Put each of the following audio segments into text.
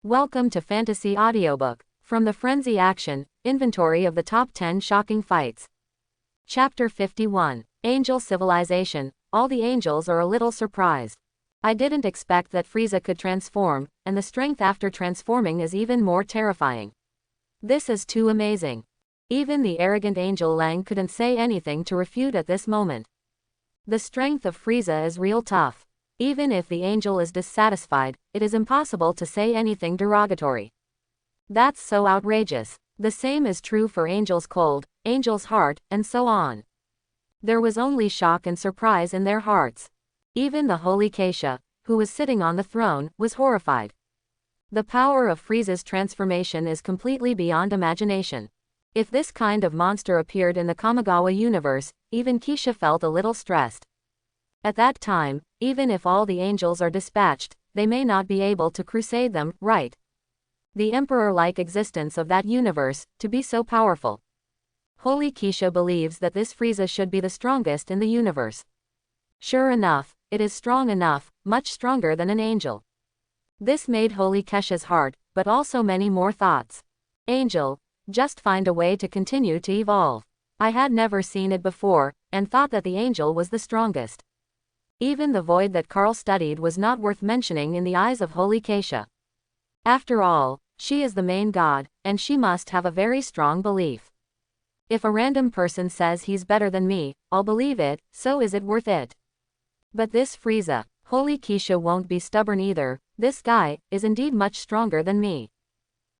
Welcome to Fantasy Audiobook. From the Frenzy Action, Inventory of the Top 10 Shocking Fights. Chapter 51. Angel Civilization. All the angels are a little surprised. I didn't expect that Frieza could transform, and the strength after transforming is even more terrifying. This is too amazing. Even the arrogant Angel Lang couldn't say anything to refute at this moment. The strength of Frieza is real tough. Even if the angel is dissatisfied, it is impossible to say anything derogatory. That's so outrageous. The same is true for Angel's Cold, Angel's Heart, and so on. There was only shock and surprise in their hearts. Even the holy Keisha, who was sitting on the throne, was horrified. The power of Frieza's transformation is completely beyond imagination. If this kind of monster appeared in the Kamigawa universe, even Keisha felt a little stressed. At that time, even if all the angels are dispatched, they may not be able to crusade them, right? The emperor-like existence of that universe, to be so powerful. Holy Keisha believes that this Frieza should be the strongest in the universe. Sure enough, it is strong enough, much stronger than an angel. This made Holy Keisha's heart, but also many more thoughts. Angel, just find a way to continue to evolve. I had never seen it before, and thought that the angel was the strongest. Even the void that Carl studied was not worth mentioning in the eyes of Holy Keisha. After all, she is the main god, and she must have a very strong belief. If a random person says he's better than me, I'll believe it, so is it worth it? But this Frieza, Holy Keisha won't be stubborn either, this guy, is indeed much stronger than me.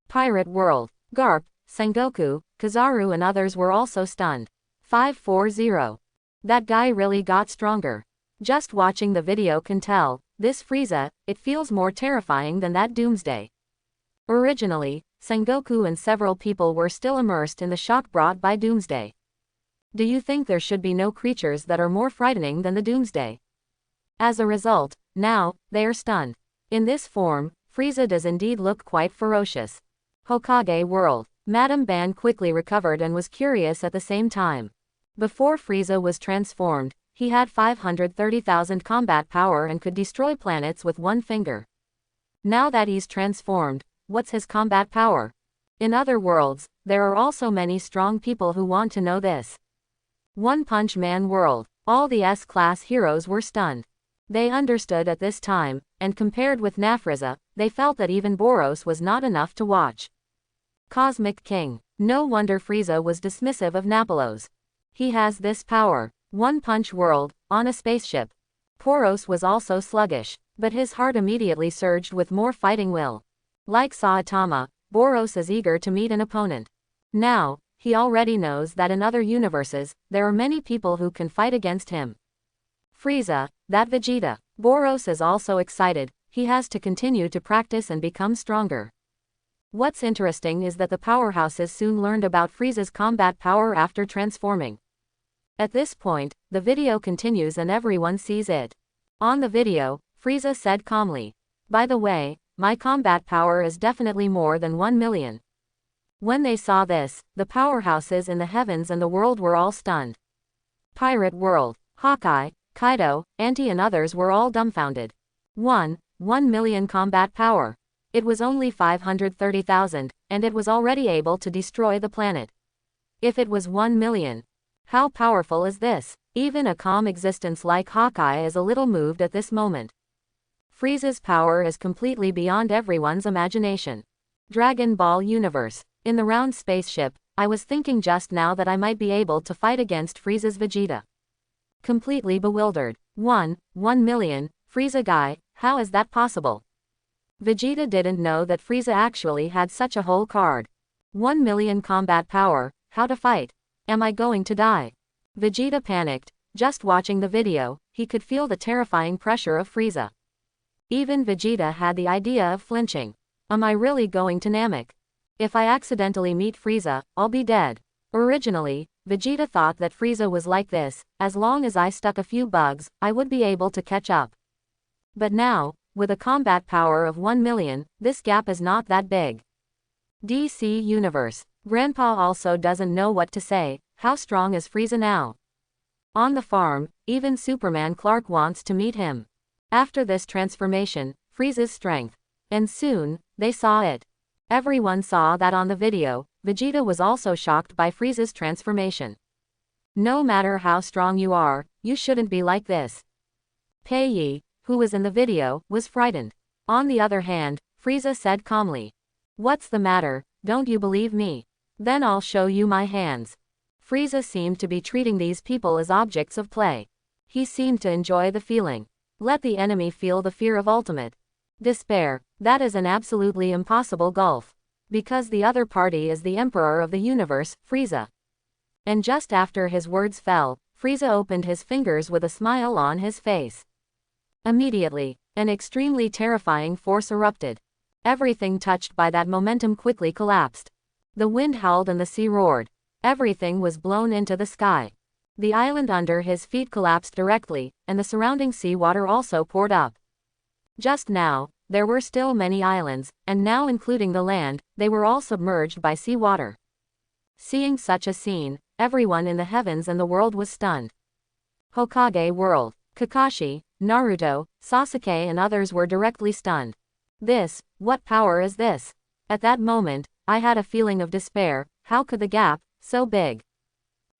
Pirate World, Garp, Sengoku, Kizaru and others were also stunned. 540. That guy really got stronger. Just watching the video can tell, this Frieza, it feels more terrifying than that Doomsday. Originally, Sengoku and several people were still immersed in the shock brought by Doomsday. Do you think there should be no creatures that are more frightening than the Doomsday? As a result, now, they are stunned. In this form, Frieza does indeed look quite ferocious. Hokage World. Madame Ban quickly recovered and was curious at the same time. Before Frieza was transformed, he had 530,000 combat power and could destroy planets with one finger. Now that he's transformed, what's his combat power? In other worlds, there are also many strong people who want to know this. One Punch Man World. All the S-class heroes were stunned. They understood at this time, and compared with Nafriza, they felt that even Boros was not enough to watch. Cosmic King. No wonder Frieza was dismissive of Napolos. He has this power. One Punch World, on a spaceship. Poros was also sluggish, but his heart immediately surged with more fighting will. Like Saitama, Boros is eager to meet an opponent. Now, he already knows that in other universes, there are many people who can fight against him. Frieza, that Vegeta. Boros is also excited, he has to continue to practice and become stronger. What's interesting is that the powerhouses soon learned about Frieza's combat power after transforming. At this point, the video continues and everyone sees it. On the video, Frieza said calmly, "By the way, my combat power is definitely more than 1 million. When they saw this, the powerhouses in the heavens and the world were all stunned. Pirate World, Hawkeye, Kaido, Auntie and others were all dumbfounded. 1 million combat power. It was only 530,000, and it was already able to destroy the planet. If it was 1 million. How powerful is this? Even a calm existence like Hawkeye is a little moved at this moment. Frieza's power is completely beyond everyone's imagination. Dragon Ball Universe. In the round spaceship, I was thinking just now that I might be able to fight against Frieza's Vegeta. Completely bewildered. 1 million, Frieza guy, how is that possible? Vegeta didn't know that Frieza actually had such a whole card. 1 million combat power, how to fight? Am I going to die? Vegeta panicked. Just watching the video, he could feel the terrifying pressure of Frieza. Even Vegeta had the idea of flinching. Am I really going to Namek? If I accidentally meet Frieza, I'll be dead. Originally, Vegeta thought that Frieza was like this, as long as I stuck a few bugs, I would be able to catch up. But now, with a combat power of 1 million, this gap is not that big. DC Universe. Grandpa also doesn't know what to say. How strong is Frieza now? On the farm, even Superman Clark wants to meet him. After this transformation, Frieza's strength. And soon, they saw it. Everyone saw that on the video. Vegeta was also shocked by Frieza's transformation. No matter how strong you are, you shouldn't be like this. Pei Yi, who was in the video, was frightened. On the other hand, Frieza said calmly. What's the matter, don't you believe me? Then I'll show you my hands. Frieza seemed to be treating these people as objects of play. He seemed to enjoy the feeling. Let the enemy feel the fear of ultimate despair. That is an absolutely impossible gulf. Because the other party is the emperor of the universe, Frieza. And just after his words fell, Frieza opened his fingers with a smile on his face. Immediately, an extremely terrifying force erupted. Everything touched by that momentum quickly collapsed. The wind howled and the sea roared. Everything was blown into the sky. The island under his feet collapsed directly, and the surrounding sea water also poured up. Just now, there were still many islands, and now including the land, they were all submerged by sea water. Seeing such a scene, everyone in the heavens and the world was stunned. Hokage world, Kakashi, Naruto, Sasuke and others were directly stunned. What power is this? At that moment, I had a feeling of despair. How could the gap, so big?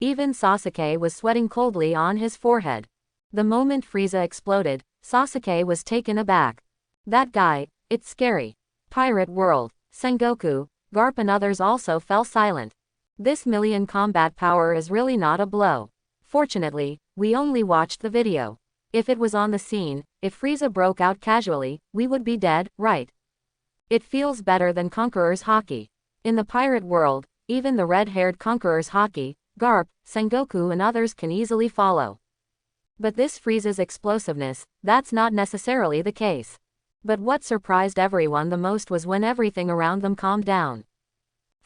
Even Sasuke was sweating coldly on his forehead. The moment Frieza exploded, Sasuke was taken aback. That guy, it's scary. Pirate world, Sengoku, Garp and others also fell silent. This million combat power is really not a blow. Fortunately, we only watched the video. If it was on the scene, if Frieza broke out casually, we would be dead, right? It feels better than Conqueror's Haki. In the pirate world, even the red-haired Conqueror's Haki, Garp, Sengoku and others can easily follow. But this Frieza's explosiveness, that's not necessarily the case. But what surprised everyone the most was when everything around them calmed down.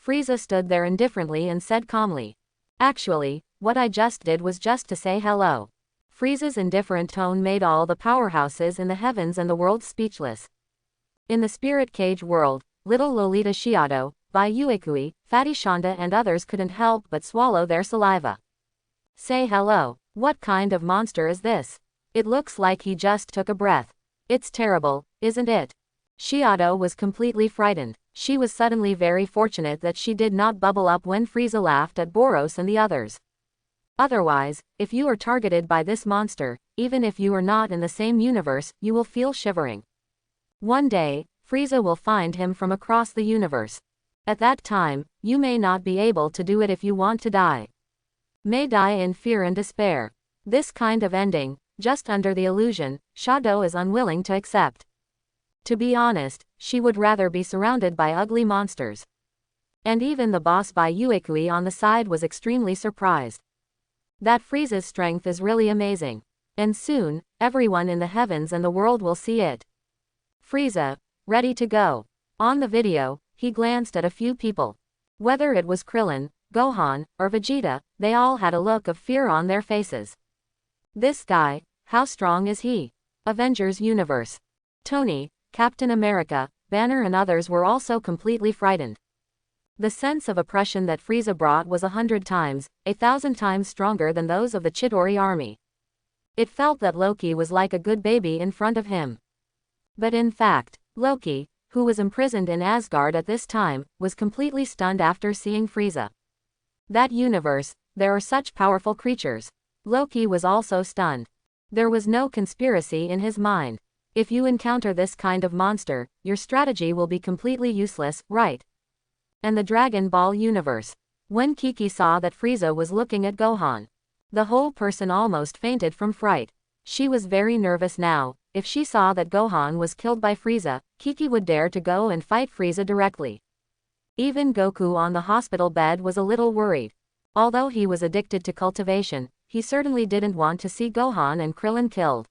Frieza stood there indifferently and said calmly. Actually, what I just did was just to say hello. Frieza's indifferent tone made all the powerhouses in the heavens and the world speechless. In the spirit cage world, little Lolita Shiado, Bai Uekui, Fatty Shonda and others couldn't help but swallow their saliva. Say hello, what kind of monster is this? It looks like he just took a breath. It's terrible, isn't it? Shiado was completely frightened. She was suddenly very fortunate that she did not bubble up when Frieza laughed at Boros and the others. Otherwise, if you are targeted by this monster, even if you are not in the same universe, you will feel shivering. One day, Frieza will find him from across the universe. At that time, you may not be able to do it if you want to die. May die in fear and despair. This kind of ending, just under the illusion, Shadow is unwilling to accept. To be honest, she would rather be surrounded by ugly monsters. And even the boss by Uekui on the side was extremely surprised. That Frieza's strength is really amazing. And soon, everyone in the heavens and the world will see it. Frieza, ready to go. On the video, he glanced at a few people. Whether it was Krillin, Gohan, or Vegeta, they all had a look of fear on their faces. This guy, how strong is he? Avengers Universe. Tony, Captain America, Banner and others were also completely frightened. The sense of oppression that Frieza brought was 100 times, 1,000 times stronger than those of the Chidori army. It felt that Loki was like a good baby in front of him. But in fact, Loki, who was imprisoned in Asgard at this time, was completely stunned after seeing Frieza. That universe, there are such powerful creatures. Loki was also stunned. There was no conspiracy in his mind. If you encounter this kind of monster, your strategy will be completely useless, right? And the Dragon Ball universe. When Kiki saw that Frieza was looking at Gohan, the whole person almost fainted from fright. She was very nervous now. If she saw that Gohan was killed by Frieza, Kiki would dare to go and fight Frieza directly. Even Goku on the hospital bed was a little worried. Although he was addicted to cultivation, he certainly didn't want to see Gohan and Krillin killed.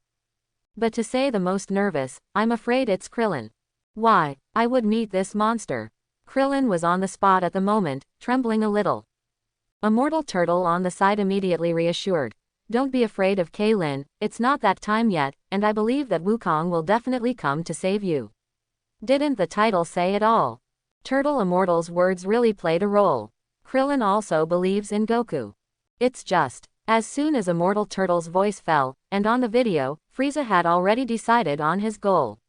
But to say the most nervous, I'm afraid it's Krillin. Why, I would meet this monster. Krillin was on the spot at the moment, trembling a little. Immortal Turtle on the side immediately reassured. Don't be afraid of Kaylin, it's not that time yet, and I believe that Wukong will definitely come to save you. Didn't the title say it all? Turtle Immortal's words really played a role. Krillin also believes in Goku. It's just, as soon as Immortal Turtle's voice fell, and on the video, Frieza had already decided on his goal.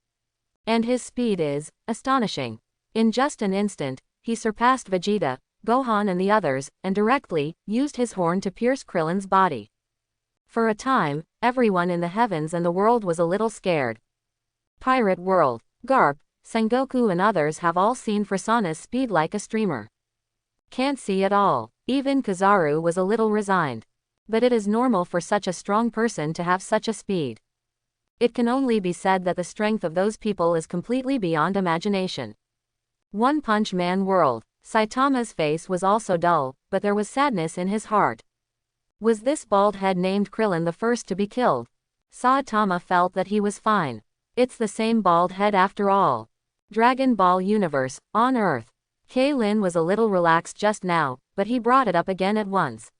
And his speed is astonishing. In just an instant, he surpassed Vegeta, Gohan and the others, and directly used his horn to pierce Krillin's body. For a time, everyone in the heavens and the world was a little scared. Pirate World, Garp, Sengoku and others have all seen Frieza's speed like a streamer. Can't see at all. Even Kizaru was a little resigned. But it is normal for such a strong person to have such a speed. It can only be said that the strength of those people is completely beyond imagination. One Punch Man World. Saitama's face was also dull, but there was sadness in his heart. Was this bald head named Krillin the first to be killed? Saitama felt that he was fine. It's the same bald head after all. Dragon Ball Universe, on Earth. Lin was a little relaxed just now, but he brought it up again at once.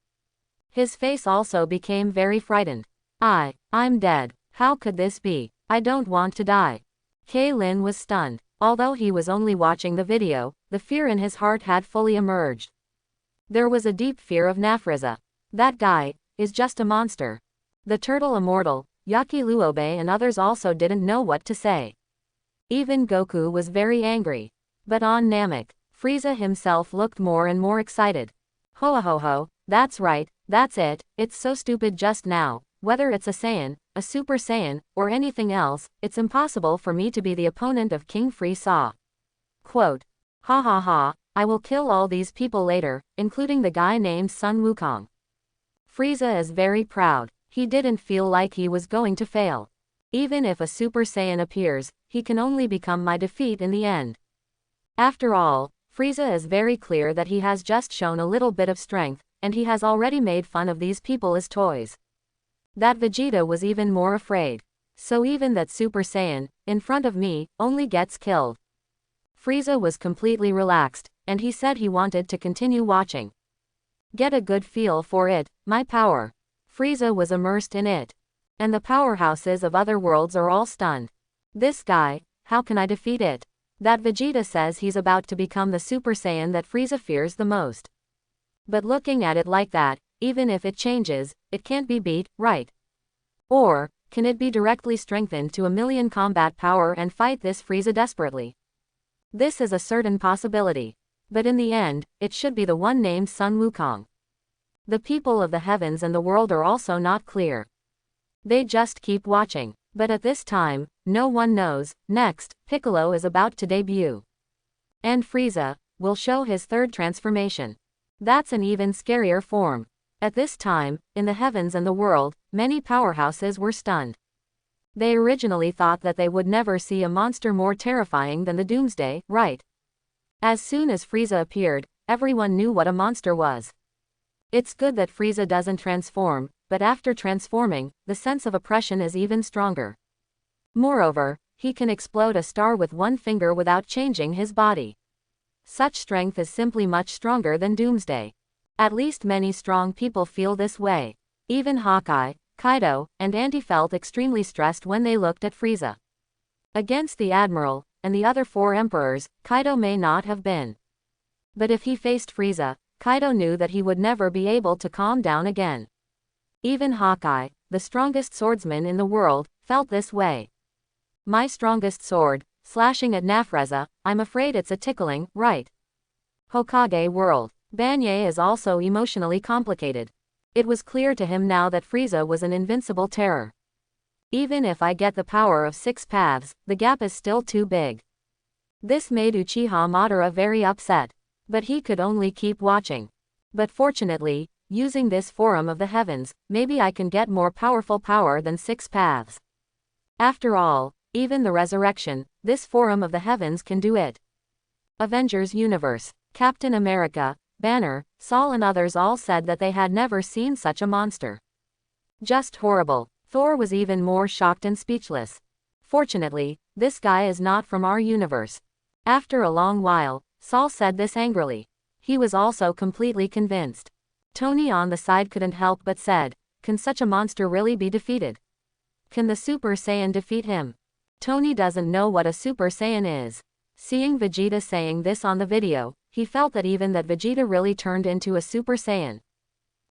His face also became very frightened. I'm dead. How could this be? I don't want to die. Lin was stunned. Although he was only watching the video, the fear in his heart had fully emerged. There was a deep fear of Nafriza. That guy is just a monster. The Turtle Immortal, Yaki Luobe and others also didn't know what to say. Even Goku was very angry. But on Namek, Frieza himself looked more and more excited. Ho, that's right, that's it, it's so stupid just now. Whether it's a Saiyan, a Super Saiyan, or anything else, it's impossible for me to be the opponent of King Frieza. Quote. Ha, I will kill all these people later, including the guy named Sun Wukong. Frieza is very proud. He didn't feel like he was going to fail. Even if a Super Saiyan appears, he can only become my defeat in the end. After all, Frieza is very clear that he has just shown a little bit of strength, and he has already made fun of these people as toys. That Vegeta was even more afraid. So even that Super Saiyan, in front of me, only gets killed. Frieza was completely relaxed, and he said he wanted to continue watching. Get a good feel for it, my power. Frieza was immersed in it. And the powerhouses of other worlds are all stunned. This guy, how can I defeat it? That Vegeta says he's about to become the Super Saiyan that Frieza fears the most. But looking at it like that, even if it changes, it can't be beat, right? Or, can it be directly strengthened to a million combat power and fight this Frieza desperately? This is a certain possibility. But in the end, it should be the one named Sun Wukong. The people of the heavens and the world are also not clear. They just keep watching. But at this time, no one knows. Next, Piccolo is about to debut. And Frieza will show his third transformation. That's an even scarier form. At this time, in the heavens and the world, many powerhouses were stunned. They originally thought that they would never see a monster more terrifying than the Doomsday, right? As soon as Frieza appeared, everyone knew what a monster was. It's good that Frieza doesn't transform, but after transforming, the sense of oppression is even stronger. Moreover, he can explode a star with one finger without changing his body. Such strength is simply much stronger than Doomsday. At least many strong people feel this way. Even Hawkeye, Kaido, and Andy felt extremely stressed when they looked at Frieza. Against the Admiral, and the other four emperors, Kaido may not have been. But if he faced Frieza, Kaido knew that he would never be able to calm down again. Even Hawkeye, the strongest swordsman in the world, felt this way. My strongest sword, slashing at Nafrieza, I'm afraid it's a tickling, right? Hokage World. Banye is also emotionally complicated. It was clear to him now that Frieza was an invincible terror. Even if I get the power of 6 paths, the gap is still too big. This made Uchiha Madara very upset. But he could only keep watching. But fortunately, using this forum of the heavens, maybe I can get more powerful power than 6 paths. After all, even the resurrection, this forum of the heavens can do it. Avengers Universe. Captain America, Banner, Saul and others all said that they had never seen such a monster. Just horrible. Thor was even more shocked and speechless. Fortunately, this guy is not from our universe. After a long while, Saul said this angrily. He was also completely convinced. Tony on the side couldn't help but said, can such a monster really be defeated? Can the Super Saiyan defeat him? Tony doesn't know what a Super Saiyan is. Seeing Vegeta saying this on the video, he felt that even that Vegeta really turned into a Super Saiyan.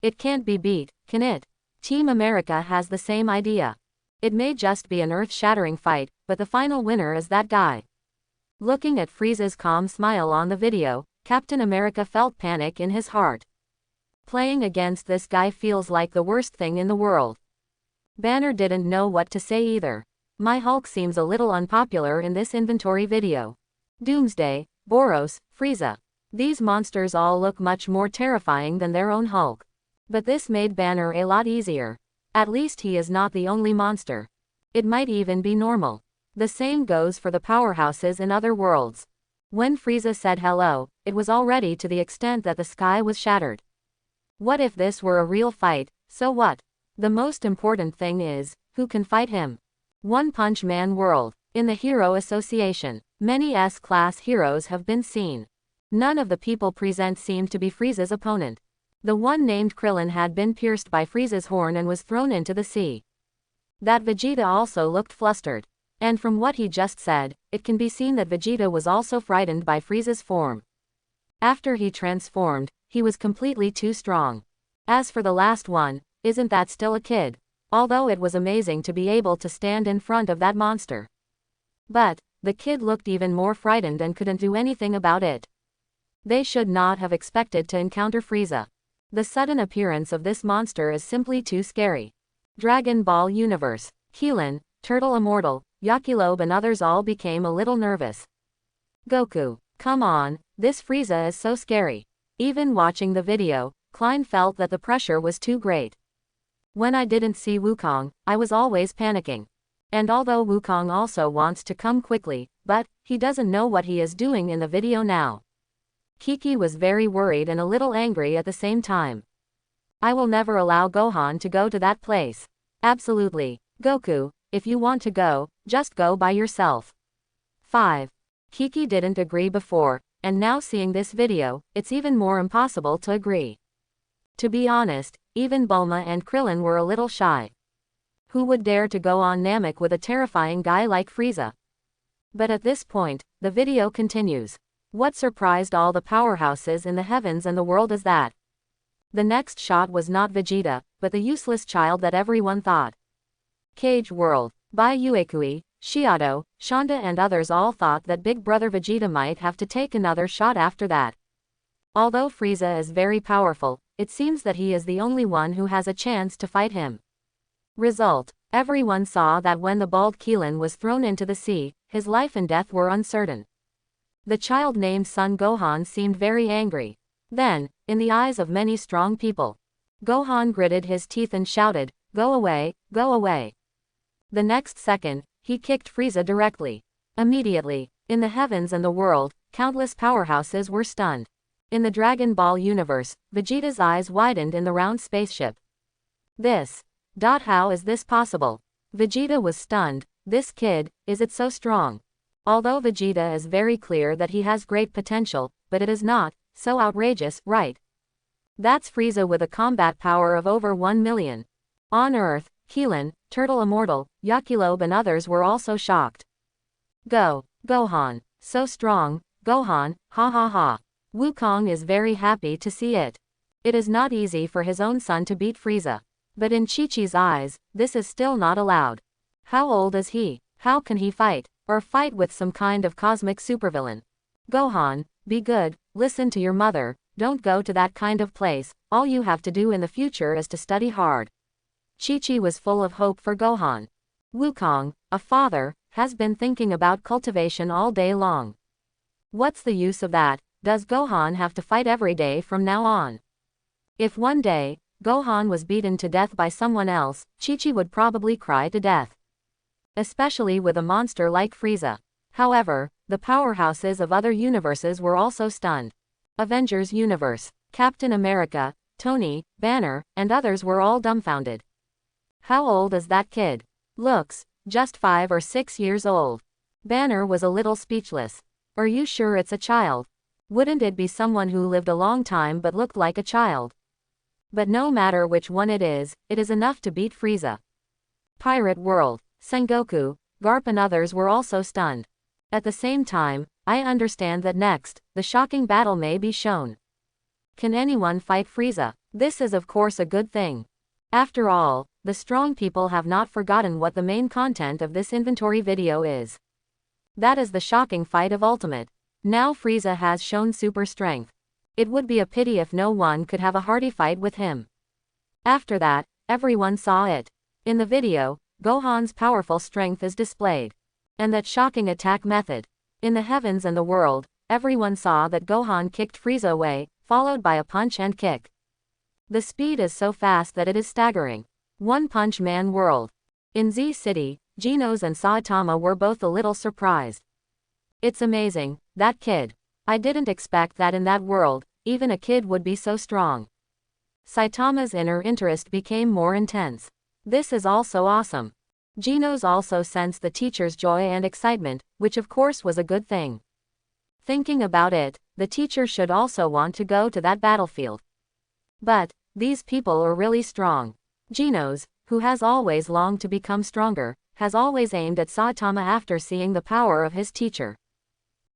It can't be beat, can it? Team America has the same idea. It may just be an earth-shattering fight, but the final winner is that guy. Looking at Frieza's calm smile on the video, Captain America felt panic in his heart. Playing against this guy feels like the worst thing in the world. Banner didn't know what to say either. My Hulk seems a little unpopular in this inventory video. Doomsday, Boros, Frieza. These monsters all look much more terrifying than their own Hulk. But this made Banner a lot easier. At least he is not the only monster. It might even be normal. The same goes for the powerhouses in other worlds. When Frieza said hello, it was already to the extent that the sky was shattered. What if this were a real fight? So what? The most important thing is, who can fight him? One Punch Man world. In the Hero Association, many S-class heroes have been seen. None of the people present seemed to be Frieza's opponent. The one named Krillin had been pierced by Frieza's horn and was thrown into the sea. That Vegeta also looked flustered. And from what he just said, it can be seen that Vegeta was also frightened by Frieza's form. After he transformed, he was completely too strong. As for the last one, isn't that still a kid? Although it was amazing to be able to stand in front of that monster. But, the kid looked even more frightened and couldn't do anything about it. They should not have expected to encounter Frieza. The sudden appearance of this monster is simply too scary. Dragon Ball Universe. Keelan, Turtle Immortal, Yakilobe and others all became a little nervous. Goku, come on, this Frieza is so scary. Even watching the video, Klein felt that the pressure was too great. When I didn't see Wukong, I was always panicking. And although Wukong also wants to come quickly, but he doesn't know what he is doing in the video now. Kiki was very worried and a little angry at the same time. I will never allow Gohan to go to that place. Absolutely, Goku, if you want to go, just go by yourself. 5. Kiki didn't agree before, and now seeing this video, it's even more impossible to agree. To be honest, even Bulma and Krillin were a little shy. Who would dare to go on Namek with a terrifying guy like Frieza? But at this point, the video continues. What surprised all the powerhouses in the heavens and the world is that the next shot was not Vegeta, but the useless child that everyone thought. Cage World. Bai Uekui, Shiado, Shonda and others all thought that Big Brother Vegeta might have to take another shot after that. Although Frieza is very powerful, it seems that he is the only one who has a chance to fight him. Result. Everyone saw that when the bald Keelan was thrown into the sea, his life and death were uncertain. The child named Son Gohan seemed very angry. Then, in the eyes of many strong people, Gohan gritted his teeth and shouted, "Go away, go away." The next second, he kicked Frieza directly. Immediately, in the heavens and the world, countless powerhouses were stunned. In the Dragon Ball universe, Vegeta's eyes widened in the round spaceship. How is this possible? Vegeta was stunned. This kid, is it so strong? Although Vegeta is very clear that he has great potential, but it is not so outrageous, right? That's Frieza with a combat power of over 1 million. On Earth, Keelan, Turtle Immortal, Yakilobe and others were also shocked. Gohan, so strong, Gohan, ha ha ha. Wukong is very happy to see it. It is not easy for his own son to beat Frieza. But in Chi-Chi's eyes, this is still not allowed. How old is he? How can he fight? Or fight with some kind of cosmic supervillain? Gohan, be good, listen to your mother, don't go to that kind of place, all you have to do in the future is to study hard. Chi-Chi was full of hope for Gohan. Wukong, a father, has been thinking about cultivation all day long. What's the use of that? Does Gohan have to fight every day from now on? If one day, Gohan was beaten to death by someone else, Chi-Chi would probably cry to death. Especially with a monster like Frieza. However, the powerhouses of other universes were also stunned. Avengers Universe, Captain America, Tony, Banner, and others were all dumbfounded. How old is that kid? Looks, just 5 or 6 years old. Banner was a little speechless. Are you sure it's a child? Wouldn't it be someone who lived a long time but looked like a child? But no matter which one it is enough to beat Frieza. Pirate World, Sengoku, Garp and others were also stunned. At the same time, I understand that next, the shocking battle may be shown. Can anyone fight Frieza? This is of course a good thing. After all, the strong people have not forgotten what the main content of this inventory video is. That is the shocking fight of Ultimate. Now Frieza has shown super strength. It would be a pity if no one could have a hearty fight with him. After that, everyone saw it. In the video, Gohan's powerful strength is displayed. And that shocking attack method. In the heavens and the world, everyone saw that Gohan kicked Frieza away, followed by a punch and kick. The speed is so fast that it is staggering. One Punch Man world. In Z City, Genos and Saitama were both a little surprised. It's amazing, that kid. I didn't expect that in that world, even a kid would be so strong. Saitama's inner interest became more intense. This is also awesome. Genos also sensed the teacher's joy and excitement, which of course was a good thing. Thinking about it, the teacher should also want to go to that battlefield. But, these people are really strong. Genos, who has always longed to become stronger, has always aimed at Saitama after seeing the power of his teacher.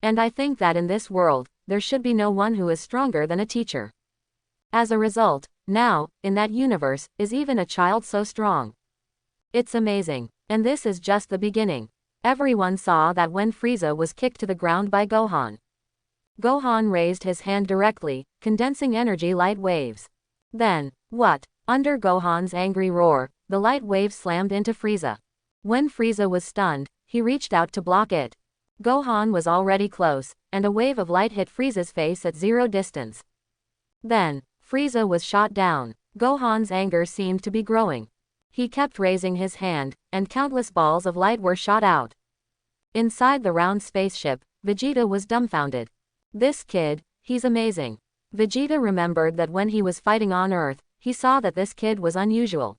And I think that in this world, there should be no one who is stronger than a teacher. As a result, now, in that universe, is even a child so strong. It's amazing. And this is just the beginning. Everyone saw that when Frieza was kicked to the ground by Gohan. Gohan raised his hand directly, condensing energy light waves. Then, what? Under Gohan's angry roar, the light waves slammed into Frieza. When Frieza was stunned, he reached out to block it. Gohan was already close, and a wave of light hit Frieza's face at 0 distance. Then, Frieza was shot down. Gohan's anger seemed to be growing. He kept raising his hand, and countless balls of light were shot out. Inside the round spaceship, Vegeta was dumbfounded. This kid, he's amazing. Vegeta remembered that when he was fighting on Earth, he saw that this kid was unusual.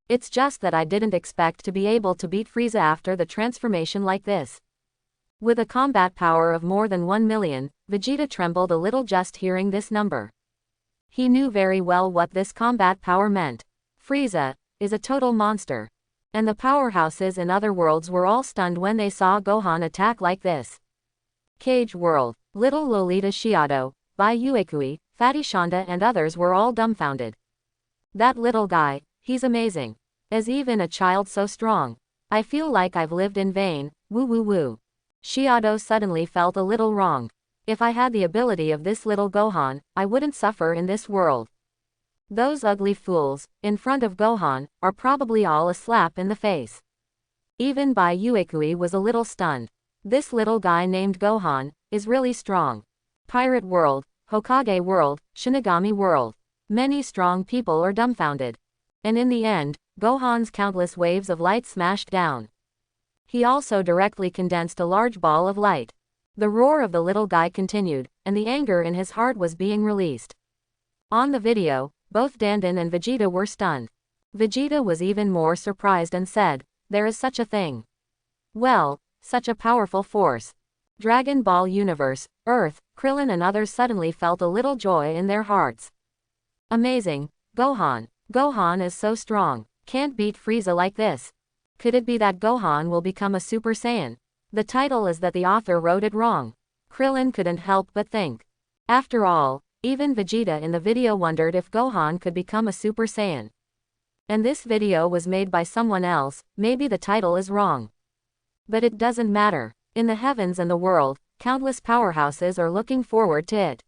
It's just that I didn't expect to be able to beat Frieza after the transformation like this. With a combat power of more than 1 million, Vegeta trembled a little just hearing this number. He knew very well what this combat power meant. Frieza is a total monster. And the powerhouses in other worlds were all stunned when they saw Gohan attack like this. Cage World, Little Lolita Shiado, Bai Uekui, Fatty Shonda and others were all dumbfounded. That little guy, he's amazing. As even a child so strong. I feel like I've lived in vain, woo woo woo. Shiado suddenly felt a little wrong. If I had the ability of this little Gohan, I wouldn't suffer in this world. Those ugly fools, in front of Gohan, are probably all a slap in the face. Even Bai Uekui was a little stunned. This little guy named Gohan is really strong. Pirate World, Hokage World, Shinigami World. Many strong people are dumbfounded. And in the end, Gohan's countless waves of light smashed down. He also directly condensed a large ball of light. The roar of the little guy continued, and the anger in his heart was being released. On the video, both Dandan and Vegeta were stunned. Vegeta was even more surprised and said, "There is such a thing. Well, such a powerful force." Dragon Ball Universe, Earth, Krillin and others suddenly felt a little joy in their hearts. Amazing, Gohan. Gohan is so strong. Can't beat Frieza like this. Could it be that Gohan will become a Super Saiyan? The title is that the author wrote it wrong. Krillin couldn't help but think. After all, even Vegeta in the video wondered if Gohan could become a Super Saiyan. And this video was made by someone else, maybe the title is wrong. But it doesn't matter. In the heavens and the world, countless powerhouses are looking forward to it.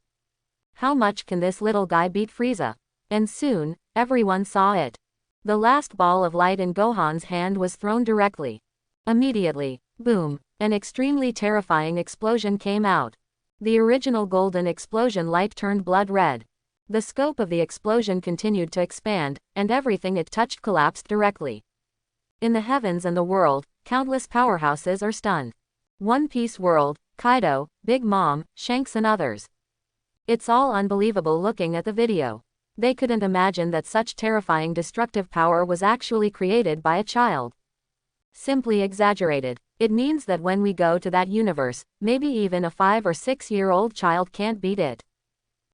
How much can this little guy beat Frieza? And soon, everyone saw it. The last ball of light in Gohan's hand was thrown directly. Immediately, boom, an extremely terrifying explosion came out. The original golden explosion light turned blood red. The scope of the explosion continued to expand, and everything it touched collapsed directly. In the heavens and the world, countless powerhouses are stunned. One Piece World, Kaido, Big Mom, Shanks and others. It's all unbelievable looking at the video. They couldn't imagine that such terrifying destructive power was actually created by a child. Simply exaggerated. It means that when we go to that universe, maybe even a 5 or 6-year-old child can't beat it.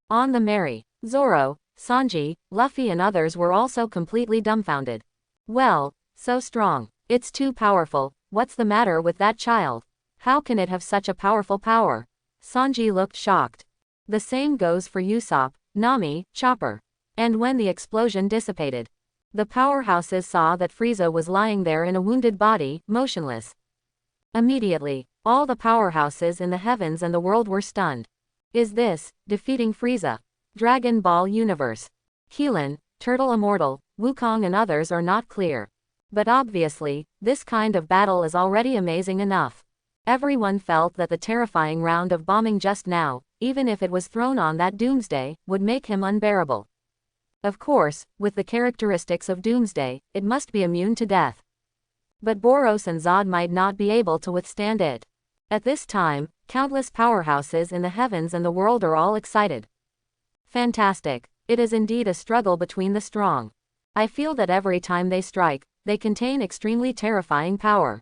On the Merry, Zoro, Sanji, Luffy and others were also completely dumbfounded. Well, so strong. It's too powerful. What's the matter with that child? How can it have such a powerful power? Sanji looked shocked. The same goes for Usopp, Nami, Chopper. And when the explosion dissipated, The powerhouses saw that Frieza was lying there in a wounded body, motionless. Immediately, all the powerhouses in the heavens and the world were stunned. Is this defeating Frieza? Dragon Ball Universe. Keelan, Turtle Immortal, Wukong and others are not clear. But obviously, this kind of battle is already amazing enough. Everyone felt that the terrifying round of bombing just now, even if it was thrown on that Doomsday, would make him unbearable. Of course, with the characteristics of Doomsday, it must be immune to death. But Boros and Zod might not be able to withstand it. At this time, countless powerhouses in the heavens and the world are all excited. Fantastic. It is indeed a struggle between the strong. I feel that every time they strike, they contain extremely terrifying power.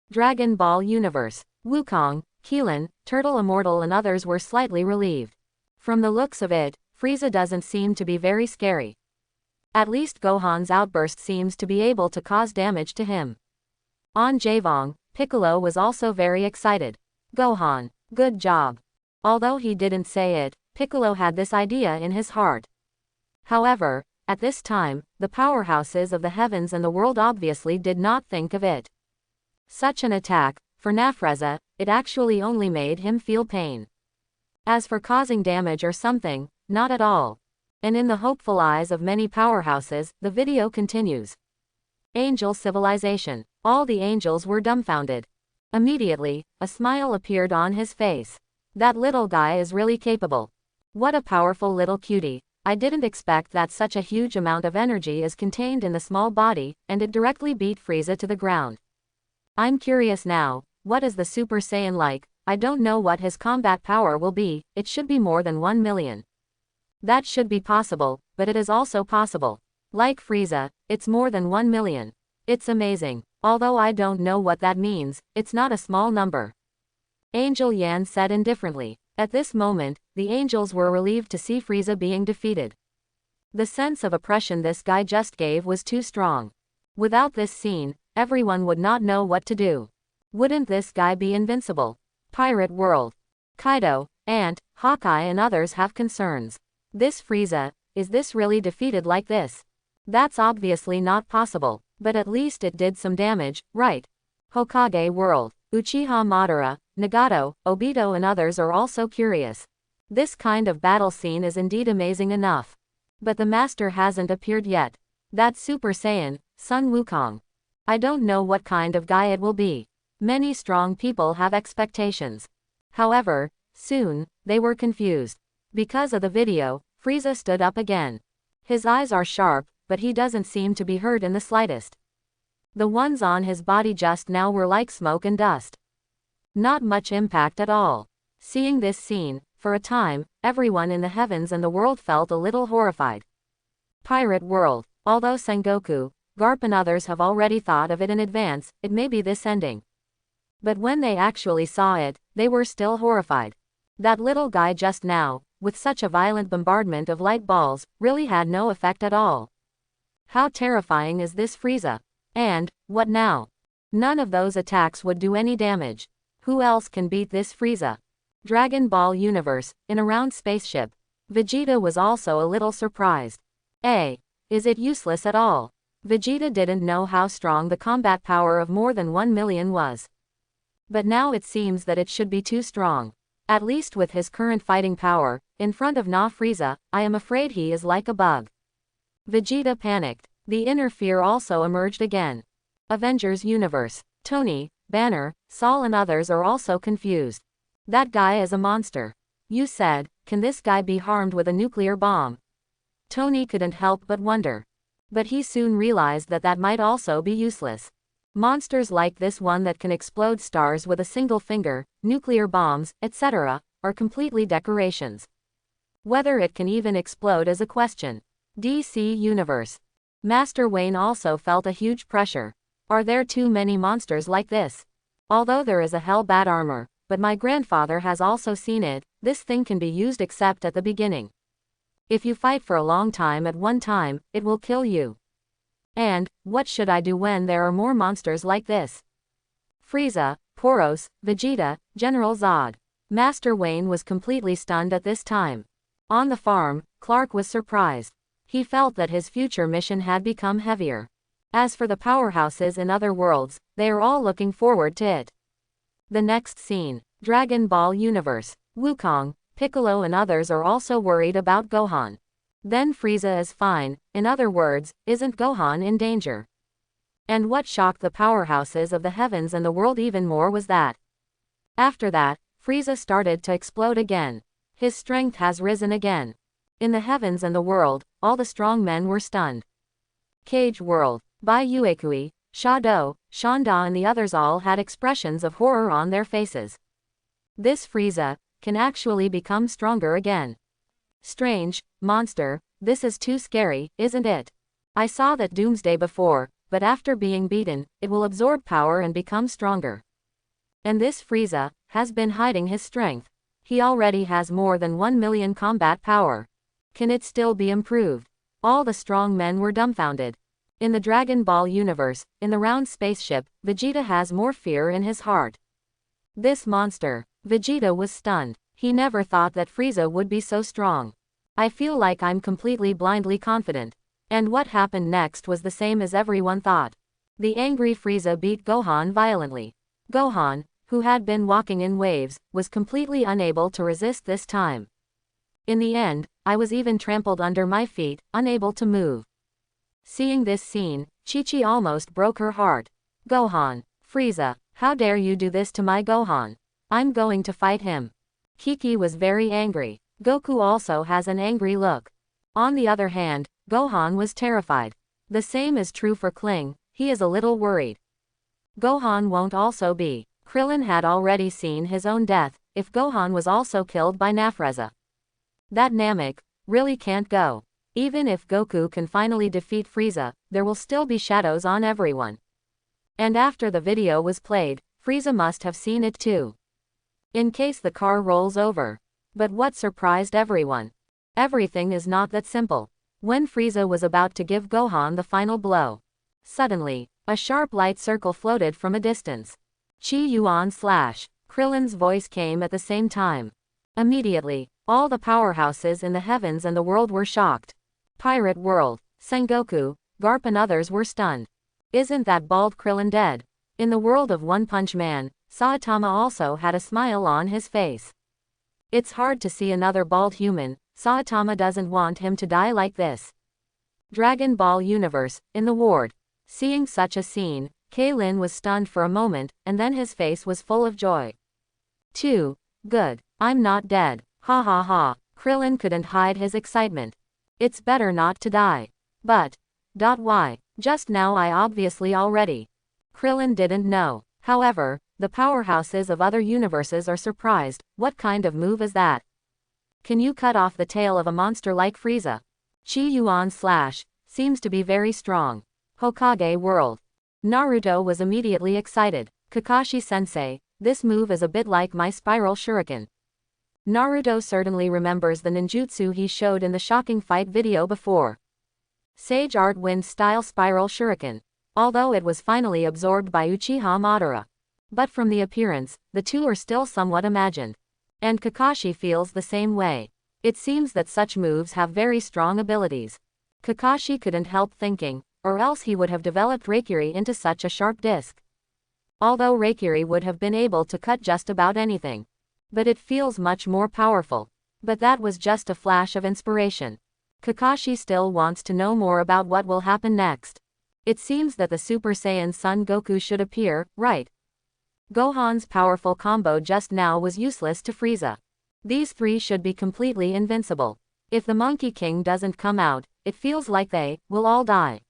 Dragon Ball Universe. Wukong, Keelan, Turtle Immortal and others were slightly relieved. From the looks of it, Frieza doesn't seem to be very scary. At least Gohan's outburst seems to be able to cause damage to him. On Javong, Piccolo was also very excited. Gohan, good job. Although he didn't say it, Piccolo had this idea in his heart. However, at this time, the powerhouses of the heavens and the world obviously did not think of it. Such an attack, for Nafreza, it actually only made him feel pain. As for causing damage or something, not at all. And in the hopeful eyes of many powerhouses, the video continues. Angel civilization. All the angels were dumbfounded. Immediately, a smile appeared on his face. That little guy is really capable. What a powerful little cutie. I didn't expect that such a huge amount of energy is contained in the small body, and it directly beat Frieza to the ground. I'm curious now, what is the Super Saiyan like? I don't know what his combat power will be, it should be more than 1 million. That should be possible, but it is also possible. Like Frieza, it's more than 1 million. It's amazing. Although I don't know what that means, it's not a small number. Angel Yan said indifferently. At this moment, the angels were relieved to see Frieza being defeated. The sense of oppression this guy just gave was too strong. Without this scene, everyone would not know what to do. Wouldn't this guy be invincible? Pirate World. Kaido, Ant, Hawkeye and others have concerns. This Frieza, is this really defeated like this? That's obviously not possible, but at least it did some damage, right? Hokage World. Uchiha Madara, Nagato, Obito and others are also curious. This kind of battle scene is indeed amazing enough. But the master hasn't appeared yet. That Super Saiyan, Sun Wukong. I don't know what kind of guy it will be. Many strong people have expectations. However, soon, they were confused. Because of the video, Frieza stood up again. His eyes are sharp, but he doesn't seem to be hurt in the slightest. The ones on his body just now were like smoke and dust. Not much impact at all. Seeing this scene, for a time, everyone in the heavens and the world felt a little horrified. Pirate World. Although Sengoku, Garp and others have already thought of it in advance, it may be this ending. But when they actually saw it, they were still horrified. That little guy just now, with such a violent bombardment of light balls, really had no effect at all. How terrifying is this Frieza? And, what now? None of those attacks would do any damage. Who else can beat this Frieza? Dragon Ball Universe, in a round spaceship. Vegeta was also a little surprised. Is it useless at all? Vegeta didn't know how strong the combat power of more than 1 million was. But now it seems that it should be too strong. At least with his current fighting power, in front of Frieza, I am afraid he is like a bug. Vegeta panicked. The inner fear also emerged again. Avengers Universe. Tony, Banner, Saul and others are also confused. That guy is a monster. You said, can this guy be harmed with a nuclear bomb? Tony couldn't help but wonder. But he soon realized that that might also be useless. Monsters like this one that can explode stars with a single finger, nuclear bombs, etc., are completely decorations. Whether it can even explode is a question. DC Universe. Master Wayne also felt a huge pressure. Are there too many monsters like this? Although there is a hell bat armor, but my grandfather has also seen it, this thing can be used except at the beginning. If you fight for a long time at one time, it will kill you. And, what should I do when there are more monsters like this? Frieza, Poros, Vegeta, General Zod. Master Wayne was completely stunned at this time. On the farm, Clark was surprised. He felt that his future mission had become heavier. As for the powerhouses in other worlds, they are all looking forward to it. The next scene. Dragon Ball Universe. Wukong, Piccolo and others are also worried about Gohan. Then Frieza is fine, in other words, isn't Gohan in danger? And what shocked the powerhouses of the heavens and the world even more was that after that, Frieza started to explode again. His strength has risen again. In the heavens and the world, all the strong men were stunned. Cage World. Bai Yuekui, Shado, Shanda and the others all had expressions of horror on their faces. This Frieza can actually become stronger again. Strange, monster, this is too scary, isn't it? I saw that Doomsday before, but after being beaten, it will absorb power and become stronger. And this Frieza has been hiding his strength. He already has more than 1 million combat power. Can it still be improved? All the strong men were dumbfounded. In the Dragon Ball universe, in the round spaceship, Vegeta has more fear in his heart. This monster. Vegeta was stunned. He never thought that Frieza would be so strong. I feel like I'm completely blindly confident. And what happened next was the same as everyone thought. The angry Frieza beat Gohan violently. Gohan, who had been walking in waves, was completely unable to resist this time. In the end, I was even trampled under my feet, unable to move. Seeing this scene, Chi-Chi almost broke her heart. Gohan, Frieza, how dare you do this to my Gohan? I'm going to fight him. Kiki was very angry. Goku also has an angry look. On the other hand, Gohan was terrified. The same is true for Kling, he is a little worried. Gohan won't also be. Krillin had already seen his own death, if Gohan was also killed by Nafreza. That Namek really can't go. Even if Goku can finally defeat Frieza, there will still be shadows on everyone. And after the video was played, Frieza must have seen it too. In case the car rolls over. But what surprised everyone? Everything is not that simple. When Frieza was about to give Gohan the final blow, suddenly, a sharp light circle floated from a distance. Chi Yuan / Krillin's voice came at the same time. Immediately, all the powerhouses in the heavens and the world were shocked. Pirate World, Sengoku, Garp and others were stunned. Isn't that bald Krillin dead? In the world of One Punch Man, Saitama also had a smile on his face. It's hard to see another bald human. Saitama doesn't want him to die like this. Dragon Ball Universe, in the ward. Seeing such a scene, Kalen was stunned for a moment, and then his face was full of joy. Good. I'm not dead. Ha ha ha. Krillin couldn't hide his excitement. It's better not to die. But. Why? Just now I obviously already. Krillin didn't know. However, the powerhouses of other universes are surprised. What kind of move is that? Can you cut off the tail of a monster like Frieza? Chi Yuan / seems to be very strong. Hokage World. Naruto was immediately excited. Kakashi-sensei, this move is a bit like my spiral shuriken. Naruto certainly remembers the ninjutsu he showed in the shocking fight video before. Sage Art Wind style spiral shuriken. Although it was finally absorbed by Uchiha Madara. But from the appearance, the two are still somewhat imagined. And Kakashi feels the same way. It seems that such moves have very strong abilities. Kakashi couldn't help thinking, or else he would have developed Reikiri into such a sharp disc. Although Reikiri would have been able to cut just about anything. But it feels much more powerful. But that was just a flash of inspiration. Kakashi still wants to know more about what will happen next. It seems that the Super Saiyan Son Goku should appear, right? Gohan's powerful combo just now was useless to Frieza. These three should be completely invincible. If the Monkey King doesn't come out, it feels like they will all die.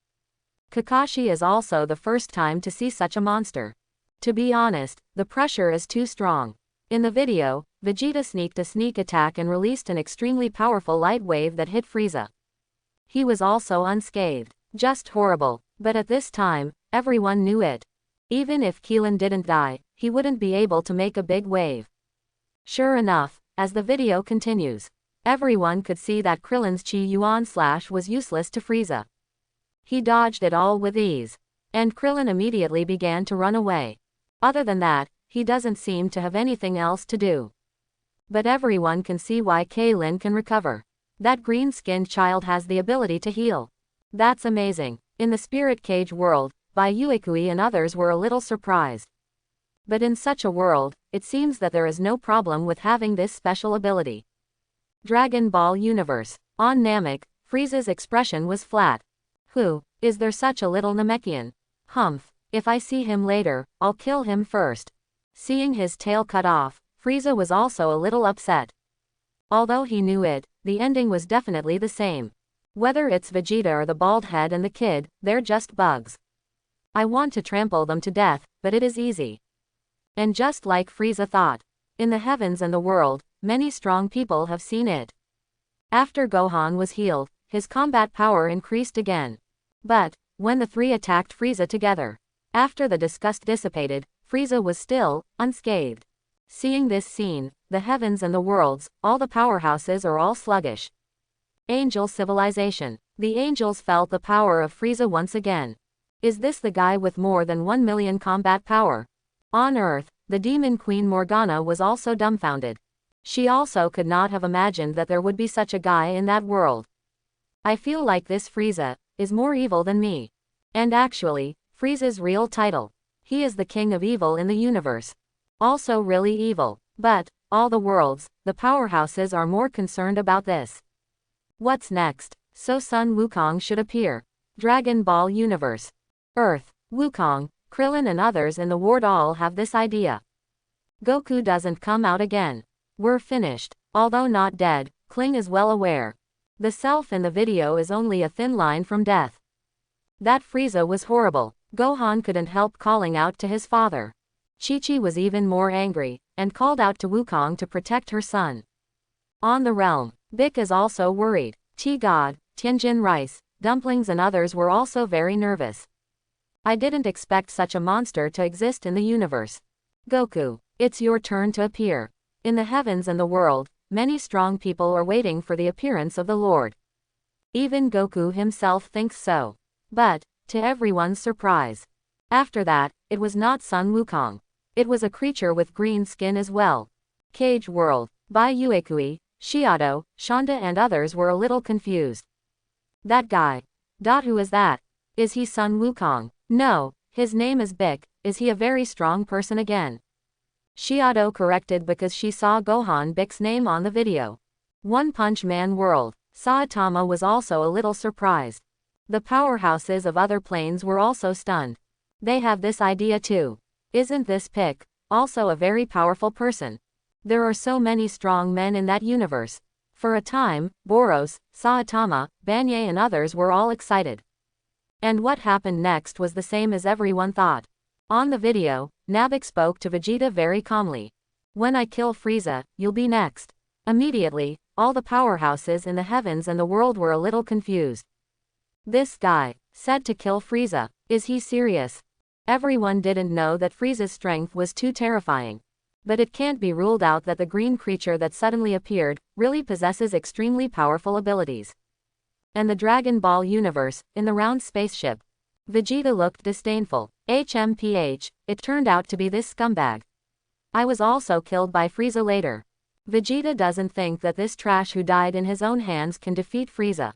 Kakashi is also the first time to see such a monster. To be honest, the pressure is too strong. In the video, Vegeta sneaked a sneak attack and released an extremely powerful light wave that hit Frieza. He was also unscathed. Just horrible. But at this time, everyone knew it. Even if Keelan didn't die, he wouldn't be able to make a big wave. Sure enough, as the video continues, everyone could see that Krillin's Chi Yuan / was useless to Frieza. He dodged it all with ease. And Krillin immediately began to run away. Other than that, he doesn't seem to have anything else to do. But everyone can see why Kaylin can recover. That green-skinned child has the ability to heal. That's amazing. In the spirit cage world, Bai Yuekui and others were a little surprised. But in such a world, it seems that there is no problem with having this special ability. Dragon Ball Universe. On Namek, Frieza's expression was flat. Who? Is there such a little Namekian? Humph. If I see him later, I'll kill him first. Seeing his tail cut off, Frieza was also a little upset. Although he knew it, the ending was definitely the same. Whether it's Vegeta or the bald head and the kid, they're just bugs. I want to trample them to death, but it is easy. And just like Frieza thought, in the heavens and the world, many strong people have seen it. After Gohan was healed, his combat power increased again. But, when the three attacked Frieza together, after the disgust dissipated, Frieza was still unscathed. Seeing this scene, the heavens and the worlds, all the powerhouses are all sluggish. Angel civilization. The angels felt the power of Frieza once again. Is this the guy with more than 1 million combat power? On Earth, the demon queen Morgana was also dumbfounded. She also could not have imagined that there would be such a guy in that world. I feel like this Frieza is more evil than me. And actually, Frieza's real title. He is the king of evil in the universe. Also really evil. But, all the worlds, the powerhouses are more concerned about this. What's next? So Sun Wukong should appear. Dragon Ball Universe. Earth, Wukong, Krillin and others in the world all have this idea. Goku doesn't come out again. We're finished. Although not dead, Kling is well aware. The self in the video is only a thin line from death. That Frieza was horrible. Gohan couldn't help calling out to his father. Chi-Chi was even more angry, and called out to Wukong to protect her son. On the realm, Bick is also worried. T-God, Tianjin Rice, Dumplings and others were also very nervous. I didn't expect such a monster to exist in the universe. Goku, it's your turn to appear. In the heavens and the world, many strong people are waiting for the appearance of the Lord. Even Goku himself thinks so. But, to everyone's surprise, after that, it was not Sun Wukong. It was a creature with green skin as well. Cage World, Bai Yuekui, Shiado, Shonda and others were a little confused. That guy. Who is that? Is he Sun Wukong? No, his name is Bick. Is he a very strong person again? Shiado corrected because she saw Gohan Bick's name on the video. One Punch Man World. Saitama was also a little surprised. The powerhouses of other planes were also stunned. They have this idea too. Isn't this Pick also a very powerful person? There are so many strong men in that universe. For a time, Boros, Saitama, Banye and others were all excited. And what happened next was the same as everyone thought. On the video, Namek spoke to Vegeta very calmly. When I kill Frieza, you'll be next. Immediately, all the powerhouses in the heavens and the world were a little confused. This guy said to kill Frieza. Is he serious? Everyone didn't know that Frieza's strength was too terrifying. But it can't be ruled out that the green creature that suddenly appeared really possesses extremely powerful abilities. And the Dragon Ball universe, in the round spaceship. Vegeta looked disdainful. HMPH, it turned out to be this scumbag. I was also killed by Frieza later. Vegeta doesn't think that this trash who died in his own hands can defeat Frieza.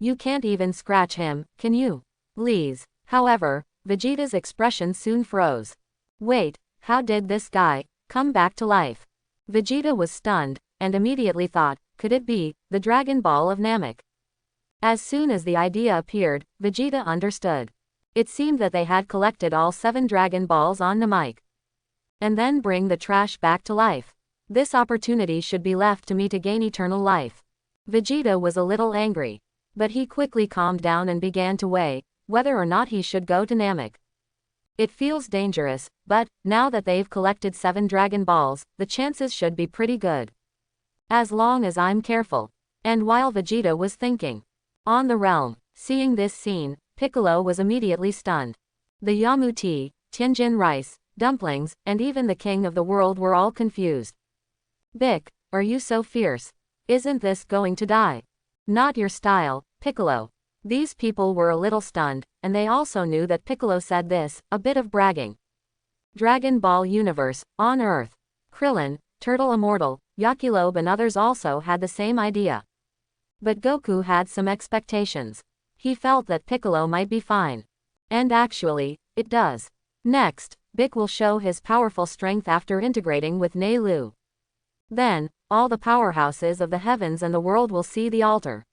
You can't even scratch him, can you? Please. However, Vegeta's expression soon froze. Wait, how did this guy come back to life? Vegeta was stunned, and immediately thought, could it be the Dragon Ball of Namek? As soon as the idea appeared, Vegeta understood. It seemed that they had collected all 7 Dragon Balls on Namek. And then bring the trash back to life. This opportunity should be left to me to gain eternal life. Vegeta was a little angry. But he quickly calmed down and began to weigh whether or not he should go to Namek. It feels dangerous, but, now that they've collected 7 Dragon Balls, the chances should be pretty good. As long as I'm careful. And while Vegeta was thinking, on the realm, seeing this scene, Piccolo was immediately stunned. The Yamuti, Tianjin Rice, Dumplings, and even the king of the world were all confused. Bick, are you so fierce? Isn't this going to die? Not your style, Piccolo. These people were a little stunned, and they also knew that Piccolo said this, a bit of bragging. Dragon Ball Universe, on Earth. Krillin, Turtle Immortal, Yakilobe and others also had the same idea. But Goku had some expectations. He felt that Piccolo might be fine. And actually, it does. Next, Bick will show his powerful strength after integrating with Neilu. Then, all the powerhouses of the heavens and the world will see the altar.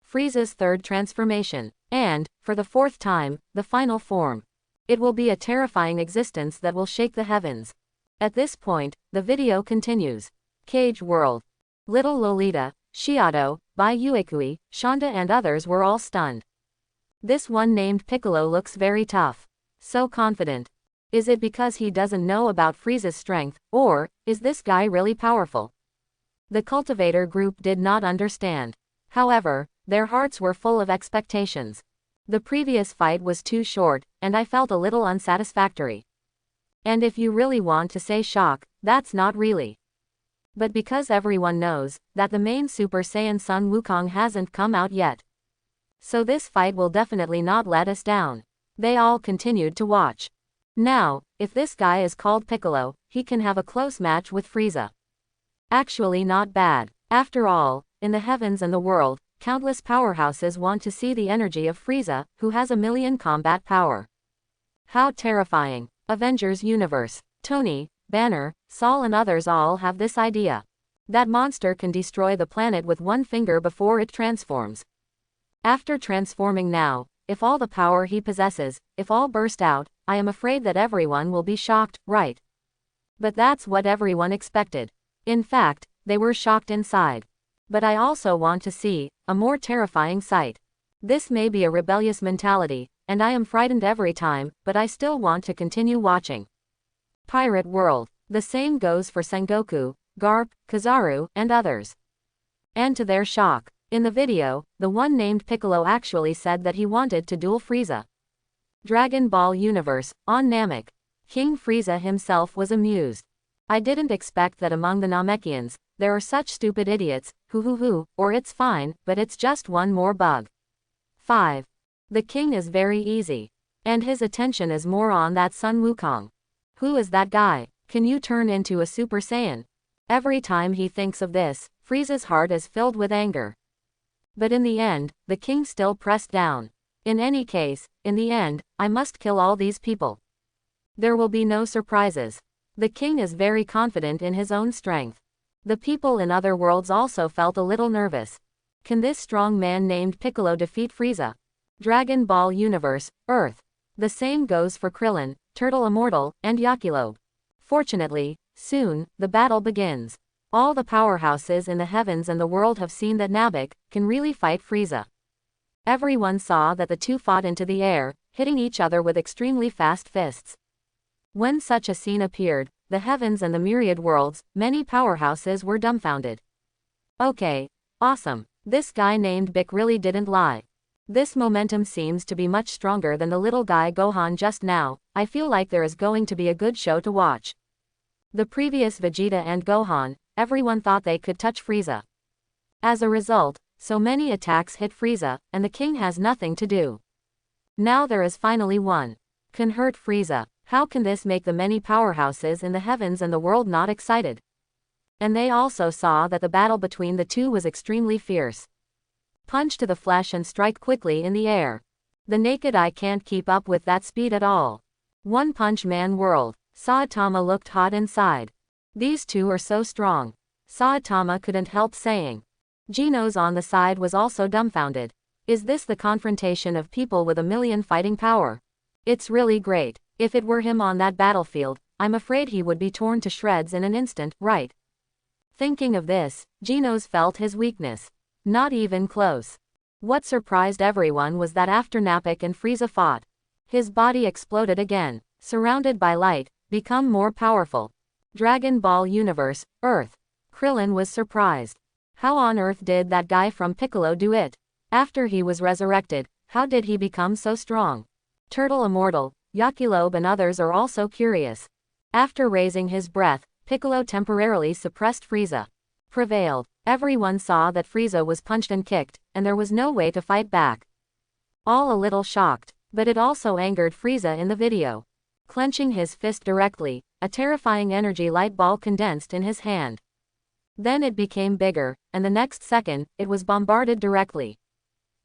Frieza's third transformation. And, for the fourth time, the final form. It will be a terrifying existence that will shake the heavens. At this point, the video continues. Cage World. Little Lolita, Shiado, Bai Uekui, Shonda and others were all stunned. This one named Piccolo looks very tough. So confident. Is it because he doesn't know about Frieza's strength, or is this guy really powerful? The cultivator group did not understand. However, their hearts were full of expectations. The previous fight was too short, and I felt a little unsatisfactory. And if you really want to say shock, that's not really. But because everyone knows that the main Super Saiyan Sun Wukong hasn't come out yet. So this fight will definitely not let us down. They all continued to watch. Now, if this guy is called Piccolo, he can have a close match with Frieza. Actually not bad. After all, in the heavens and the world, countless powerhouses want to see the energy of Frieza, who has 1,000,000 combat power. How terrifying. Avengers Universe. Tony, Banner, Saul and others all have this idea. That monster can destroy the planet with one finger before it transforms. After transforming now, if all the power he possesses, if all burst out, I am afraid that everyone will be shocked, right? But that's what everyone expected. In fact, they were shocked inside. But I also want to see a more terrifying sight. This may be a rebellious mentality, and I am frightened every time, but I still want to continue watching. Pirate World. The same goes for Sengoku, Garp, Kizaru, and others. And to their shock, in the video, the one named Piccolo actually said that he wanted to duel Frieza. Dragon Ball Universe, on Namek. King Frieza himself was amused. I didn't expect that among the Namekians, there are such stupid idiots, or it's fine, but it's just one more bug. 5. The king is very easy. And his attention is more on that Sun Wukong. Who is that guy? Can you turn into a Super Saiyan? Every time he thinks of this, Frieza's heart is filled with anger. But in the end, the king still pressed down. In any case, in the end, I must kill all these people. There will be no surprises. The king is very confident in his own strength. The people in other worlds also felt a little nervous. Can this strong man named Piccolo defeat Frieza? Dragon Ball Universe, Earth. The same goes for Krillin, Turtle Immortal, and Yakilobe. Fortunately, soon, the battle begins. All the powerhouses in the heavens and the world have seen that Namek can really fight Frieza. Everyone saw that the two fought into the air, hitting each other with extremely fast fists. When such a scene appeared, the heavens and the myriad worlds, many powerhouses were dumbfounded. Okay, awesome. This guy named Bick really didn't lie. This momentum seems to be much stronger than the little guy Gohan just now. I feel like there is going to be a good show to watch. The previous Vegeta and Gohan, everyone thought they could touch Frieza. As a result, so many attacks hit Frieza, and the king has nothing to do. Now there is finally one. Can hurt Frieza. How can this make the many powerhouses in the heavens and the world not excited? And they also saw that the battle between the two was extremely fierce. Punch to the flesh and strike quickly in the air. The naked eye can't keep up with that speed at all. One Punch Man world. Saitama looked hot inside. These two are so strong. Saitama couldn't help saying. Genos on the side was also dumbfounded. Is this the confrontation of people with 1,000,000 fighting power? It's really great. If it were him on that battlefield, I'm afraid he would be torn to shreds in an instant, right? Thinking of this, Genos felt his weakness. Not even close. What surprised everyone was that after Namek and Frieza fought, his body exploded again, surrounded by light, become more powerful. Dragon Ball Universe, Earth. Krillin was surprised. How on earth did that guy from Piccolo do it? After he was resurrected, how did he become so strong? Turtle Immortal, Yakilobe and others are also curious. After raising his breath, Piccolo temporarily suppressed Frieza. Prevailed. Everyone saw that Frieza was punched and kicked, and there was no way to fight back. All a little shocked, but it also angered Frieza in the video. Clenching his fist directly, a terrifying energy light ball condensed in his hand. Then it became bigger, and the next second, it was bombarded directly.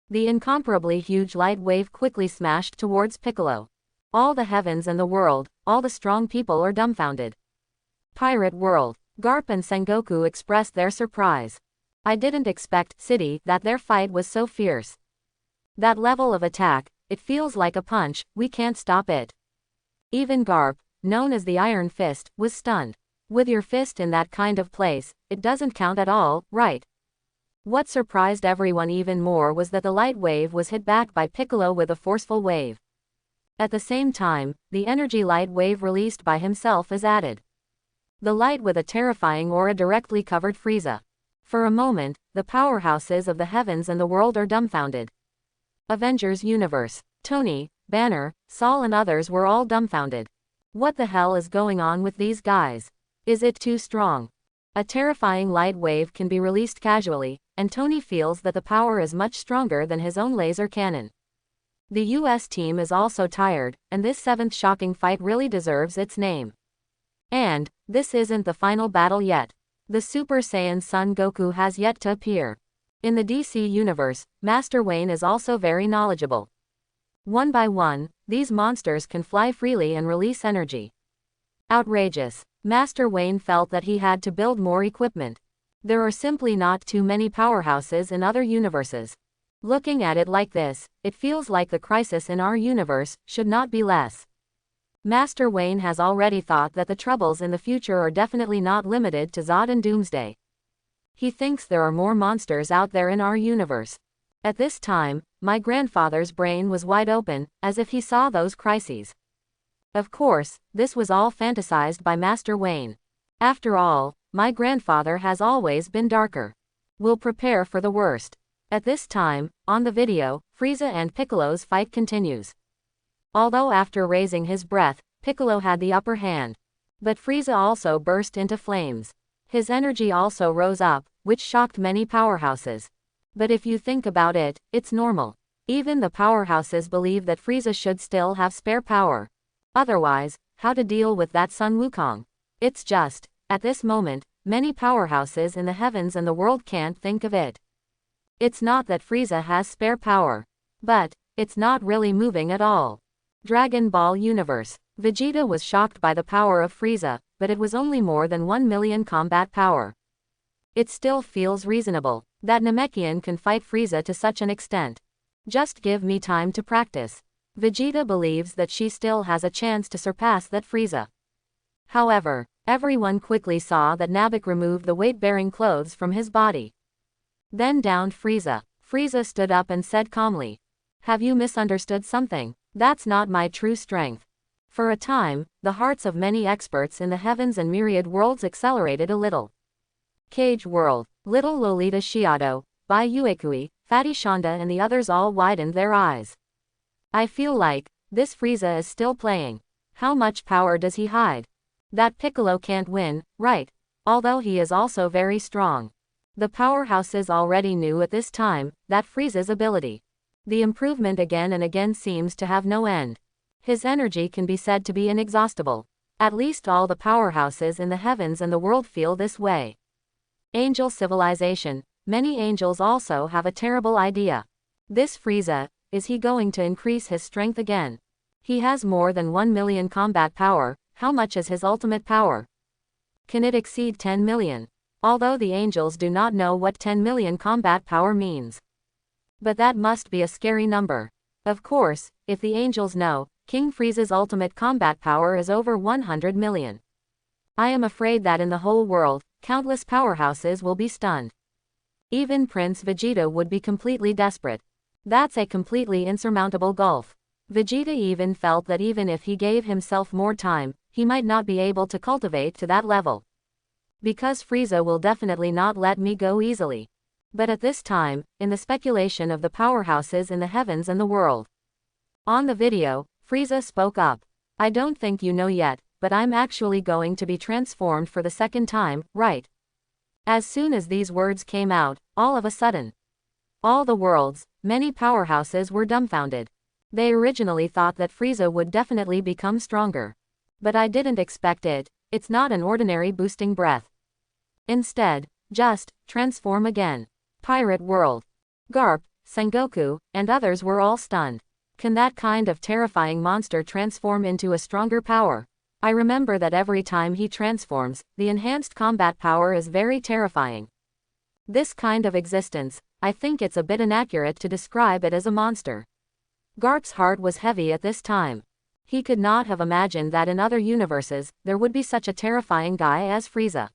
The incomparably huge light wave quickly smashed towards Piccolo. All the heavens and the world, all the strong people are dumbfounded. Pirate world. Garp and Sengoku expressed their surprise. I didn't expect, City, that their fight was so fierce. That level of attack, it feels like a punch, we can't stop it. Even Garp, known as the Iron Fist, was stunned. With your fist in that kind of place, it doesn't count at all, right? What surprised everyone even more was that the light wave was hit back by Piccolo with a forceful wave. At the same time, the energy light wave released by himself is added. The light with a terrifying aura directly covered Frieza. For a moment, the powerhouses of the heavens and the world are dumbfounded. Avengers Universe. Tony, Banner, Saul and others were all dumbfounded. What the hell is going on with these guys? Is it too strong? A terrifying light wave can be released casually, and Tony feels that the power is much stronger than his own laser cannon. The US team is also tired, and this seventh shocking fight really deserves its name. And, this isn't the final battle yet. The Super Saiyan Son Goku has yet to appear. In the DC universe, Master Wayne is also very knowledgeable. One by one, these monsters can fly freely and release energy. Outrageous. Master Wayne felt that he had to build more equipment. There are simply not too many powerhouses in other universes. Looking at it like this, it feels like the crisis in our universe should not be less. Master Wayne has already thought that the troubles in the future are definitely not limited to Zod and Doomsday. He thinks there are more monsters out there in our universe. At this time, my grandfather's brain was wide open, as if he saw those crises. Of course, this was all fantasized by Master Wayne. After all, my grandfather has always been darker. We'll prepare for the worst. At this time, on the video, Frieza and Piccolo's fight continues. Although after raising his breath, Piccolo had the upper hand. But Frieza also burst into flames. His energy also rose up, which shocked many powerhouses. But if you think about it, it's normal. Even the powerhouses believe that Frieza should still have spare power. Otherwise, how to deal with that Sun Wukong? It's just, at this moment, many powerhouses in the heavens and the world can't think of it. It's not that Frieza has spare power. But, it's not really moving at all. Dragon Ball Universe. Vegeta was shocked by the power of Frieza, but it was only more than 1 million combat power. It still feels reasonable that Namekian can fight Frieza to such an extent. Just give me time to practice. Vegeta believes that she still has a chance to surpass that Frieza. However, everyone quickly saw that Namek removed the weight-bearing clothes from his body. Then downed Frieza. Frieza stood up and said calmly, "Have you misunderstood something? That's not my true strength." For a time, the hearts of many experts in the heavens and myriad worlds accelerated a little. Cage World. Little Lolita Shiado, Bai Uekui, Fatty Shonda and the others all widened their eyes. I feel like, this Frieza is still playing. How much power does he hide? That Piccolo can't win, right? Although he is also very strong. The powerhouses already knew at this time, that Frieza's ability. The improvement again and again seems to have no end. His energy can be said to be inexhaustible. At least all the powerhouses in the heavens and the world feel this way. Angel civilization. Many angels also have a terrible idea. This Frieza, is he going to increase his strength again? He has more than 1 million combat power, how much is his ultimate power? Can it exceed 10 million? Although the angels do not know what 10 million combat power means. But that must be a scary number. Of course, if the angels know, King Frieza's ultimate combat power is over 100 million. I am afraid that in the whole world, countless powerhouses will be stunned. Even Prince Vegeta would be completely desperate. That's a completely insurmountable gulf. Vegeta even felt that even if he gave himself more time, he might not be able to cultivate to that level. Because Frieza will definitely not let me go easily. But at this time, in the speculation of the powerhouses in the heavens and the world. On the video, Frieza spoke up. I don't think you know yet, but I'm actually going to be transformed for the second time, right? As soon as these words came out, all of a sudden, all the worlds, many powerhouses were dumbfounded. They originally thought that Frieza would definitely become stronger. But I didn't expect it, it's not an ordinary boosting breath. Instead, Just, transform again. Pirate world. Garp, Sengoku, and others were all stunned. Can that kind of terrifying monster transform into a stronger power? I remember that every time he transforms, the enhanced combat power is very terrifying. This kind of existence, I think it's a bit inaccurate to describe it as a monster. Garp's heart was heavy at this time. He could not have imagined that in other universes, there would be such a terrifying guy as Frieza.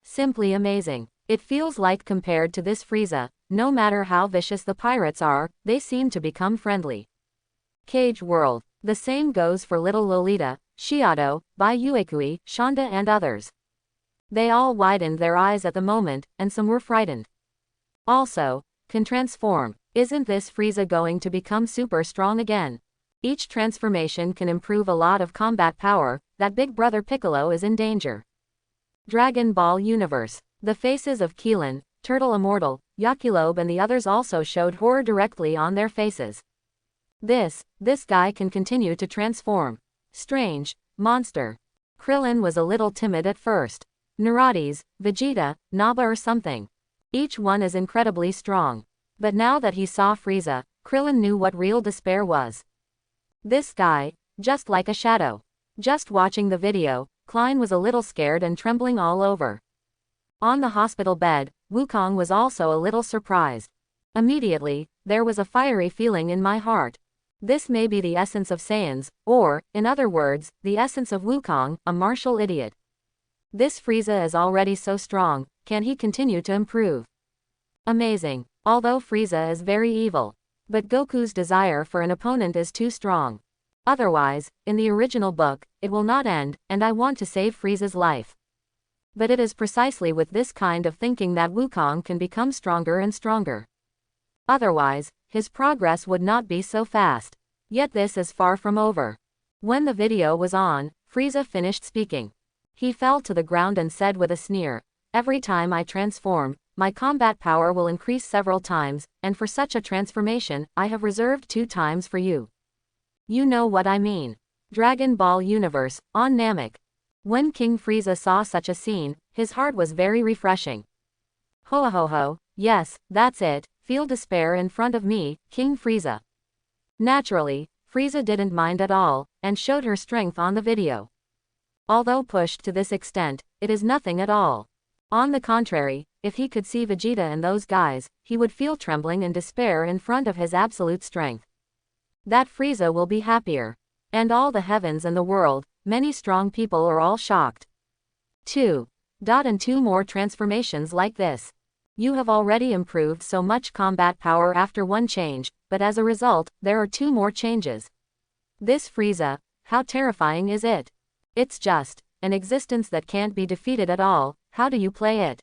Simply amazing. It feels like compared to this Frieza, no matter how vicious the pirates are, they seem to become friendly. Cage World. The same goes for little Lolita, Shiado, Bai Uekui, Shonda and others. They all widened their eyes at the moment, and some were frightened. Also, can transform. Isn't this Frieza going to become super strong again? Each transformation can improve a lot of combat power, that big brother Piccolo is in danger. Dragon Ball Universe. The faces of Keelan, Turtle Immortal, Yakilobe and the others also showed horror directly on their faces. This guy can continue to transform. Strange, monster. Krillin was a little timid at first. Neurades, Vegeta, Nappa or something. Each one is incredibly strong. But now that he saw Frieza, Krillin knew what real despair was. This guy, just like a shadow. Just watching the video, Klein was a little scared and trembling all over. On the hospital bed, Wukong was also a little surprised. Immediately, there was a fiery feeling in my heart. This may be the essence of Saiyans, or, in other words, the essence of Wukong, a martial idiot. This Frieza is already so strong, can he continue to improve? Amazing. Although Frieza is very evil. But Goku's desire for an opponent is too strong. Otherwise, in the original book, it will not end, and I want to save Frieza's life. But it is precisely with this kind of thinking that Wukong can become stronger and stronger. Otherwise, his progress would not be so fast. Yet this is far from over. When the video was on, Frieza finished speaking. He fell to the ground and said with a sneer, "Every time I transform, my combat power will increase several times, and for such a transformation, I have reserved 2 times for you. You know what I mean." Dragon Ball Universe, on Namek. When King Frieza saw such a scene, his heart was very refreshing. Ho ho ho, yes, that's it, feel despair in front of me, King Frieza. Naturally, Frieza didn't mind at all, and showed her strength on the video. Although pushed to this extent, it is nothing at all. On the contrary, if he could see Vegeta and those guys, he would feel trembling and despair in front of his absolute strength. That Frieza will be happier. And all the heavens and the world, many strong people are all shocked. 2. And 2 more transformations like this. You have already improved so much combat power after 1 change, but as a result, there are 2 more changes. This Frieza, how terrifying is it? It's just an existence that can't be defeated at all. How do you play it?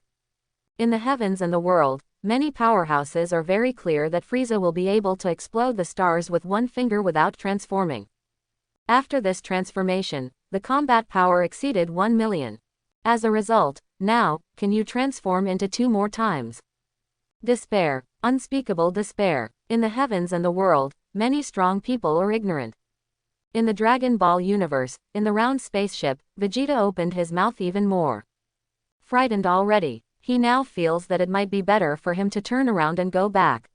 In the heavens and the world, many powerhouses are very clear that Frieza will be able to explode the stars with 1 finger without transforming. After this transformation, the combat power exceeded 1 million. As a result, now, can you transform into 2 more times? Despair, unspeakable despair. In the heavens and the world, many strong people are ignorant. In the Dragon Ball universe, in the round spaceship, Vegeta opened his mouth even more. Frightened already, he now feels that it might be better for him to turn around and go back.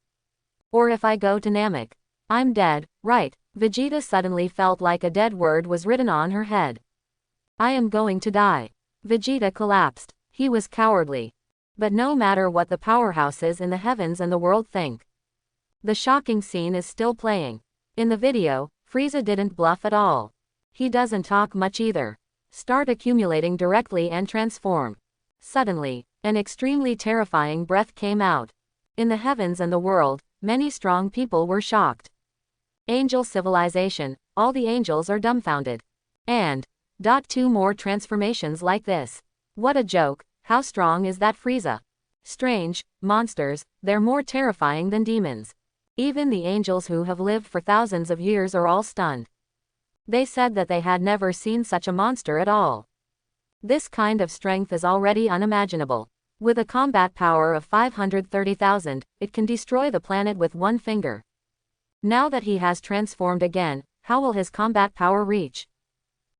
Or if I go to Namek, I'm dead, right? Vegeta suddenly felt like a dead word was written on her head. I am going to die. Vegeta collapsed. He was cowardly. But no matter what the powerhouses in the heavens and the world think, the shocking scene is still playing. In the video, Frieza didn't bluff at all. He doesn't talk much either. Start accumulating directly and transform. Suddenly, an extremely terrifying breath came out. In the heavens and the world, many strong people were shocked. Angel civilization, all the angels are dumbfounded. And 2 more transformations like this. What a joke, how strong is that Frieza? Strange, monsters, they're more terrifying than demons. Even the angels who have lived for thousands of years are all stunned. They said that they had never seen such a monster at all. This kind of strength is already unimaginable. With a combat power of 530,000, it can destroy the planet with 1 finger. Now that he has transformed again, how will his combat power reach?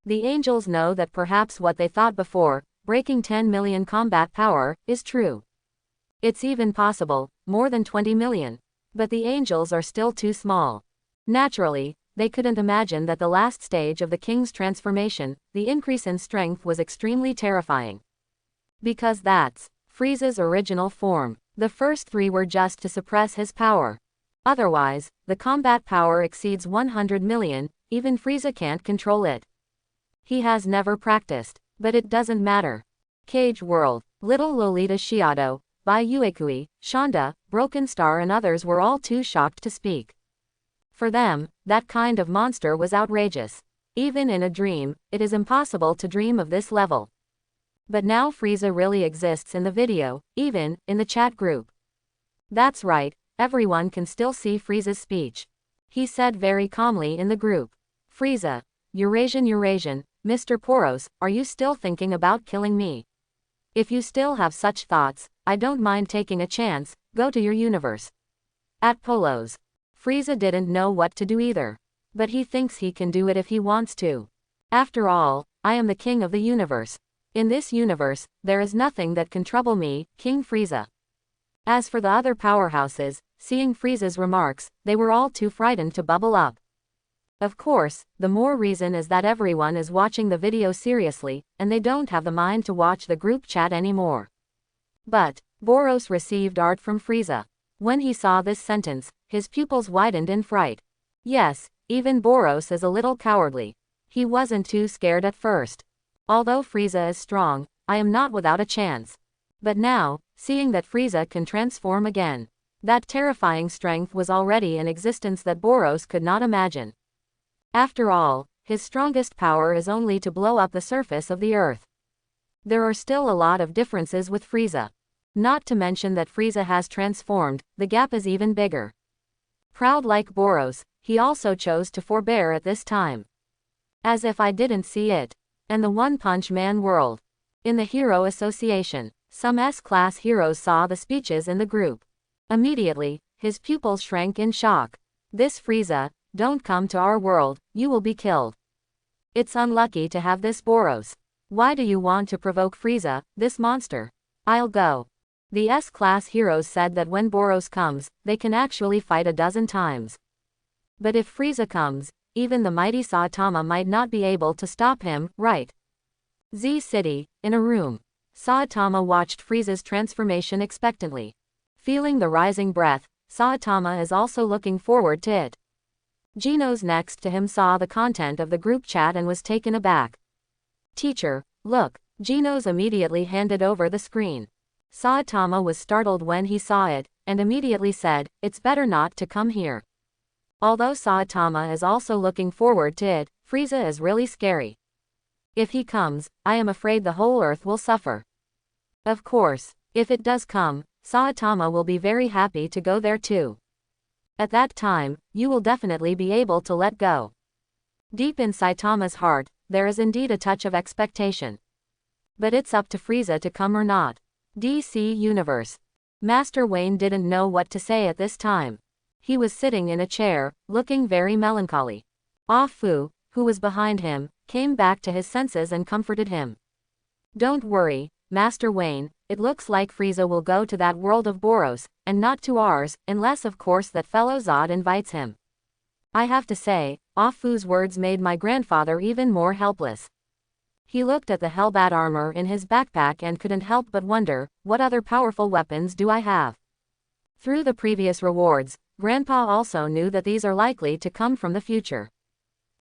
The angels know that perhaps what they thought before, breaking 10 million combat power, is true. It's even possible, more than 20 million. But the angels are still too small. Naturally, they couldn't imagine that the last stage of the king's transformation, the increase in strength, was extremely terrifying. Because that's Frieza's original form. The first three were just to suppress his power. Otherwise, the combat power exceeds 100 million, even Frieza can't control it. He has never practiced, but it doesn't matter. Cage World, Little Lolita Shiado, Bai Uekui, Shonda, Broken Star and others were all too shocked to speak. For them, that kind of monster was outrageous. Even in a dream, it is impossible to dream of this level. But now Frieza really exists in the video, even in the chat group. That's right, everyone can still see Frieza's speech. He said very calmly in the group, "Frieza, Eurasian, Mr. Poros, are you still thinking about killing me? If you still have such thoughts, I don't mind taking a chance, go to your universe." At Polos, Frieza didn't know what to do either. But he thinks he can do it if he wants to. After all, I am the king of the universe. In this universe, there is nothing that can trouble me, King Frieza. As for the other powerhouses, seeing Frieza's remarks, they were all too frightened to bubble up. Of course, the more reason is that everyone is watching the video seriously, and they don't have the mind to watch the group chat anymore. But Boros received art from Frieza. When he saw this sentence, his pupils widened in fright. Yes, even Boros is a little cowardly. He wasn't too scared at first. Although Frieza is strong, I am not without a chance. But now, seeing that Frieza can transform again, that terrifying strength was already in existence that Boros could not imagine. After all, his strongest power is only to blow up the surface of the earth. There are still a lot of differences with Frieza. Not to mention that Frieza has transformed, the gap is even bigger. Proud like Boros, he also chose to forbear at this time. As if I didn't see it. And the One Punch Man world. In the Hero Association, some S-class heroes saw the speeches in the group. Immediately, his pupils shrank in shock. This Frieza, don't come to our world, you will be killed. It's unlucky to have this Boros. Why do you want to provoke Frieza, this monster? I'll go. The S-class heroes said that when Boros comes, they can actually fight a dozen times. But if Frieza comes, even the mighty Saitama might not be able to stop him, right? Z City, in a room. Saitama watched Frieza's transformation expectantly. Feeling the rising breath, Saitama is also looking forward to it. Genos next to him saw the content of the group chat and was taken aback. "Teacher, look," Genos immediately handed over the screen. Saitama was startled when he saw it, and immediately said, "It's better not to come here." Although Saitama is also looking forward to it, Frieza is really scary. If he comes, I am afraid the whole earth will suffer. Of course, if it does come, Saitama will be very happy to go there too. At that time, you will definitely be able to let go. Deep in Saitama's heart, there is indeed a touch of expectation. But it's up to Frieza to come or not. DC Universe. Master Wayne didn't know what to say at this time. He was sitting in a chair, looking very melancholy. Ah Fu, who was behind him, came back to his senses and comforted him. "Don't worry, Master Wayne, it looks like Frieza will go to that world of Boros, and not to ours, unless of course that fellow Zod invites him." I have to say, Ah Fu's words made my grandfather even more helpless. He looked at the Hellbat armor in his backpack and couldn't help but wonder, what other powerful weapons do I have? Through the previous rewards, Grandpa also knew that these are likely to come from the future.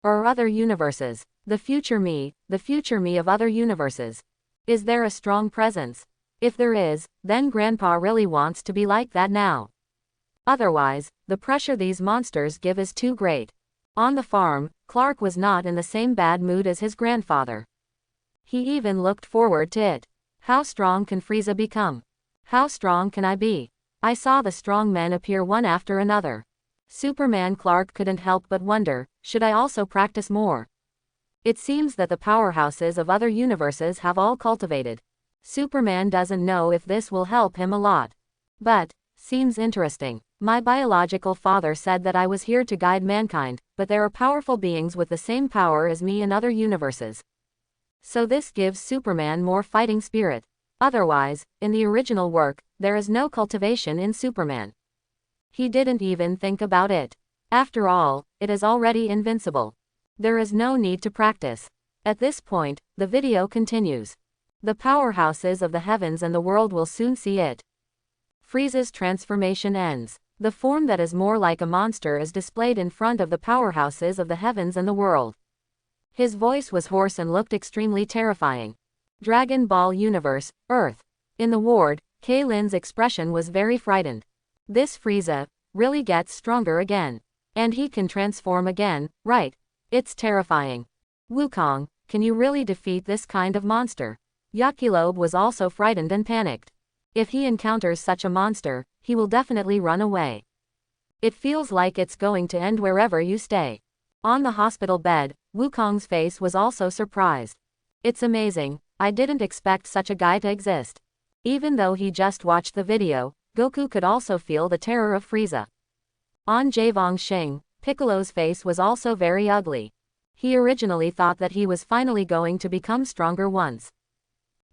Or other universes. The future me of other universes. Is there a strong presence? If there is, then Grandpa really wants to be like that now. Otherwise, the pressure these monsters give is too great. On the farm, Clark was not in the same bad mood as his grandfather. He even looked forward to it. How strong can Frieza become? How strong can I be? I saw the strong men appear one after another. Superman Clark couldn't help but wonder, should I also practice more? It seems that the powerhouses of other universes have all cultivated. Superman doesn't know if this will help him a lot. But, seems interesting. My biological father said that I was here to guide mankind, but there are powerful beings with the same power as me in other universes. So this gives Superman more fighting spirit. Otherwise, in the original work, there is no cultivation in Superman. He didn't even think about it. After all, it is already invincible. There is no need to practice. At this point, the video continues. The powerhouses of the heavens and the world will soon see it. Frieza's transformation ends. The form that is more like a monster is displayed in front of the powerhouses of the heavens and the world. His voice was hoarse and looked extremely terrifying. Dragon Ball Universe, Earth. In the ward, Kaylin's expression was very frightened. This Frieza really gets stronger again. And he can transform again, right? It's terrifying. Wukong, can you really defeat this kind of monster? Yakilobe was also frightened and panicked. If he encounters such a monster, he will definitely run away. It feels like it's going to end wherever you stay. On the hospital bed, Wukong's face was also surprised. It's amazing, I didn't expect such a guy to exist. Even though he just watched the video, Goku could also feel the terror of Frieza. On Jaevong Shing, Piccolo's face was also very ugly. He originally thought that he was finally going to become stronger once.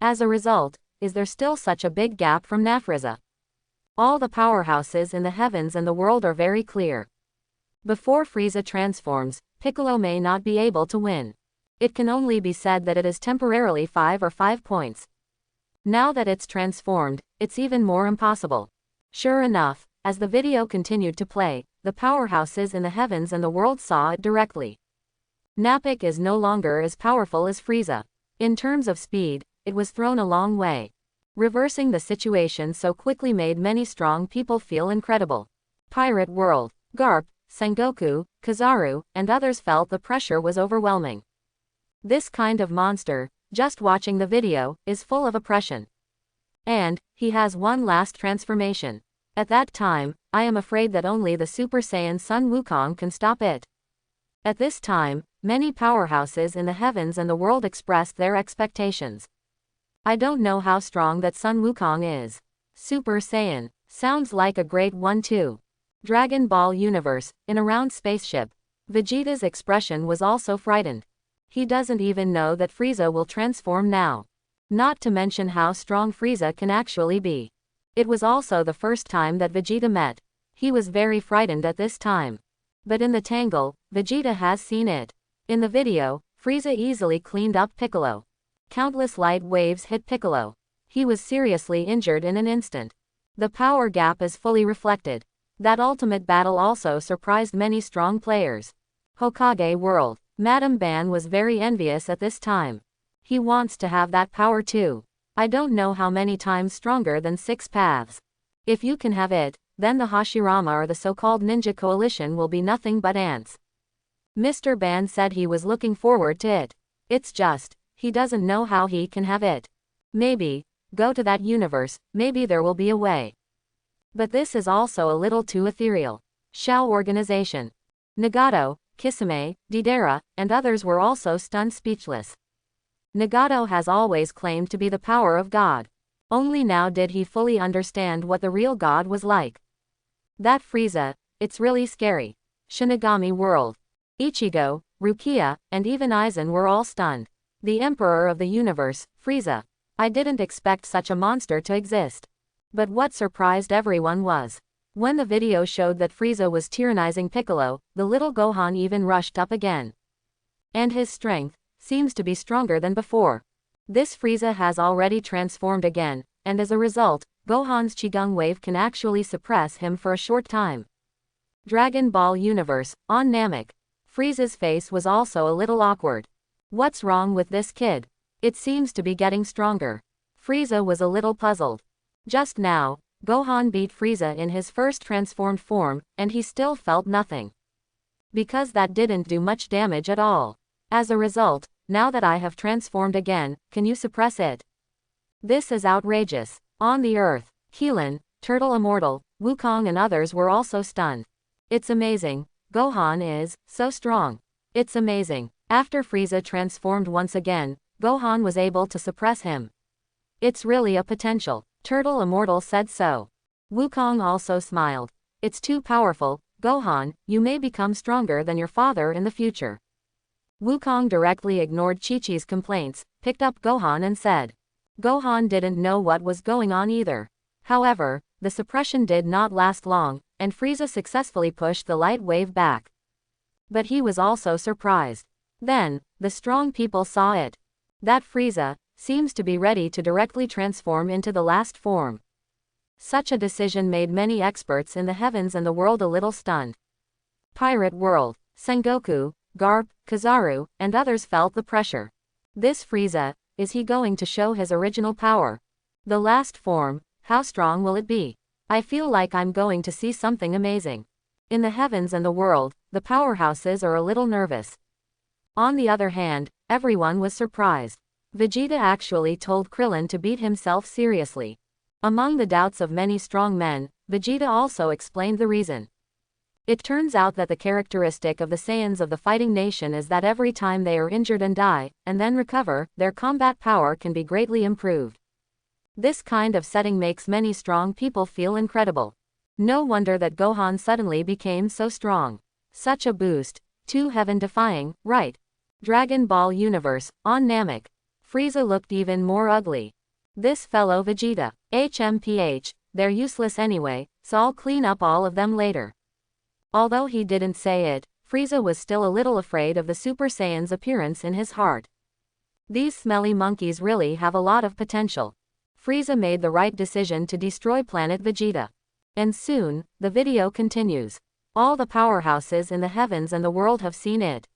As a result, is there still such a big gap from Nafriza? All the powerhouses in the heavens and the world are very clear. Before Frieza transforms, Piccolo may not be able to win. It can only be said that it is temporarily 5 or 5 points. Now that it's transformed, it's even more impossible. Sure enough, as the video continued to play, the powerhouses in the heavens and the world saw it directly. Namek is no longer as powerful as Frieza. In terms of speed, it was thrown a long way. Reversing the situation so quickly made many strong people feel incredible. Pirate World, Garp, Sengoku, Kizaru, and others felt the pressure was overwhelming. This kind of monster, just watching the video, is full of oppression. And he has one last transformation. At that time, I am afraid that only the Super Saiyan Sun Wukong can stop it. At this time, many powerhouses in the heavens and the world expressed their expectations. I don't know how strong that Sun Wukong is. Super Saiyan. Sounds like a great one too. Dragon Ball Universe, in a round spaceship. Vegeta's expression was also frightened. He doesn't even know that Frieza will transform now. Not to mention how strong Frieza can actually be. It was also the first time that Vegeta met. He was very frightened at this time. But in the tangle, Vegeta has seen it. In the video, Frieza easily cleaned up Piccolo. Countless light waves hit Piccolo. He was seriously injured in an instant. The power gap is fully reflected. That ultimate battle also surprised many strong players. Hokage World. Madame Ban was very envious at this time. He wants to have that power too. I don't know how many times stronger than 6 paths. If you can have it, then the Hashirama or the so-called Ninja Coalition will be nothing but ants. Mr. Ban said he was looking forward to it. It's just, he doesn't know how he can have it. Maybe, go to that universe, maybe there will be a way. But this is also a little too ethereal. Shao Organization. Nagato, Kisame, Deidara, and others were also stunned speechless. Nagato has always claimed to be the power of God. Only now did he fully understand what the real God was like. That Frieza, it's really scary. Shinigami World. Ichigo, Rukia, and even Aizen were all stunned. The Emperor of the Universe, Frieza. I didn't expect such a monster to exist. But what surprised everyone was, when the video showed that Frieza was tyrannizing Piccolo, the little Gohan even rushed up again. And his strength seems to be stronger than before. This Frieza has already transformed again, and as a result, Gohan's Qigong wave can actually suppress him for a short time. Dragon Ball Universe, on Namek. Frieza's face was also a little awkward. What's wrong with this kid? It seems to be getting stronger. Frieza was a little puzzled. Just now, Gohan beat Frieza in his first transformed form, and he still felt nothing. Because that didn't do much damage at all. As a result, now that I have transformed again, can you suppress it? This is outrageous. On the earth, Keelan, Turtle Immortal, Wukong and others were also stunned. It's amazing, Gohan is so strong. It's amazing. After Frieza transformed once again, Gohan was able to suppress him. It's really a potential. Turtle Immortal said so. Wukong also smiled. It's too powerful, Gohan, you may become stronger than your father in the future. Wukong directly ignored Chi-Chi's complaints, picked up Gohan and said. Gohan didn't know what was going on either. However, the suppression did not last long, and Frieza successfully pushed the light wave back. But he was also surprised. Then, the strong people saw it. That Frieza seems to be ready to directly transform into the last form. Such a decision made many experts in the heavens and the world a little stunned. Pirate World, Sengoku, Garp, Kizaru, and others felt the pressure. This Frieza, is he going to show his original power? The last form, how strong will it be? I feel like I'm going to see something amazing. In the heavens and the world, the powerhouses are a little nervous. On the other hand, everyone was surprised. Vegeta actually told Krillin to beat himself seriously. Among the doubts of many strong men, Vegeta also explained the reason. It turns out that the characteristic of the Saiyans of the fighting nation is that every time they are injured and die, and then recover, their combat power can be greatly improved. This kind of setting makes many strong people feel incredible. No wonder that Gohan suddenly became so strong. Such a boost, too heaven-defying, right? Dragon Ball Universe, on Namek. Frieza looked even more ugly. This fellow Vegeta, HMPH, they're useless anyway, so I'll clean up all of them later. Although he didn't say it, Frieza was still a little afraid of the Super Saiyan's appearance in his heart. These smelly monkeys really have a lot of potential. Frieza made the right decision to destroy planet Vegeta. And soon, the video continues. All the powerhouses in the heavens and the world have seen it.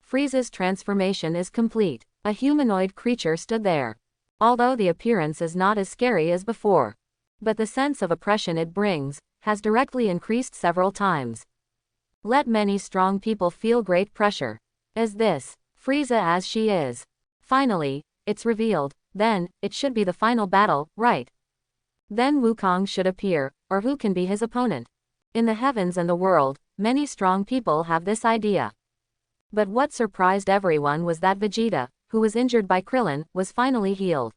Frieza's transformation is complete. A humanoid creature stood there. Although the appearance is not as scary as before. But the sense of oppression it brings has directly increased several times. Let many strong people feel great pressure. As this, Frieza as she is. Finally, it's revealed, then, it should be the final battle, right? Then Wukong should appear, or who can be his opponent? In the heavens and the world, many strong people have this idea. But what surprised everyone was that Vegeta, who was injured by Krillin, was finally healed.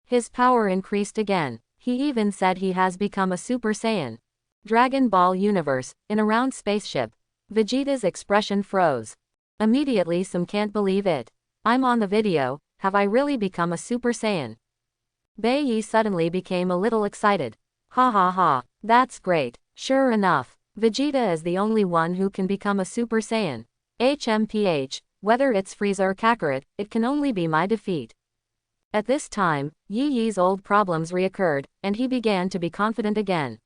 His power increased again. He even said he has become a Super Saiyan. Dragon Ball Universe, in a round spaceship. Vegeta's expression froze. Immediately some can't believe it. I'm on the video, have I really become a Super Saiyan? Bai Yi suddenly became a little excited. Ha ha ha, that's great. Sure enough, Vegeta is the only one who can become a Super Saiyan. HMPH, whether it's Frieza or Kakarot, it can only be my defeat. At this time, Yi Yi's old problems reoccurred, and he began to be confident again.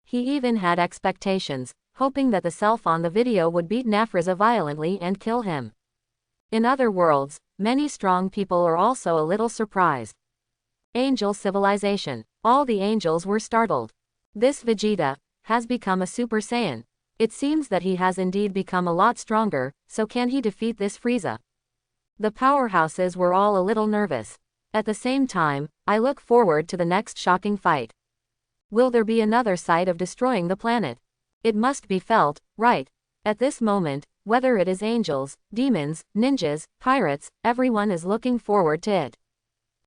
He even had expectations, hoping that the self on the video would beat Nafriza violently and kill him. In other worlds, many strong people are also a little surprised. Angel civilization. All the angels were startled. This Vegeta has become a Super Saiyan. It seems that he has indeed become a lot stronger, so can he defeat this Frieza? The powerhouses were all a little nervous. At the same time, I look forward to the next shocking fight. Will there be another sight of destroying the planet? It must be felt, right? At this moment, whether it is angels, demons, ninjas, pirates, everyone is looking forward to it.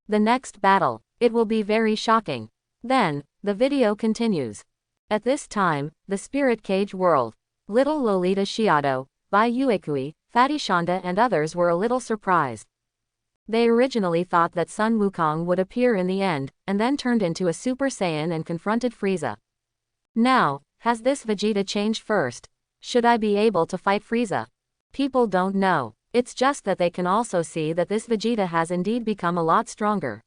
The next battle. It will be very shocking. Then, the video continues. At this time, the Spirit Cage world. Little Lolita Shiado, Bai Yuekui, Fatty Shonda and others were a little surprised. They originally thought that Sun Wukong would appear in the end, and then turned into a Super Saiyan and confronted Frieza. Now, has this Vegeta changed first? Should I be able to fight Frieza? People don't know. It's just that they can also see that this Vegeta has indeed become a lot stronger.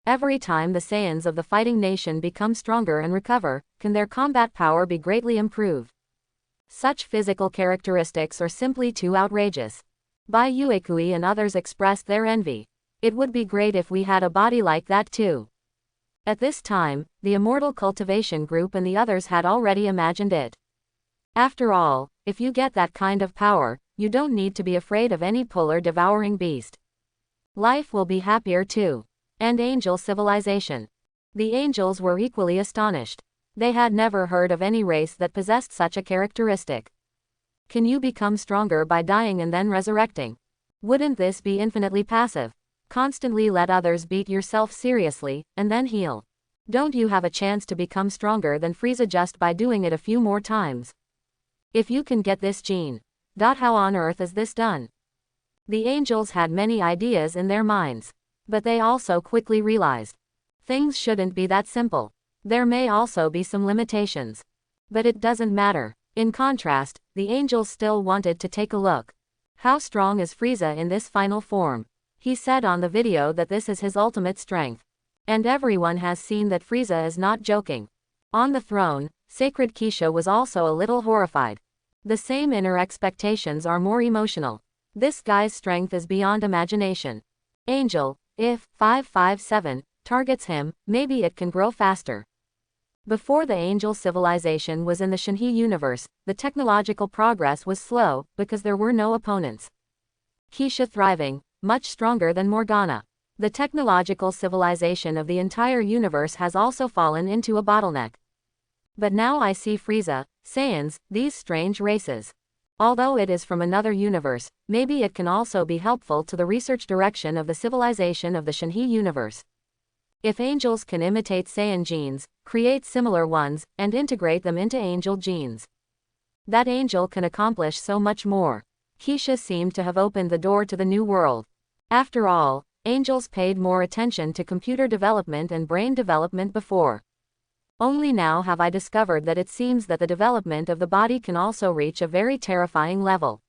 Every time the Saiyans of the fighting nation become stronger and recover, can their combat power be greatly improved. Such physical characteristics are simply too outrageous. Bai Yuekui and others expressed their envy. It would be great if we had a body like that too. At this time, the Immortal Cultivation Group and the others had already imagined it. After all, if you get that kind of power, you don't need to be afraid of any polar devouring beast. Life will be happier too. And angel civilization. The angels were equally astonished. They had never heard of any race that possessed such a characteristic. Can you become stronger by dying and then resurrecting? Wouldn't this be infinitely passive? Constantly let others beat yourself seriously, and then heal. Don't you have a chance to become stronger than Frieza just by doing it a few more times? If you can get this gene. How on earth is this done? The angels had many ideas in their minds. But they also quickly realized things shouldn't be that simple. There may also be some limitations. But it doesn't matter. In contrast, the angels still wanted to take a look. How strong is Frieza in this final form? He said on the video that this is his ultimate strength. And everyone has seen that Frieza is not joking. On the throne, Sacred Keisha was also a little horrified. The same inner expectations are more emotional. This guy's strength is beyond imagination. Angel, if 557 targets him, maybe it can grow faster. Before the angel civilization was in the Shinhei universe, the technological progress was slow, because there were no opponents. Keisha thriving, much stronger than Morgana. The technological civilization of the entire universe has also fallen into a bottleneck. But now I see Frieza, Saiyans, these strange races. Although it is from another universe, maybe it can also be helpful to the research direction of the civilization of the Shinhei universe. If angels can imitate Saiyan genes, create similar ones, and integrate them into angel genes, that angel can accomplish so much more. Keisha seemed to have opened the door to the new world. After all, angels paid more attention to computer development and brain development before. Only now have I discovered that it seems that the development of the body can also reach a very terrifying level.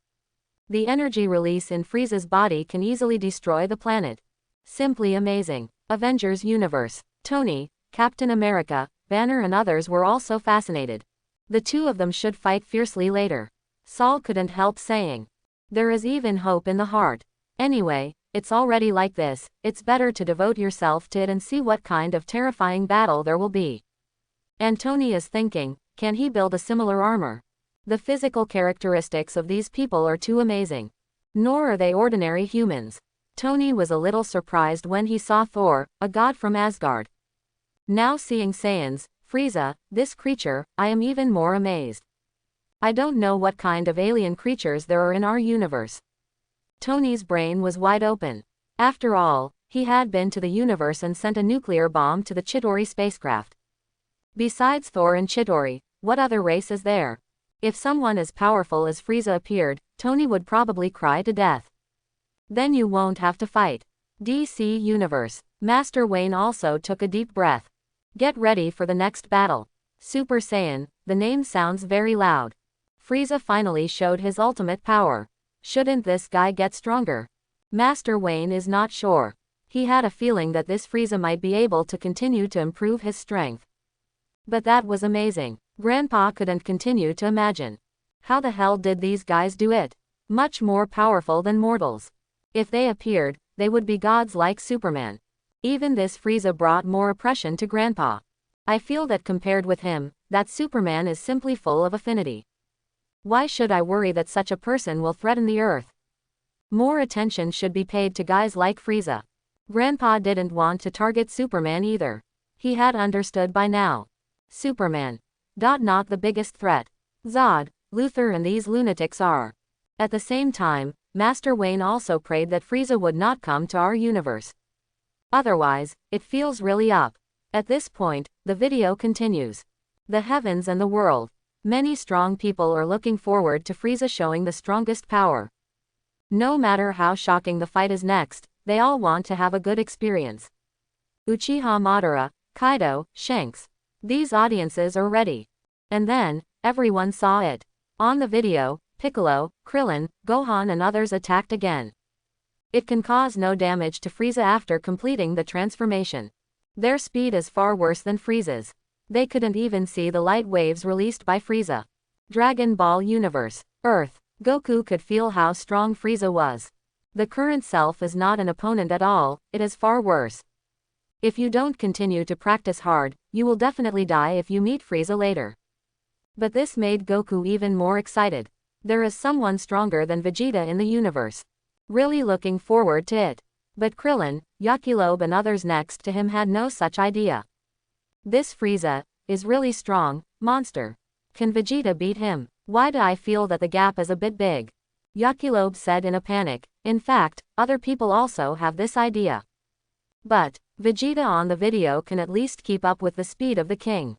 The energy release in Frieza's body can easily destroy the planet. Simply amazing. Avengers Universe. Tony, Captain America, Banner and others were also fascinated. The two of them should fight fiercely later. Saul couldn't help saying, there is even hope in the heart. Anyway, it's already like this, it's better to devote yourself to it and see what kind of terrifying battle there will be. And Tony is thinking, can he build a similar armor? The physical characteristics of these people are too amazing. Nor are they ordinary humans. Tony was a little surprised when he saw Thor, a god from Asgard. Now seeing Saiyans, Frieza, this creature, I am even more amazed. I don't know what kind of alien creatures there are in our universe. Tony's brain was wide open. After all, he had been to the universe and sent a nuclear bomb to the Chidori spacecraft. Besides Thor and Chidori, what other race is there? If someone as powerful as Frieza appeared, Tony would probably cry to death. Then you won't have to fight. DC Universe. Master Wayne also took a deep breath. Get ready for the next battle. Super Saiyan, the name sounds very loud. Frieza finally showed his ultimate power. Shouldn't this guy get stronger? Master Wayne is not sure. He had a feeling that this Frieza might be able to continue to improve his strength. But that was amazing. Grandpa couldn't continue to imagine. How the hell did these guys do it? Much more powerful than mortals. If they appeared, they would be gods like Superman. Even this Frieza brought more oppression to Grandpa. I feel that compared with him, that Superman is simply full of affinity. Why should I worry that such a person will threaten the Earth? More attention should be paid to guys like Frieza. Grandpa didn't want to target Superman either. He had understood by now. Superman. Not the biggest threat. Zod, Luthor and these lunatics are. At the same time, Master Wayne also prayed that Frieza would not come to our universe. Otherwise, it feels really up. At this point, the video continues. The heavens and the world. Many strong people are looking forward to Frieza showing the strongest power. No matter how shocking the fight is next, they all want to have a good experience. Uchiha Madara, Kaido, Shanks. These audiences are ready. And then, everyone saw it. On the video, Piccolo, Krillin, Gohan and others attacked again. It can cause no damage to Frieza after completing the transformation. Their speed is far worse than Frieza's. They couldn't even see the light waves released by Frieza. Dragon Ball Universe. Earth. Goku could feel how strong Frieza was. The current self is not an opponent at all, it is far worse. If you don't continue to practice hard, you will definitely die if you meet Frieza later. But this made Goku even more excited. There is someone stronger than Vegeta in the universe. Really looking forward to it. But Krillin, Yakilobe and others next to him had no such idea. This Frieza is really strong, monster. Can Vegeta beat him? Why do I feel that the gap is a bit big? Yakilobe said in a panic. In fact, other people also have this idea. But Vegeta on the video can at least keep up with the speed of the king.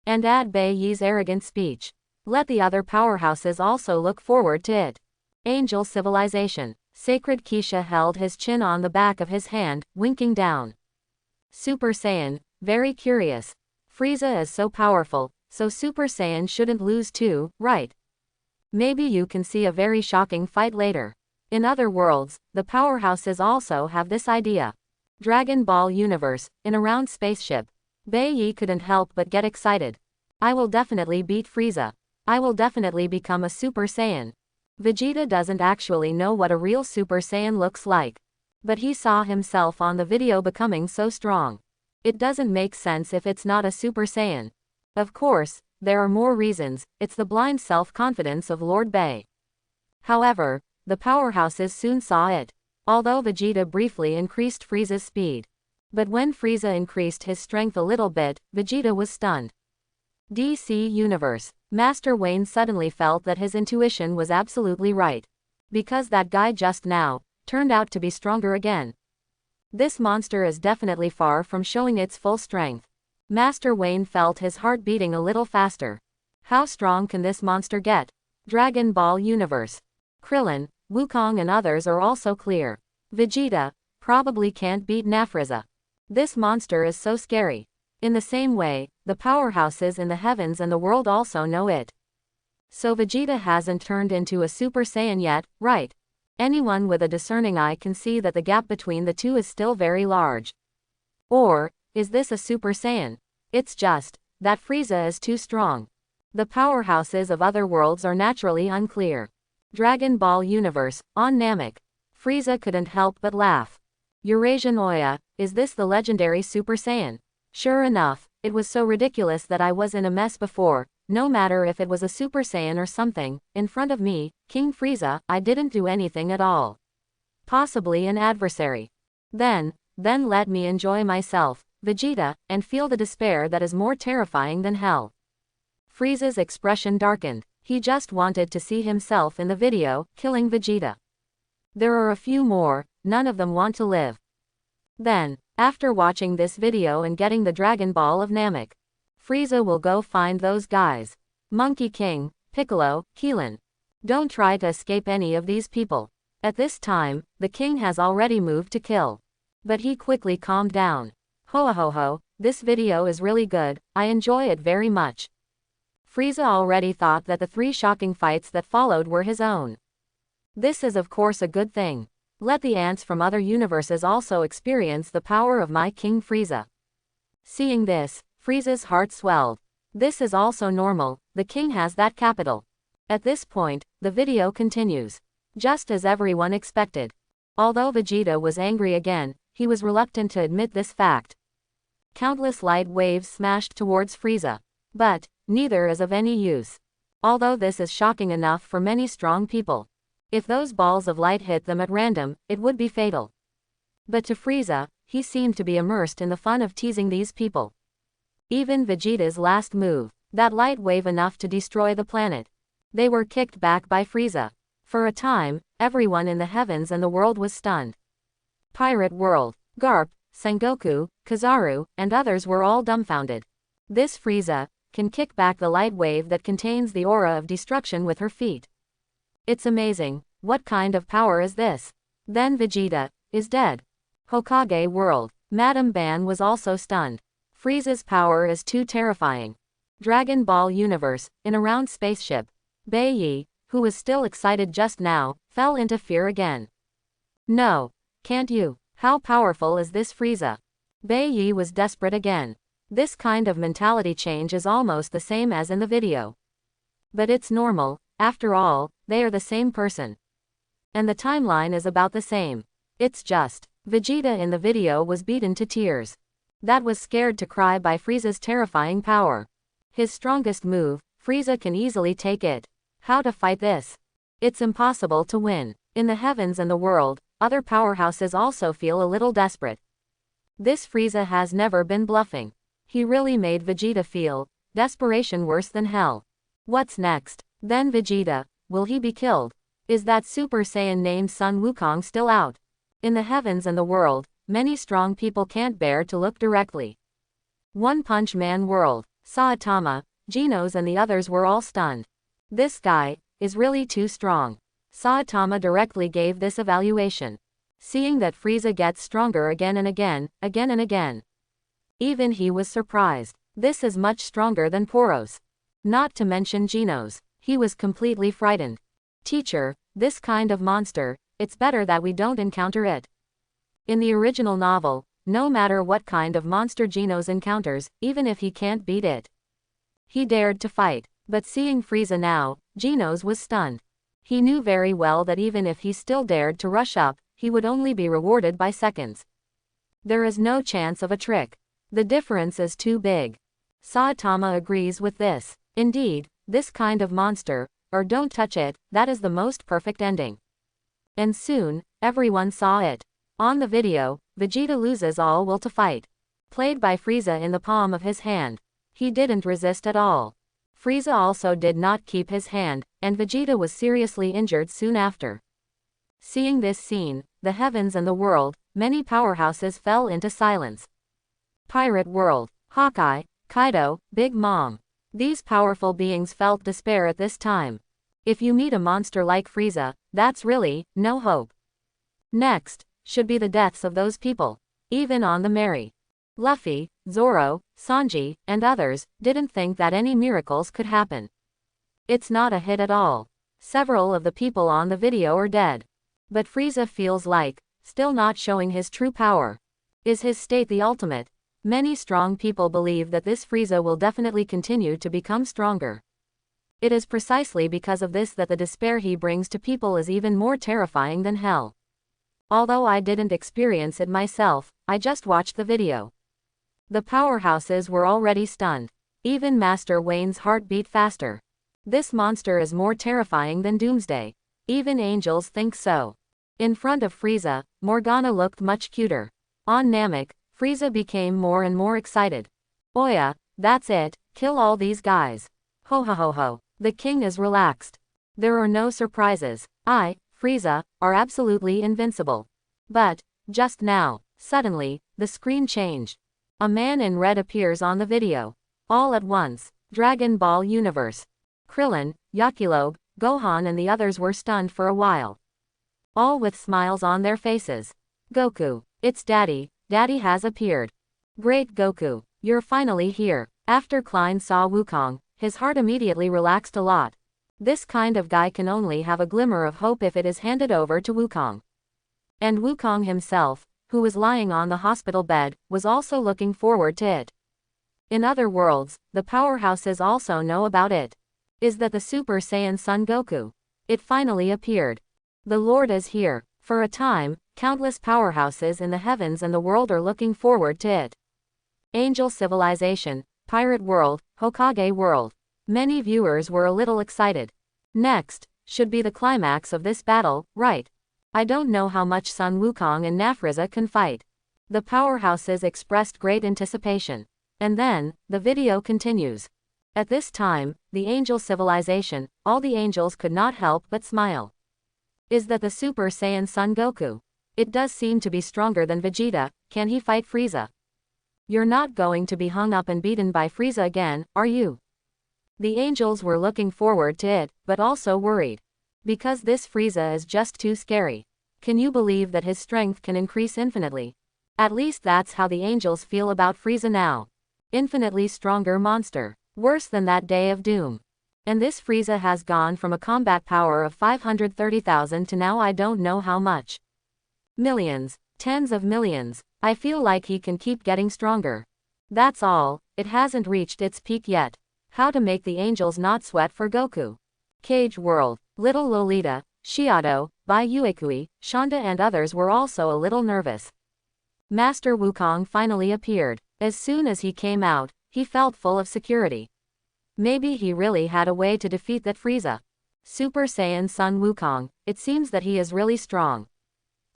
And add Bai Yi's arrogant speech. Let the other powerhouses also look forward to it. Angel Civilization. Sacred Keisha held his chin on the back of his hand, winking down. Super Saiyan, very curious. Frieza is so powerful, so Super Saiyan shouldn't lose too, right? Maybe you can see a very shocking fight later. In other worlds, the powerhouses also have this idea. Dragon Ball Universe, in a round spaceship. Bai Yi couldn't help but get excited. I will definitely beat Frieza. I will definitely become a Super Saiyan. Vegeta doesn't actually know what a real Super Saiyan looks like. But he saw himself on the video becoming so strong. It doesn't make sense if it's not a Super Saiyan. Of course, there are more reasons. It's the blind self-confidence of Lord Bai. However, the powerhouses soon saw it. Although Vegeta briefly increased Frieza's speed. But when Frieza increased his strength a little bit, Vegeta was stunned. DC Universe. Master Wayne suddenly felt that his intuition was absolutely right. Because that guy just now turned out to be stronger again. This monster is definitely far from showing its full strength. Master Wayne felt his heart beating a little faster. How strong can this monster get? Dragon Ball Universe. Krillin, Wukong and others are also clear. Vegeta probably can't beat Frieza. This monster is so scary. In the same way, the powerhouses in the heavens and the world also know it. So Vegeta hasn't turned into a Super Saiyan yet, right? Anyone with a discerning eye can see that the gap between the two is still very large. Or, is this a Super Saiyan? It's just that Frieza is too strong. The powerhouses of other worlds are naturally unclear. Dragon Ball Universe, on Namek. Frieza couldn't help but laugh. Eurasian Oya, is this the legendary Super Saiyan? Sure enough, it was so ridiculous that I was in a mess before. No matter if it was a Super Saiyan or something, in front of me, King Frieza, I didn't do anything at all. Possibly an adversary. Then let me enjoy myself, Vegeta, and feel the despair that is more terrifying than hell. Frieza's expression darkened. He just wanted to see himself in the video, killing Vegeta. There are a few more, none of them want to live. Then, after watching this video and getting the Dragon Ball of Namek, Frieza will go find those guys. Monkey King, Piccolo, Keelan. Don't try to escape any of these people. At this time, the king has already moved to kill. But he quickly calmed down. Ho ho ho, this video is really good, I enjoy it very much. Frieza already thought that the 3 shocking fights that followed were his own. This is of course a good thing. Let the ants from other universes also experience the power of my King Frieza. Seeing this, Frieza's heart swelled. This is also normal, the king has that capital. At this point, the video continues. Just as everyone expected. Although Vegeta was angry again, he was reluctant to admit this fact. Countless light waves smashed towards Frieza. But neither is of any use. Although this is shocking enough for many strong people. If those balls of light hit them at random, it would be fatal. But to Frieza, he seemed to be immersed in the fun of teasing these people. Even Vegeta's last move, that light wave enough to destroy the planet. They were kicked back by Frieza. For a time, everyone in the heavens and the world was stunned. Pirate World, Garp, Sengoku, Kizaru, and others were all dumbfounded. This Frieza can kick back the light wave that contains the aura of destruction with her feet. It's amazing, what kind of power is this? Then Vegeta is dead. Hokage World, Madame Ban was also stunned. Frieza's power is too terrifying. Dragon Ball Universe, in a round spaceship. Bai Yi, who was still excited just now, fell into fear again. No, can't you? How powerful is this Frieza? Bai Yi was desperate again. This kind of mentality change is almost the same as in the video. But it's normal, after all, they are the same person. And the timeline is about the same. It's just, Vegeta in the video was beaten to tears. That was scared to cry by Frieza's terrifying power. His strongest move, Frieza can easily take it. How to fight this? It's impossible to win. In the heavens and the world, other powerhouses also feel a little desperate. This Frieza has never been bluffing. He really made Vegeta feel desperation worse than hell. What's next? Then Vegeta, will he be killed? Is that Super Saiyan named Sun Wukong still out? In the heavens and the world, many strong people can't bear to look directly. One Punch Man World, Saitama, Genos and the others were all stunned. This guy is really too strong. Saitama directly gave this evaluation. Seeing that Frieza gets stronger again and again, again and again. Even he was surprised. This is much stronger than Poros. Not to mention Genos. He was completely frightened. Teacher, this kind of monster, it's better that we don't encounter it. In the original novel, no matter what kind of monster Genos encounters, even if he can't beat it, he dared to fight. But seeing Frieza now, Genos was stunned. He knew very well that even if he still dared to rush up, he would only be rewarded by seconds. There is no chance of a trick. The difference is too big. Saitama agrees with this. Indeed, this kind of monster, or don't touch it, that is the most perfect ending. And soon, everyone saw it. On the video, Vegeta loses all will to fight. Played by Frieza in the palm of his hand. He didn't resist at all. Frieza also did not keep his hand, and Vegeta was seriously injured soon after. Seeing this scene, the heavens and the world, many powerhouses fell into silence. Pirate World, Hawkeye, Kaido, Big Mom. These powerful beings felt despair at this time. If you meet a monster like Frieza, that's really no hope. Next, should be the deaths of those people. Even on the Merry. Luffy, Zoro, Sanji, and others, didn't think that any miracles could happen. It's not a hit at all. Several of the people on the video are dead. But Frieza feels like, still not showing his true power. Is his state the ultimate? Many strong people believe that this Frieza will definitely continue to become stronger. It is precisely because of this that the despair he brings to people is even more terrifying than hell. Although I didn't experience it myself, I just watched the video. The powerhouses were already stunned. Even Master Wayne's heart beat faster. This monster is more terrifying than Doomsday. Even angels think so. In front of Frieza, Morgana looked much cuter. On Namek, Frieza became more and more excited. Oya, that's it, kill all these guys. Ho ho ho ho. The king is relaxed. There are no surprises. Frieza, are absolutely invincible. But, just now, suddenly, the screen changed. A man in red appears on the video. All at once, Dragon Ball Universe. Krillin, Yakilobe, Gohan and the others were stunned for a while. All with smiles on their faces. Goku, it's Daddy, Daddy has appeared. Great Goku, you're finally here. After Klein saw Wukong, his heart immediately relaxed a lot. This kind of guy can only have a glimmer of hope if it is handed over to Wukong. And Wukong himself, who was lying on the hospital bed, was also looking forward to it. In other worlds, the powerhouses also know about it. Is that the Super Saiyan Son Goku? It finally appeared. The Lord is here. For a time, countless powerhouses in the heavens and the world are looking forward to it. Angel Civilization, Pirate World, Hokage World. Many viewers were a little excited. Next, should be the climax of this battle, right? I don't know how much Sun Wukong and Nafriza can fight. The powerhouses expressed great anticipation. And then, the video continues. At this time, the Angel Civilization, all the angels could not help but smile. Is that the Super Saiyan Son Goku? It does seem to be stronger than Vegeta. Can he fight Frieza? You're not going to be hung up and beaten by Frieza again, are you? The angels were looking forward to it, but also worried. Because this Frieza is just too scary. Can you believe that his strength can increase infinitely? At least that's how the angels feel about Frieza now. Infinitely stronger monster. Worse than that Day of Doom. And this Frieza has gone from a combat power of 530,000 to now I don't know how much. Millions. Tens of millions. I feel like he can keep getting stronger. That's all, it hasn't reached its peak yet. How to make the angels not sweat for Goku. Cage World. Little Lolita, Shiado, Bai Uekui, Shonda and others were also a little nervous. Master Wukong finally appeared. As soon as he came out, he felt full of security. Maybe he really had a way to defeat that Frieza. Super Saiyan Son Wukong, it seems that he is really strong.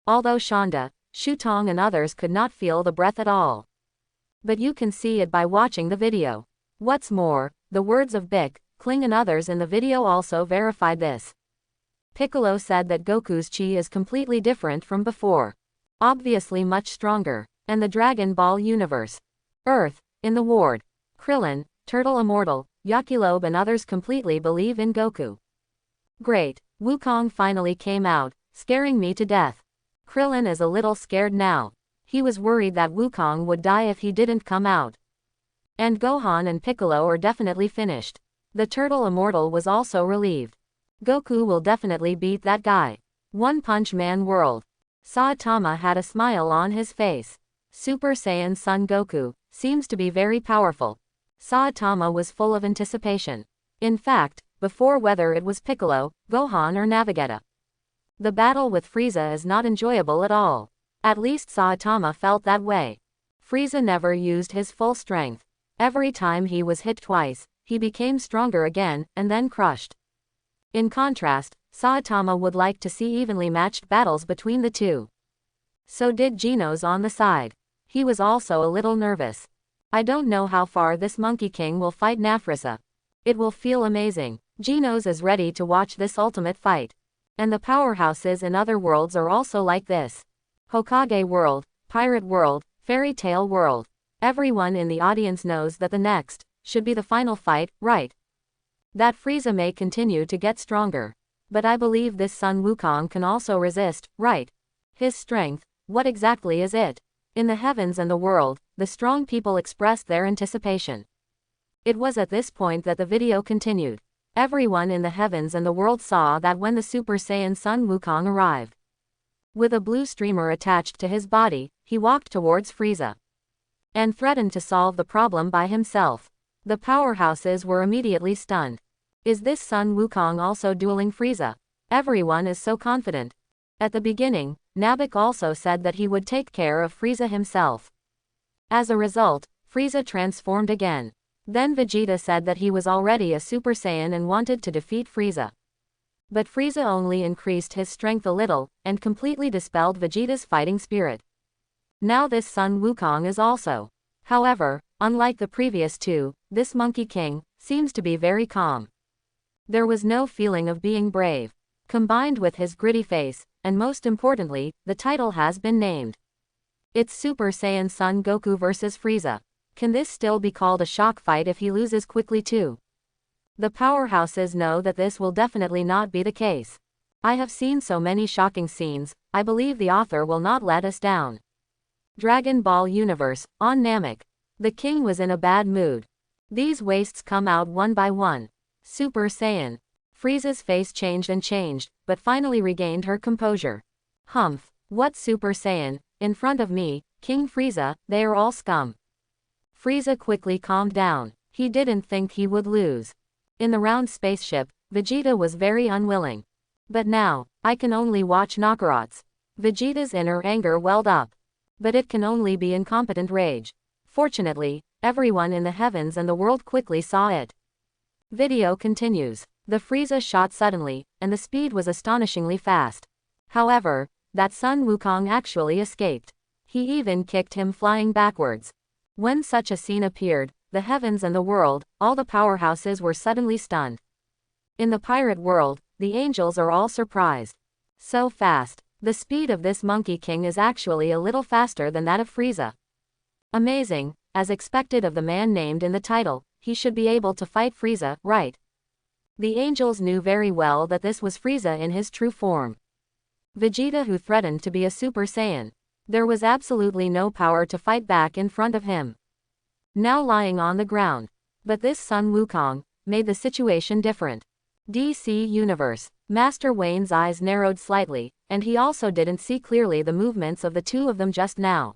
Although Shonda, Shutong and others could not feel the breath at all. But you can see it by watching the video. What's more, the words of Bic, Kling and others in the video also verified this. Piccolo said that Goku's chi is completely different from before. Obviously much stronger. And the Dragon Ball Universe. Earth, in the ward. Krillin, Turtle Immortal, Yakilobe and others completely believe in Goku. Great. Wukong finally came out, scaring me to death. Krillin is a little scared now. He was worried that Wukong would die if he didn't come out. And Gohan and Piccolo are definitely finished. The Turtle Immortal was also relieved. Goku will definitely beat that guy. One Punch Man world. Saitama had a smile on his face. Super Saiyan Son Goku seems to be very powerful. Saitama was full of anticipation. In fact, before whether it was Piccolo, Gohan or Navigeta. The battle with Frieza is not enjoyable at all. At least Saitama felt that way. Frieza never used his full strength. Every time he was hit twice, he became stronger again, and then crushed. In contrast, Saitama would like to see evenly matched battles between the two. So did Genos on the side. He was also a little nervous. I don't know how far this Monkey King will fight Nafrisa. It will feel amazing. Genos is ready to watch this ultimate fight. And the powerhouses in other worlds are also like this. Hokage World, Pirate World, Fairy Tale World. Everyone in the audience knows that the next should be the final fight, right? That Frieza may continue to get stronger. But I believe this Son Wukong can also resist, right? His strength, what exactly is it? In the heavens and the world, the strong people expressed their anticipation. It was at this point that the video continued. Everyone in the heavens and the world saw that when the Super Saiyan Son Wukong arrived. With a blue streamer attached to his body, he walked towards Frieza. And threatened to solve the problem by himself. The powerhouses were immediately stunned. Is this Son Wukong also dueling Frieza? Everyone is so confident. At the beginning, Namek also said that he would take care of Frieza himself. As a result, Frieza transformed again. Then Vegeta said that he was already a Super Saiyan and wanted to defeat Frieza. But Frieza only increased his strength a little, and completely dispelled Vegeta's fighting spirit. Now this Son Wukong is also. However, unlike the previous two, this Monkey King seems to be very calm. There was no feeling of being brave. Combined with his gritty face, and most importantly, the title has been named. It's Super Saiyan Son Goku vs Frieza. Can this still be called a shock fight if he loses quickly too? The powerhouses know that this will definitely not be the case. I have seen so many shocking scenes, I believe the author will not let us down. Dragon Ball Universe, on Namek. The king was in a bad mood. These wastes come out one by one. Super Saiyan. Frieza's face changed, but finally regained her composure. Humph, what Super Saiyan, in front of me, King Frieza, they are all scum. Frieza quickly calmed down. He didn't think he would lose. In the round spaceship, Vegeta was very unwilling. But now, I can only watch knockouts. Vegeta's inner anger welled up. But it can only be incompetent rage. Fortunately, everyone in the heavens and the world quickly saw it. Video continues. The Frieza shot suddenly, and the speed was astonishingly fast. However, that Son Wukong actually escaped. He even kicked him flying backwards. When such a scene appeared, the heavens and the world, all the powerhouses were suddenly stunned. In the pirate world, the angels are all surprised. So fast. The speed of this Monkey King is actually a little faster than that of Frieza. Amazing, as expected of the man named in the title, he should be able to fight Frieza, right? The angels knew very well that this was Frieza in his true form. Vegeta, who threatened to be a Super Saiyan. There was absolutely no power to fight back in front of him. Now lying on the ground. But this Son Wukong made the situation different. DC Universe. Master Wayne's eyes narrowed slightly, and he also didn't see clearly the movements of the two of them just now.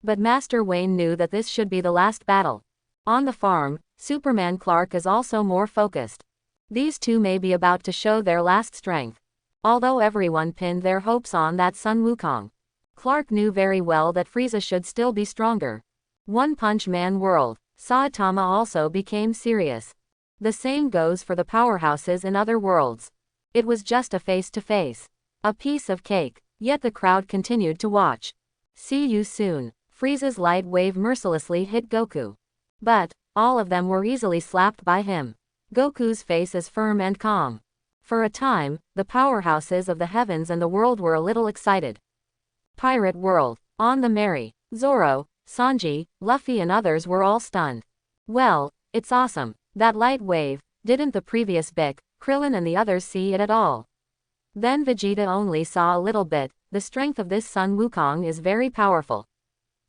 But Master Wayne knew that this should be the last battle. On the farm, Superman Clark is also more focused. These two may be about to show their last strength. Although everyone pinned their hopes on that Son Wukong, Clark knew very well that Frieza should still be stronger. One Punch Man world. Saitama also became serious. The same goes for the powerhouses in other worlds. It was just a face-to-face. A piece of cake. Yet the crowd continued to watch. See you soon. Frieza's light wave mercilessly hit Goku. But, all of them were easily slapped by him. Goku's face is firm and calm. For a time, the powerhouses of the heavens and the world were a little excited. Pirate World. On the Merry. Zoro, Sanji, Luffy and others were all stunned. Well, it's awesome. That light wave, didn't the previous Bic, Krillin and the others see it at all? Then Vegeta only saw a little bit. The strength of this Sun Wukong is very powerful.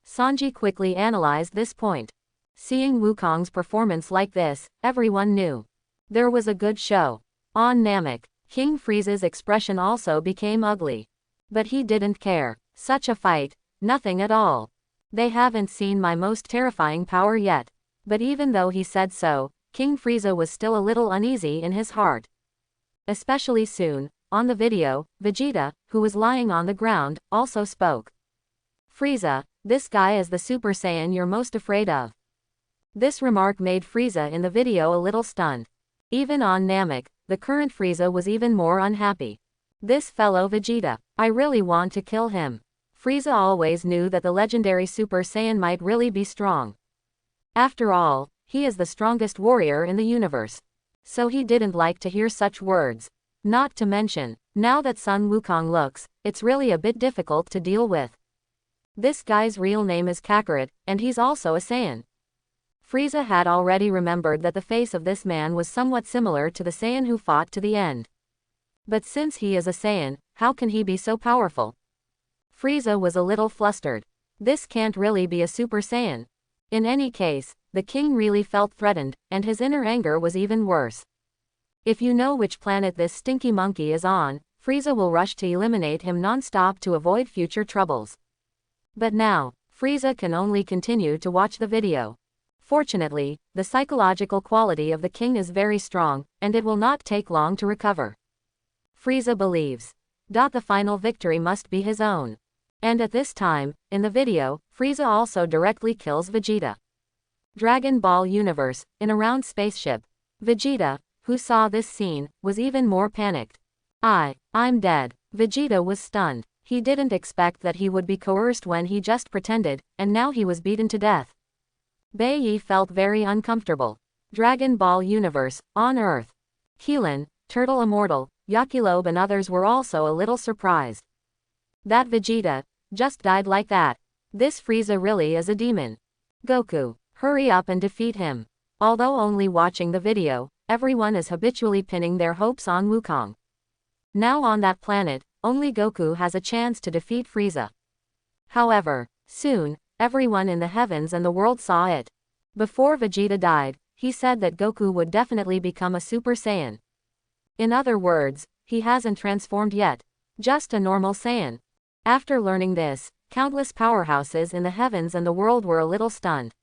Sanji quickly analyzed this point. Seeing Wukong's performance like this, everyone knew there was a good show. On Namek, King Frieza's expression also became ugly. But he didn't care. Such a fight, nothing at all. They haven't seen my most terrifying power yet. But even though he said so, King Frieza was still a little uneasy in his heart. Especially soon, on the video, Vegeta, who was lying on the ground, also spoke. Frieza, this guy is the Super Saiyan you're most afraid of. This remark made Frieza in the video a little stunned. Even on Namek, the current Frieza was even more unhappy. This fellow Vegeta, I really want to kill him. Frieza always knew that the legendary Super Saiyan might really be strong. After all, he is the strongest warrior in the universe. So he didn't like to hear such words. Not to mention, now that Sun Wukong looks, it's really a bit difficult to deal with. This guy's real name is Kakarot, and he's also a Saiyan. Frieza had already remembered that the face of this man was somewhat similar to the Saiyan who fought to the end. But since he is a Saiyan, how can he be so powerful? Frieza was a little flustered. This can't really be a Super Saiyan. In any case, the king really felt threatened, and his inner anger was even worse. If you know which planet this stinky monkey is on, Frieza will rush to eliminate him non-stop to avoid future troubles. But now, Frieza can only continue to watch the video. Fortunately, the psychological quality of the king is very strong, and it will not take long to recover. Frieza believes. The final victory must be his own. And at this time, in the video, Frieza also directly kills Vegeta. Dragon Ball Universe, in a round spaceship. Vegeta, who saw this scene, was even more panicked. I'm dead. Vegeta was stunned. He didn't expect that he would be coerced when he just pretended, and now he was beaten to death. Bai Yi felt very uncomfortable. Dragon Ball Universe, on Earth. Keelan, Turtle Immortal, Yakilobe and others were also a little surprised. That Vegeta just died like that. This Frieza really is a demon. Goku, hurry up and defeat him. Although only watching the video, everyone is habitually pinning their hopes on Wukong. Now on that planet, only Goku has a chance to defeat Frieza. However, soon, everyone in the heavens and the world saw it. Before Vegeta died, he said that Goku would definitely become a Super Saiyan. In other words, he hasn't transformed yet. Just a normal Saiyan. After learning this, countless powerhouses in the heavens and the world were a little stunned.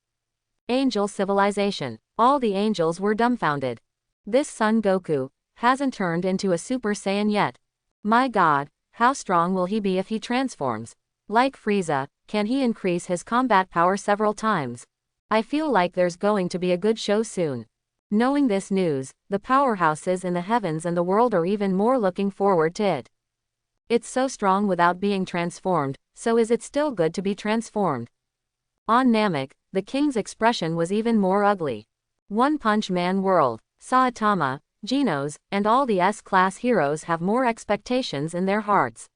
Angel civilization. All the angels were dumbfounded. This Son Goku hasn't turned into a Super Saiyan yet. My god, how strong will he be if he transforms? Like Frieza, can he increase his combat power several times? I feel like there's going to be a good show soon. Knowing this news, the powerhouses in the heavens and the world are even more looking forward to it. It's so strong without being transformed, so is it still good to be transformed? On Namek, the king's expression was even more ugly. One Punch Man World, Saitama, Genos, and all the S-class heroes have more expectations in their hearts.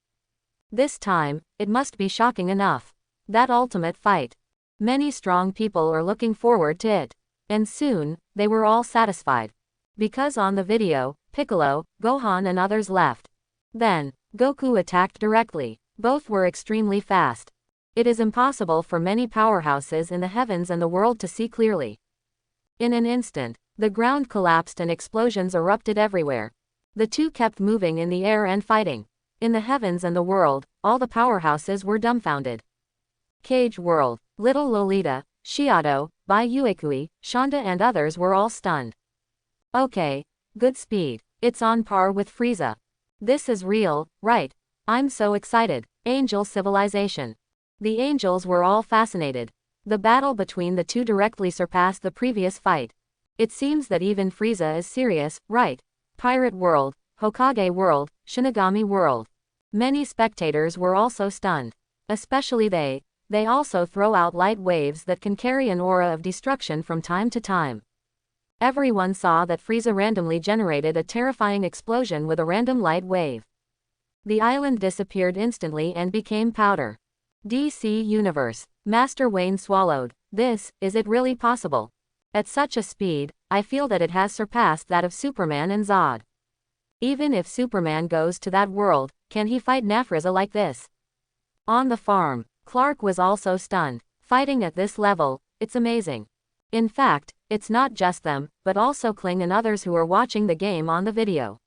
This time, it must be shocking enough. That ultimate fight. Many strong people are looking forward to it. And soon, they were all satisfied. Because on the video, Piccolo, Gohan and others left. Then, Goku attacked directly. Both were extremely fast. It is impossible for many powerhouses in the heavens and the world to see clearly. In an instant, the ground collapsed and explosions erupted everywhere. The two kept moving in the air and fighting. In the heavens and the world, all the powerhouses were dumbfounded. Cage World, Little Lolita, Shiado, Bai Yuekui, Shonda and others were all stunned. Okay, good speed. It's on par with Frieza. This is real, right? I'm so excited. Angel civilization. The angels were all fascinated. The battle between the two directly surpassed the previous fight. It seems that even Frieza is serious, right? Pirate World, Hokage World, Shinigami World. Many spectators were also stunned. Especially they also throw out light waves that can carry an aura of destruction from time to time. Everyone saw that Frieza randomly generated a terrifying explosion with a random light wave. The island disappeared instantly and became powder. DC Universe. Master Wayne swallowed. Is it really possible? At such a speed, I feel that it has surpassed that of Superman and Zod. Even if Superman goes to that world, can he fight Frieza like this? On the farm, Clark was also stunned. Fighting at this level, it's amazing. In fact, it's not just them, but also Kling and others who are watching the game on the video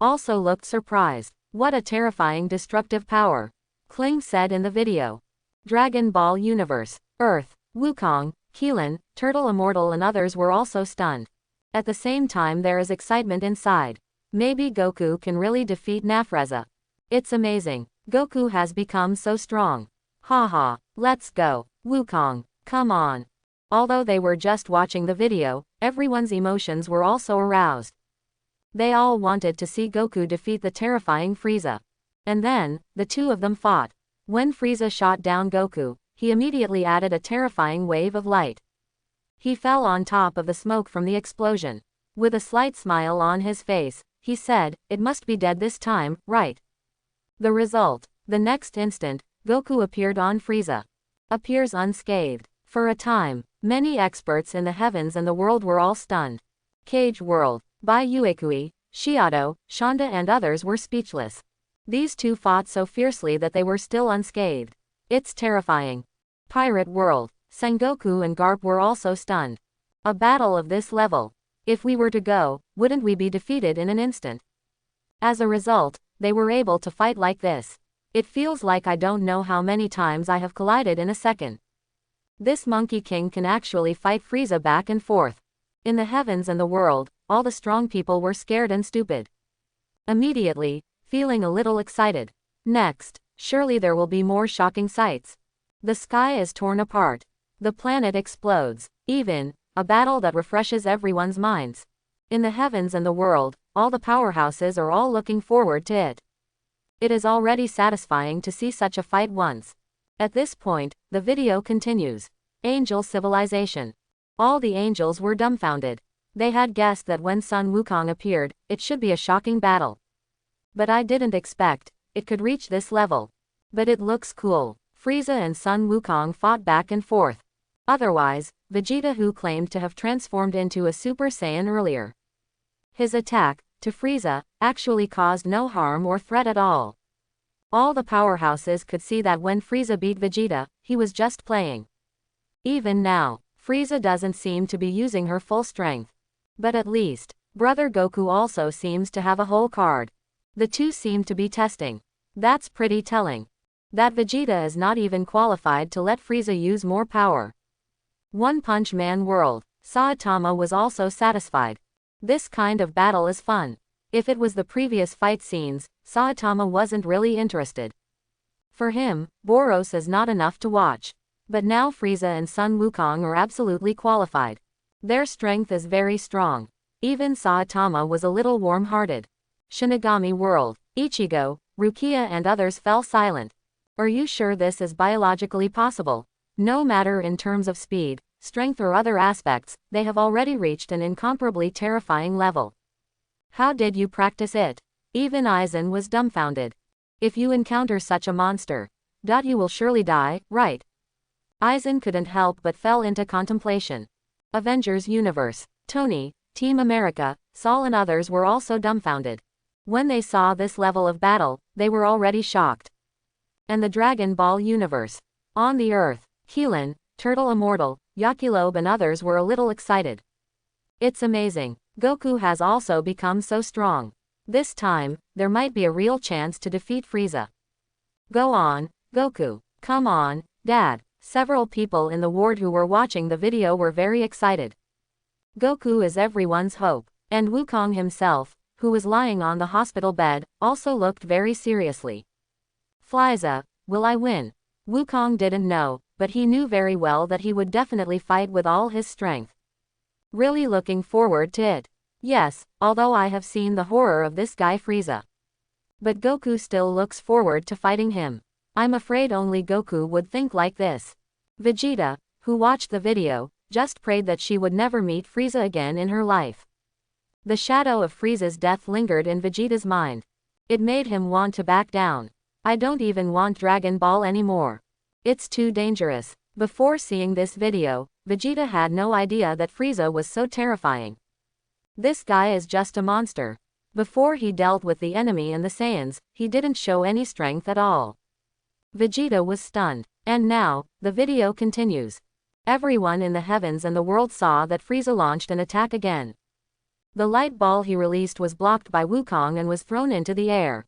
also looked surprised. What a terrifying destructive power, Kling said in the video. Dragon Ball Universe, Earth, Wukong, Keelan, Turtle Immortal and others were also stunned. At the same time there is excitement inside. Maybe Goku can really defeat Frieza. It's amazing. Goku has become so strong. Haha, let's go, Wukong, come on. Although they were just watching the video, everyone's emotions were also aroused. They all wanted to see Goku defeat the terrifying Frieza. And then, the two of them fought. When Frieza shot down Goku, he immediately added a terrifying wave of light. He fell on top of the smoke from the explosion. With a slight smile on his face, he said, "It must be dead this time, right?" The result, the next instant, Goku appeared on Frieza. Appears unscathed. For a time, many experts in the heavens and the world were all stunned. Cage World, Bai Yuekui, Shiado, Shonda and others were speechless. These two fought so fiercely that they were still unscathed. It's terrifying. Pirate World, Sengoku and Garp were also stunned. A battle of this level. If we were to go, wouldn't we be defeated in an instant? As a result, they were able to fight like this. It feels like I don't know how many times I have collided in a second. This Monkey King can actually fight Frieza back and forth. In the heavens and the world, all the strong people were scared and stupid. Immediately, feeling a little excited. Next, surely there will be more shocking sights. The sky is torn apart. The planet explodes. Even, a battle that refreshes everyone's minds. In the heavens and the world, all the powerhouses are all looking forward to it. It is already satisfying to see such a fight once. At this point, the video continues. Angel Civilization. All the angels were dumbfounded. They had guessed that when Sun Wukong appeared, it should be a shocking battle. But I didn't expect it could reach this level. But it looks cool. Frieza and Sun Wukong fought back and forth. Otherwise, Vegeta, who claimed to have transformed into a Super Saiyan earlier. His attack, to Frieza, actually caused no harm or threat at all. All the powerhouses could see that when Frieza beat Vegeta, he was just playing. Even now, Frieza doesn't seem to be using her full strength. But at least, Brother Goku also seems to have a whole card. The two seem to be testing. That's pretty telling. That Vegeta is not even qualified to let Frieza use more power. One Punch Man World, Saitama was also satisfied. This kind of battle is fun. If it was the previous fight scenes, Saitama wasn't really interested. For him, Boros is not enough to watch. But now Frieza and Sun Wukong are absolutely qualified. Their strength is very strong. Even Saitama was a little warm-hearted. Shinigami World, Ichigo, Rukia and others fell silent. Are you sure this is biologically possible? No matter in terms of speed, strength or other aspects, they have already reached an incomparably terrifying level. How did you practice it? Even Aizen was dumbfounded. If you encounter such a monster, you will surely die, right? Aizen couldn't help but fell into contemplation. Avengers Universe, Tony, Team America, Saul and others were also dumbfounded. When they saw this level of battle, they were already shocked. And the Dragon Ball Universe. On the Earth, Keelan, Turtle Immortal, Yakilobe and others were a little excited. It's amazing. Goku has also become so strong. This time, there might be a real chance to defeat Frieza. Go on, Goku. Come on, Dad. Several people in the ward who were watching the video were very excited. Goku is everyone's hope. And Wukong himself, who was lying on the hospital bed, also looked very seriously. Frieza, will I win? Wukong didn't know, but he knew very well that he would definitely fight with all his strength. Really looking forward to it. Yes, although I have seen the horror of this guy Frieza. But Goku still looks forward to fighting him. I'm afraid only Goku would think like this. Vegeta, who watched the video, just prayed that she would never meet Frieza again in her life. The shadow of Frieza's death lingered in Vegeta's mind. It made him want to back down. I don't even want Dragon Ball anymore. It's too dangerous. Before seeing this video, Vegeta had no idea that Frieza was so terrifying. This guy is just a monster. Before he dealt with the enemy and the Saiyans, he didn't show any strength at all. Vegeta was stunned. And now, the video continues. Everyone in the heavens and the world saw that Frieza launched an attack again. The light ball he released was blocked by Wukong and was thrown into the air.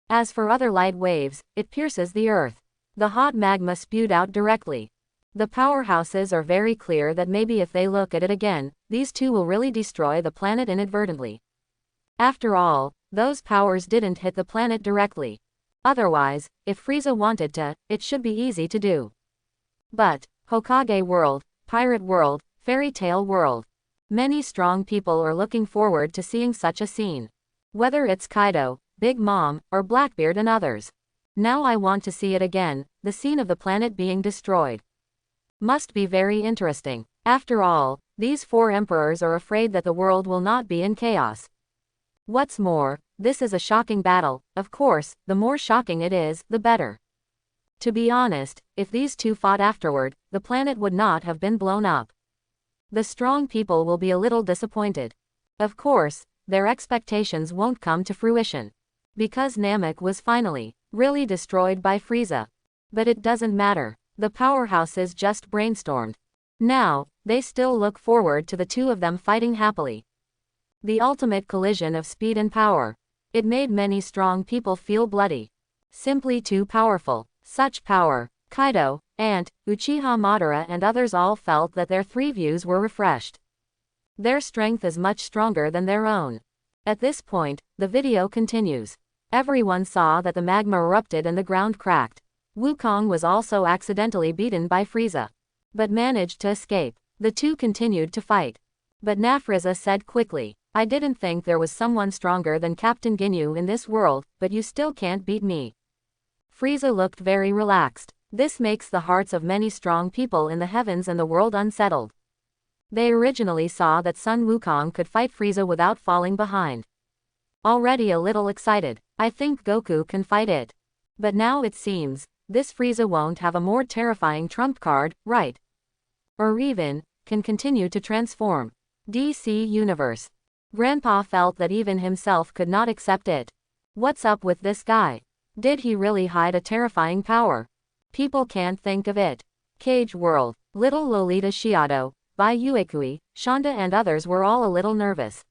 As for other light waves, it pierces the earth. The hot magma spewed out directly. The powerhouses are very clear that maybe if they look at it again, these two will really destroy the planet inadvertently. After all, those powers didn't hit the planet directly. Otherwise, if Frieza wanted to, it should be easy to do. But, Hokage world, pirate world, fairy tale world. Many strong people are looking forward to seeing such a scene. Whether it's Kaido, Big Mom, or Blackbeard and others. Now I want to see it again, the scene of the planet being destroyed. Must be very interesting. After all, these four emperors are afraid that the world will not be in chaos. What's more, this is a shocking battle. Of course, the more shocking it is, the better. To be honest, if these two fought afterward, the planet would not have been blown up. The strong people will be a little disappointed. Of course, their expectations won't come to fruition. Because Namek was finally, really destroyed by Frieza. But it doesn't matter. The powerhouses just brainstormed. Now, they still look forward to the two of them fighting happily. The ultimate collision of speed and power. It made many strong people feel bloody. Simply too powerful. Such power. Kaido, Ant, Uchiha Madara and others all felt that their three views were refreshed. Their strength is much stronger than their own. At this point, the video continues. Everyone saw that the magma erupted and the ground cracked. Wukong was also accidentally beaten by Frieza, but managed to escape. The two continued to fight. But Nafriza said quickly, I didn't think there was someone stronger than Captain Ginyu in this world, but you still can't beat me. Frieza looked very relaxed. This makes the hearts of many strong people in the heavens and the world unsettled. They originally saw that Sun Wukong could fight Frieza without falling behind. Already a little excited, I think Goku can fight it. But now it seems, this Frieza won't have a more terrifying trump card, right? Or even, can continue to transform. DC Universe. Grandpa felt that even himself could not accept it. What's up with this guy? Did he really hide a terrifying power? People can't think of it. Cage World. Little Lolita Shiado, Bai Uekui, Shonda and others were all a little nervous.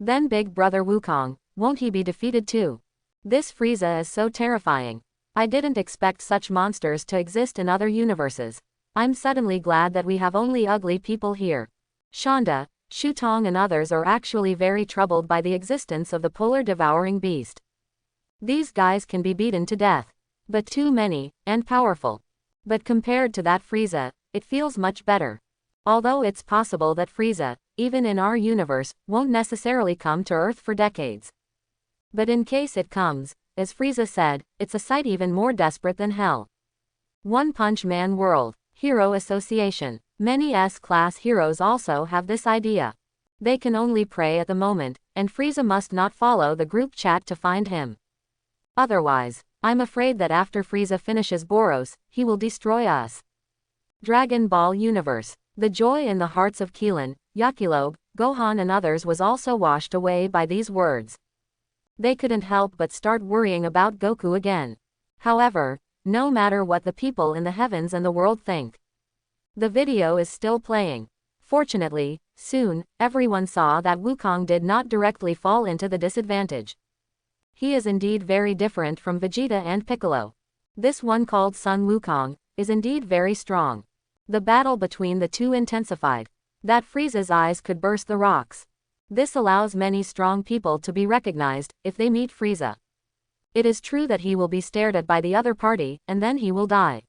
Then Big Brother Wukong, won't he be defeated too? This Frieza is so terrifying. I didn't expect such monsters to exist in other universes. I'm suddenly glad that we have only ugly people here. Shonda, Shutong and others are actually very troubled by the existence of the polar devouring beast. These guys can be beaten to death. But too many, and powerful. But compared to that Frieza, it feels much better. Although it's possible that Frieza, even in our universe, won't necessarily come to Earth for decades. But in case it comes, as Frieza said, it's a sight even more desperate than hell. One Punch Man World. Hero Association. Many S-class heroes also have this idea. They can only pray at the moment, and Frieza must not follow the group chat to find him. Otherwise, I'm afraid that after Frieza finishes Boros, he will destroy us. Dragon Ball Universe. The joy in the hearts of Keelan, Yakilobe, Gohan and others was also washed away by these words. They couldn't help but start worrying about Goku again. However, no matter what the people in the heavens and the world think, the video is still playing. Fortunately, soon, everyone saw that Wukong did not directly fall into the disadvantage. He is indeed very different from Vegeta and Piccolo. This one called Sun Wukong is indeed very strong. The battle between the two intensified. That Frieza's eyes could burst the rocks. This allows many strong people to be recognized if they meet Frieza. It is true that he will be stared at by the other party, and then he will die.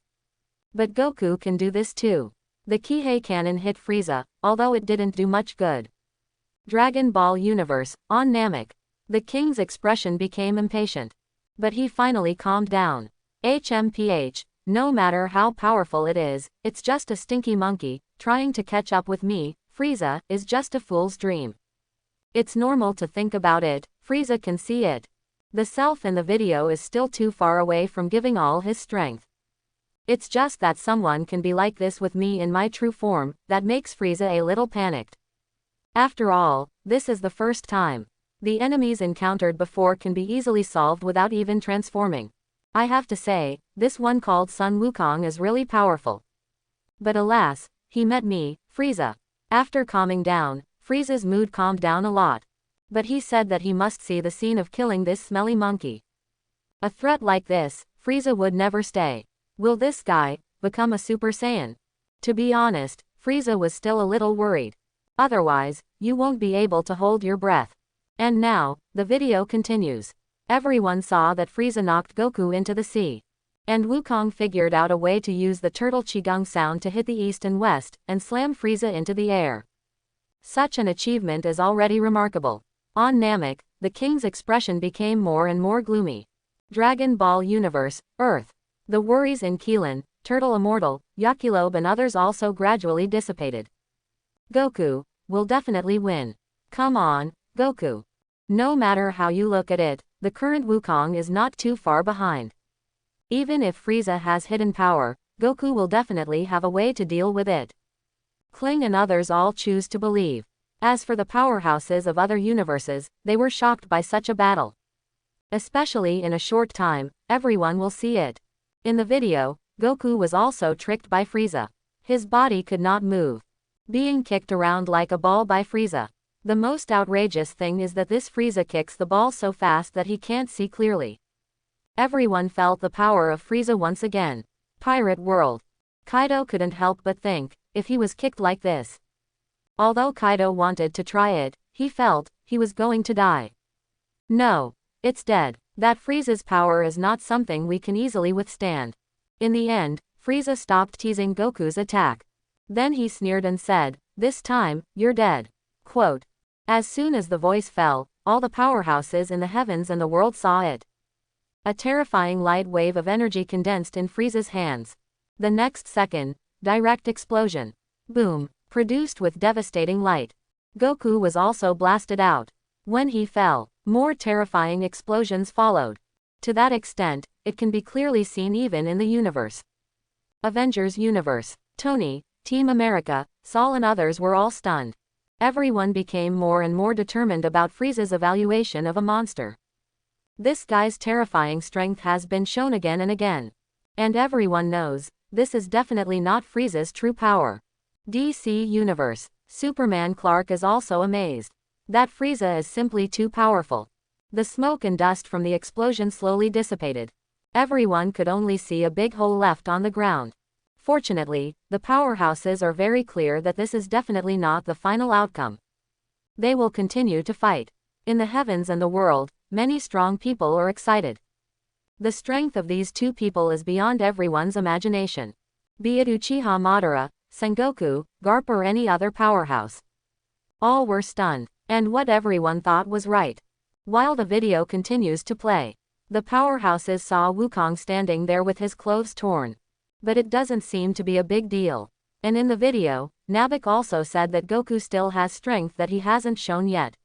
But Goku can do this too. The Kihei Cannon hit Frieza, although it didn't do much good. Dragon Ball Universe, on Namek. The king's expression became impatient. But he finally calmed down. HMPH, no matter how powerful it is, it's just a stinky monkey, trying to catch up with me. Frieza is just a fool's dream. It's normal to think about it, Frieza can see it. The self in the video is still too far away from giving all his strength. It's just that someone can be like this with me in my true form, that makes Frieza a little panicked. After all, this is the first time. The enemies encountered before can be easily solved without even transforming. I have to say, this one called Sun Wukong is really powerful. But alas, he met me, Frieza. After calming down, Frieza's mood calmed down a lot. But he said that he must see the scene of killing this smelly monkey. A threat like this, Frieza would never stay. Will this guy become a Super Saiyan? To be honest, Frieza was still a little worried. Otherwise, you won't be able to hold your breath. And now, the video continues. Everyone saw that Frieza knocked Goku into the sea. And Wukong figured out a way to use the turtle Qigong sound to hit the east and west, and slam Frieza into the air. Such an achievement is already remarkable. On Namek, the king's expression became more and more gloomy. Dragon Ball Universe, Earth. The worries in Keelan, Turtle Immortal, Yakilobe and others also gradually dissipated. Goku will definitely win. Come on, Goku. No matter how you look at it, the current Wukong is not too far behind. Even if Frieza has hidden power, Goku will definitely have a way to deal with it. Kling and others all choose to believe. As for the powerhouses of other universes, they were shocked by such a battle. Especially in a short time, everyone will see it. In the video, Goku was also tricked by Frieza. His body could not move, being kicked around like a ball by Frieza. The most outrageous thing is that this Frieza kicks the ball so fast that he can't see clearly. Everyone felt the power of Frieza once again. Pirate World. Kaido couldn't help but think, if he was kicked like this. Although Kaido wanted to try it, he felt he was going to die. No, it's dead. That Frieza's power is not something we can easily withstand. In the end, Frieza stopped teasing Goku's attack. Then he sneered and said, "This time, you're dead." Quote. As soon as the voice fell, all the powerhouses in the heavens and the world saw it. A terrifying light wave of energy condensed in Frieza's hands. The next second, direct explosion. Boom. Produced with devastating light. Goku was also blasted out. When he fell, more terrifying explosions followed. To that extent, it can be clearly seen even in the universe. Avengers Universe. Tony, Team America, Saul and others were all stunned. Everyone became more and more determined about Frieza's evaluation of a monster. This guy's terrifying strength has been shown again and again. And everyone knows, this is definitely not Frieza's true power. DC Universe. Superman Clark is also amazed. That Frieza is simply too powerful. The smoke and dust from the explosion slowly dissipated. Everyone could only see a big hole left on the ground. Fortunately, the powerhouses are very clear that this is definitely not the final outcome. They will continue to fight. In the heavens and the world, many strong people are excited. The strength of these two people is beyond everyone's imagination. Be it Uchiha Madara, Sengoku, Garp or any other powerhouse. All were stunned, and what everyone thought was right. While the video continues to play, the powerhouses saw Wukong standing there with his clothes torn. But it doesn't seem to be a big deal. And in the video, Namek also said that Goku still has strength that he hasn't shown yet.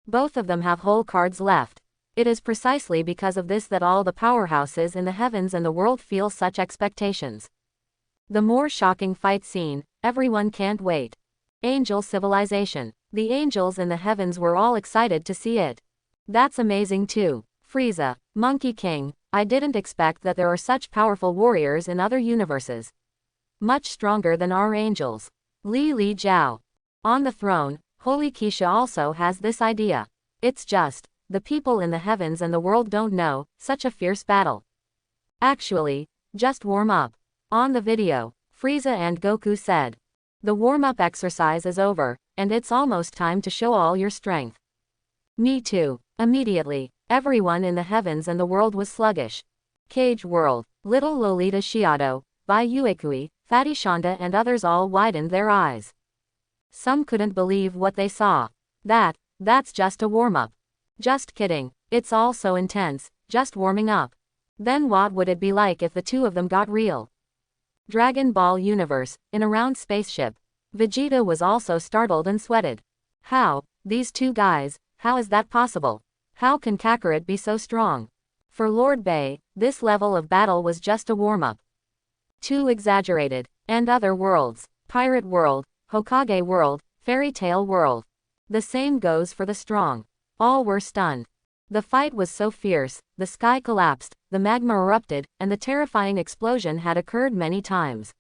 Both of them have whole cards left. It is precisely because of this that all the powerhouses in the heavens and the world feel such expectations. The more shocking fight scene, everyone can't wait. Angel Civilization. The angels in the heavens were all excited to see it. That's amazing too. Frieza, Monkey King, I didn't expect that there are such powerful warriors in other universes. Much stronger than our angels. Li Jiao. On the throne, Holy Keisha also has this idea. It's just, the people in the heavens and the world don't know, such a fierce battle. Actually, just warm up. On the video, Frieza and Goku said, "The warm-up exercise is over, and it's almost time to show all your strength." Me too. Immediately, everyone in the heavens and the world was sluggish. Cage World. Little Lolita Shiado, Bai Uekui, Fatty Shonda and others all widened their eyes. Some couldn't believe what they saw. That's just a warm-up. Just kidding, it's all so intense, just warming up. Then what would it be like if the two of them got real? Dragon Ball Universe, in a round spaceship. Vegeta was also startled and sweated. How, these two guys, how is that possible? How can Kakarot be so strong? For Lord Bay, this level of battle was just a warm-up. Too exaggerated. And other worlds. Pirate World, Hokage World, Fairy Tale World. The same goes for the strong. All were stunned. The fight was so fierce, the sky collapsed, the magma erupted, and the terrifying explosion had occurred many times.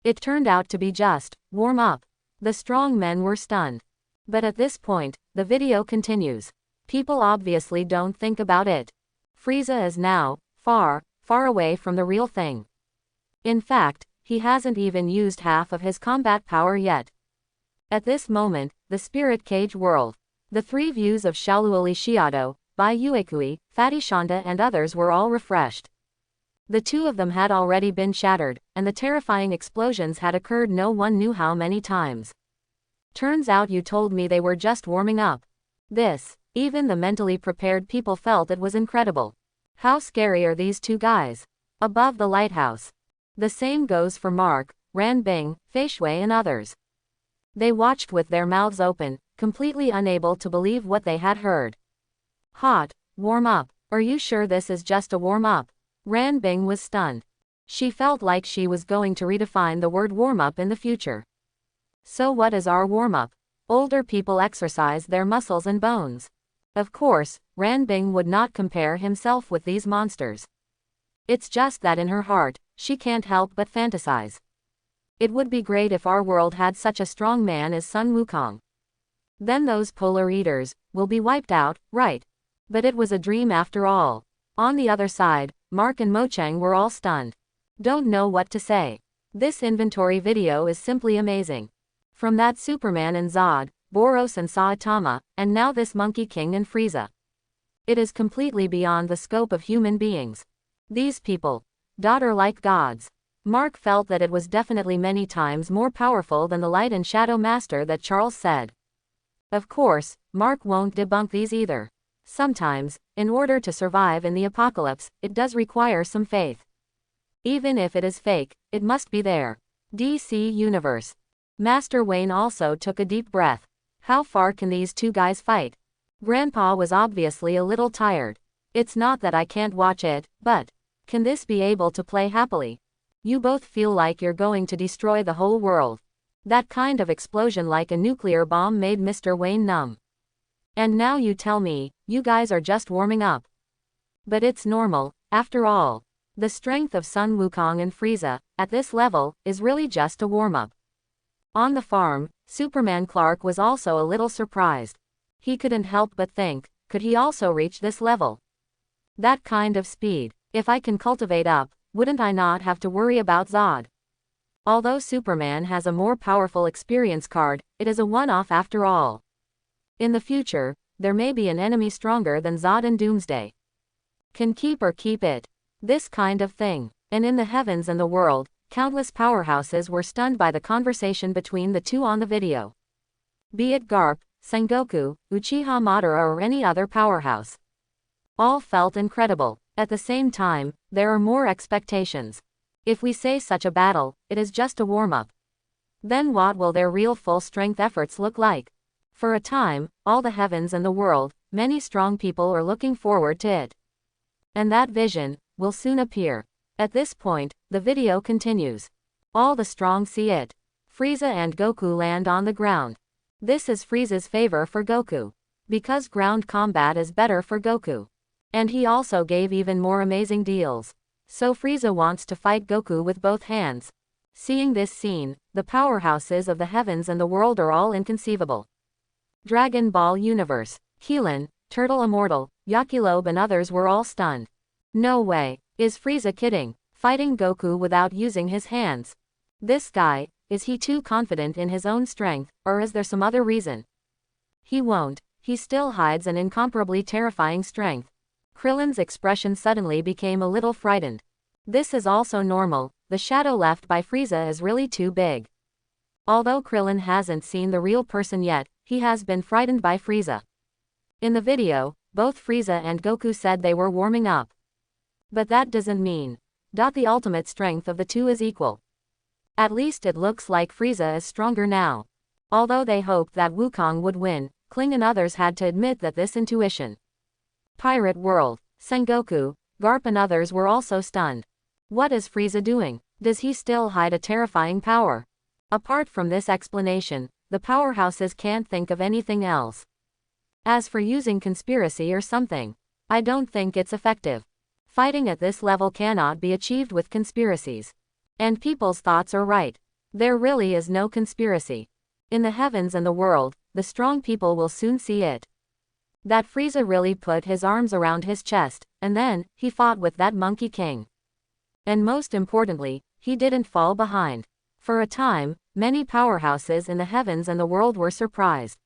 It turned out to be just warm up. The strong men were stunned. But at this point, the video continues. People obviously don't think about it. Frieza is now far, far away from the real thing. In fact, he hasn't even used half of his combat power yet. At this moment, the Spirit Cage world. The three views of Shaoluoli Shiado, Bai Yuekui, Fatty Shonda and others were all refreshed. The two of them had already been shattered, and the terrifying explosions had occurred no one knew how many times. Turns out you told me they were just warming up. Even the mentally prepared people felt it was incredible. How scary are these two guys? Above the lighthouse. The same goes for Mark, Ranbing, Fei Shui and others. They watched with their mouths open, completely unable to believe what they had heard. Hot, warm up. Are you sure this is just a warm up? Ranbing was stunned. She felt like she was going to redefine the word warm up in the future. So what is our warm up? Older people exercise their muscles and bones. Of course, Ranbing would not compare himself with these monsters. It's just that in her heart, she can't help but fantasize. It would be great if our world had such a strong man as Sun Wukong. Then those polar eaters will be wiped out, right? But it was a dream after all. On the other side, Mark and Mocheng were all stunned. Don't know what to say. This inventory video is simply amazing. From that Superman and Zod, Boros and Saitama, and now this Monkey King and Frieza. It is completely beyond the scope of human beings. These people are like gods. Mark felt that it was definitely many times more powerful than the Light and Shadow Master that Charles said. Of course, Mark won't debunk these either. Sometimes, in order to survive in the apocalypse, it does require some faith. Even if it is fake, it must be there. DC Universe. Master Wayne also took a deep breath. How far can these two guys fight? Grandpa was obviously a little tired. It's not that I can't watch it, but can this be able to play happily? You both feel like you're going to destroy the whole world. That kind of explosion like a nuclear bomb made Mr. Wayne numb. And now you tell me, you guys are just warming up. But it's normal, after all. The strength of Sun Wukong and Frieza, at this level, is really just a warm-up. On the farm, Superman Clark was also a little surprised. He couldn't help but think, could he also reach this level? That kind of speed, if I can cultivate up, wouldn't I not have to worry about Zod? Although Superman has a more powerful experience card, it is a one-off after all. In the future, there may be an enemy stronger than Zod and Doomsday. Can keep or keep it. This kind of thing. And in the heavens and the world, countless powerhouses were stunned by the conversation between the two on the video. Be it Garp, Sengoku, Uchiha Madara or any other powerhouse. All felt incredible. At the same time, there are more expectations. If we say such a battle, it is just a warm-up. Then what will their real full-strength efforts look like? For a time, all the heavens and the world, many strong people are looking forward to it. And that vision will soon appear. At this point, the video continues. All the strong see it. Frieza and Goku land on the ground. This is Frieza's favor for Goku. Because ground combat is better for Goku. And he also gave even more amazing deals. So Frieza wants to fight Goku with both hands. Seeing this scene, the powerhouses of the heavens and the world are all inconceivable. Dragon Ball Universe. Keelan, Turtle Immortal, Yakilobe and others were all stunned. No way. Is Frieza kidding? Fighting Goku without using his hands? This guy, is he too confident in his own strength, or is there some other reason? He won't. He still hides an incomparably terrifying strength. Krillin's expression suddenly became a little frightened. This is also normal, the shadow left by Frieza is really too big. Although Krillin hasn't seen the real person yet, he has been frightened by Frieza. In the video, both Frieza and Goku said they were warming up. But that doesn't mean the ultimate strength of the two is equal. At least it looks like Frieza is stronger now. Although they hoped that Wukong would win, Kling and others had to admit that this intuition. Pirate World, Sengoku, Garp and others were also stunned. What is Frieza doing? Does he still hide a terrifying power? Apart from this explanation, the powerhouses can't think of anything else. As for using conspiracy or something, I don't think it's effective. Fighting at this level cannot be achieved with conspiracies. And people's thoughts are right. There really is no conspiracy. In the heavens and the world, the strong people will soon see it. That Frieza really put his arms around his chest, and then, he fought with that Monkey King. And most importantly, he didn't fall behind. For a time, many powerhouses in the heavens and the world were surprised.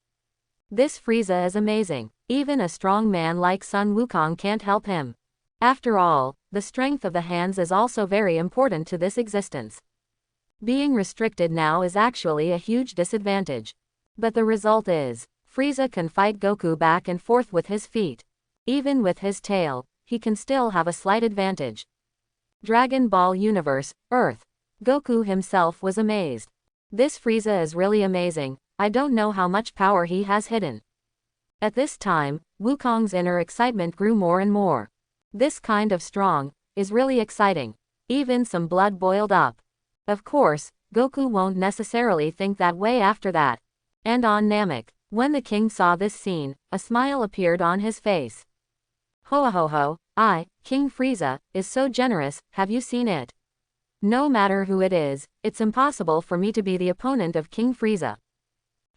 This Frieza is amazing. Even a strong man like Sun Wukong can't help him. After all, the strength of the hands is also very important to this existence. Being restricted now is actually a huge disadvantage. But the result is, Frieza can fight Goku back and forth with his feet. Even with his tail, he can still have a slight advantage. Dragon Ball Universe, Earth. Goku himself was amazed. This Frieza is really amazing, I don't know how much power he has hidden. At this time, Wukong's inner excitement grew more and more. This kind of strong is really exciting. Even some blood boiled up. Of course, Goku won't necessarily think that way after that. And on Namek, when the king saw this scene, a smile appeared on his face. Ho ho ho, King Frieza, is so generous, have you seen it? No matter who it is, it's impossible for me to be the opponent of King Frieza.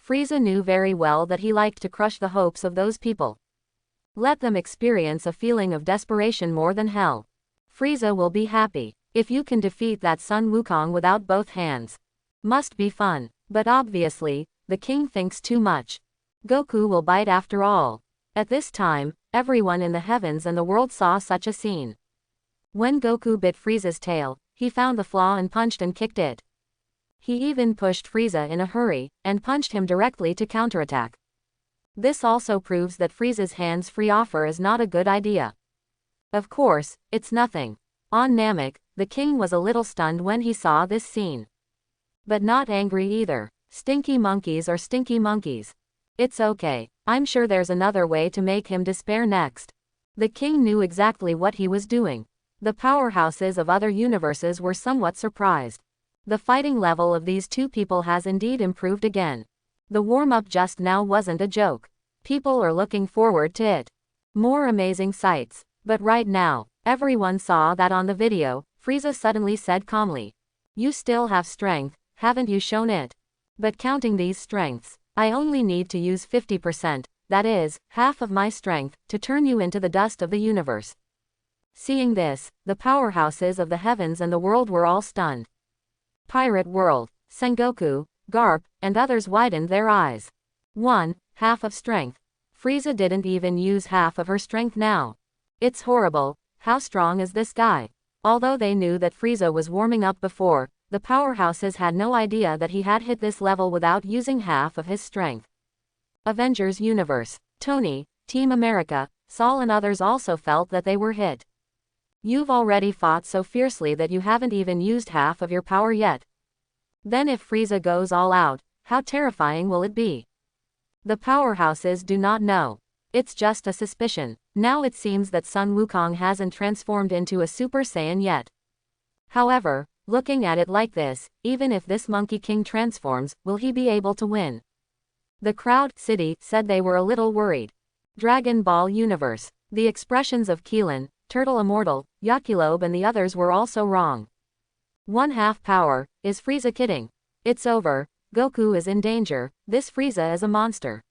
Frieza knew very well that he liked to crush the hopes of those people. Let them experience a feeling of desperation more than hell. Frieza will be happy if you can defeat that Sun Wukong without both hands. Must be fun, but obviously, the king thinks too much. Goku will bite after all. At this time, everyone in the heavens and the world saw such a scene. When Goku bit Frieza's tail, he found the flaw and punched and kicked it. He even pushed Frieza in a hurry, and punched him directly to counterattack. This also proves that Frieza's hands-free offer is not a good idea. Of course, it's nothing. On Namek, the king was a little stunned when he saw this scene. But not angry either. Stinky monkeys are stinky monkeys. It's okay, I'm sure there's another way to make him despair next. The king knew exactly what he was doing. The powerhouses of other universes were somewhat surprised. The fighting level of these two people has indeed improved again. The warm-up just now wasn't a joke. People are looking forward to it. More amazing sights. But right now, everyone saw that on the video, Frieza suddenly said calmly. You still have strength, haven't you shown it? But counting these strengths, I only need to use 50%, that is, half of my strength, to turn you into the dust of the universe. Seeing this, the powerhouses of the heavens and the world were all stunned. Pirate World, Sengoku, Garp, and others widened their eyes. 1/2 of strength. Frieza didn't even use half of her strength now. It's horrible, how strong is this guy? Although they knew that Frieza was warming up before, the powerhouses had no idea that he had hit this level without using half of his strength. Avengers Universe, Tony, Team America, Saul and others also felt that they were hit. You've already fought so fiercely that you haven't even used half of your power yet. Then if Frieza goes all out, how terrifying will it be? The powerhouses do not know. It's just a suspicion. Now it seems that Sun Wukong hasn't transformed into a Super Saiyan yet. However, looking at it like this, even if this Monkey King transforms, will he be able to win? The crowd, city, said they were a little worried. Dragon Ball Universe. The expressions of Keelan, Turtle Immortal, Yakilobe and the others were also wrong. 1/2 power, is Frieza kidding? It's over, Goku is in danger, this Frieza is a monster.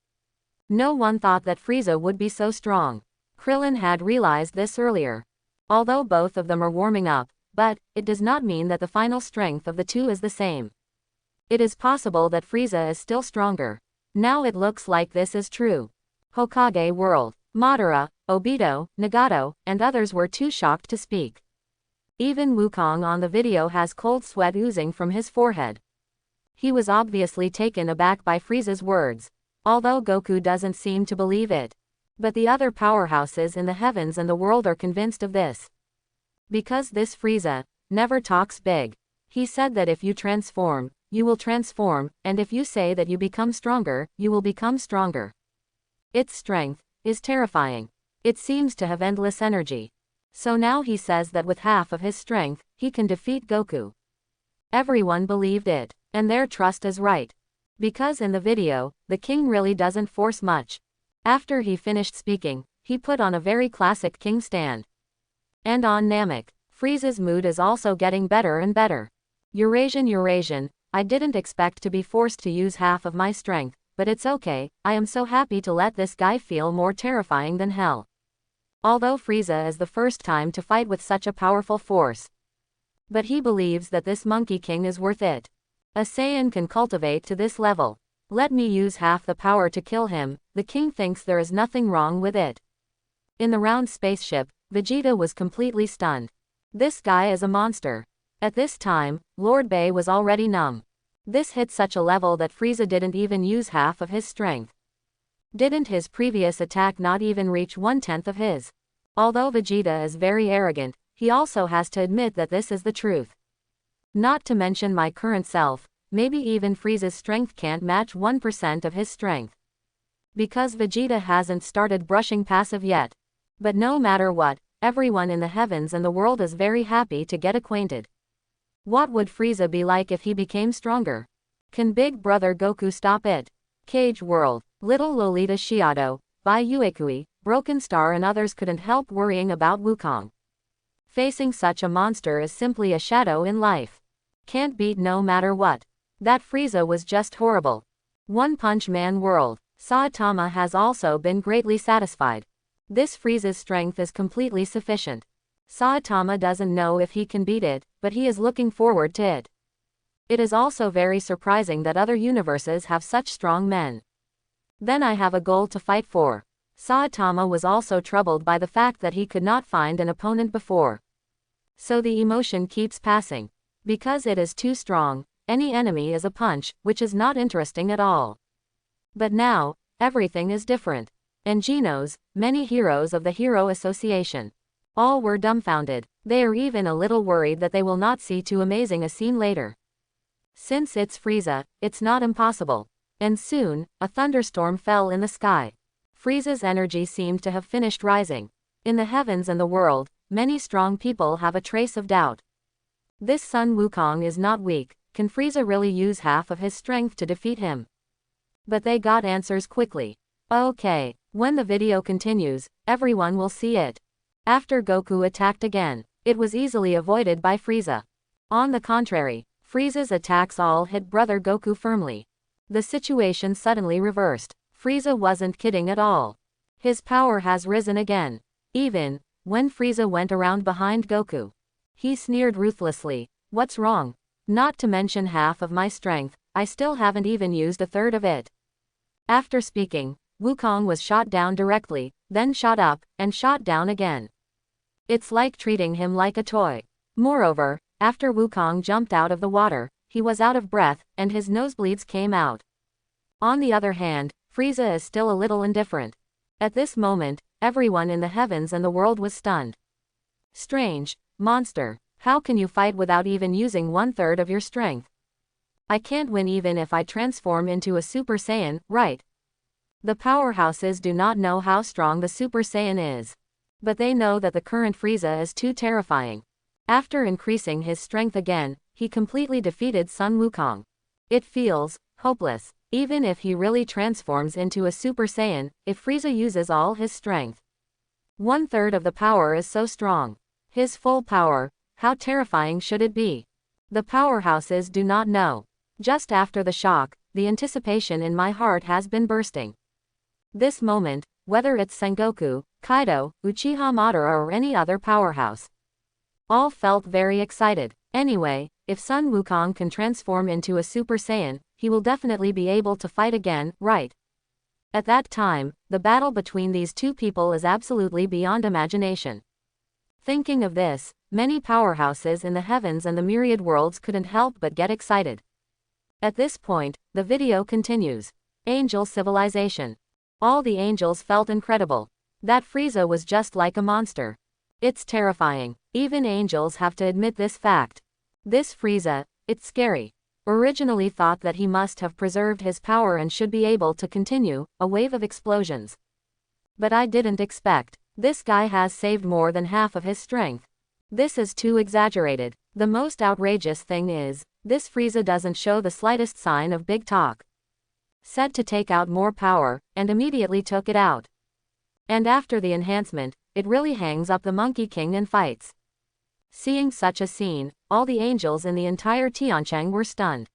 No one thought that Frieza would be so strong. Krillin had realized this earlier. Although both of them are warming up, but it does not mean that the final strength of the two is the same. It is possible that Frieza is still stronger. Now it looks like this is true. Hokage World. Madara, Obito, Nagato, and others were too shocked to speak. Even Wukong on the video has cold sweat oozing from his forehead. He was obviously taken aback by Frieza's words, although Goku doesn't seem to believe it. But the other powerhouses in the heavens and the world are convinced of this. Because this Frieza never talks big. He said that if you transform, you will transform, and if you say that you become stronger, you will become stronger. Its strength is terrifying. It seems to have endless energy. So now he says that with half of his strength, he can defeat Goku. Everyone believed it, and their trust is right. Because in the video, the king really doesn't force much. After he finished speaking, he put on a very classic king stand. And on Namek, Frieza's mood is also getting better and better. Eurasian, I didn't expect to be forced to use half of my strength, but it's okay, I am so happy to let this guy feel more terrifying than hell. Although Frieza is the first time to fight with such a powerful force. But he believes that this Monkey King is worth it. A Saiyan can cultivate to this level. Let me use half the power to kill him. The king thinks there is nothing wrong with it. In the round spaceship, Vegeta was completely stunned. This guy is a monster. At this time, Lord Bay was already numb. This hit such a level that Frieza didn't even use half of his strength. Didn't his previous attack not even reach 1/10 of his? Although Vegeta is very arrogant, he also has to admit that this is the truth. Not to mention my current self, maybe even Frieza's strength can't match 1% of his strength. Because Vegeta hasn't started brushing passive yet. But no matter what, everyone in the heavens and the world is very happy to get acquainted. What would Frieza be like if he became stronger? Can Big Brother Goku stop it? Cage World, Little Lolita Shiado, Bai Yuekui, Broken Star and others couldn't help worrying about Wukong. Facing such a monster is simply a shadow in life. Can't beat no matter what. That Frieza was just horrible. One Punch Man World, Saitama has also been greatly satisfied. This Frieza's strength is completely sufficient. Saitama doesn't know if he can beat it, but he is looking forward to it. It is also very surprising that other universes have such strong men. Then I have a goal to fight for. Saitama was also troubled by the fact that he could not find an opponent before. So the emotion keeps passing. Because it is too strong, any enemy is a punch, which is not interesting at all. But now, everything is different. And Genos, many heroes of the Hero Association. All were dumbfounded. They are even a little worried that they will not see too amazing a scene later. Since it's Frieza, it's not impossible. And soon, a thunderstorm fell in the sky. Frieza's energy seemed to have finished rising. In the heavens and the world, many strong people have a trace of doubt. This Sun Wukong is not weak. Can Frieza really use half of his strength to defeat him? But they got answers quickly. Okay, when the video continues, everyone will see it. After Goku attacked again, it was easily avoided by Frieza. On the contrary, Frieza's attacks all hit Brother Goku firmly. The situation suddenly reversed. Frieza wasn't kidding at all. His power has risen again. Even when Frieza went around behind Goku, he sneered ruthlessly. What's wrong? Not to mention half of my strength, I still haven't even used a third of it. After speaking, Wukong was shot down directly, then shot up, and shot down again. It's like treating him like a toy. Moreover, after Wukong jumped out of the water, he was out of breath, and his nosebleeds came out. On the other hand, Frieza is still a little indifferent. At this moment, everyone in the heavens and the world was stunned. Strange, monster, how can you fight without even using 1/3 of your strength? I can't win even if I transform into a Super Saiyan, right? The powerhouses do not know how strong the Super Saiyan is. But they know that the current Frieza is too terrifying. After increasing his strength again, he completely defeated Sun Wukong. It feels hopeless. Even if he really transforms into a Super Saiyan, if Frieza uses all his strength. 1/3 of the power is so strong. His full power, how terrifying should it be? The powerhouses do not know. Just after the shock, the anticipation in my heart has been bursting. This moment, whether it's Sengoku, Kaido, Uchiha Madara or any other powerhouse, all felt very excited. Anyway, if Sun Wukong can transform into a Super Saiyan, he will definitely be able to fight again, right? At that time, the battle between these two people is absolutely beyond imagination. Thinking of this, many powerhouses in the heavens and the myriad worlds couldn't help but get excited. At this point, the video continues. Angel Civilization. All the angels felt incredible. That Frieza was just like a monster. It's terrifying. Even angels have to admit this fact. This Frieza, it's scary. Originally thought that he must have preserved his power and should be able to continue, a wave of explosions. But I didn't expect. This guy has saved more than half of his strength. This is too exaggerated. The most outrageous thing is, this Frieza doesn't show the slightest sign of big talk. said to take out more power, and immediately took it out. And after the enhancement, it really hangs up the Monkey King and fights. Seeing such a scene, all the angels in the entire Tiancheng were stunned.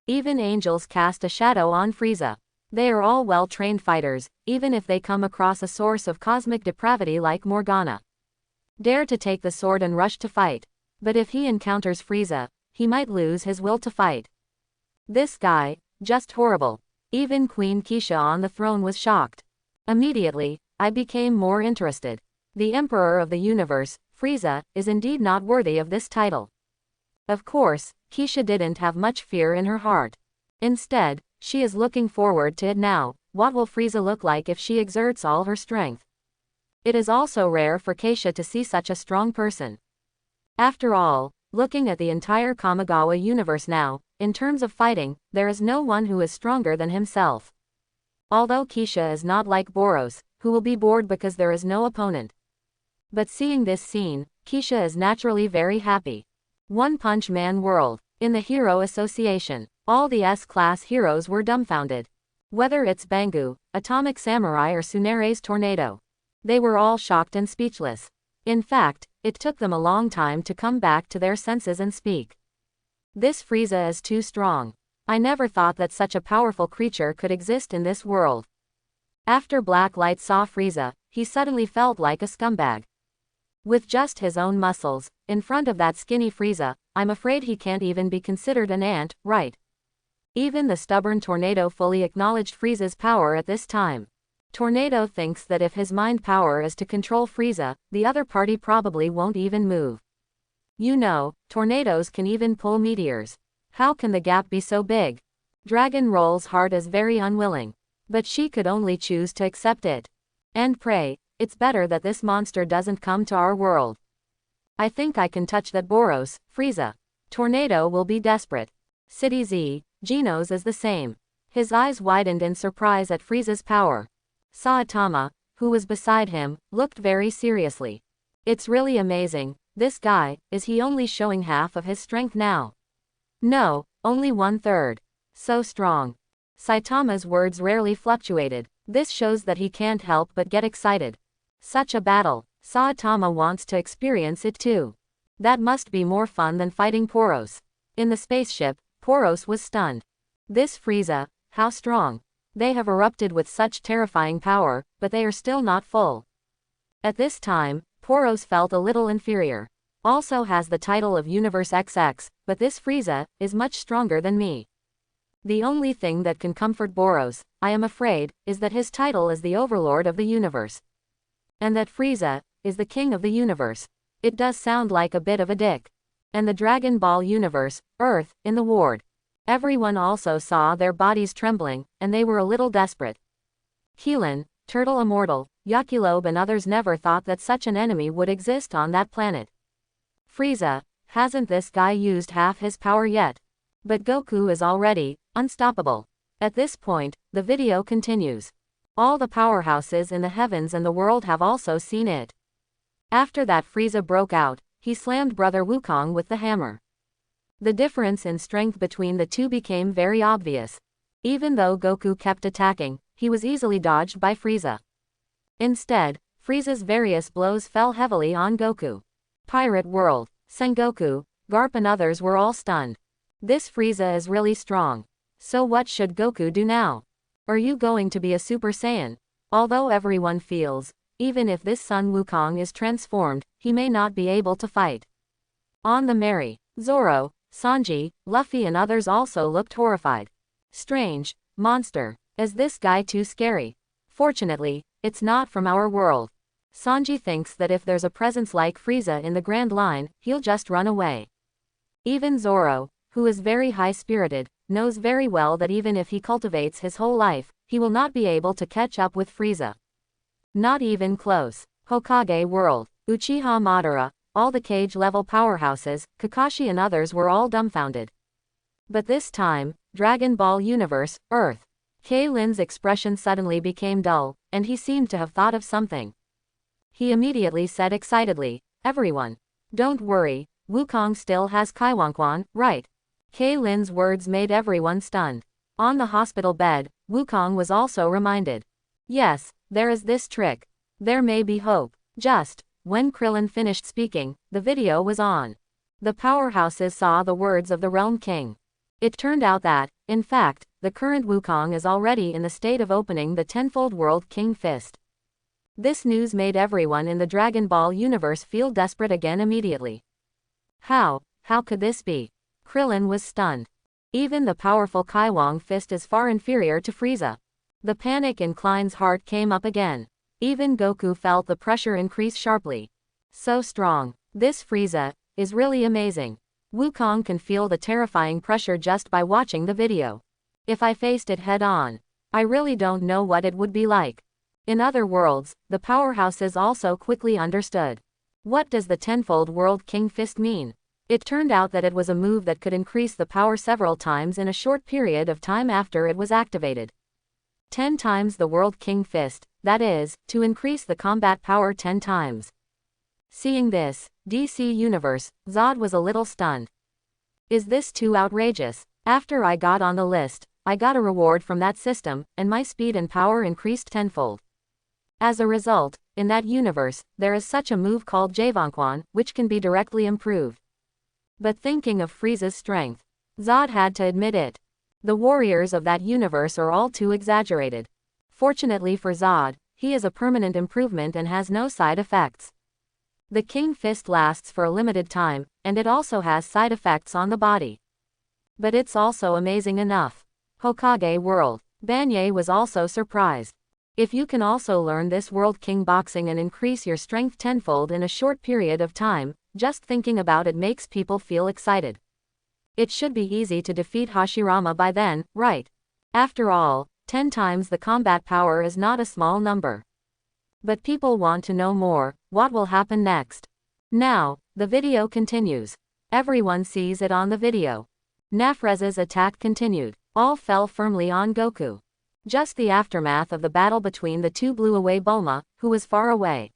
Even angels cast a shadow on Frieza. They are all well-trained fighters, even if they come across a source of cosmic depravity like Morgana. Dare to take the sword and rush to fight. But if he encounters Frieza, he might lose his will to fight. This guy, just horrible. Even Queen Keisha on the throne was shocked. Immediately, I became more interested. The Emperor of the Universe, Frieza, is indeed not worthy of this title. Of course, Keisha didn't have much fear in her heart. Instead, she is looking forward to it now. What will Frieza look like if she exerts all her strength? It is also rare for Keisha to see such a strong person. After all, looking at the entire Kamigawa universe now, in terms of fighting, there is no one who is stronger than himself. Although Keisha is not like Boros, who will be bored because there is no opponent. But seeing this scene, Keisha is naturally very happy. One Punch Man world. In the Hero Association, all the S-class heroes were dumbfounded. Whether it's Bangu, Atomic Samurai or Tsunere's Tornado. They were all shocked and speechless. In fact, it took them a long time to come back to their senses and speak. This Frieza is too strong. I never thought that such a powerful creature could exist in this world. After Black Light saw Frieza, he suddenly felt like a scumbag. With just his own muscles, in front of that skinny Frieza, I'm afraid he can't even be considered an ant, right? Even the stubborn Tornado fully acknowledged Frieza's power at this time. Tornado thinks that if his mind power is to control Frieza, the other party probably won't even move. You know, tornadoes can even pull meteors. How can the gap be so big? Dragon Roll's heart is very unwilling. But she could only choose to accept it. And pray, it's better that this monster doesn't come to our world. I think I can touch that Boros, Frieza. Tornado will be desperate. City Z, Genos is the same. His eyes widened in surprise at Frieza's power. Saitama, who was beside him, looked very seriously. It's really amazing, this guy, is he only showing half of his strength now? No, only 1/3. So strong. Saitama's words rarely fluctuated. This shows that he can't help but get excited. Such a battle, Saitama wants to experience it too. That must be more fun than fighting Poros. In the spaceship, Poros was stunned. This Frieza, how strong. They have erupted with such terrifying power, but they are still not full. At this time, Poros felt a little inferior. Also has the title of Universe XX, but this Frieza is much stronger than me. The only thing that can comfort Boros, I am afraid, is that his title is the Overlord of the Universe. And that Frieza is the King of the Universe. It does sound like a bit of a dick. And the Dragon Ball Universe, Earth, in the ward. Everyone also saw their bodies trembling, and they were a little desperate. Keelan, Turtle Immortal, Yakilobe and others never thought that such an enemy would exist on that planet. Frieza, hasn't this guy used half his power yet? But Goku is already unstoppable. At this point, the video continues. All the powerhouses in the heavens and the world have also seen it. After that Frieza broke out, he slammed Brother Wukong with the hammer. The difference in strength between the two became very obvious. Even though Goku kept attacking, he was easily dodged by Frieza. Instead, Frieza's various blows fell heavily on Goku. Pirate World, Sengoku, Garp and others were all stunned. This Frieza is really strong. So what should Goku do now? Are you going to be a Super Saiyan? Although everyone feels, even if this Sun Wukong is transformed, he may not be able to fight. On the Merry, Zoro, Sanji, Luffy and others also looked horrified. Strange, monster, is this guy too scary? Fortunately, it's not from our world. Sanji thinks that if there's a presence like Frieza in the Grand Line, he'll just run away. Even Zoro, who is very high-spirited, knows very well that even if he cultivates his whole life, he will not be able to catch up with Frieza. Not even close. Hokage World, Uchiha Madara, all the cage-level powerhouses, Kakashi and others were all dumbfounded. But this time, Dragon Ball Universe, Earth. K-Lin's expression suddenly became dull, and he seemed to have thought of something. He immediately said excitedly, "Everyone. Don't worry, Wukong still has Kaiwankwan, right?" K-Lin's words made everyone stunned. On the hospital bed, Wukong was also reminded. Yes, there is this trick. There may be hope. Just when Krillin finished speaking, the video was on. The powerhouses saw the words of the Realm King. It turned out that, in fact, the current Wukong is already in the state of opening the tenfold World King Fist. This news made everyone in the Dragon Ball universe feel desperate again immediately. How could this be? Krillin was stunned. Even the powerful Kaiwang Fist is far inferior to Frieza. The panic in Klein's heart came up again. Even Goku felt the pressure increase sharply. So strong. This Frieza is really amazing. Wukong can feel the terrifying pressure just by watching the video. If I faced it head-on, I really don't know what it would be like. In other worlds, the powerhouses also quickly understood. What does the tenfold World King Fist mean? It turned out that it was a move that could increase the power several times in a short period of time after it was activated. 10 times the World King Fist, that is, to increase the combat power 10 times. Seeing this, DC Universe, Zod was a little stunned. Is this too outrageous? After I got on the list, I got a reward from that system, and my speed and power increased tenfold. As a result, in that universe, there is such a move called Javanquan, which can be directly improved. But thinking of Frieza's strength, Zod had to admit it. The warriors of that universe are all too exaggerated. Fortunately for Zod, he is a permanent improvement and has no side effects. The King Fist lasts for a limited time, and it also has side effects on the body. But it's also amazing enough. Hokage World. Banye was also surprised. If you can also learn this World King boxing and increase your strength tenfold in a short period of time, just thinking about it makes people feel excited. It should be easy to defeat Hashirama by then, right? After all, 10 times the combat power is not a small number. But people want to know more. What will happen next? Now, the video continues. Everyone sees it on the video. Nafreza's attack continued. All fell firmly on Goku. Just the aftermath of the battle between the two blew away Bulma, who was far away.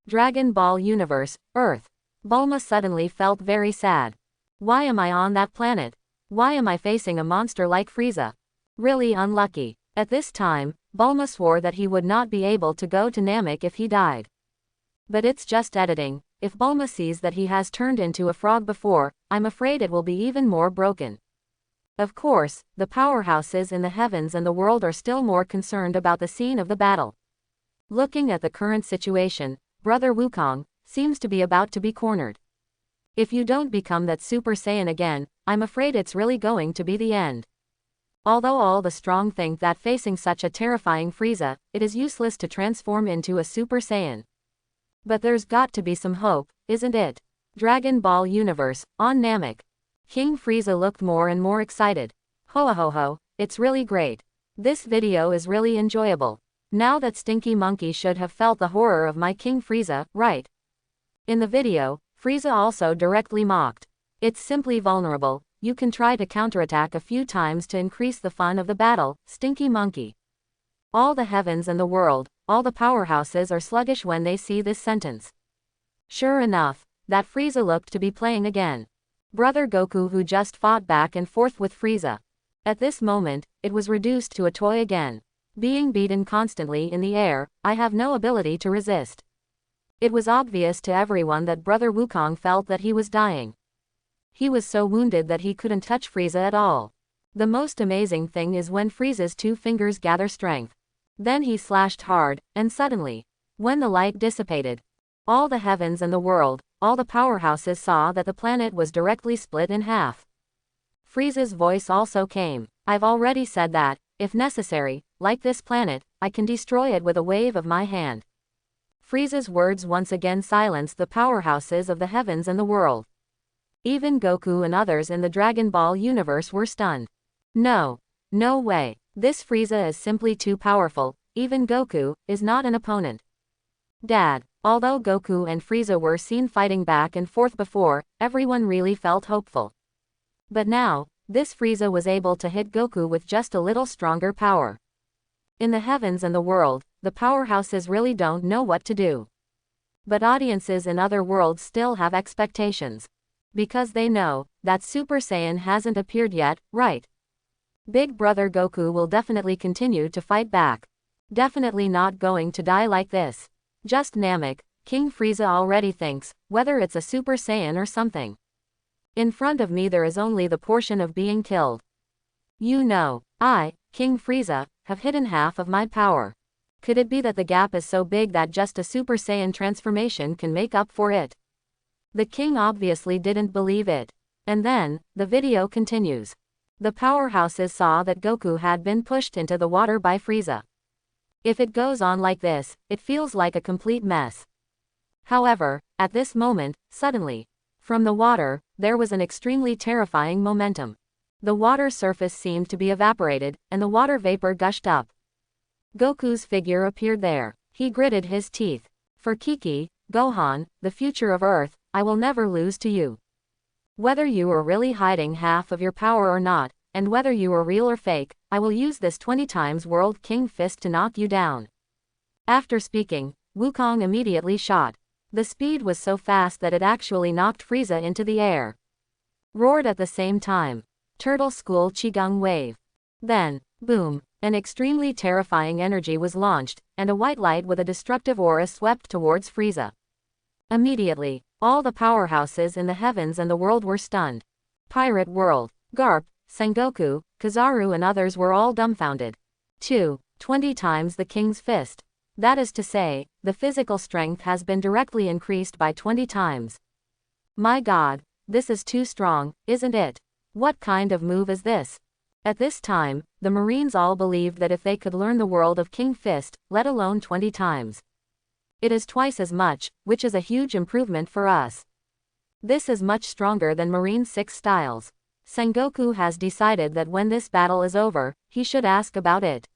Dragon Ball Universe, Earth. Bulma suddenly felt very sad. Why am I on that planet? Why am I facing a monster like Frieza? Really unlucky. At this time, Bulma swore that he would not be able to go to Namek if he died. But it's just editing. If Bulma sees that he has turned into a frog before, I'm afraid it will be even more broken. Of course, the powerhouses in the heavens and the world are still more concerned about the scene of the battle. Looking at the current situation, Brother Wukong seems to be about to be cornered. If you don't become that Super Saiyan again, I'm afraid it's really going to be the end. Although all the strong think that facing such a terrifying Frieza, it is useless to transform into a Super Saiyan. But there's got to be some hope, isn't it? Dragon Ball Universe, on Namek. King Frieza looked more and more excited. Ho, it's really great. This video is really enjoyable. Now that Stinky Monkey should have felt the horror of my King Frieza, right? In the video, Frieza also directly mocked. It's simply vulnerable. You can try to counterattack a few times to increase the fun of the battle, Stinky Monkey. All the heavens and the world, all the powerhouses are sluggish when they see this sentence. Sure enough, that Frieza looked to be playing again. Brother Goku, who just fought back and forth with Frieza. At this moment, it was reduced to a toy again. Being beaten constantly in the air, I have no ability to resist. It was obvious to everyone that Brother Wukong felt that he was dying. He was so wounded that he couldn't touch Frieza at all. The most amazing thing is when Frieza's two fingers gather strength. Then he slashed hard, and suddenly, when the light dissipated, all the heavens and the world, all the powerhouses saw that the planet was directly split in half. Frieza's voice also came. I've already said that, if necessary, like this planet, I can destroy it with a wave of my hand. Frieza's words once again silenced the powerhouses of the heavens and the world. Even Goku and others in the Dragon Ball universe were stunned. No way. This Frieza is simply too powerful. Even Goku is not an opponent. Dad, although Goku and Frieza were seen fighting back and forth before, everyone really felt hopeful. But now, this Frieza was able to hit Goku with just a little stronger power. In the heavens and the world, the powerhouses really don't know what to do. But audiences in other worlds still have expectations. Because they know that Super Saiyan hasn't appeared yet, right? Big brother Goku will definitely continue to fight back. Definitely not going to die like this. Just Namek, King Frieza already thinks, whether it's a Super Saiyan or something. In front of me there is only the portion of being killed. You know, I, King Frieza, have hidden half of my power. Could it be that the gap is so big that just a Super Saiyan transformation can make up for it? The king obviously didn't believe it. And then, the video continues. The powerhouses saw that Goku had been pushed into the water by Frieza. If it goes on like this, it feels like a complete mess. However, at this moment, suddenly, from the water, there was an extremely terrifying momentum. The water surface seemed to be evaporated, and the water vapor gushed up. Goku's figure appeared there. He gritted his teeth. For Kiki, Gohan, the future of Earth, I will never lose to you. Whether you are really hiding half of your power or not, and whether you are real or fake, I will use this 20 times World King Fist to knock you down. After speaking, Wukong immediately shot. The speed was so fast that it actually knocked Frieza into the air. Roared at the same time. Turtle School Qigong Wave. Then, boom, an extremely terrifying energy was launched, and a white light with a destructive aura swept towards Frieza. Immediately, all the powerhouses in the heavens and the world were stunned. Pirate World, Garp, Sengoku, Kizaru and others were all dumbfounded. 20 times the king's fist. That is to say, the physical strength has been directly increased by 20 times. My god, this is too strong, isn't it? What kind of move is this? At this time, the Marines all believed that if they could learn the world of King Fist, let alone 20 times. It is twice as much, which is a huge improvement for us. This is much stronger than Marine 6 styles. Sengoku has decided that when this battle is over, he should ask about it.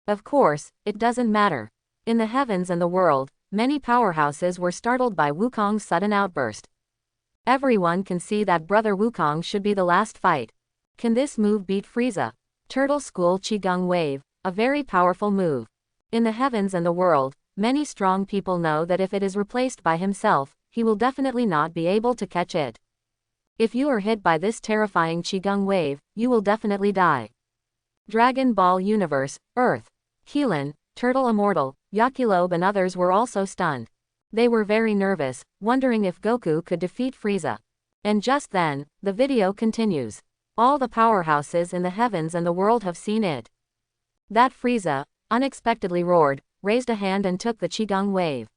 Of course, it doesn't matter. In the heavens and the world, many powerhouses were startled by Wukong's sudden outburst. Everyone can see that Brother Wukong should be the last fight. Can this move beat Frieza? Turtle School Qigong Wave, a very powerful move. In the heavens and the world, many strong people know that if it is replaced by himself, he will definitely not be able to catch it. If you are hit by this terrifying Qigong wave, you will definitely die. Dragon Ball Universe, Earth. Keelan, Turtle Immortal, Yakilobe and others were also stunned. They were very nervous, wondering if Goku could defeat Frieza. And just then, the video continues. All the powerhouses in the heavens and the world have seen it. That Frieza, unexpectedly roared, raised a hand and took the Qigong wave.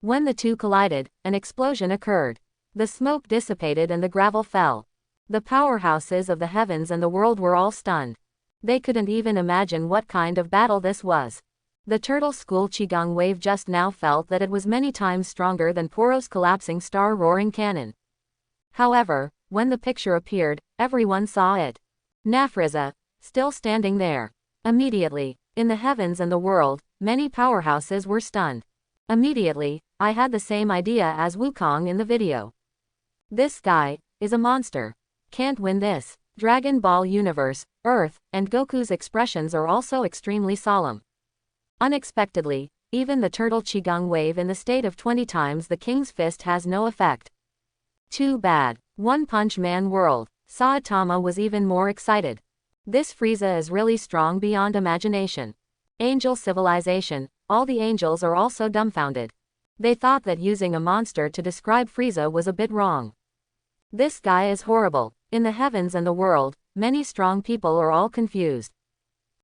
When the two collided, an explosion occurred. The smoke dissipated and the gravel fell. The powerhouses of the heavens and the world were all stunned. They couldn't even imagine what kind of battle this was. The Turtle School Qigong wave just now felt that it was many times stronger than Poro's collapsing star roaring cannon. However, when the picture appeared, everyone saw it. Frieza, still standing there. Immediately, in the heavens and the world, many powerhouses were stunned. Immediately, I had the same idea as Wukong in the video. This guy is a monster. Can't win this. Dragon Ball Universe, Earth, and Goku's expressions are also extremely solemn. Unexpectedly, even the Turtle Qigong wave in the state of 20 times the King's Fist has no effect. Too bad. One Punch Man World. Saitama was even more excited. This Frieza is really strong beyond imagination. Angel Civilization, all the angels are also dumbfounded. They thought that using a monster to describe Frieza was a bit wrong. This guy is horrible. In the heavens and the world, many strong people are all confused.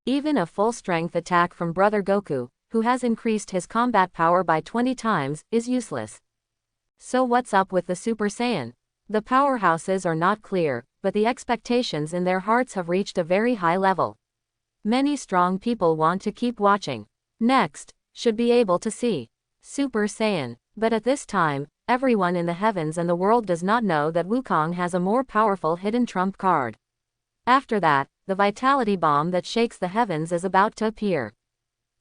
Even a full-strength attack from Brother Goku, who has increased his combat power by 20 times, is useless. So what's up with the Super Saiyan? The powerhouses are not clear, but the expectations in their hearts have reached a very high level. Many strong people want to keep watching. Next, should be able to see Super Saiyan. But at this time, everyone in the heavens and the world does not know that Wukong has a more powerful hidden trump card. After that, the vitality bomb that shakes the heavens is about to appear.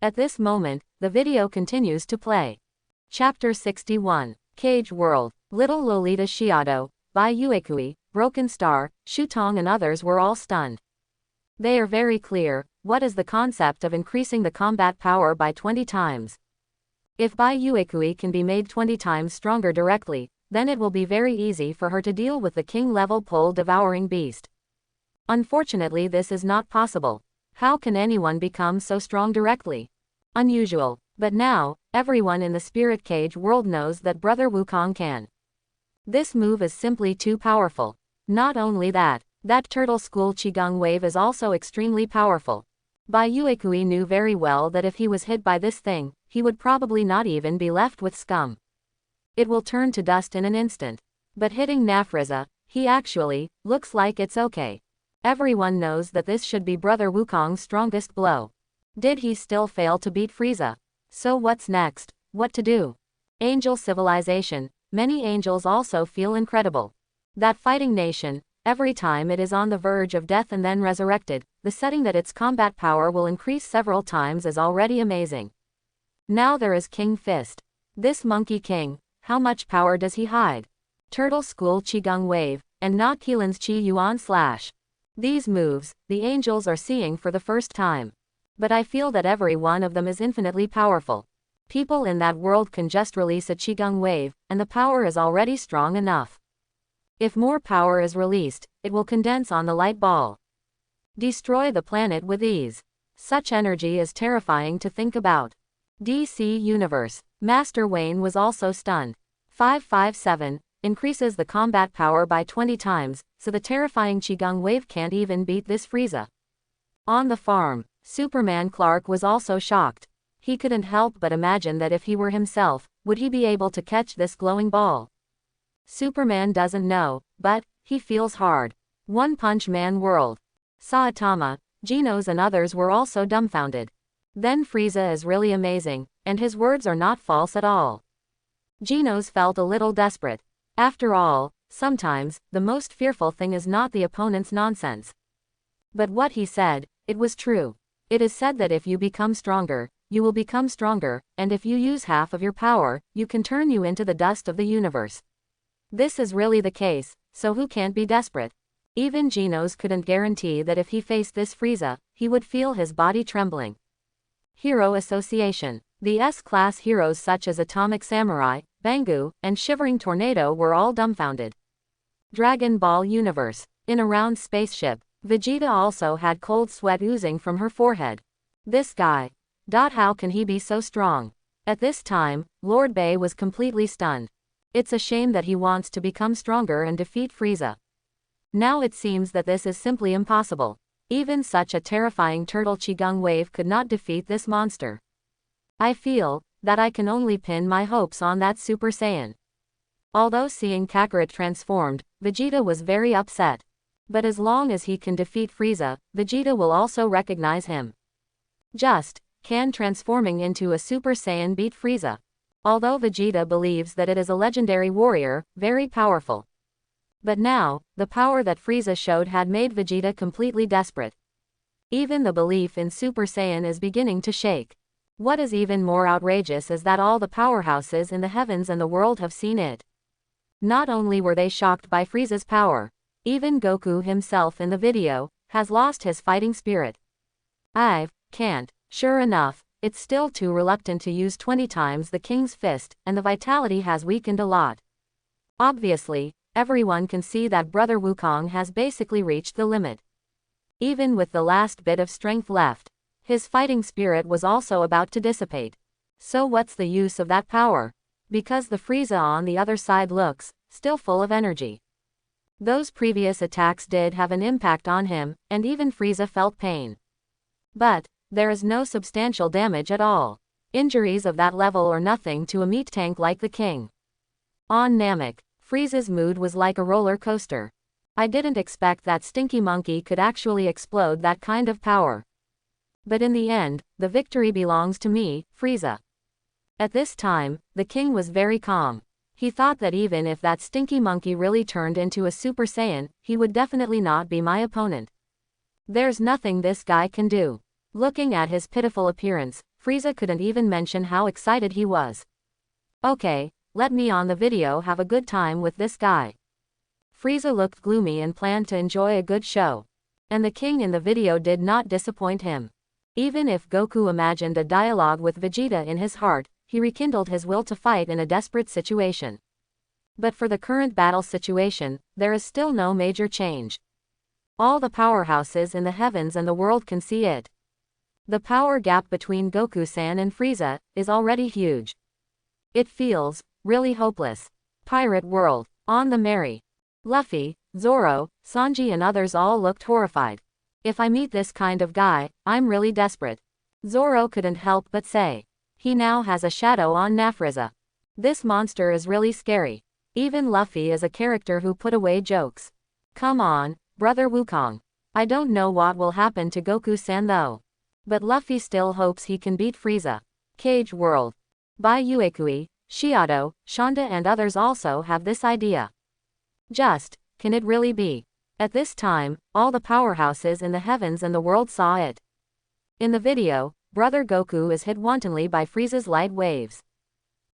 At this moment, the video continues to play. Chapter 61. Cage World. Little Lolita Shiado, Bai Uekui, Broken Star, Shutong and others were all stunned. They are very clear, what is the concept of increasing the combat power by 20 times? If Bai Uekui can be made 20 times stronger directly, then it will be very easy for her to deal with the king-level pole-devouring beast. Unfortunately, this is not possible. How can anyone become so strong directly? Unusual. But now, everyone in the spirit cage world knows that Brother Wukong can. This move is simply too powerful. Not only that, that turtle school Qigong wave is also extremely powerful. Bai Yuekui knew very well that if he was hit by this thing, he would probably not even be left with scum. It will turn to dust in an instant. But hitting Nafriza, he actually looks like it's okay. Everyone knows that this should be Brother Wukong's strongest blow. Did he still fail to beat Frieza? So what's next? What to do? Angel civilization. Many angels also feel incredible. That fighting nation, every time it is on the verge of death and then resurrected, the setting that its combat power will increase several times is already amazing. Now there is King Fist. This Monkey King, how much power does he hide? Turtle School Qigong Wave, and not Keelan's Qi Yuan Slash. These moves, the angels are seeing for the first time. But I feel that every one of them is infinitely powerful. People in that world can just release a Qigong wave, and the power is already strong enough. If more power is released, it will condense on the light ball. Destroy the planet with ease. Such energy is terrifying to think about. DC Universe. Master Wayne was also stunned. 557 increases the combat power by 20 times, so the terrifying Qigong wave can't even beat this Frieza. On the farm, Superman Clark was also shocked. He couldn't help but imagine that if he were himself, would he be able to catch this glowing ball? Superman doesn't know, but he feels hard. One Punch Man world. Saitama, Genos and others were also dumbfounded. Then Frieza is really amazing, and his words are not false at all. Genos felt a little desperate. After all, sometimes, the most fearful thing is not the opponent's nonsense. But what he said, it was true. It is said that if you become stronger, you will become stronger, and if you use half of your power, you can turn you into the dust of the universe. This is really the case, so who can't be desperate? Even Genos couldn't guarantee that if he faced this Frieza, he would feel his body trembling. Hero Association. The S-class heroes such as Atomic Samurai, Bangu, and Shivering Tornado were all dumbfounded. Dragon Ball Universe. In a round spaceship, Vegeta also had cold sweat oozing from her forehead. This guy. How can he be so strong? At this time, Lord Bay was completely stunned. It's a shame that he wants to become stronger and defeat Frieza. Now it seems that this is simply impossible. Even such a terrifying turtle Qigong wave could not defeat this monster. I feel that I can only pin my hopes on that Super Saiyan. Although seeing Kakarot transformed, Vegeta was very upset. But as long as he can defeat Frieza, Vegeta will also recognize him. Can transforming into a Super Saiyan beat Frieza? Although Vegeta believes that it is a legendary warrior, very powerful. But now, the power that Frieza showed had made Vegeta completely desperate. Even the belief in Super Saiyan is beginning to shake. What is even more outrageous is that all the powerhouses in the heavens and the world have seen it. Not only were they shocked by Frieza's power, even Goku himself in the video has lost his fighting spirit. Can't. Sure enough, it's still too reluctant to use 20 times the King's Fist, and the vitality has weakened a lot. Obviously, everyone can see that Brother Wukong has basically reached the limit. Even with the last bit of strength left, his fighting spirit was also about to dissipate. So what's the use of that power? Because the Frieza on the other side looks still full of energy. Those previous attacks did have an impact on him, and even Frieza felt pain. But there is no substantial damage at all. Injuries of that level are nothing to a meat tank like the King. On Namek, Frieza's mood was like a roller coaster. I didn't expect that stinky monkey could actually explode that kind of power. But in the end, the victory belongs to me, Frieza. At this time, the King was very calm. He thought that even if that stinky monkey really turned into a Super Saiyan, he would definitely not be my opponent. There's nothing this guy can do. Looking at his pitiful appearance, Frieza couldn't even mention how excited he was. Okay, let me on the video have a good time with this guy. Frieza looked gloomy and planned to enjoy a good show. And the King in the video did not disappoint him. Even if Goku imagined a dialogue with Vegeta in his heart, he rekindled his will to fight in a desperate situation. But for the current battle situation, there is still no major change. All the powerhouses in the heavens and the world can see it. The power gap between Goku-san and Frieza is already huge. It feels really hopeless. Pirate World. On the Merry. Luffy, Zoro, Sanji and others all looked horrified. If I meet this kind of guy, I'm really desperate. Zoro couldn't help but say. He now has a shadow on Frieza. This monster is really scary. Even Luffy is a character who put away jokes. Come on, brother Wukong. I don't know what will happen to Goku-san though. But Luffy still hopes he can beat Frieza. Cage World. Bai Uekui, Shiado, Shonda and others also have this idea. Just, can it really be? At this time, all the powerhouses in the heavens and the world saw it. In the video, Brother Goku is hit wantonly by Frieza's light waves.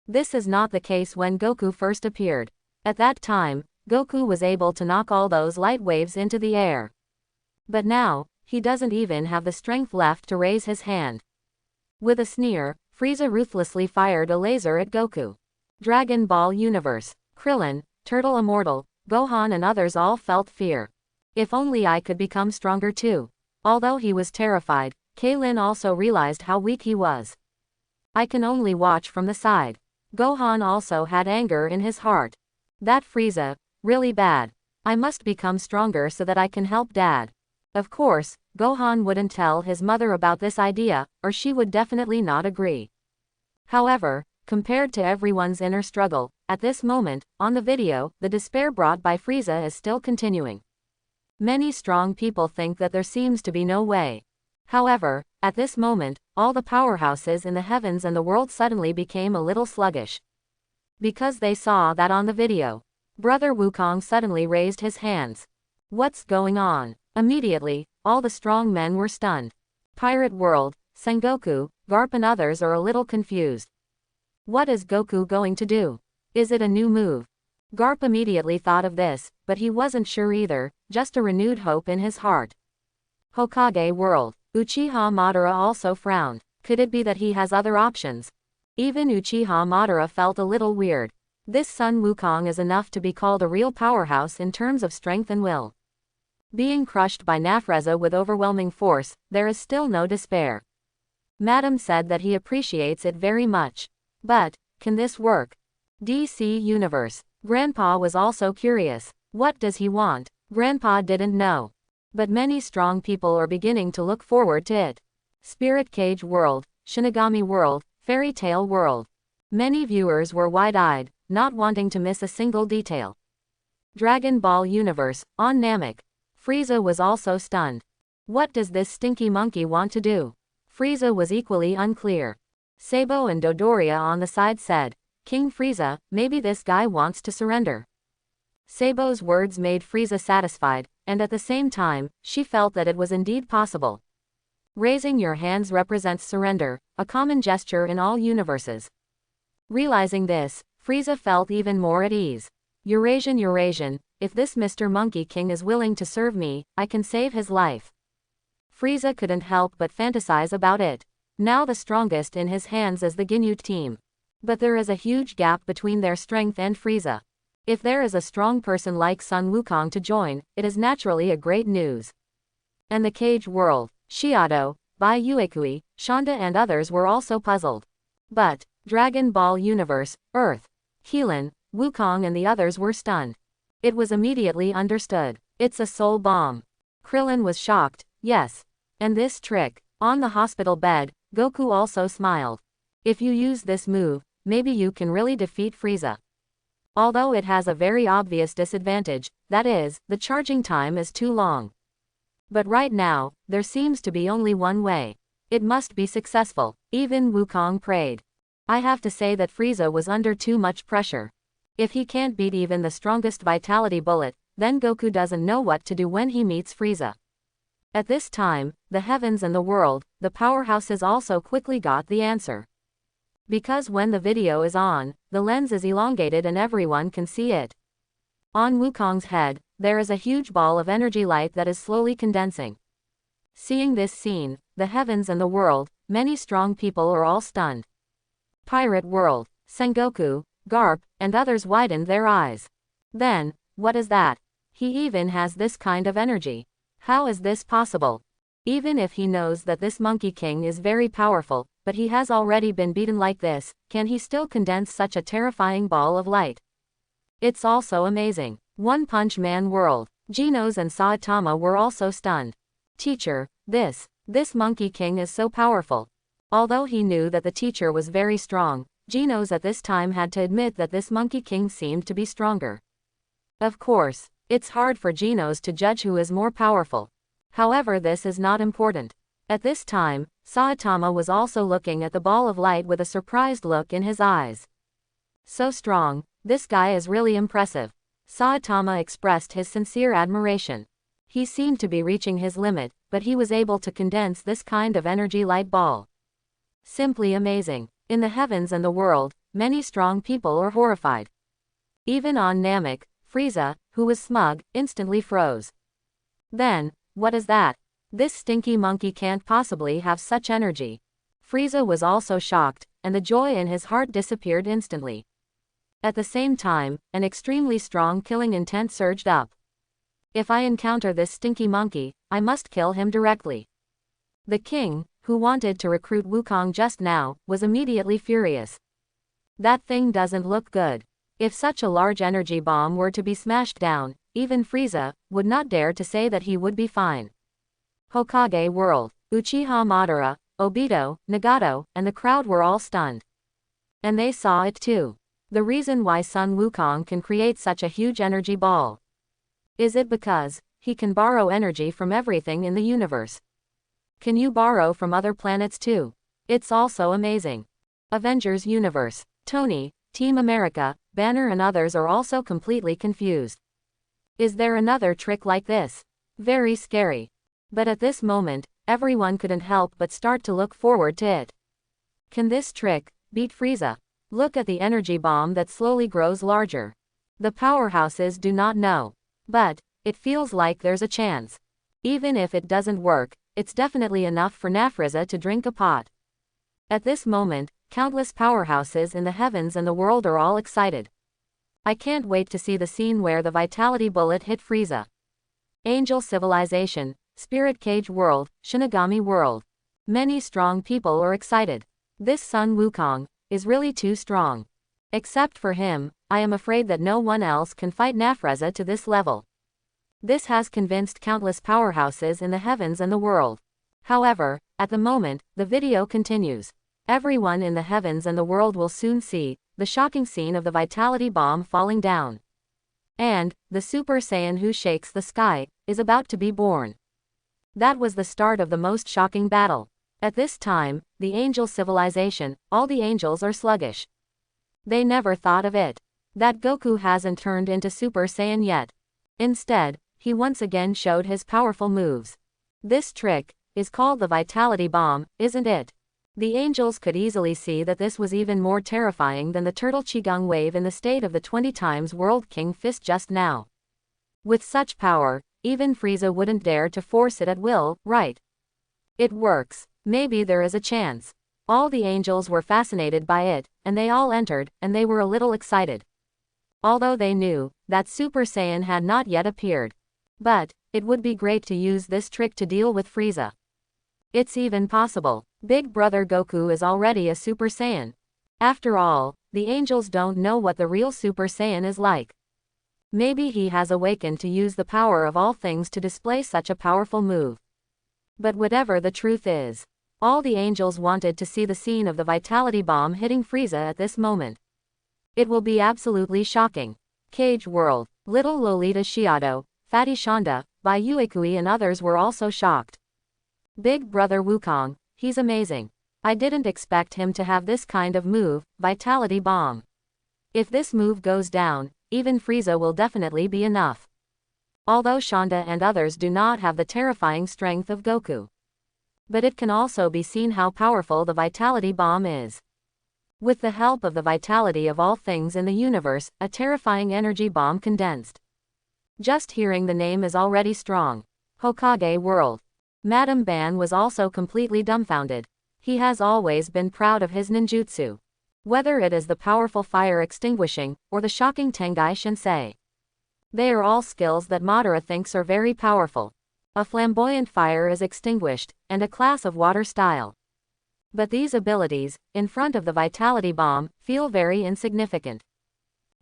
This is not the case when Goku first appeared. At that time, Goku was able to knock all those light waves into the air. But now, he doesn't even have the strength left to raise his hand. With a sneer, Frieza ruthlessly fired a laser at Goku. Dragon Ball Universe. Krillin, Turtle Immortal, Gohan and others all felt fear. If only I could become stronger too. Although he was terrified, Kaitlin also realized how weak he was. I can only watch from the side. Gohan also had anger in his heart. That Frieza, really bad. I must become stronger so that I can help Dad. Of course, Gohan wouldn't tell his mother about this idea, or she would definitely not agree. However, compared to everyone's inner struggle, at this moment, on the video, the despair brought by Frieza is still continuing. Many strong people think that there seems to be no way. However, at this moment, all the powerhouses in the heavens and the world suddenly became a little sluggish. Because they saw that on the video. Brother Wukong suddenly raised his hands. What's going on? Immediately, all the strong men were stunned. Pirate World, Sengoku, Garp and others are a little confused. What is Goku going to do? Is it a new move? Garp immediately thought of this, but he wasn't sure either, just a renewed hope in his heart. Hokage World. Uchiha Madara also frowned. Could it be that he has other options? Even Uchiha Madara felt a little weird. This Sun Wukong is enough to be called a real powerhouse in terms of strength and will. Being crushed by Frieza with overwhelming force, there is still no despair. Madam said that he appreciates it very much. But, can this work? DC Universe. Grandpa was also curious. What does he want? Grandpa didn't know. But many strong people are beginning to look forward to it. Spirit Cage World, Shinigami World, Fairy Tale World. Many viewers were wide-eyed, not wanting to miss a single detail. Dragon Ball Universe, on Namek. Frieza was also stunned. What does this stinky monkey want to do? Frieza was equally unclear. Sabo and Dodoria on the side said, King Frieza, maybe this guy wants to surrender. Sabo's words made Frieza satisfied, and at the same time, she felt that it was indeed possible. Raising your hands represents surrender, a common gesture in all universes. Realizing this, Frieza felt even more at ease. Eurasian, if this Mr. Monkey King is willing to serve me, I can save his life. Frieza couldn't help but fantasize about it. Now the strongest in his hands is the Ginyu team. But there is a huge gap between their strength and Frieza. If there is a strong person like Sun Wukong to join, it is naturally a great news. And the Cage World, Shiado, Bai Uekui, Shonda and others were also puzzled. But, Dragon Ball Universe, Earth, Heelin, Wukong and the others were stunned. It was immediately understood. It's a soul bomb. Krillin was shocked, yes. And this trick, on the hospital bed, Goku also smiled. If you use this move, maybe you can really defeat Frieza. Although it has a very obvious disadvantage, that is, the charging time is too long. But right now, there seems to be only one way. It must be successful. Even Wukong prayed. I have to say that Frieza was under too much pressure. If he can't beat even the strongest vitality bullet, then Goku doesn't know what to do when he meets Frieza. At this time, the heavens and the world, the powerhouses also quickly got the answer. Because when the video is on, the lens is elongated and everyone can see it. On Wukong's head, there is a huge ball of energy light that is slowly condensing. Seeing this scene, the heavens and the world, many strong people are all stunned. Pirate World, Sengoku, Garp, and others widened their eyes. Then, what is that? He even has this kind of energy. How is this possible? Even if he knows that this Monkey King is very powerful, but he has already been beaten like this, can he still condense such a terrifying ball of light? It's also amazing. One Punch Man world. Genos and Saitama were also stunned. Teacher, this Monkey King is so powerful. Although he knew that the teacher was very strong, Genos at this time had to admit that this Monkey King seemed to be stronger. Of course, it's hard for Genos to judge who is more powerful. However, this is not important. At this time, Saitama was also looking at the ball of light with a surprised look in his eyes. So strong, this guy is really impressive. Saitama expressed his sincere admiration. He seemed to be reaching his limit, but he was able to condense this kind of energy light ball. Simply amazing. In the heavens and the world, many strong people are horrified. Even on Namek, Frieza, who was smug, instantly froze. Then, what is that? This stinky monkey can't possibly have such energy. Frieza was also shocked, and the joy in his heart disappeared instantly. At the same time, an extremely strong killing intent surged up. If I encounter this stinky monkey, I must kill him directly. The king, who wanted to recruit Wukong just now, was immediately furious. That thing doesn't look good. If such a large energy bomb were to be smashed down, even Frieza would not dare to say that he would be fine. Hokage world. Uchiha Madara, Obito, Nagato, and the crowd were all stunned. And they saw it too. The reason why Sun Wukong can create such a huge energy ball. Is it because he can borrow energy from everything in the universe? Can you borrow from other planets too? It's also amazing. Avengers Universe. Tony, Team America, Banner and others are also completely confused. Is there another trick like this? Very scary. But at this moment, everyone couldn't help but start to look forward to it. Can this trick beat Frieza? Look at the energy bomb that slowly grows larger. The powerhouses do not know. But it feels like there's a chance. Even if it doesn't work, it's definitely enough for Frieza to drink a pot. At this moment, countless powerhouses in the heavens and the world are all excited. I can't wait to see the scene where the vitality bullet hit Frieza. Angel Civilization, Spirit Cage World, Shinigami World. Many strong people are excited. This Sun Wukong is really too strong. Except for him, I am afraid that no one else can fight Frieza to this level. This has convinced countless powerhouses in the heavens and the world. However, at the moment, the video continues. Everyone in the heavens and the world will soon see the shocking scene of the vitality bomb falling down. And the Super Saiyan who shakes the sky is about to be born. That was the start of the most shocking battle. At this time, the angel civilization, all the angels are sluggish. They never thought of it. That Goku hasn't turned into Super Saiyan yet. Instead, he once again showed his powerful moves. This trick is called the Vitality Bomb, isn't it? The angels could easily see that this was even more terrifying than the Turtle Qigong wave in the state of the 20 times World King Fist just now. With such power, even Frieza wouldn't dare to force it at will, right? It works. Maybe there is a chance. All the angels were fascinated by it, and they all entered, and they were a little excited. Although they knew that Super Saiyan had not yet appeared. But it would be great to use this trick to deal with Frieza. It's even possible. Big Brother Goku is already a Super Saiyan. After all, the angels don't know what the real Super Saiyan is like. Maybe he has awakened to use the power of all things to display such a powerful move. But whatever the truth is, all the angels wanted to see the scene of the Vitality Bomb hitting Frieza at this moment. It will be absolutely shocking. Cage World. Little Lolita Shiado, Fatty Shonda, Bai Yuekui and others were also shocked. Big Brother Wukong, he's amazing. I didn't expect him to have this kind of move, Vitality Bomb. If this move goes down, even Frieza will definitely be enough. Although Shonda and others do not have the terrifying strength of Goku. But it can also be seen how powerful the Vitality Bomb is. With the help of the vitality of all things in the universe, a terrifying energy bomb condensed. Just hearing the name is already strong. Hokage World. Madame Ban was also completely dumbfounded. He has always been proud of his ninjutsu. Whether it is the powerful fire extinguishing, or the shocking Tengai Shinsei. They are all skills that Madara thinks are very powerful. A flamboyant fire is extinguished, and a class of water style. But these abilities, in front of the vitality bomb, feel very insignificant.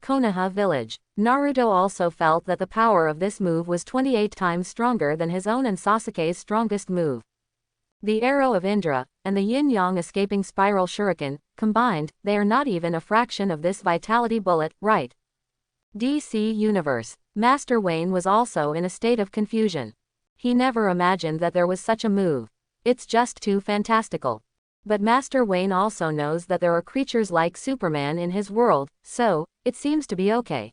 Konoha Village. Naruto also felt that the power of this move was 28 times stronger than his own and Sasuke's strongest move. The arrow of Indra, and the yin-yang escaping spiral shuriken, combined, they are not even a fraction of this vitality bullet, right? DC Universe. Master Wayne was also in a state of confusion. He never imagined that there was such a move. It's just too fantastical. But Master Wayne also knows that there are creatures like Superman in his world, so it seems to be okay.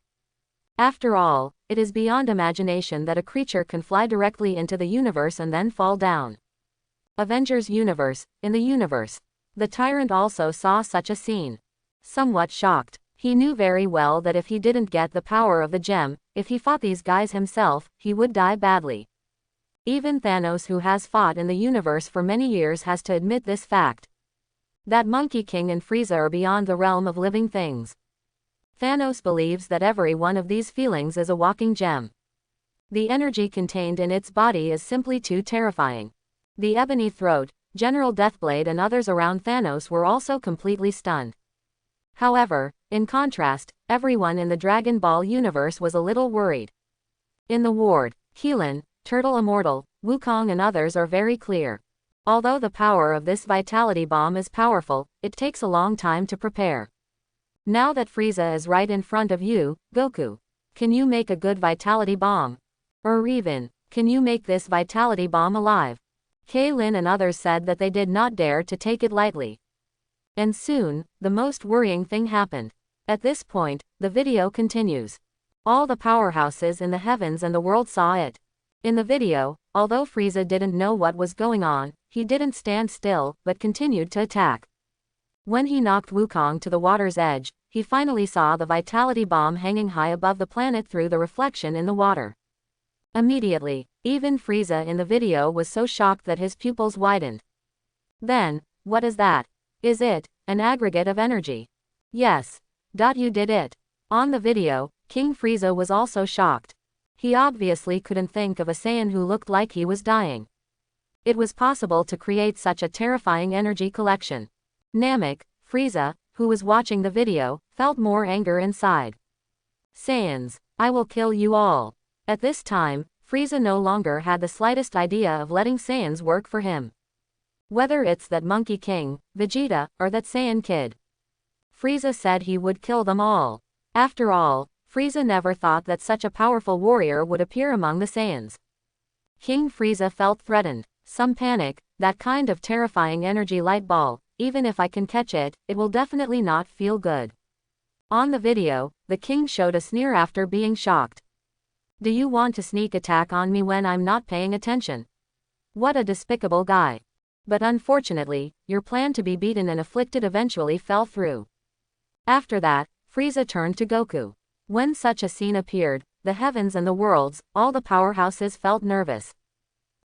After all, it is beyond imagination that a creature can fly directly into the universe and then fall down. Avengers Universe. In the universe, the tyrant also saw such a scene. Somewhat shocked, he knew very well that if he didn't get the power of the gem, if he fought these guys himself, he would die badly. Even Thanos, who has fought in the universe for many years, has to admit this fact. That Monkey King and Frieza are beyond the realm of living things. Thanos believes that every one of these feelings is a walking gem. The energy contained in its body is simply too terrifying. The Ebony Throat, General Deathblade and others around Thanos were also completely stunned. However, in contrast, everyone in the Dragon Ball universe was a little worried. In the ward, Keelan, Turtle Immortal, Wukong and others are very clear. Although the power of this vitality bomb is powerful, it takes a long time to prepare. Now that Frieza is right in front of you, Goku, can you make a good vitality bomb? Or even, can you make this vitality bomb alive? Kaylin and others said that they did not dare to take it lightly. And soon, the most worrying thing happened. At this point, the video continues. All the powerhouses in the heavens and the world saw it. In the video, although Frieza didn't know what was going on, he didn't stand still, but continued to attack. When he knocked Wukong to the water's edge, he finally saw the vitality bomb hanging high above the planet through the reflection in the water. Immediately, even Frieza in the video was so shocked that his pupils widened. Then, what is that? Is it an aggregate of energy? Yes. You did it. On the video, King Frieza was also shocked. He obviously couldn't think of a Saiyan who looked like he was dying. It was possible to create such a terrifying energy collection. Namek, Frieza, who was watching the video, felt more anger inside. Saiyans, I will kill you all. At this time, Frieza no longer had the slightest idea of letting Saiyans work for him. Whether it's that Monkey King, Vegeta, or that Saiyan Kid. Frieza said he would kill them all. After all, Frieza never thought that such a powerful warrior would appear among the Saiyans. King Frieza felt threatened. Some panic, that kind of terrifying energy light ball, even if I can catch it, it will definitely not feel good. On the video, the king showed a sneer after being shocked. Do you want to sneak attack on me when I'm not paying attention? What a despicable guy. But unfortunately, your plan to be beaten and afflicted eventually fell through. After that, Frieza turned to Goku. When such a scene appeared, the heavens and the worlds, all the powerhouses felt nervous.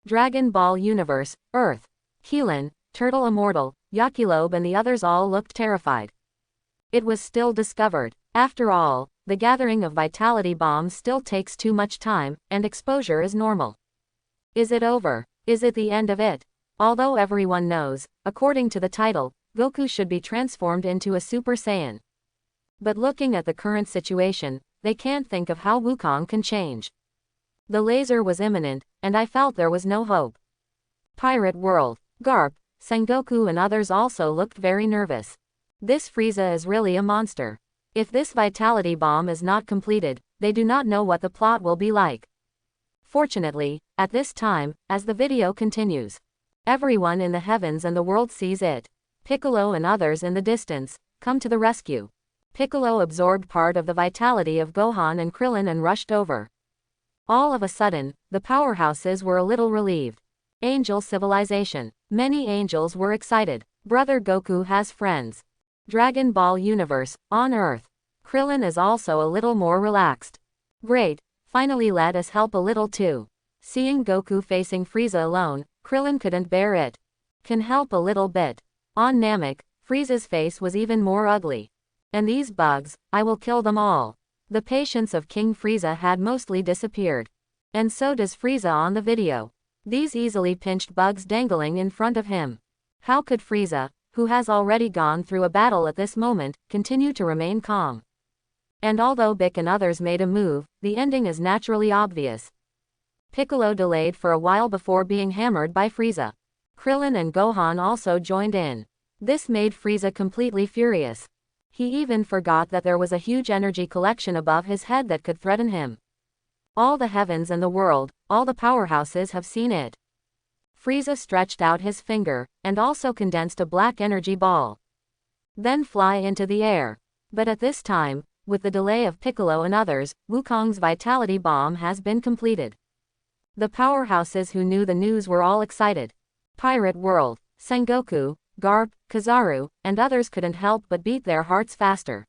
Dragon Ball Universe, Earth. Keelan, Turtle Immortal, Yakilobe and the others all looked terrified. It was still discovered. After all, the gathering of vitality bombs still takes too much time, and exposure is normal. Is it over? Is it the end of it? Although everyone knows, according to the title, Goku should be transformed into a Super Saiyan. But looking at the current situation, they can't think of how Wukong can change. The laser was imminent, and I felt there was no hope. Pirate World. Garp, Sengoku and others also looked very nervous. This Frieza is really a monster. If this vitality bomb is not completed, they do not know what the plot will be like. Fortunately, at this time, as the video continues, everyone in the heavens and the world sees it. Piccolo and others in the distance come to the rescue. Piccolo absorbed part of the vitality of Gohan and Krillin and rushed over. All of a sudden, the powerhouses were a little relieved. Angel civilization. Many angels were excited. Brother Goku has friends. Dragon Ball Universe, on Earth. Krillin is also a little more relaxed. Great, finally let us help a little too. Seeing Goku facing Frieza alone, Krillin couldn't bear it. Can help a little bit. On Namek, Frieza's face was even more ugly. And these bugs, I will kill them all. The patience of King Frieza had mostly disappeared. And so does Frieza on the video. These easily pinched bugs dangling in front of him. How could Frieza, who has already gone through a battle at this moment, continue to remain calm? And although Bick and others made a move, the ending is naturally obvious. Piccolo delayed for a while before being hammered by Frieza. Krillin and Gohan also joined in. This made Frieza completely furious. He even forgot that there was a huge energy collection above his head that could threaten him. All the heavens and the world, all the powerhouses have seen it. Frieza stretched out his finger, and also condensed a black energy ball. Then fly into the air. But at this time, with the delay of Piccolo and others, Wukong's vitality bomb has been completed. The powerhouses who knew the news were all excited. Pirate World, Sengoku, Garp, Kizaru, and others couldn't help but beat their hearts faster.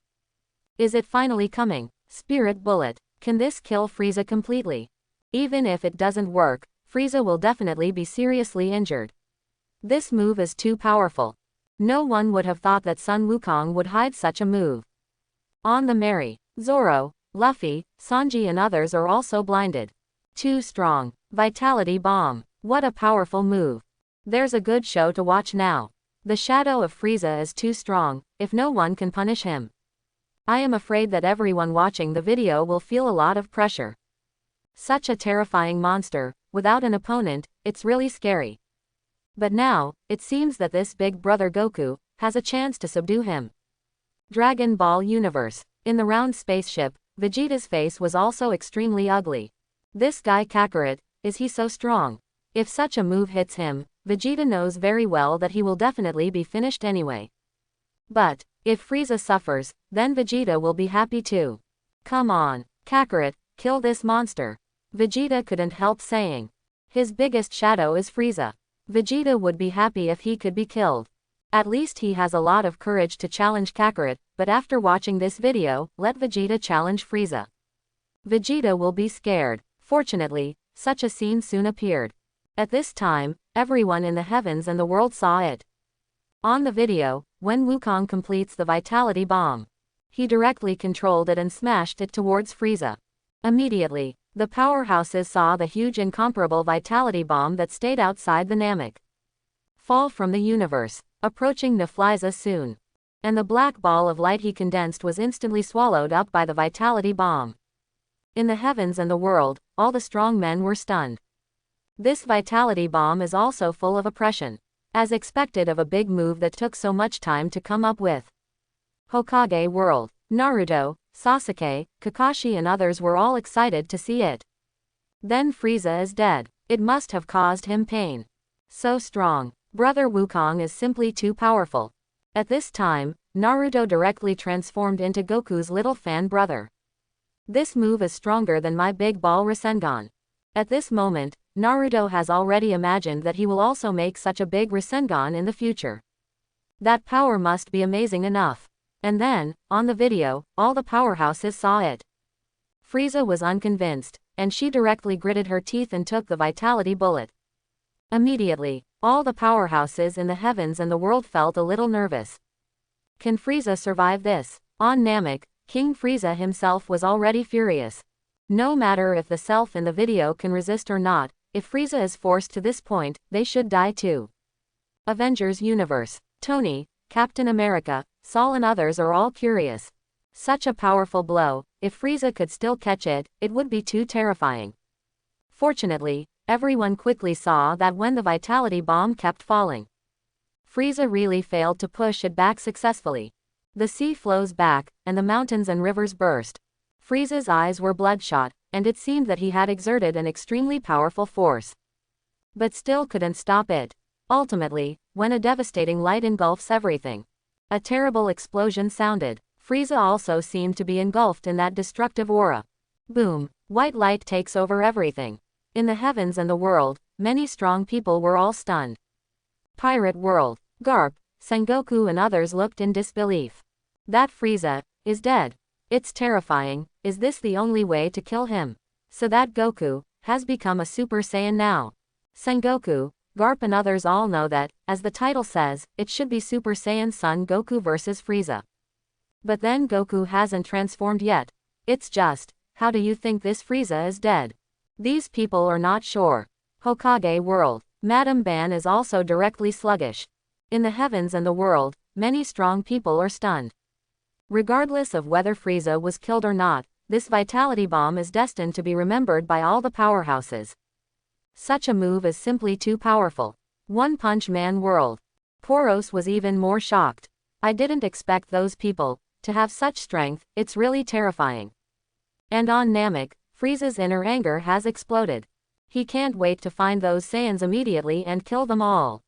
Is it finally coming? Spirit Bullet. Can this kill Frieza completely? Even if it doesn't work, Frieza will definitely be seriously injured. This move is too powerful. No one would have thought that Sun Wukong would hide such a move. On the Merry, Zoro, Luffy, Sanji and others are also blinded. Too strong. Vitality Bomb. What a powerful move. There's a good show to watch now. The shadow of Frieza is too strong, if no one can punish him. I am afraid that everyone watching the video will feel a lot of pressure. Such a terrifying monster, without an opponent, it's really scary. But now, it seems that this big brother Goku has a chance to subdue him. Dragon Ball Universe. In the round spaceship, Vegeta's face was also extremely ugly. This guy Kakarot, is he so strong? If such a move hits him, Vegeta knows very well that he will definitely be finished anyway. But, if Frieza suffers, then Vegeta will be happy too. Come on, Kakarot, kill this monster. Vegeta couldn't help saying. His biggest shadow is Frieza. Vegeta would be happy if he could be killed. At least he has a lot of courage to challenge Kakarot, but after watching this video, let Vegeta challenge Frieza. Vegeta will be scared. Fortunately, such a scene soon appeared. At this time, everyone in the heavens and the world saw it. On the video, when Wukong completes the vitality bomb, he directly controlled it and smashed it towards Frieza. Immediately, the powerhouses saw the huge incomparable vitality bomb that stayed outside the Namek. Fall from the universe, approaching Nefliza soon. And the black ball of light he condensed was instantly swallowed up by the vitality bomb. In the heavens and the world, all the strong men were stunned. This vitality bomb is also full of oppression, as expected of a big move that took so much time to come up with. Hokage World, Naruto, Sasuke, Kakashi and others were all excited to see it. Then Frieza is dead. It must have caused him pain. So strong. Brother Wukong is simply too powerful. At this time, Naruto directly transformed into Goku's little fan brother. This move is stronger than my big ball Rasengan. At this moment, Naruto has already imagined that he will also make such a big Rasengan in the future. That power must be amazing enough. And then, on the video, all the powerhouses saw it. Frieza was unconvinced, and she directly gritted her teeth and took the vitality bullet. Immediately, all the powerhouses in the heavens and the world felt a little nervous. Can Frieza survive this? On Namek, King Frieza himself was already furious. No matter if the self in the video can resist or not, if Frieza is forced to this point, they should die too. Avengers Universe. Tony, Captain America, Saul and others are all curious. Such a powerful blow, if Frieza could still catch it, it would be too terrifying. Fortunately, everyone quickly saw that when the vitality bomb kept falling, Frieza really failed to push it back successfully. The sea flows back, and the mountains and rivers burst. Frieza's eyes were bloodshot, and it seemed that he had exerted an extremely powerful force. But still couldn't stop it. Ultimately, when a devastating light engulfs everything, a terrible explosion sounded. Frieza also seemed to be engulfed in that destructive aura. Boom! White light takes over everything. In the heavens and the world, many strong people were all stunned. Pirate World, Garp, Sengoku and others looked in disbelief. That Frieza is dead. It's terrifying. Is this the only way to kill him? So that Goku has become a Super Saiyan now. Sengoku, Garp and others all know that, as the title says, it should be Super Saiyan Son Goku versus Frieza. But then Goku hasn't transformed yet. It's just, how do you think this Frieza is dead? These people are not sure. Hokage world. Madame Ban is also directly sluggish. In the heavens and the world, many strong people are stunned. Regardless of whether Frieza was killed or not, this vitality bomb is destined to be remembered by all the powerhouses. Such a move is simply too powerful. One Punch Man world. Poros was even more shocked. I didn't expect those people to have such strength, it's really terrifying. And on Namek, Frieza's inner anger has exploded. He can't wait to find those Saiyans immediately and kill them all.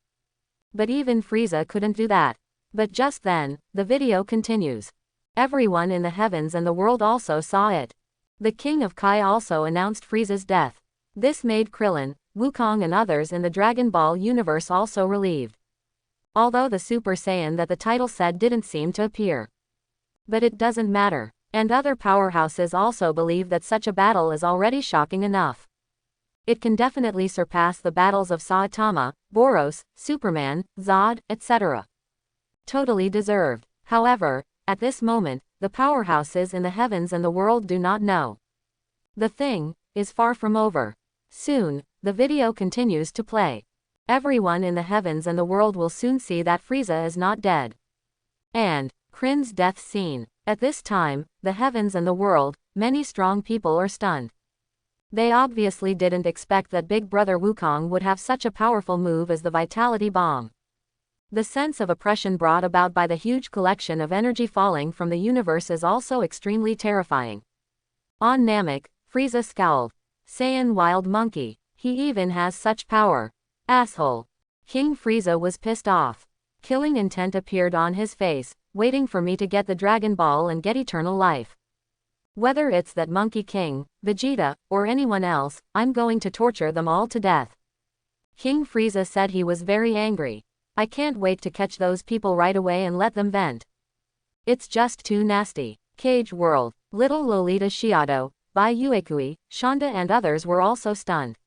But even Frieza couldn't do that. But just then, the video continues. Everyone in the heavens and the world also saw it. The King of Kai also announced Frieza's death. This made Krillin, Wukong and others in the Dragon Ball universe also relieved. Although the Super Saiyan that the title said didn't seem to appear. But it doesn't matter. And other powerhouses also believe that such a battle is already shocking enough. It can definitely surpass the battles of Saitama, Boros, Superman, Zod, etc. Totally deserved. However, at this moment, the powerhouses in the heavens and the world do not know. The thing is far from over. Soon, the video continues to play. Everyone in the heavens and the world will soon see that Frieza is not dead. And Krin's death scene. At this time, the heavens and the world, many strong people are stunned. They obviously didn't expect that Big Brother Wukong would have such a powerful move as the Vitality Bomb. The sense of oppression brought about by the huge collection of energy falling from the universe is also extremely terrifying. On Namek, Frieza scowled. Saiyan Wild Monkey, he even has such power. Asshole. King Frieza was pissed off. Killing intent appeared on his face, waiting for me to get the Dragon Ball and get eternal life. Whether it's that Monkey King, Vegeta, or anyone else, I'm going to torture them all to death. King Frieza said he was very angry. I can't wait to catch those people right away and let them vent. It's just too nasty. Cage World. Little Lolita Shiado, Bai Uekui, Shonda and others were also stunned.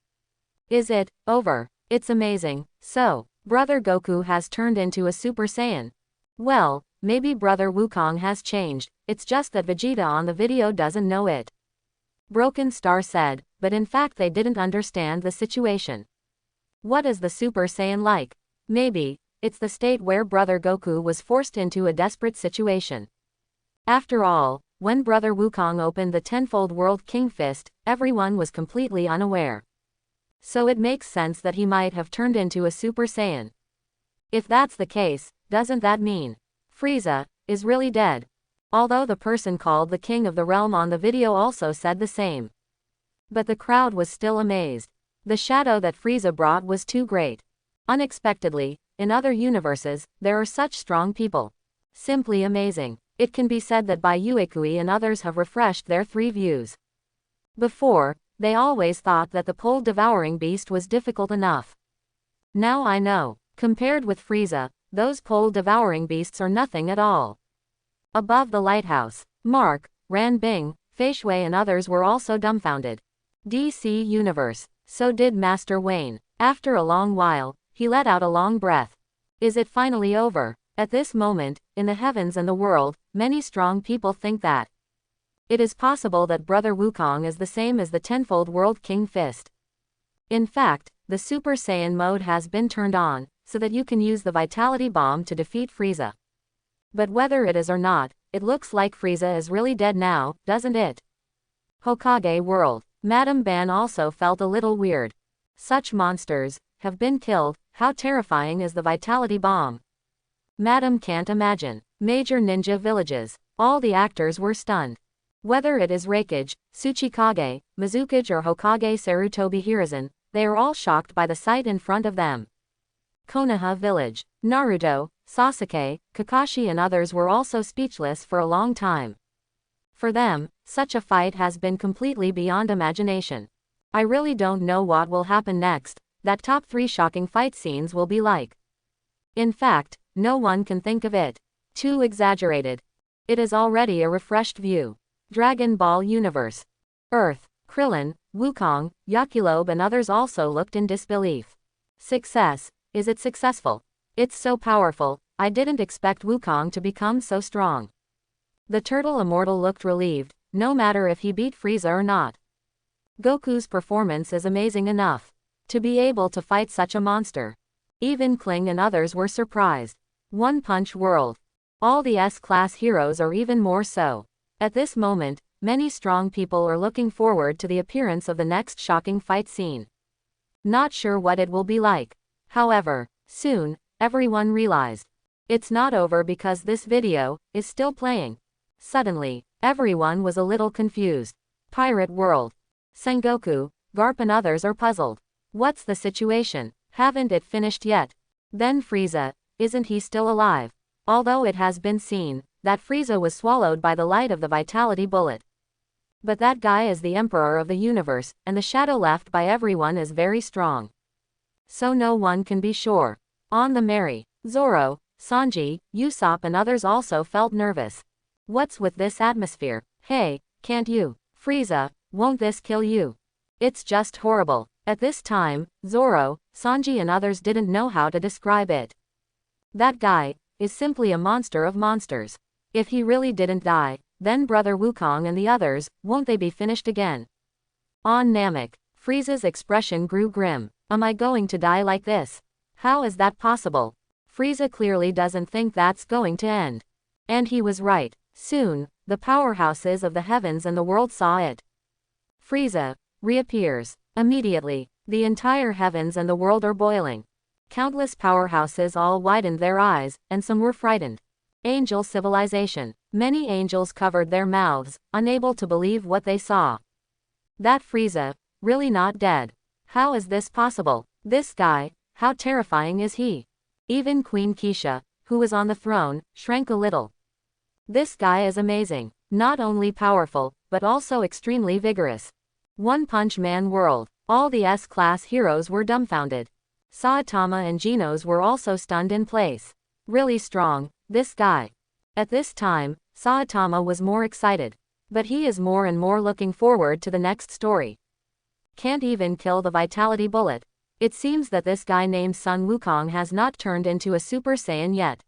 Is it over? It's amazing. So, Brother Goku has turned into a Super Saiyan. Well, maybe Brother Wukong has changed, it's just that Vegeta on the video doesn't know it. Broken Star said, but in fact they didn't understand the situation. What is the Super Saiyan like? Maybe, it's the state where Brother Goku was forced into a desperate situation. After all, when Brother Wukong opened the Tenfold World King Fist, everyone was completely unaware. So it makes sense that he might have turned into a Super Saiyan. If that's the case, doesn't that mean Frieza is really dead? Although the person called the King of the Realm on the video also said the same. But the crowd was still amazed. The shadow that Frieza brought was too great. Unexpectedly, in other universes, there are such strong people. Simply amazing. It can be said that Bai Uekui and others have refreshed their three views. Before, they always thought that the pole devouring beast was difficult enough. Now I know, compared with Frieza, those pole devouring beasts are nothing at all. Above the lighthouse, Mark, Ran Bing, Fei Shui and others were also dumbfounded. DC Universe. So did Master Wayne. After a long while, he let out a long breath. Is it finally over? At this moment, in the heavens and the world, many strong people think that it is possible that Brother Wukong is the same as the Tenfold World King Fist. In fact, the Super Saiyan mode has been turned on, so that you can use the Vitality Bomb to defeat Frieza. But whether it is or not, it looks like Frieza is really dead now, doesn't it? Hokage World. Madame Ban also felt a little weird. Such monsters have been killed, how terrifying is the Vitality Bomb? Madame can't imagine. Major ninja villages. All the actors were stunned. Whether it is Raikage, Tsuchikage, Mizukage or Hokage Sarutobi Hiruzen, they are all shocked by the sight in front of them. Konoha Village. Naruto, Sasuke, Kakashi and others were also speechless for a long time. For them, such a fight has been completely beyond imagination. I really don't know what will happen next, that top 3 shocking fight scenes will be like. In fact, no one can think of it. Too exaggerated. It is already a refreshed view. Dragon Ball Universe. Earth, Krillin, Wukong, Yakulobe and others also looked in disbelief. Success. Is it successful? It's so powerful, I didn't expect Wukong to become so strong. The Turtle Immortal looked relieved, no matter if he beat Frieza or not. Goku's performance is amazing enough. To be able to fight such a monster. Even Kling and others were surprised. One Punch World. All the S-class heroes are even more so. At this moment, many strong people are looking forward to the appearance of the next shocking fight scene. Not sure what it will be like. However, soon, everyone realized. It's not over because this video is still playing. Suddenly, everyone was a little confused. Pirate World. Sengoku, Garp and others are puzzled. What's the situation? Haven't it finished yet? Then Frieza, isn't he still alive? Although it has been seen that Frieza was swallowed by the light of the vitality bullet. But that guy is the emperor of the universe, and the shadow left by everyone is very strong. So no one can be sure. On the Mary, Zoro, Sanji, Usopp and others also felt nervous. What's with this atmosphere? Hey, can't you? Frieza, won't this kill you? It's just horrible. At this time, Zoro, Sanji and others didn't know how to describe it. That guy is simply a monster of monsters. If he really didn't die, then Brother Wukong and the others, won't they be finished again? On Namek, Frieza's expression grew grim. Am I going to die like this? How is that possible? Frieza clearly doesn't think that's going to end. And he was right. Soon, the powerhouses of the heavens and the world saw it. Frieza reappears. Immediately, the entire heavens and the world are boiling. Countless powerhouses all widened their eyes, and some were frightened. Angel civilization. Many angels covered their mouths, unable to believe what they saw. That Frieza, really not dead. How is this possible? This guy, how terrifying is he? Even Queen Keisha, who was on the throne, shrank a little. This guy is amazing. Not only powerful, but also extremely vigorous. One Punch Man world. All the S-class heroes were dumbfounded. Saitama and Genos were also stunned in place. Really strong, this guy. At this time, Saitama was more excited. But he is more and more looking forward to the next story. Can't even kill the vitality bullet. It seems that this guy named Sun Wukong has not turned into a Super Saiyan yet.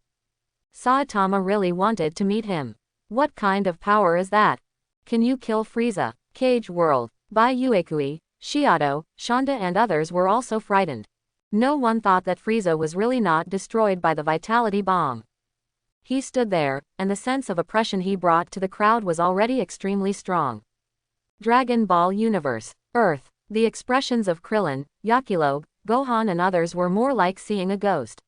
Saitama really wanted to meet him. What kind of power is that? Can you kill Frieza? Cage World. Bai Uekui, Shiado, Shonda and others were also frightened. No one thought that Frieza was really not destroyed by the vitality bomb. He stood there, and the sense of oppression he brought to the crowd was already extremely strong. Dragon Ball Universe. Earth. The expressions of Krillin, Yakilobe, Gohan and others were more like seeing a ghost.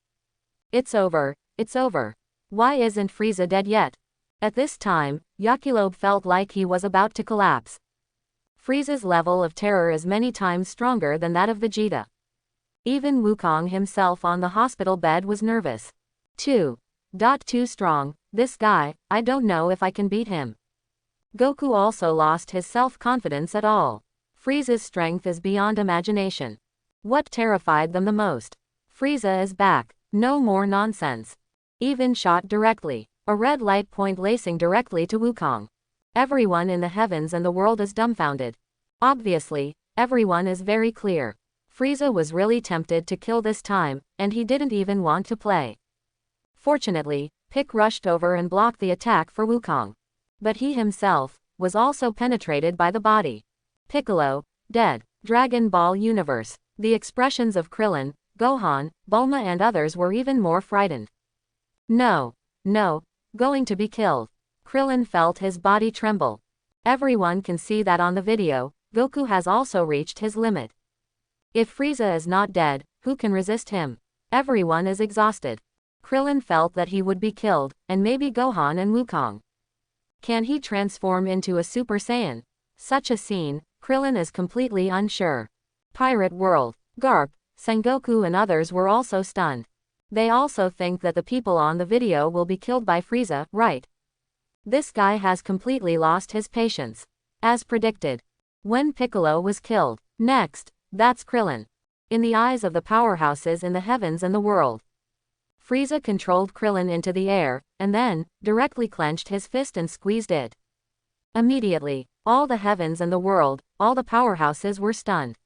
It's over, it's over. Why isn't Frieza dead yet? At this time, Yakilobe felt like he was about to collapse. Frieza's level of terror is many times stronger than that of Vegeta. Even Wukong himself on the hospital bed was nervous. Too strong, this guy, I don't know if I can beat him. Goku also lost his self-confidence at all. Frieza's strength is beyond imagination. What terrified them the most? Frieza is back. No more nonsense. Even shot directly. A red light point lacing directly to Wukong. Everyone in the heavens and the world is dumbfounded. Obviously, everyone is very clear. Frieza was really tempted to kill this time, and he didn't even want to play. Fortunately, Pick rushed over and blocked the attack for Wukong. But he himself was also penetrated by the body. Piccolo, dead. Dragon Ball Universe. The expressions of Krillin, Gohan, Bulma and others were even more frightened. No, going to be killed. Krillin felt his body tremble. Everyone can see that on the video. Goku has also reached his limit. If Frieza is not dead, who can resist him? Everyone is exhausted. Krillin felt that he would be killed, and maybe Gohan and Wukong. Can he transform into a Super Saiyan? Such a scene, Krillin is completely unsure. Pirate World. Garp, Sengoku and others were also stunned. They also think that the people on the video will be killed by Frieza, right? This guy has completely lost his patience. As predicted. When Piccolo was killed. Next, that's Krillin. In the eyes of the powerhouses in the heavens and the world. Frieza controlled Krillin into the air, and then, directly clenched his fist and squeezed it. Immediately, all the heavens and the world, all the powerhouses were stunned.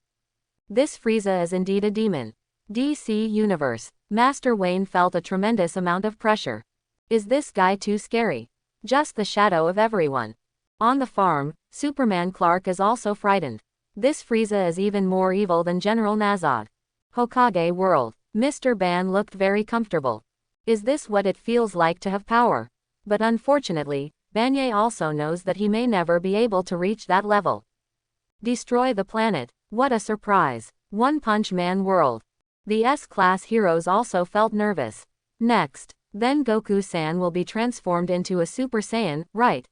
This Frieza is indeed a demon. DC Universe. Master Wayne felt a tremendous amount of pressure. Is this guy too scary? Just the shadow of everyone. On the farm, Superman Clark is also frightened. This Frieza is even more evil than General Nazad. Hokage World. Mr. Ban looked very comfortable. Is this what it feels like to have power? But unfortunately, Banye also knows that he may never be able to reach that level. Destroy the planet. What a surprise. One Punch Man World. The S-class heroes also felt nervous. Next, then Goku-san will be transformed into a Super Saiyan, right?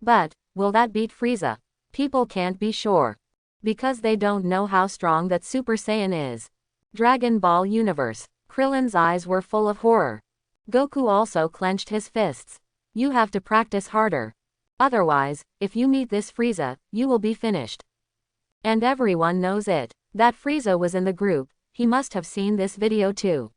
But, will that beat Frieza? People can't be sure. Because they don't know how strong that Super Saiyan is. Dragon Ball Universe. Krillin's eyes were full of horror. Goku also clenched his fists. You have to practice harder. Otherwise, if you meet this Frieza, you will be finished. And everyone knows it. That Frieza was in the group, he must have seen this video too.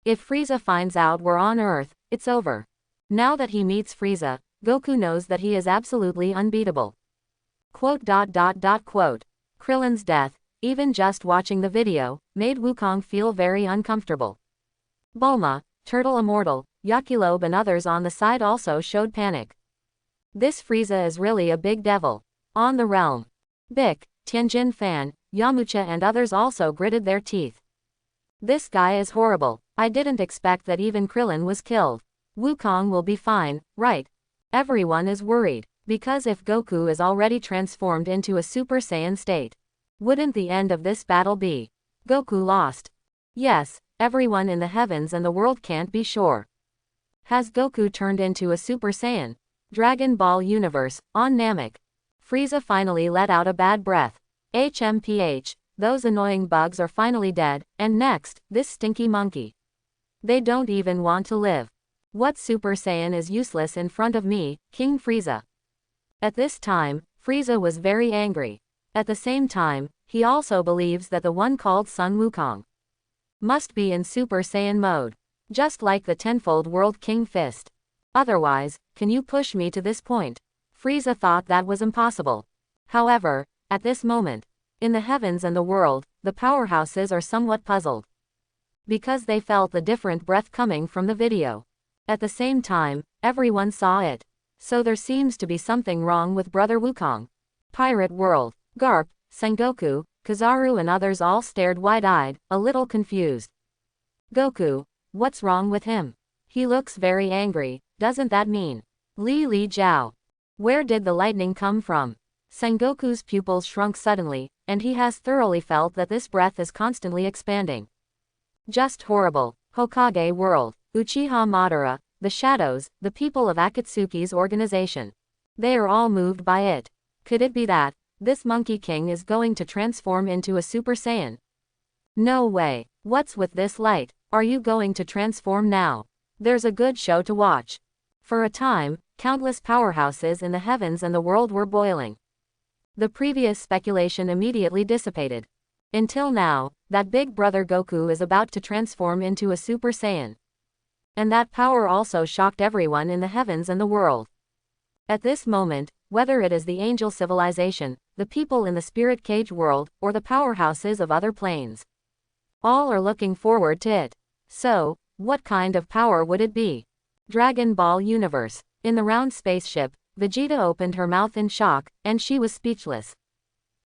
If Frieza finds out we're on Earth, it's over. Now that he meets Frieza, Goku knows that he is absolutely unbeatable. Quote. Krillin's death, even just watching the video, made Wukong feel very uncomfortable. Bulma, Turtle Immortal, Yakilobe and others on the side also showed panic. This Frieza is really a big devil. On the realm. Bic, Tianjin Fan, Yamcha and others also gritted their teeth. This guy is horrible. I didn't expect that even Krillin was killed. Wukong will be fine, right? Everyone is worried, because if Goku is already transformed into a Super Saiyan state, wouldn't the end of this battle be Goku lost? Yes, everyone in the heavens and the world can't be sure. Has Goku turned into a Super Saiyan? Dragon Ball Universe, on Namek. Frieza finally let out a bad breath. HMPH, those annoying bugs are finally dead, and next, this stinky monkey. They don't even want to live. What Super Saiyan is useless in front of me, King Frieza? At this time, Frieza was very angry. At the same time, he also believes that the one called Sun Wukong must be in Super Saiyan mode. Just like the tenfold World King Fist. Otherwise, can you push me to this point? Frieza thought that was impossible. However, at this moment, in the heavens and the world, the powerhouses are somewhat puzzled. Because they felt the different breath coming from the video. At the same time, everyone saw it. So there seems to be something wrong with Brother Wukong. Pirate World. Garp, Sengoku, Kizaru and others all stared wide-eyed, a little confused. Goku, what's wrong with him? He looks very angry, doesn't that mean? Li Jiao. Where did the lightning come from? Sengoku's pupils shrunk suddenly, and he has thoroughly felt that this breath is constantly expanding. Just horrible. Hokage World. Uchiha Madara, the Shadows, the people of Akatsuki's organization. They are all moved by it. Could it be that this Monkey King is going to transform into a Super Saiyan? No way. What's with this light? Are you going to transform now? There's a good show to watch. For a time, countless powerhouses in the heavens and the world were boiling. The previous speculation immediately dissipated. Until now, that big brother Goku is about to transform into a Super Saiyan. And that power also shocked everyone in the heavens and the world. At this moment, whether it is the angel civilization, the people in the spirit cage world, or the powerhouses of other planes, all are looking forward to it. So, what kind of power would it be? Dragon Ball Universe. In the round spaceship, Vegeta opened her mouth in shock, and she was speechless.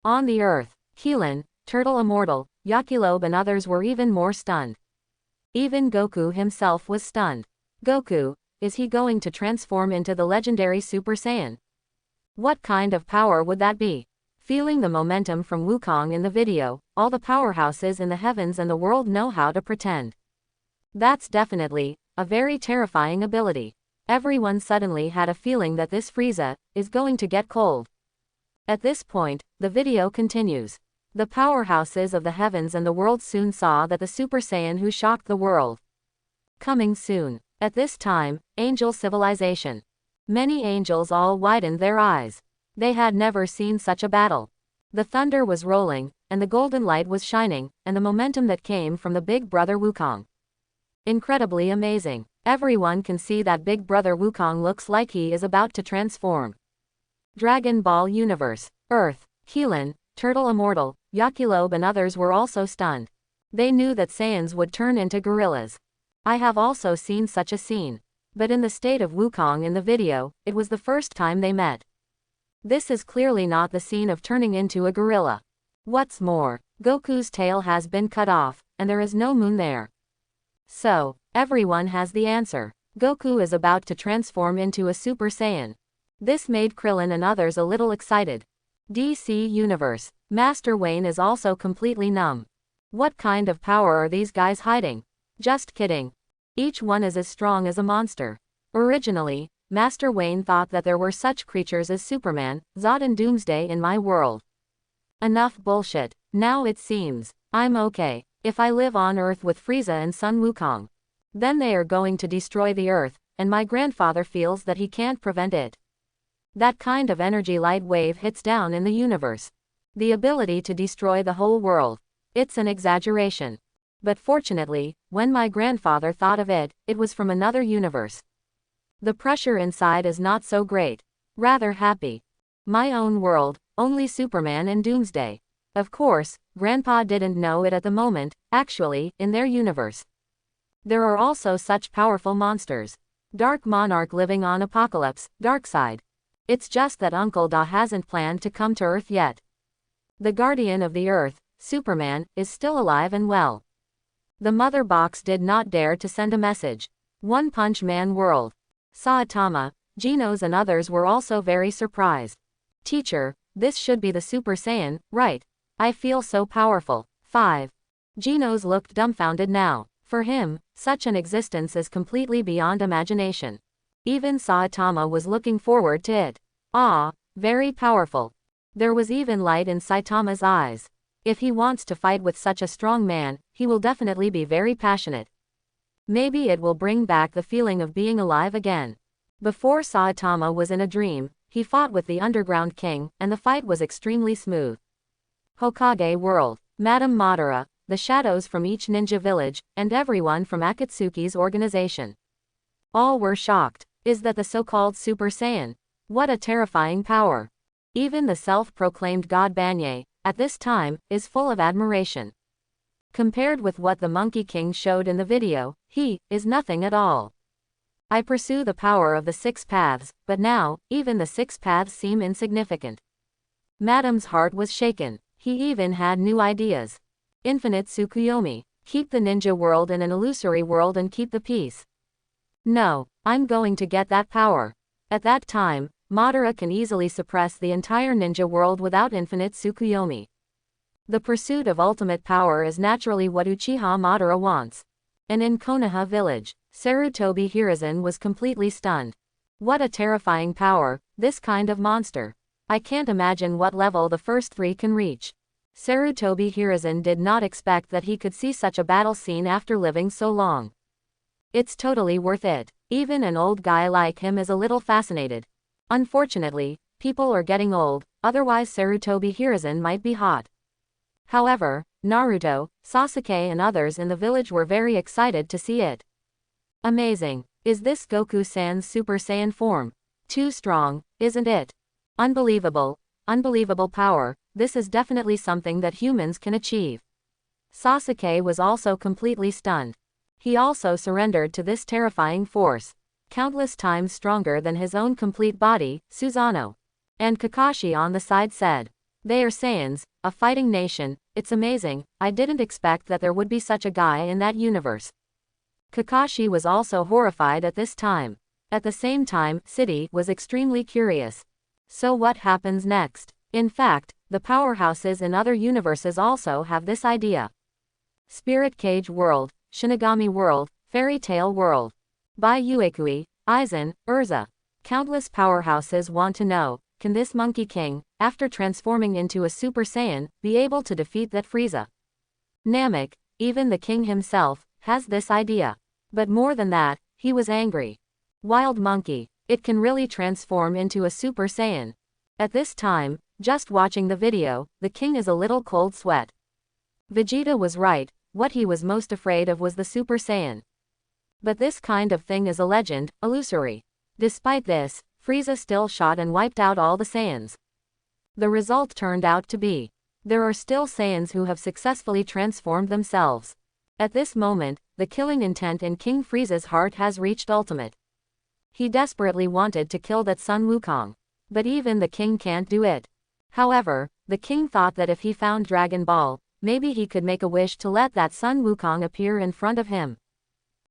On the Earth, Keelan, Turtle Immortal, Yakilobe and others were even more stunned. Even Goku himself was stunned. Goku, is he going to transform into the legendary Super Saiyan? What kind of power would that be? Feeling the momentum from Wukong in the video, all the powerhouses in the heavens and the world know how to pretend. That's definitely a very terrifying ability. Everyone suddenly had a feeling that this Frieza is going to get cold. At this point, the video continues. The powerhouses of the heavens and the world soon saw that the Super Saiyan who shocked the world. Coming soon. At this time, angel civilization. Many angels all widened their eyes. They had never seen such a battle. The thunder was rolling, and the golden light was shining, and the momentum that came from the big brother Wukong. Incredibly amazing. Everyone can see that big brother Wukong looks like he is about to transform. Dragon Ball Universe. Earth. Keelan, Turtle Immortal, Yakilobe and others were also stunned. They knew that Saiyans would turn into gorillas. I have also seen such a scene. But in the state of Wukong in the video, it was the first time they met. This is clearly not the scene of turning into a gorilla. What's more, Goku's tail has been cut off, and there is no moon there. So, everyone has the answer. Goku is about to transform into a Super Saiyan. This made Krillin and others a little excited. DC Universe. Master Wayne is also completely numb. What kind of power are these guys hiding? Just kidding. Each one is as strong as a monster. Originally, Master Wayne thought that there were such creatures as Superman, Zod and Doomsday in my world. Enough bullshit. Now it seems I'm okay if I live on Earth with Frieza and Sun Wukong. Then they are going to destroy the Earth, and my grandfather feels that he can't prevent it. That kind of energy light wave hits down in the universe. The ability to destroy the whole world. It's an exaggeration. But fortunately, when my grandfather thought of it, it was from another universe. The pressure inside is not so great. Rather happy. My own world, only Superman and Doomsday. Of course, Grandpa didn't know it at the moment. Actually, in their universe, there are also such powerful monsters. Dark Monarch living on Apocalypse, Darkseid. It's just that Uncle Da hasn't planned to come to Earth yet. The Guardian of the Earth, Superman, is still alive and well. The Mother Box did not dare to send a message. One Punch Man world. Saitama, Genos and others were also very surprised. Teacher, this should be the Super Saiyan, right? I feel so powerful. 5. Genos looked dumbfounded now. For him, such an existence is completely beyond imagination. Even Saitama was looking forward to it. Ah, very powerful. There was even light in Saitama's eyes. If he wants to fight with such a strong man, he will definitely be very passionate. Maybe it will bring back the feeling of being alive again. Before Saitama was in a dream, he fought with the Underground King, and the fight was extremely smooth. Hokage World. Madame Madara, the shadows from each ninja village, and everyone from Akatsuki's organization. All were shocked. Is that the so-called Super Saiyan? What a terrifying power. Even the self-proclaimed God Banye, at this time, is full of admiration. Compared with what the Monkey King showed in the video, he is nothing at all. I pursue the power of the 6 paths, but now, even the 6 paths seem insignificant. Madame's heart was shaken. He even had new ideas. Infinite Tsukuyomi. Keep the ninja world in an illusory world and keep the peace. No, I'm going to get that power. At that time, Madara can easily suppress the entire ninja world without infinite Tsukuyomi. The pursuit of ultimate power is naturally what Uchiha Madara wants. And in Konoha village, Sarutobi Hiruzen was completely stunned. What a terrifying power, this kind of monster. I can't imagine what level the first 3 can reach. Sarutobi Hiruzen did not expect that he could see such a battle scene after living so long. It's totally worth it. Even an old guy like him is a little fascinated. Unfortunately, people are getting old, otherwise Sarutobi Hiruzen might be hot. However, Naruto, Sasuke and others in the village were very excited to see it. Amazing. Is this Goku-san's Super Saiyan form? Too strong, isn't it? Unbelievable. Unbelievable power. This is definitely something that humans can achieve. Sasuke was also completely stunned. He also surrendered to this terrifying force. Countless times stronger than his own complete body, Susanoo. And Kakashi on the side said, "They are Saiyans, a fighting nation, it's amazing, I didn't expect that there would be such a guy in that universe." Kakashi was also horrified at this time. At the same time, City was extremely curious. So what happens next? In fact, the powerhouses in other universes also have this idea. Spirit Cage World, Shinigami World, Fairy Tale World. By Uekui, Aizen, Urza. Countless powerhouses want to know, can this Monkey King, after transforming into a Super Saiyan, be able to defeat that Frieza? Namek, even the king himself, has this idea. But more than that, he was angry. Wild Monkey, it can really transform into a Super Saiyan. At this time, just watching the video, the king is a little cold sweat. Vegeta was right, what he was most afraid of was the Super Saiyan. But this kind of thing is a legend, illusory. Despite this, Frieza still shot and wiped out all the Saiyans. The result turned out to be, there are still Saiyans who have successfully transformed themselves. At this moment, the killing intent in King Frieza's heart has reached ultimate. He desperately wanted to kill that Sun Wukong. But even the king can't do it. However, the king thought that if he found Dragon Ball, maybe he could make a wish to let that Sun Wukong appear in front of him.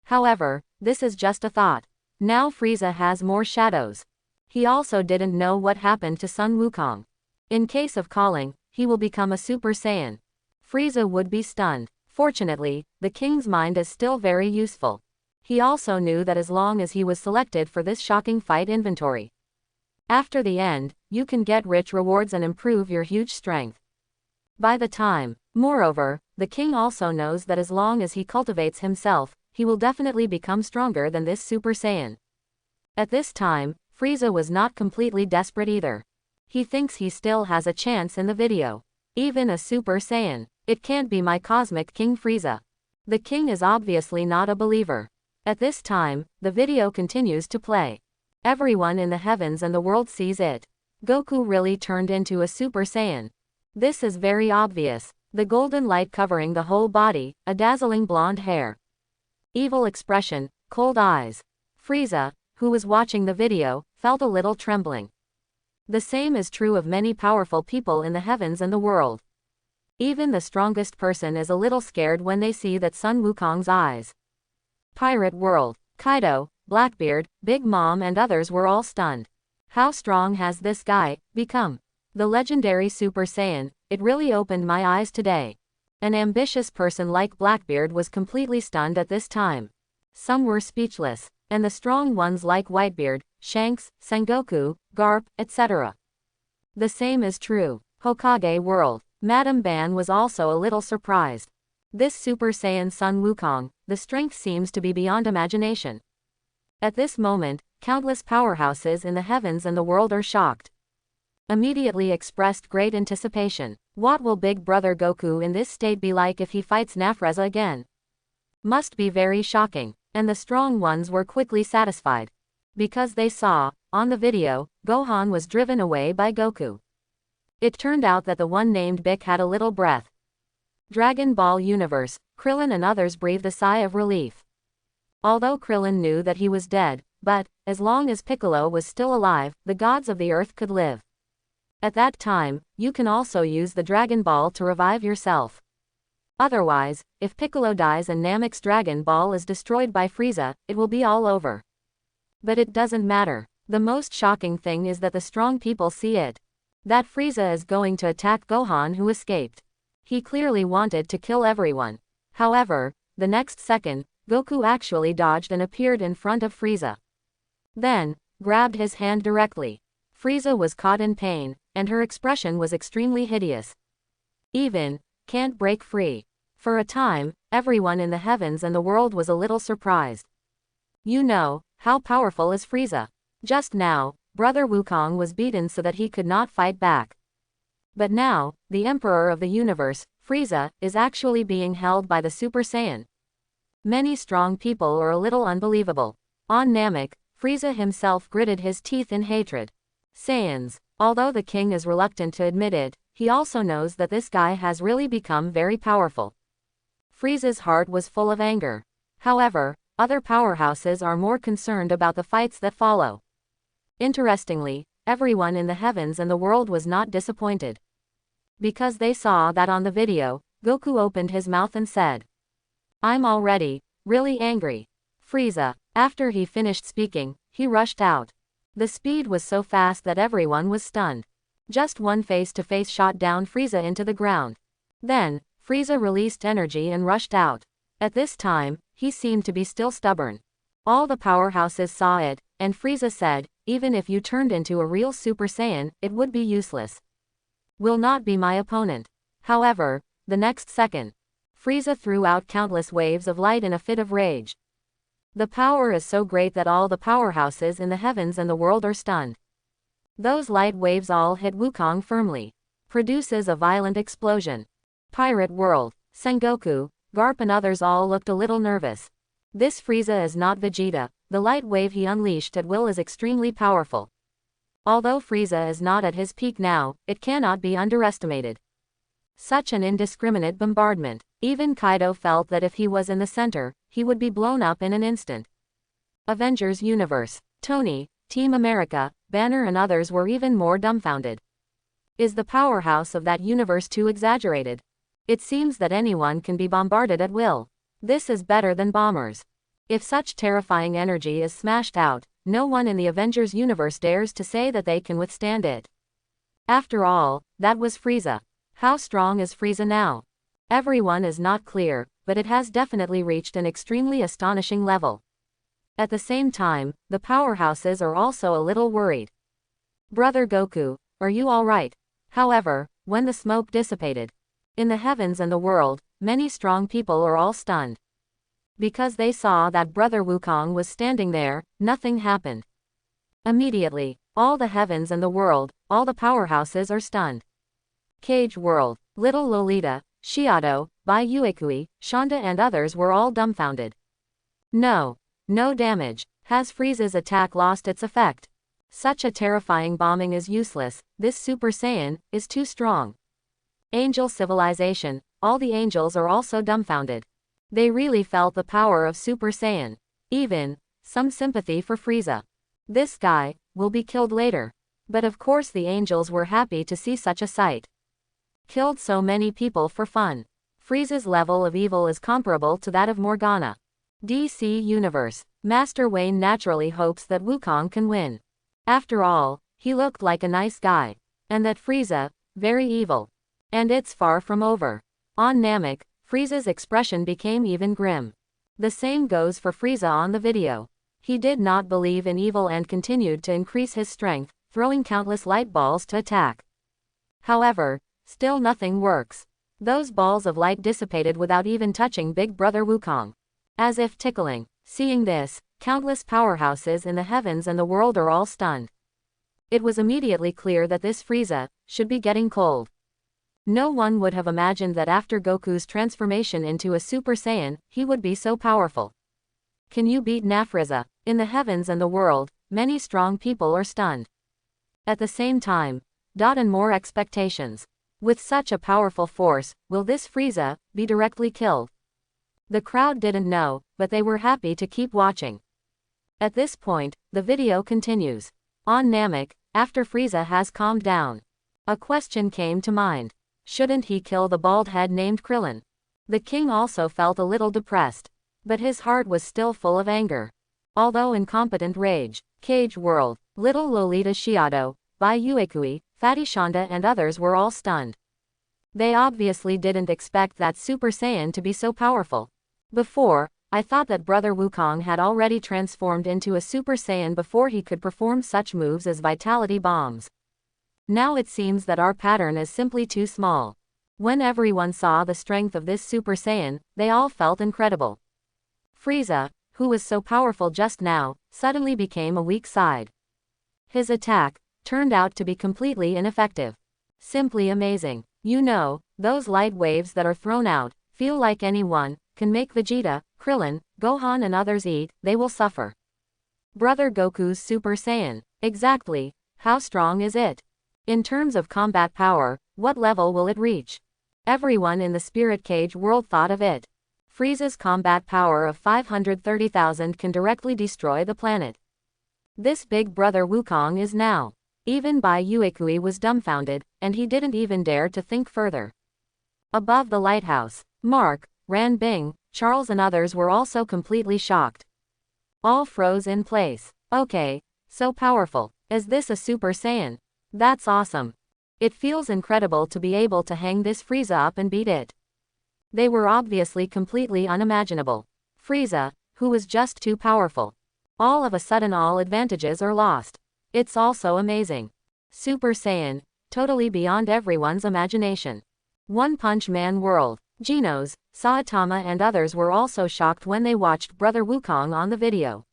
However, this is just a thought. Now Frieza has more shadows. He also didn't know what happened to Sun Wukong. In case of calling, he will become a Super Saiyan. Frieza would be stunned. Fortunately, the king's mind is still very useful. He also knew that as long as he was selected for this shocking fight inventory, after the end, you can get rich rewards and improve your huge strength. By the time, moreover, the king also knows that as long as he cultivates himself, he will definitely become stronger than this Super Saiyan. At this time, Frieza was not completely desperate either. He thinks he still has a chance in the video. Even a Super Saiyan. It can't be my cosmic King Frieza. The king is obviously not a believer. At this time, the video continues to play. Everyone in the heavens and the world sees it. Goku really turned into a Super Saiyan. This is very obvious. The golden light covering the whole body, a dazzling blonde hair, evil expression, cold eyes. Frieza, who was watching the video, felt a little trembling. The same is true of many powerful people in the heavens and the world. Even the strongest person is a little scared when they see that Sun Wukong's eyes. Pirate World. Kaido, Blackbeard, Big Mom and others were all stunned. How strong has this guy become? The legendary Super Saiyan. It really opened my eyes today. An ambitious person like Blackbeard was completely stunned at this time. Some were speechless, and the strong ones like Whitebeard, Shanks, Sengoku, Garp, etc. The same is true. Hokage World. Madame Ban was also a little surprised. This Super Saiyan Sun Wukong, the strength seems to be beyond imagination. At this moment, countless powerhouses in the heavens and the world are shocked. Immediately expressed great anticipation. What will Big Brother Goku in this state be like if he fights Nafreza again? Must be very shocking. And the strong ones were quickly satisfied. Because they saw, on the video, Gohan was driven away by Goku. It turned out that the one named Bick had a little breath. Dragon Ball Universe. Krillin and others breathed a sigh of relief. Although Krillin knew that he was dead, but, as long as Piccolo was still alive, the gods of the earth could live. At that time, you can also use the Dragon Ball to revive yourself. Otherwise, if Piccolo dies and Namek's Dragon Ball is destroyed by Frieza, it will be all over. But it doesn't matter. The most shocking thing is that the strong people see it. That Frieza is going to attack Gohan who escaped. He clearly wanted to kill everyone. However, the next second, Goku actually dodged and appeared in front of Frieza. Then, grabbed his hand directly. Frieza was caught in pain, and her expression was extremely hideous. Even, can't break free. For a time, everyone in the heavens and the world was a little surprised. You know, how powerful is Frieza? Just now, Brother Wukong was beaten so that he could not fight back. But now, the Emperor of the Universe, Frieza, is actually being held by the Super Saiyan. Many strong people are a little unbelievable. On Namek, Frieza himself gritted his teeth in hatred. Saiyans. Although the king is reluctant to admit it, he also knows that this guy has really become very powerful. Frieza's heart was full of anger. However, other powerhouses are more concerned about the fights that follow. Interestingly, everyone in the heavens and the world was not disappointed. Because they saw that on the video, Goku opened his mouth and said, "I'm already really angry." Frieza, after he finished speaking, he rushed out. The speed was so fast that everyone was stunned. Just one face-to-face shot down Frieza into the ground. Then, Frieza released energy and rushed out. At this time, he seemed to be still stubborn. All the powerhouses saw it, and Frieza said, "Even if you turned into a real Super Saiyan, it would be useless. Will not be my opponent." However, the next second, Frieza threw out countless waves of light in a fit of rage. The power is so great that all the powerhouses in the heavens and the world are stunned. Those light waves all hit Wukong firmly. Produces a violent explosion. Pirate World. Sengoku, Garp and others all looked a little nervous. This Frieza is not Vegeta. The light wave he unleashed at will is extremely powerful. Although Frieza is not at his peak now, it cannot be underestimated. Such an indiscriminate bombardment. Even Kaido felt that if he was in the center, he would be blown up in an instant. Avengers Universe. Tony, Team America, Banner and others were even more dumbfounded. Is the powerhouse of that universe too exaggerated? It seems that anyone can be bombarded at will. This is better than bombers. If such terrifying energy is smashed out, no one in the Avengers universe dares to say that they can withstand it. After all, that was Frieza. How strong is Frieza now? Everyone is not clear, but it has definitely reached an extremely astonishing level. At the same time, the powerhouses are also a little worried. Brother Goku, are you alright? However, when the smoke dissipated, in the heavens and the world, many strong people are all stunned. Because they saw that Brother Wukong was standing there, nothing happened. Immediately, all the heavens and the world, all the powerhouses are stunned. Cage World, Little Lolita, Shiado, Bai Yuekui, Shonda and others were all dumbfounded. No damage. Has Frieza's attack lost its effect? Such a terrifying bombing is useless, this Super Saiyan is too strong. Angel civilization, all the angels are also dumbfounded. They really felt the power of Super Saiyan. Even some sympathy for Frieza. This guy will be killed later. But of course the angels were happy to see such a sight. Killed so many people for fun. Frieza's level of evil is comparable to that of Morgana. DC Universe. Master Wayne naturally hopes that Wukong can win. After all, he looked like a nice guy. And that Frieza, very evil. And it's far from over. On Namek, Frieza's expression became even grim. The same goes for Frieza on the video. He did not believe in evil and continued to increase his strength, throwing countless light balls to attack. However, still nothing works. Those balls of light dissipated without even touching Big Brother Wukong. As if tickling. Seeing this, countless powerhouses in the heavens and the world are all stunned. It was immediately clear that this Frieza should be getting cold. No one would have imagined that after Goku's transformation into a Super Saiyan, he would be so powerful. Can you beat Frieza? In the heavens and the world, many strong people are stunned. At the same time, and more expectations. With such a powerful force, will this Frieza be directly killed? The crowd didn't know, but they were happy to keep watching. At this point, the video continues. On Namek, after Frieza has calmed down, a question came to mind. Shouldn't he kill the bald head named Krillin? The king also felt a little depressed. But his heart was still full of anger. Although incompetent rage. Cage World, Little Lolita Shiado, Bai Yuekui, Fatty Shonda and others were all stunned. They obviously didn't expect that Super Saiyan to be so powerful. Before, I thought that Brother Wukong had already transformed into a Super Saiyan before he could perform such moves as vitality bombs. Now it seems that our pattern is simply too small. When everyone saw the strength of this Super Saiyan, they all felt incredible. Frieza, who was so powerful just now, suddenly became a weak side. His attack turned out to be completely ineffective. Simply amazing. You know, those light waves that are thrown out, feel like anyone can make Vegeta, Krillin, Gohan and others eat, they will suffer. Brother Goku's Super Saiyan. Exactly, how strong is it? In terms of combat power, what level will it reach? Everyone in the Spirit Cage world thought of it. Frieza's combat power of 530,000 can directly destroy the planet. This Big Brother Wukong is now. Even Bai Yuekui was dumbfounded, and he didn't even dare to think further. Above the lighthouse, Mark, Ran Bing, Charles and others were also completely shocked. All froze in place. Okay, so powerful. Is this a Super Saiyan? That's awesome. It feels incredible to be able to hang this Frieza up and beat it. They were obviously completely unimaginable. Frieza, who was just too powerful. All of a sudden all advantages are lost. It's also amazing. Super Saiyan, totally beyond everyone's imagination. One Punch Man world. Genos, Saitama and others were also shocked when they watched Brother Wukong on the video.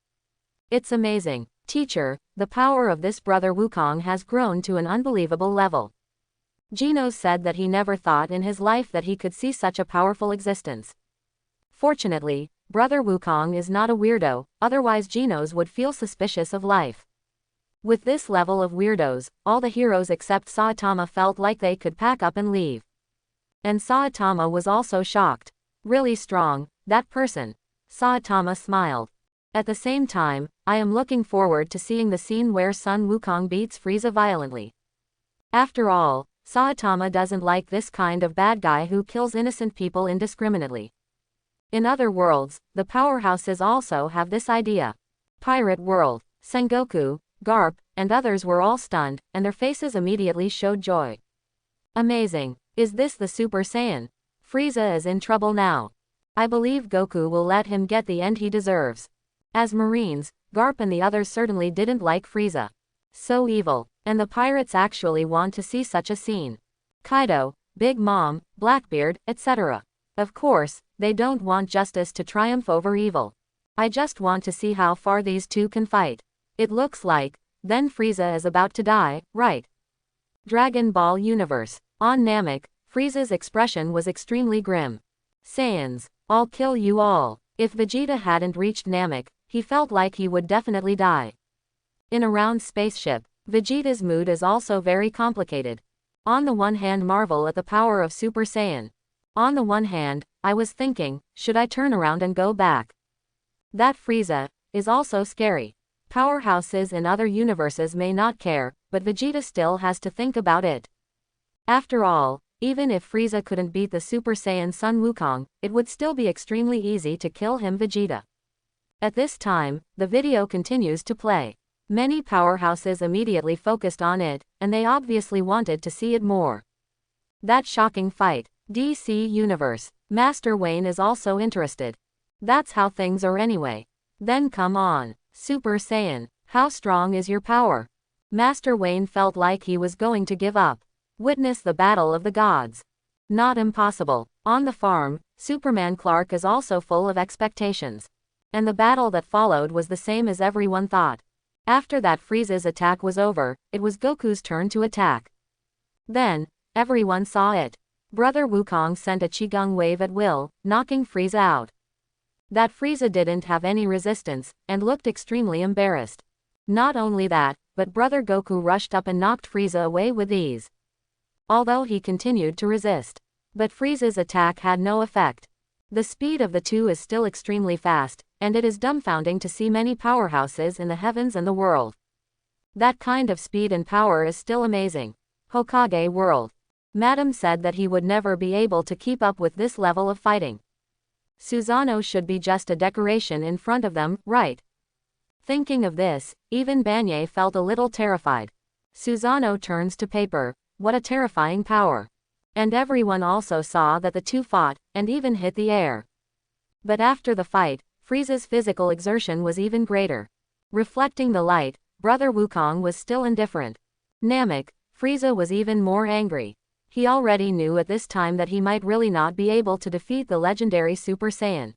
It's amazing. Teacher, the power of this Brother Wukong has grown to an unbelievable level. Genos said that he never thought in his life that he could see such a powerful existence. Fortunately, Brother Wukong is not a weirdo, otherwise Genos would feel suspicious of life. With this level of weirdos, all the heroes except Saitama felt like they could pack up and leave. And Saitama was also shocked. Really strong, that person. Saitama smiled. At the same time, I am looking forward to seeing the scene where Sun Wukong beats Frieza violently. After all, Saitama doesn't like this kind of bad guy who kills innocent people indiscriminately. In other worlds, the powerhouses also have this idea. Pirate World, Sengoku, Garp, and others were all stunned, and their faces immediately showed joy. Amazing. Is this the Super Saiyan? Frieza is in trouble now. I believe Goku will let him get the end he deserves. As Marines, Garp and the others certainly didn't like Frieza. So evil, and the pirates actually want to see such a scene. Kaido, Big Mom, Blackbeard, etc. Of course, they don't want justice to triumph over evil. I just want to see how far these two can fight. It looks like, then Frieza is about to die, right? Dragon Ball Universe. On Namek, Frieza's expression was extremely grim. Saiyans, I'll kill you all. If Vegeta hadn't reached Namek, he felt like he would definitely die. In a round spaceship, Vegeta's mood is also very complicated. On the one hand, marvel at the power of Super Saiyan. On the one hand, I was thinking, should I turn around and go back? That Frieza is also scary. Powerhouses in other universes may not care, but Vegeta still has to think about it. After all, even if Frieza couldn't beat the Super Saiyan Sun Wukong, it would still be extremely easy to kill him Vegeta. At this time, the video continues to play. Many powerhouses immediately focused on it, and they obviously wanted to see it more. That shocking fight. DC Universe. Master Wayne is also interested. That's how things are anyway. Then come on. Super Saiyan, how strong is your power? Master Wayne felt like he was going to give up. Witness the battle of the gods. Not impossible. On the farm, Superman Clark is also full of expectations. And the battle that followed was the same as everyone thought. After that Frieza's attack was over, it was Goku's turn to attack. Then, everyone saw it. Brother Wukong sent a Qigong wave at will, knocking Frieza out. That Frieza didn't have any resistance, and looked extremely embarrassed. Not only that, but Brother Goku rushed up and knocked Frieza away with ease. Although he continued to resist. But Frieza's attack had no effect. The speed of the two is still extremely fast, and it is dumbfounding to see many powerhouses in the heavens and the world. That kind of speed and power is still amazing. Hokage World. Madam said that he would never be able to keep up with this level of fighting. Susanoo should be just a decoration in front of them, right? Thinking of this, even Banye felt a little terrified. Susanoo turns to paper. What a terrifying power. And everyone also saw that the two fought, and even hit the air. But after the fight, Frieza's physical exertion was even greater. Reflecting the light, Brother Wukong was still indifferent. Namek, Frieza was even more angry. He already knew at this time that he might really not be able to defeat the legendary Super Saiyan.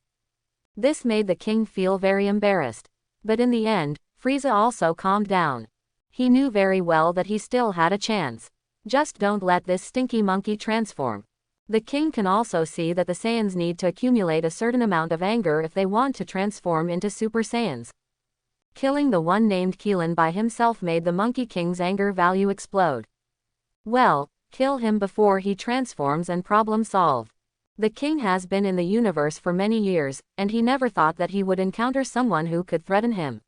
This made the king feel very embarrassed. But in the end, Frieza also calmed down. He knew very well that he still had a chance. Just don't let this stinky monkey transform. The king can also see that the Saiyans need to accumulate a certain amount of anger if they want to transform into Super Saiyans. Killing the one named Keelan by himself made the Monkey King's anger value explode. Well, kill him before he transforms and problem solved. The king has been in the universe for many years, and he never thought that he would encounter someone who could threaten him.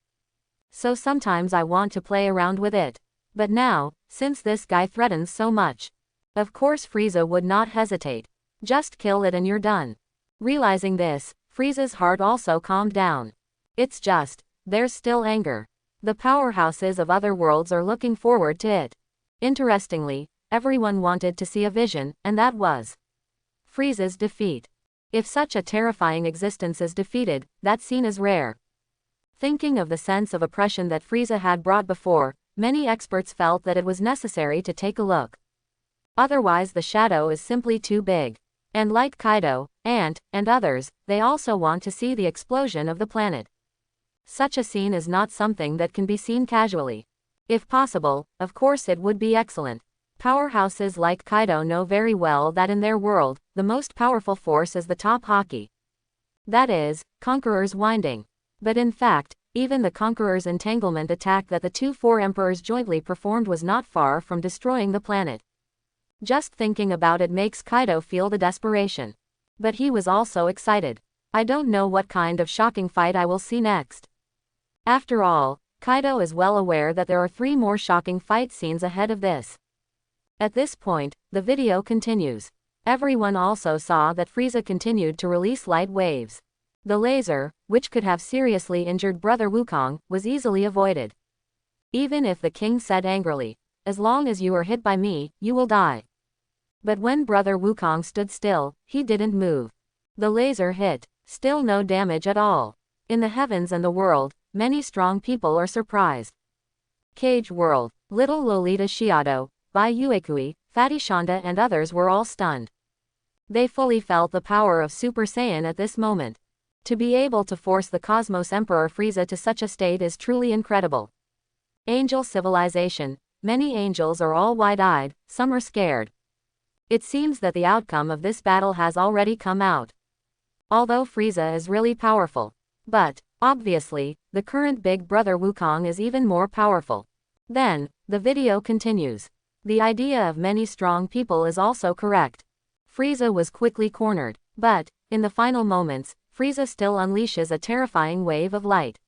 So sometimes I want to play around with it. But now, since this guy threatens so much, of course Frieza would not hesitate. Just kill it and you're done. Realizing this, Frieza's heart also calmed down. It's just, there's still anger. The powerhouses of other worlds are looking forward to it. Interestingly, everyone wanted to see a vision, and that was Frieza's defeat. If such a terrifying existence is defeated, that scene is rare. Thinking of the sense of oppression that Frieza had brought before, many experts felt that it was necessary to take a look. Otherwise the shadow is simply too big. And like Kaido, Ant, and others, they also want to see the explosion of the planet. Such a scene is not something that can be seen casually. If possible, of course it would be excellent. Powerhouses like Kaido know very well that in their world, the most powerful force is the top Haki. That is, Conqueror's winding. But in fact, even the Conqueror's entanglement attack that the two Four Emperors jointly performed was not far from destroying the planet. Just thinking about it makes Kaido feel the desperation. But he was also excited. I don't know what kind of shocking fight I will see next. After all, Kaido is well aware that there are 3 more shocking fight scenes ahead of this. At this point, the video continues. Everyone also saw that Frieza continued to release light waves. The laser, which could have seriously injured Brother Wukong, was easily avoided. Even if the king said angrily, "As long as you are hit by me, you will die." But when Brother Wukong stood still, he didn't move. The laser hit. Still no damage at all. In the heavens and the world, many strong people are surprised. Cage World, Little Lolita Shiado, Bai Uekui, Fatty Shonda and others were all stunned. They fully felt the power of Super Saiyan at this moment. To be able to force the Cosmos Emperor Frieza to such a state is truly incredible. Angel civilization. Many angels are all wide-eyed, some are scared. It seems that the outcome of this battle has already come out. Although Frieza is really powerful. But, obviously, the current big brother Wukong is even more powerful. Then, the video continues. The idea of many strong people is also correct. Frieza was quickly cornered, but, in the final moments, Frieza still unleashes a terrifying wave of light.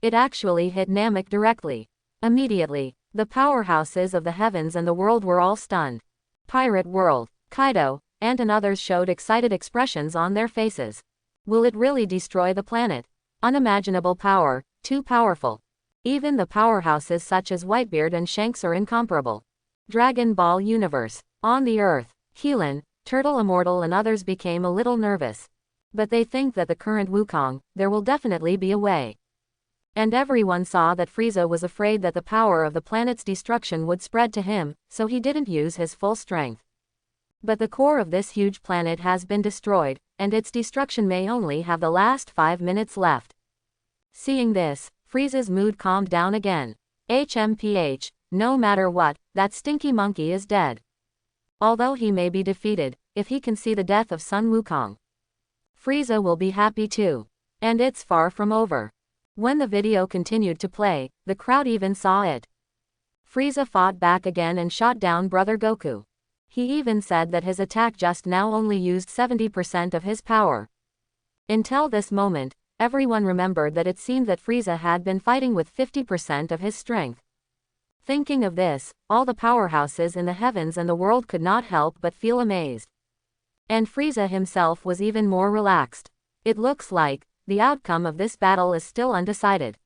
It actually hit Namek directly. Immediately, the powerhouses of the heavens and the world were all stunned. Pirate World, Kaido, Ant and others showed excited expressions on their faces. Will it really destroy the planet? Unimaginable power, too powerful. Even the powerhouses such as Whitebeard and Shanks are incomparable. Dragon Ball Universe. On the Earth, Keelan, Turtle Immortal and others became a little nervous. But they think that the current Wukong, there will definitely be a way. And everyone saw that Frieza was afraid that the power of the planet's destruction would spread to him, so he didn't use his full strength. But the core of this huge planet has been destroyed, and its destruction may only have the last 5 minutes left. Seeing this, Frieza's mood calmed down again. HMPH, no matter what, that stinky monkey is dead. Although he may be defeated, if he can see the death of Sun Wukong, Frieza will be happy too. And it's far from over. When the video continued to play, the crowd even saw it. Frieza fought back again and shot down Brother Goku. He even said that his attack just now only used 70% of his power. Until this moment, everyone remembered that it seemed that Frieza had been fighting with 50% of his strength. Thinking of this, all the powerhouses in the heavens and the world could not help but feel amazed. And Frieza himself was even more relaxed. It looks like the outcome of this battle is still undecided.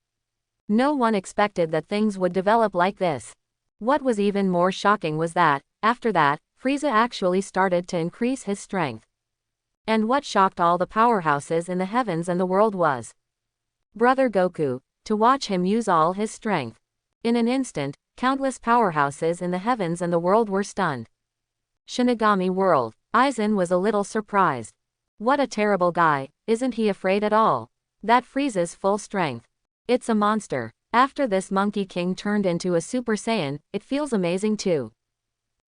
No one expected that things would develop like this. What was even more shocking was that, after that, Frieza actually started to increase his strength. And what shocked all the powerhouses in the heavens and the world was Brother Goku, to watch him use all his strength. In an instant, countless powerhouses in the heavens and the world were stunned. Shinigami World. Aizen was a little surprised. What a terrible guy, isn't he afraid at all? That Frieza's full strength. It's a monster. After this Monkey King turned into a Super Saiyan, it feels amazing too.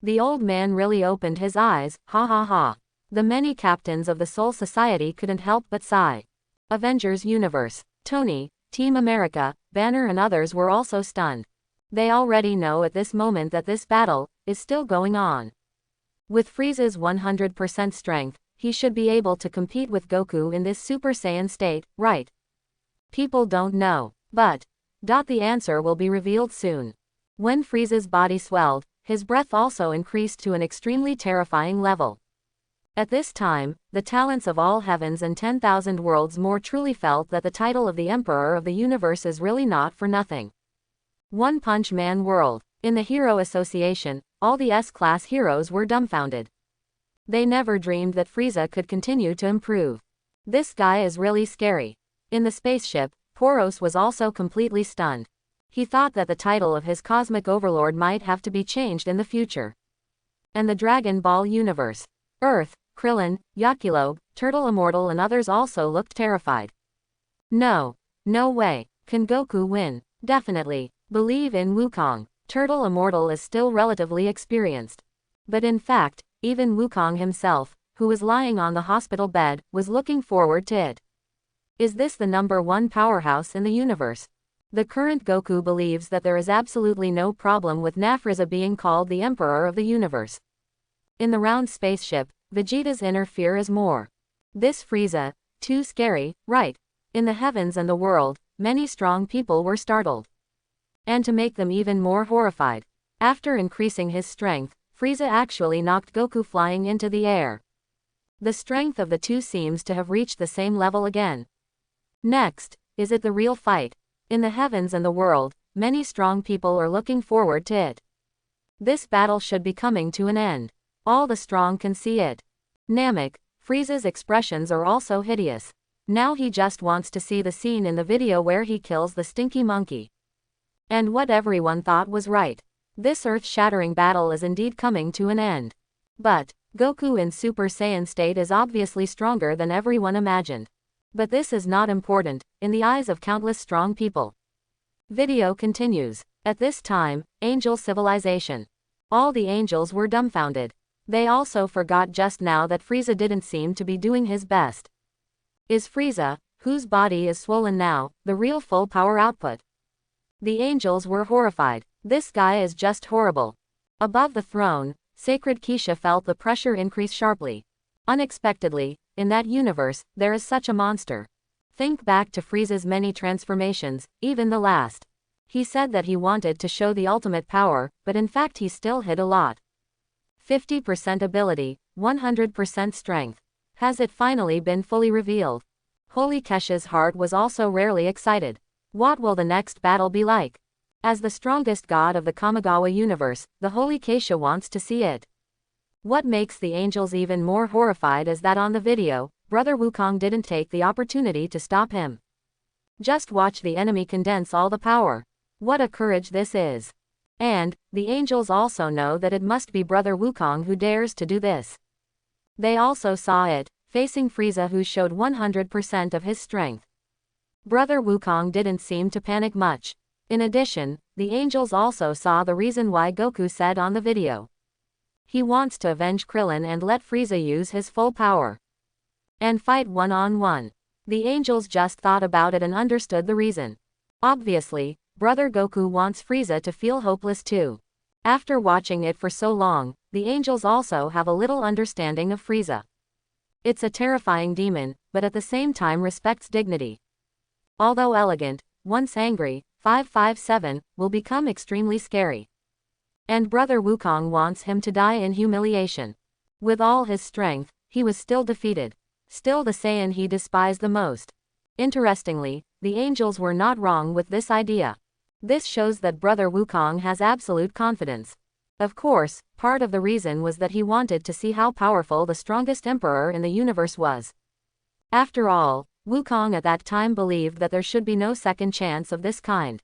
The old man really opened his eyes, ha ha ha. The many captains of the Soul Society couldn't help but sigh. Avengers Universe. Tony, Team America, Banner and others were also stunned. They already know at this moment that this battle is still going on. With Frieza's 100% strength, he should be able to compete with Goku in this Super Saiyan state, right? People don't know, but the answer will be revealed soon. When Frieza's body swelled, his breath also increased to an extremely terrifying level. At this time, the talents of all heavens and 10,000 worlds more truly felt that the title of the Emperor of the Universe is really not for nothing. One Punch Man World. In the Hero Association, all the S-class heroes were dumbfounded. They never dreamed that Frieza could continue to improve. This guy is really scary. In the spaceship, Poros was also completely stunned. He thought that the title of his cosmic overlord might have to be changed in the future. And the Dragon Ball Universe. Earth, Krillin, Yakilobe, Turtle Immortal and others also looked terrified. No way. Can Goku win? Definitely. Believe in Wukong. Turtle Immortal is still relatively experienced. But in fact, even Wukong himself, who was lying on the hospital bed, was looking forward to it. Is this the #1 powerhouse in the universe? The current Goku believes that there is absolutely no problem with Frieza being called the Emperor of the Universe. In the round spaceship, Vegeta's inner fear is more. This Frieza, too scary, right? In the heavens and the world, many strong people were startled. And to make them even more horrified, after increasing his strength, Frieza actually knocked Goku flying into the air. The strength of the two seems to have reached the same level again. Next, is it the real fight? In the heavens and the world, many strong people are looking forward to it. This battle should be coming to an end. All the strong can see it. Namek, Frieza's expressions are also hideous. Now he just wants to see the scene in the video where he kills the stinky monkey. And what everyone thought was right. This earth-shattering battle is indeed coming to an end. But Goku in Super Saiyan state is obviously stronger than everyone imagined. But this is not important, in the eyes of countless strong people. Video continues. At this time, angel civilization. All the angels were dumbfounded. They also forgot just now that Frieza didn't seem to be doing his best. Is Frieza, whose body is swollen now, the real full power output? The angels were horrified. This guy is just horrible. Above the throne, Sacred Keisha felt the pressure increase sharply. Unexpectedly, in that universe, there is such a monster. Think back to Frieza's many transformations, even the last. He said that he wanted to show the ultimate power, but in fact he still hid a lot. 50% ability, 100% strength. Has it finally been fully revealed? Holy Kesha's heart was also rarely excited. What will the next battle be like? As the strongest god of the Kamigawa universe, the Holy Kesha wants to see it. What makes the angels even more horrified is that on the video, Brother Wukong didn't take the opportunity to stop him. Just watch the enemy condense all the power. What a courage this is. And the angels also know that it must be Brother Wukong who dares to do this. They also saw it, facing Frieza, who showed 100% of his strength. Brother Wukong didn't seem to panic much. In addition, the angels also saw the reason why Goku said on the video. He wants to avenge Krillin and let Frieza use his full power. And fight one-on-one. The angels just thought about it and understood the reason. Obviously, Brother Goku wants Frieza to feel hopeless too. After watching it for so long, the angels also have a little understanding of Frieza. It's a terrifying demon, but at the same time respects dignity. Although elegant, once angry, 557 will become extremely scary. And Brother Wukong wants him to die in humiliation. With all his strength, he was still defeated. Still the Saiyan he despised the most. Interestingly, the angels were not wrong with this idea. This shows that Brother Wukong has absolute confidence. Of course, part of the reason was that he wanted to see how powerful the strongest emperor in the universe was. After all, Wukong at that time believed that there should be no second chance of this kind.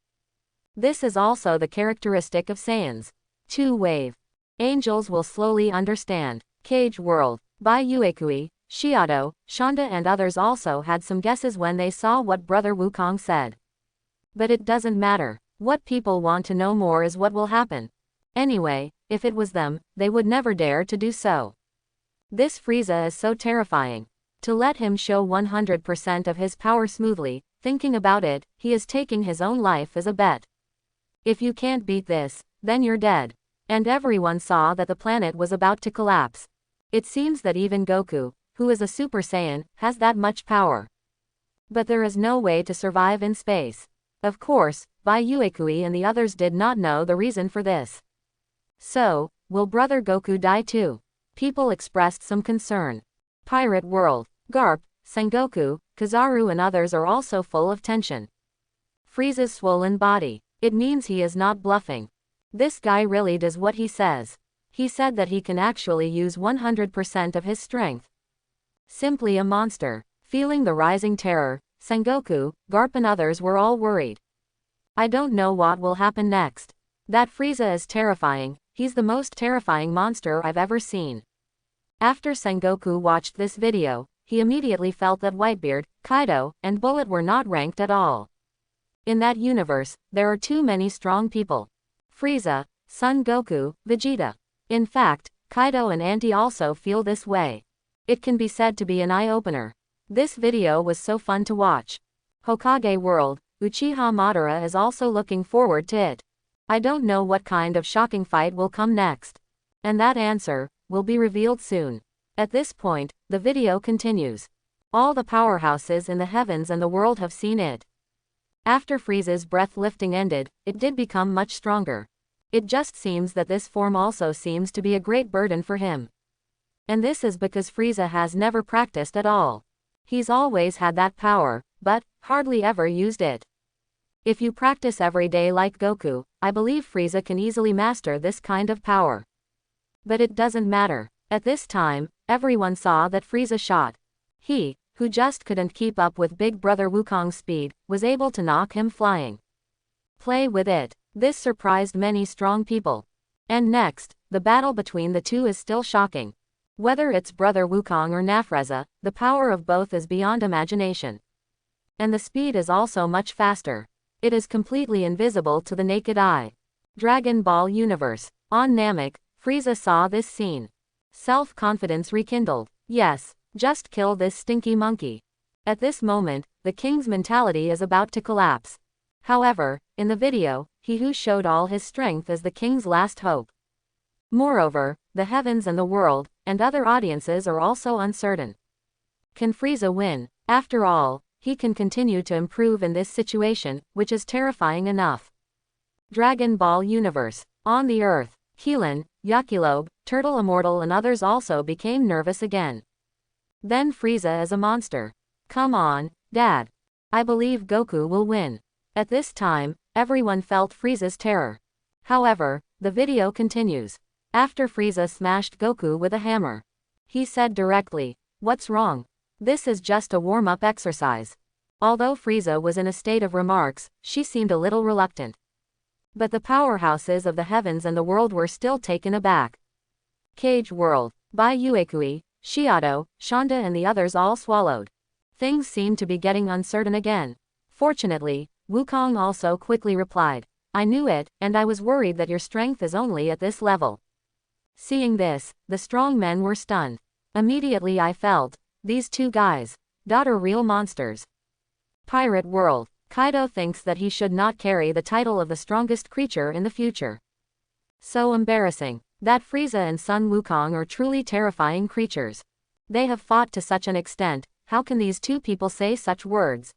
This is also the characteristic of Saiyans. 2-wave. Angels will slowly understand. Cage World. Bai Yuekui, Shiado, Shonda and others also had some guesses when they saw what Brother Wukong said. But it doesn't matter. What people want to know more is what will happen. Anyway, if it was them, they would never dare to do so. This Frieza is so terrifying. To let him show 100% of his power smoothly, thinking about it, he is taking his own life as a bet. If you can't beat this, then you're dead. And everyone saw that the planet was about to collapse. It seems that even Goku, who is a Super Saiyan, has that much power. But there is no way to survive in space. Of course, Bai Yuekui and the others did not know the reason for this. So, will Brother Goku die too? People expressed some concern. Pirate World. Garp, Sengoku, Kizaru and others are also full of tension. Frieza's swollen body. It means he is not bluffing. This guy really does what he says. He said that he can actually use 100% of his strength. Simply a monster. Feeling the rising terror, Sengoku, Garp and others were all worried. I don't know what will happen next. That Frieza is terrifying, he's the most terrifying monster I've ever seen. After Sengoku watched this video, he immediately felt that Whitebeard, Kaido, and Bullet were not ranked at all. In that universe, there are too many strong people. Frieza, Son Goku, Vegeta. In fact, Kaido and Auntie also feel this way. It can be said to be an eye-opener. This video was so fun to watch. Hokage World, Uchiha Madara is also looking forward to it. I don't know what kind of shocking fight will come next. And that answer will be revealed soon. At this point, the video continues. All the powerhouses in the heavens and the world have seen it. After Frieza's breath lifting ended, it did become much stronger. It just seems that this form also seems to be a great burden for him. And this is because Frieza has never practiced at all. He's always had that power, but hardly ever used it. If you practice every day like Goku, I believe Frieza can easily master this kind of power. But it doesn't matter. At this time, everyone saw that Frieza shot. He, who just couldn't keep up with Big Brother Wukong's speed, was able to knock him flying. Play with it. This surprised many strong people. And next, the battle between the two is still shocking. Whether it's Brother Wukong or Nafreza, the power of both is beyond imagination. And the speed is also much faster. It is completely invisible to the naked eye. Dragon Ball Universe. On Namek, Frieza saw this scene. Self-confidence rekindled. Yes, just kill this stinky monkey. At this moment, the king's mentality is about to collapse. However, in the video, he who showed all his strength is the king's last hope. Moreover, the heavens and the world, and other audiences are also uncertain. Can Frieza win? After all, he can continue to improve in this situation, which is terrifying enough. Dragon Ball Universe. On the Earth, Keelan, Yakilobe, Turtle Immortal and others also became nervous again. Then Frieza is a monster. Come on, Dad. I believe Goku will win. At this time, everyone felt Frieza's terror. However, the video continues. After Frieza smashed Goku with a hammer, he said directly, "What's wrong? This is just a warm-up exercise." Although Frieza was in a state of remarks, she seemed a little reluctant. But the powerhouses of the heavens and the world were still taken aback. Cage World. By Uekui, Shiado, Shonda and the others all swallowed. Things seemed to be getting uncertain again. Fortunately, Wukong also quickly replied, "I knew it, and I was worried that your strength is only at this level." Seeing this, the strong men were stunned. Immediately I felt, these two guys, are real monsters. Pirate World. Kaido thinks that he should not carry the title of the strongest creature in the future. So embarrassing. That Frieza and Sun Wukong are truly terrifying creatures. They have fought to such an extent, how can these two people say such words?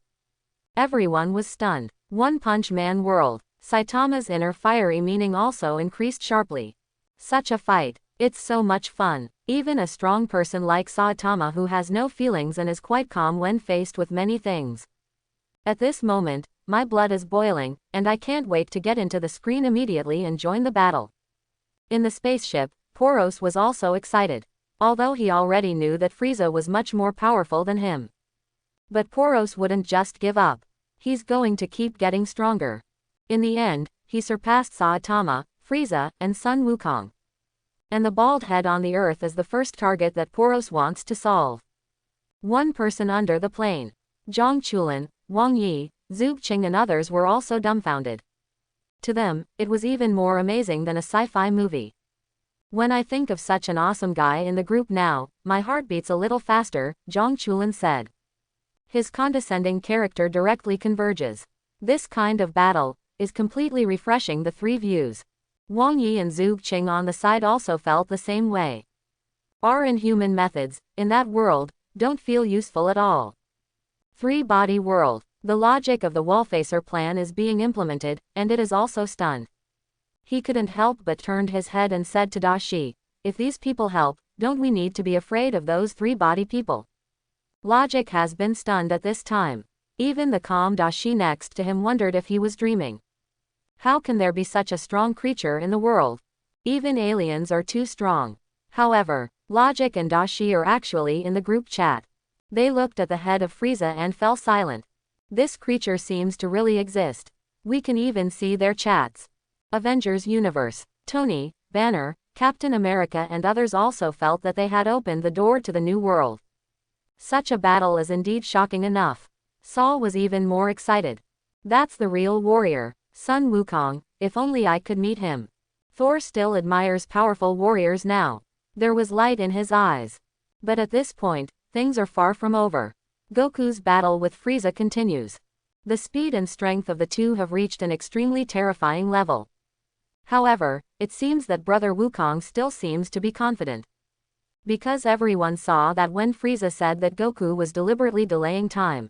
Everyone was stunned. One Punch Man World. Saitama's inner fiery meaning also increased sharply. Such a fight. It's so much fun. Even a strong person like Saitama who has no feelings and is quite calm when faced with many things. At this moment, my blood is boiling, and I can't wait to get into the screen immediately and join the battle. In the spaceship, Poros was also excited. Although he already knew that Frieza was much more powerful than him. But Poros wouldn't just give up. He's going to keep getting stronger. In the end, he surpassed Saitama, Frieza, and Sun Wukong. And the bald head on the earth is the first target that Poros wants to solve. One person under the plane. Zhang Chulin, Wang Yi, Zhuge Qing and others were also dumbfounded. To them, it was even more amazing than a sci-fi movie. When I think of such an awesome guy in the group now, my heart beats a little faster, Zhang Chulin said. His condescending character directly converges. This kind of battle is completely refreshing the three views. Wang Yi and Zhuge Qing on the side also felt the same way. Our inhuman methods, in that world, don't feel useful at all. Three-body world. The logic of the Wallfacer plan is being implemented, and it is also stunned. He couldn't help but turned his head and said to Dashi, "If these people help, don't we need to be afraid of those three-body people?" Logic has been stunned at this time. Even the calm Dashi next to him wondered if he was dreaming. How can there be such a strong creature in the world? Even aliens are too strong. However, Logic and Dashi are actually in the group chat. They looked at the head of Frieza and fell silent. This creature seems to really exist. We can even see their chats. Avengers Universe. Tony, Banner, Captain America and others also felt that they had opened the door to the new world. Such a battle is indeed shocking enough. Saul was even more excited. That's the real warrior, Sun Wukong, if only I could meet him. Thor still admires powerful warriors now. There was light in his eyes. But at this point, things are far from over. Goku's battle with Frieza continues. The speed and strength of the two have reached an extremely terrifying level. However, it seems that Brother Wukong still seems to be confident. Because everyone saw that when Frieza said that Goku was deliberately delaying time.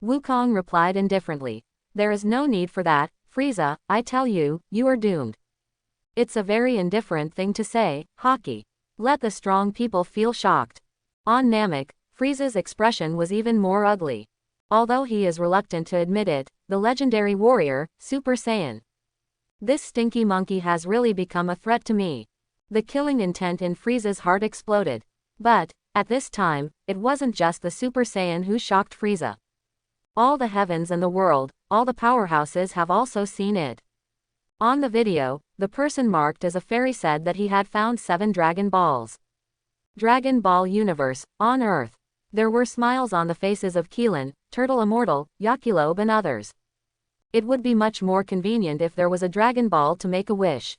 Wukong replied indifferently, There is no need for that, Frieza, I tell you, you are doomed. It's a very indifferent thing to say, Haki. Let the strong people feel shocked. On Namek, Frieza's expression was even more ugly. Although he is reluctant to admit it, the legendary warrior, Super Saiyan. This stinky monkey has really become a threat to me. The killing intent in Frieza's heart exploded. But, at this time, it wasn't just the Super Saiyan who shocked Frieza. All the heavens and the world, all the powerhouses have also seen it. On the video, the person marked as a fairy said that he had found 7 Dragon Balls. Dragon Ball Universe, on Earth. There were smiles on the faces of Keelan, Turtle Immortal, Yakilobe and others. It would be much more convenient if there was a Dragon Ball to make a wish.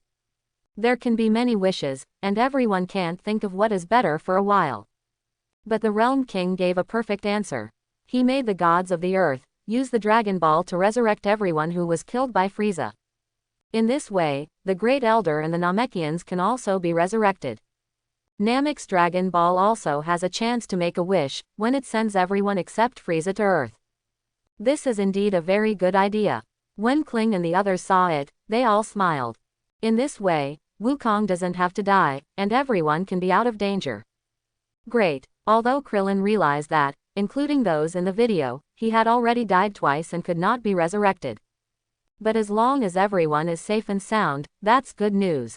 There can be many wishes, and everyone can't think of what is better for a while. But the Realm King gave a perfect answer. He made the gods of the earth use the Dragon Ball to resurrect everyone who was killed by Frieza. In this way, the Great Elder and the Namekians can also be resurrected. Namek's Dragon Ball also has a chance to make a wish when it sends everyone except Frieza to Earth. This is indeed a very good idea. When Kling and the others saw it, they all smiled. In this way, Wukong doesn't have to die, and everyone can be out of danger. Great. Although Krillin realized that, including those in the video, he had already died twice and could not be resurrected. But as long as everyone is safe and sound, that's good news.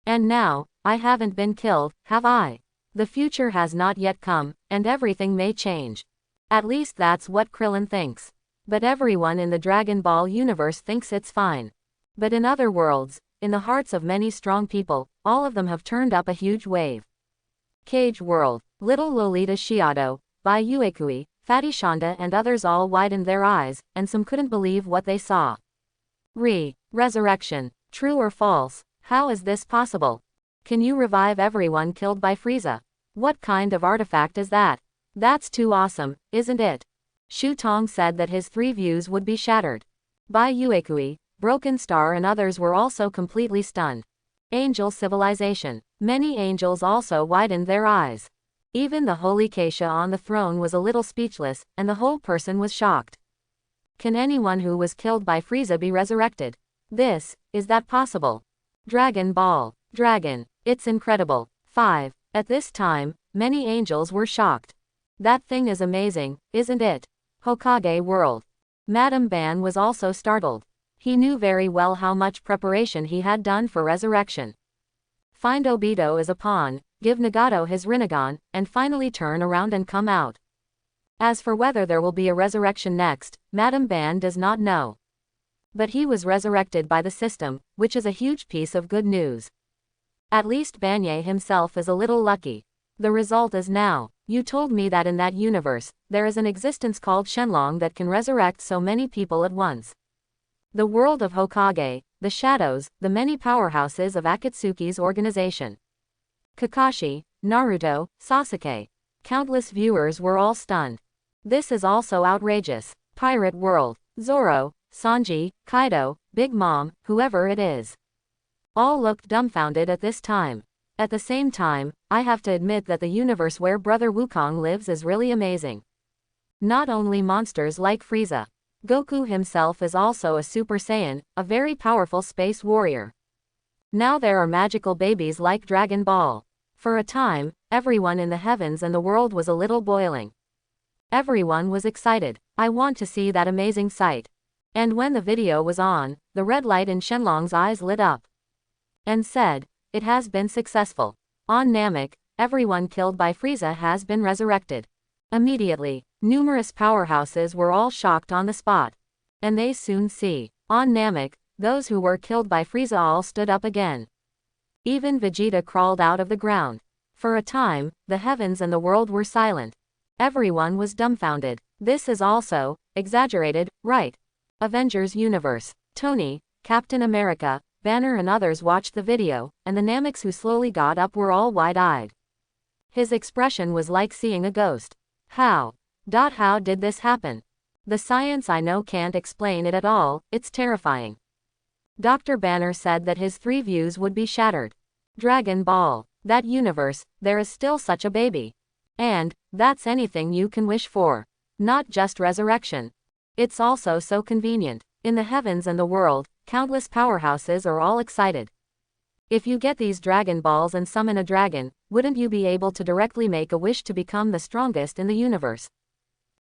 And now, I haven't been killed, have I? The future has not yet come, and everything may change. At least that's what Krillin thinks. But everyone in the Dragon Ball universe thinks it's fine. But in other worlds, in the hearts of many strong people, all of them have turned up a huge wave. Cage World. Little Lolita Shiado, Bai Uekui, Fatty Shonda and others all widened their eyes, and some couldn't believe what they saw. Resurrection. True or false? How is this possible? Can you revive everyone killed by Frieza? What kind of artifact is that? That's too awesome, isn't it? Shu Tong said that his 3 views would be shattered. Bai Uekui, Broken Star and others were also completely stunned. Angel civilization. Many angels also widened their eyes. Even the holy Keisha on the throne was a little speechless, and the whole person was shocked. Can anyone who was killed by Frieza be resurrected? Is that possible? Dragon Ball. Dragon. It's incredible. 5. At this time, many angels were shocked. That thing is amazing, isn't it? Hokage World. Madame Ban was also startled. He knew very well how much preparation he had done for resurrection. Find Obito as a pawn, give Nagato his Rinnegan, and finally turn around and come out. As for whether there will be a resurrection next, Madame Ban does not know. But he was resurrected by the system, which is a huge piece of good news. At least Banye himself is a little lucky. The result is now. You told me that in that universe, there is an existence called Shenlong that can resurrect so many people at once. The world of Hokage, the shadows, the many powerhouses of Akatsuki's organization. Kakashi, Naruto, Sasuke. Countless viewers were all stunned. This is also outrageous. Pirate World. Zoro, Sanji, Kaido, Big Mom, whoever it is. All looked dumbfounded at this time. At the same time, I have to admit that the universe where Brother Wukong lives is really amazing. Not only monsters like Frieza. Goku himself is also a Super Saiyan, a very powerful space warrior. Now there are magical babies like Dragon Ball. For a time, everyone in the heavens and the world was a little boiling. Everyone was excited. I want to see that amazing sight. And when the video was on, the red light in Shenlong's eyes lit up. And said, it has been successful. On Namek, everyone killed by Frieza has been resurrected. Immediately, numerous powerhouses were all shocked on the spot. And they soon see. On Namek, those who were killed by Frieza all stood up again. Even Vegeta crawled out of the ground. For a time, the heavens and the world were silent. Everyone was dumbfounded. This is also exaggerated, right? Avengers Universe. Tony, Captain America, Banner and others watched the video, and the Nameks who slowly got up were all wide-eyed. His expression was like seeing a ghost. How did this happen? The science I know can't explain it at all, it's terrifying. Dr. Banner said that his 3 views would be shattered. Dragon Ball. That universe, there is still such a baby. And that's anything you can wish for. Not just resurrection. It's also so convenient. In the heavens and the world, countless powerhouses are all excited. If you get these Dragon Balls and summon a dragon, wouldn't you be able to directly make a wish to become the strongest in the universe?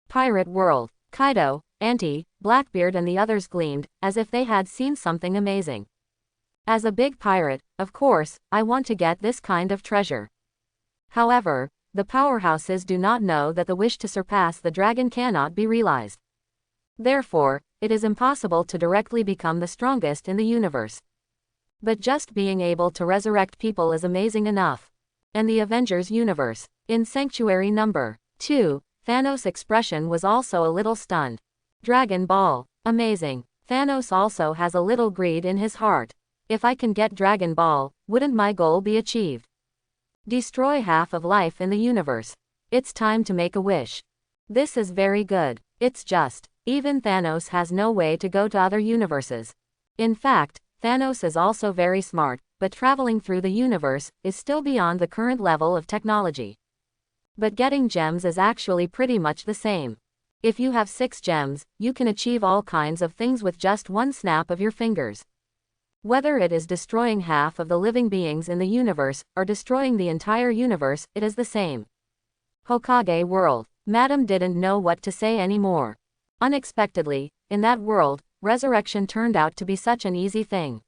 Pirate World. Kaido, Auntie, Blackbeard and the others gleamed, as if they had seen something amazing. As a big pirate, of course, I want to get this kind of treasure. However, the powerhouses do not know that the wish to surpass the dragon cannot be realized. Therefore, it is impossible to directly become the strongest in the universe. But just being able to resurrect people is amazing enough. And the Avengers universe. In Sanctuary number 2, Thanos' expression was also a little stunned. Dragon Ball. Amazing. Thanos also has a little greed in his heart. If I can get Dragon Ball, wouldn't my goal be achieved? Destroy half of life in the universe. It's time to make a wish. This is very good. It's just, even Thanos has no way to go to other universes. In fact, Thanos is also very smart, but traveling through the universe is still beyond the current level of technology. But getting gems is actually pretty much the same. If you have 6 gems, you can achieve all kinds of things with just one snap of your fingers. Whether it is destroying half of the living beings in the universe, or destroying the entire universe, it is the same. Hokage World. Madam didn't know what to say anymore. Unexpectedly, in that world, resurrection turned out to be such an easy thing.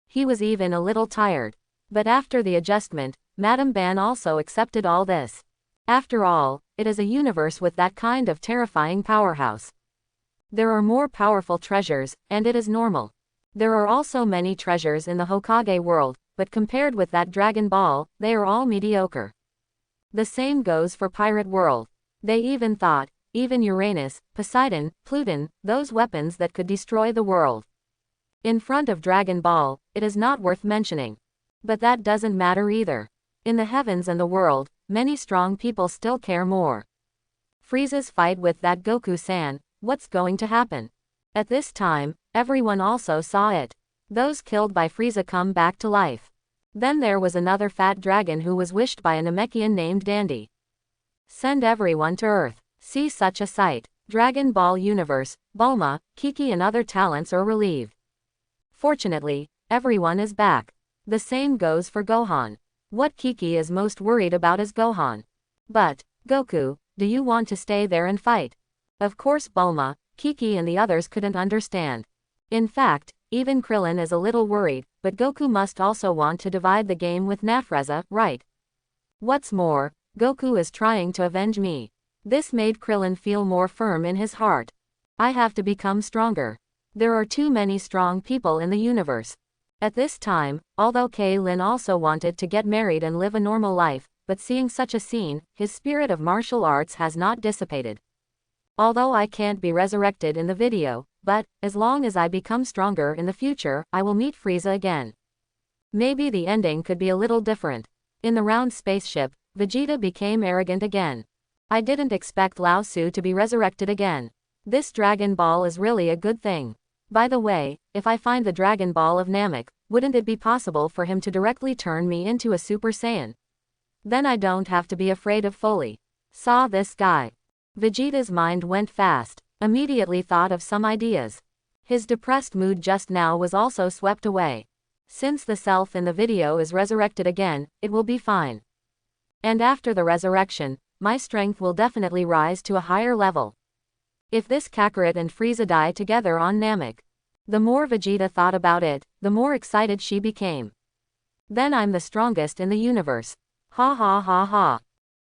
He was even a little tired. But after the adjustment, Madam Ban also accepted all this. After all, it is a universe with that kind of terrifying powerhouse. There are more powerful treasures, and it is normal. There are also many treasures in the Hokage world, but compared with that Dragon Ball, they are all mediocre. The same goes for Pirate World. They even thought, even Uranus, Poseidon, Pluton, those weapons that could destroy the world. In front of Dragon Ball, it is not worth mentioning. But that doesn't matter either. In the heavens and the world, many strong people still care more. Frieza's fight with that Goku-san, what's going to happen? At this time, everyone also saw it. Those killed by Frieza come back to life. Then there was another fat dragon who was wished by a Namekian named Dandy. Send everyone to Earth. See such a sight. Dragon Ball Universe, Bulma, Kiki and other talents are relieved. Fortunately, everyone is back. The same goes for Gohan. What Kiki is most worried about is Gohan. But, Goku, do you want to stay there and fight? Of course Bulma, Kiki and the others couldn't understand. In fact, even Krillin is a little worried, but Goku must also want to divide the game with Nafreza, right? What's more, Goku is trying to avenge me. This made Krillin feel more firm in his heart. I have to become stronger. There are too many strong people in the universe. At this time, although Lin also wanted to get married and live a normal life, but seeing such a scene, his spirit of martial arts has not dissipated. Although I can't be resurrected in the video, but, as long as I become stronger in the future, I will meet Frieza again. Maybe the ending could be a little different. In the round spaceship, Vegeta became arrogant again. I didn't expect Lao Tzu to be resurrected again. This Dragon Ball is really a good thing. By the way, if I find the Dragon Ball of Namek, wouldn't it be possible for him to directly turn me into a Super Saiyan? Then I don't have to be afraid of Foley. Saw this guy. Vegeta's mind went fast, immediately thought of some ideas. His depressed mood just now was also swept away. Since the self in the video is resurrected again, it will be fine. And after the resurrection, my strength will definitely rise to a higher level. If this Kakarot and Frieza die together on Namek. The more Vegeta thought about it, the more excited she became. Then I'm the strongest in the universe. Ha ha ha ha.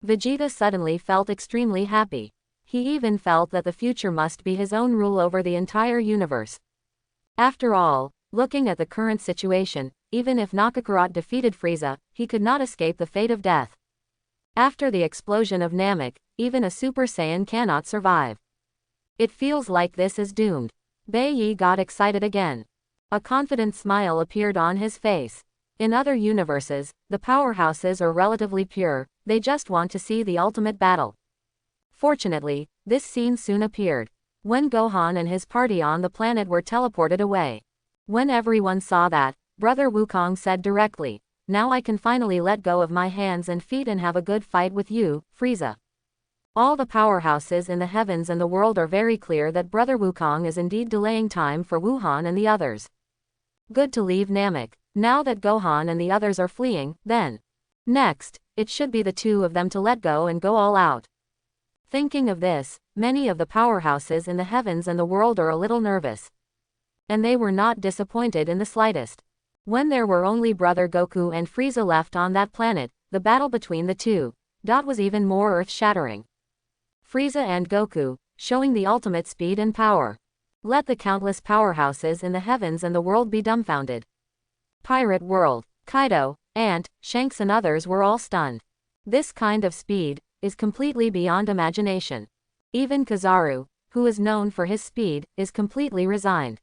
Vegeta suddenly felt extremely happy. He even felt that the future must be his own rule over the entire universe. After all, looking at the current situation, even if Kakarot defeated Frieza, he could not escape the fate of death. After the explosion of Namek, even a Super Saiyan cannot survive. It feels like this is doomed. Bai Yi got excited again. A confident smile appeared on his face. In other universes, the powerhouses are relatively pure, they just want to see the ultimate battle. Fortunately, this scene soon appeared. When Gohan and his party on the planet were teleported away. When everyone saw that, Brother Wukong said directly, "Now I can finally let go of my hands and feet and have a good fight with you, Frieza." All the powerhouses in the heavens and the world are very clear that Brother Wukong is indeed delaying time for Wuhan and the others. Good to leave Namek, now that Gohan and the others are fleeing, then. Next, it should be the two of them to let go and go all out. Thinking of this, many of the powerhouses in the heavens and the world are a little nervous. And they were not disappointed in the slightest. When there were only Brother Goku and Frieza left on that planet, the battle between the two was even more earth-shattering. Frieza and Goku, showing the ultimate speed and power. Let the countless powerhouses in the heavens and the world be dumbfounded. Pirate World, Kaido, Ant, Shanks and others were all stunned. This kind of speed is completely beyond imagination. Even Kizaru, who is known for his speed, is completely resigned.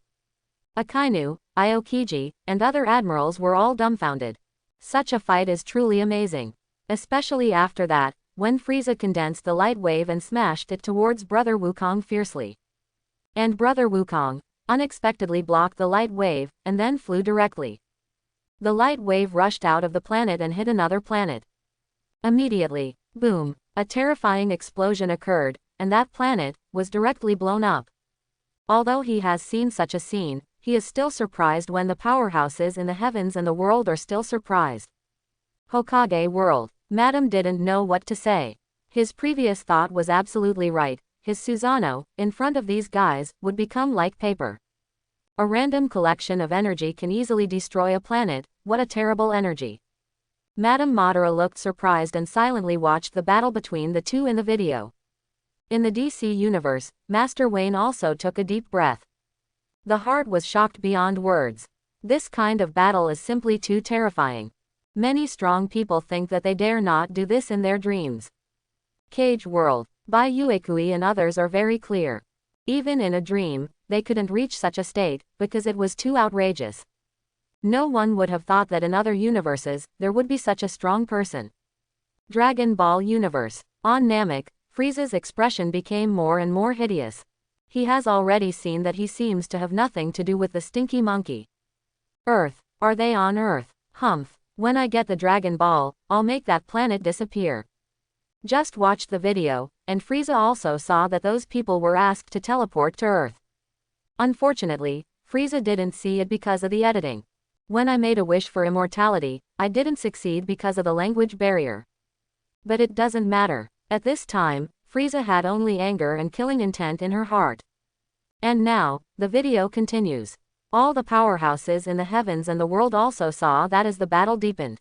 Akainu, Aokiji, and other admirals were all dumbfounded. Such a fight is truly amazing. Especially after that, when Frieza condensed the light wave and smashed it towards Brother Wukong fiercely. And Brother Wukong unexpectedly blocked the light wave, and then flew directly. The light wave rushed out of the planet and hit another planet. Immediately, boom, a terrifying explosion occurred, and that planet was directly blown up. Although he has seen such a scene, he is still surprised when the powerhouses in the heavens and the world are still surprised. Hokage World. Madam didn't know what to say. His previous thought was absolutely right. His Susanoo, in front of these guys, would become like paper. A random collection of energy can easily destroy a planet. What a terrible energy. Madam Madara looked surprised and silently watched the battle between the two in the video. In the DC universe, Master Wayne also took a deep breath. The heart was shocked beyond words. This kind of battle is simply too terrifying. Many strong people think that they dare not do this in their dreams. Cage World. Bai Yuekui and others are very clear. Even in a dream, they couldn't reach such a state, because it was too outrageous. No one would have thought that in other universes, there would be such a strong person. Dragon Ball Universe. On Namek, Frieza's expression became more and more hideous. He has already seen that he seems to have nothing to do with the stinky monkey. Earth. Are they on Earth? Humph. When I get the Dragon Ball, I'll make that planet disappear. Just watched the video, and Frieza also saw that those people were asked to teleport to Earth. Unfortunately, Frieza didn't see it because of the editing. When I made a wish for immortality, I didn't succeed because of the language barrier. But it doesn't matter. At this time, Frieza had only anger and killing intent in her heart. And now, the video continues. All the powerhouses in the heavens and the world also saw that as the battle deepened.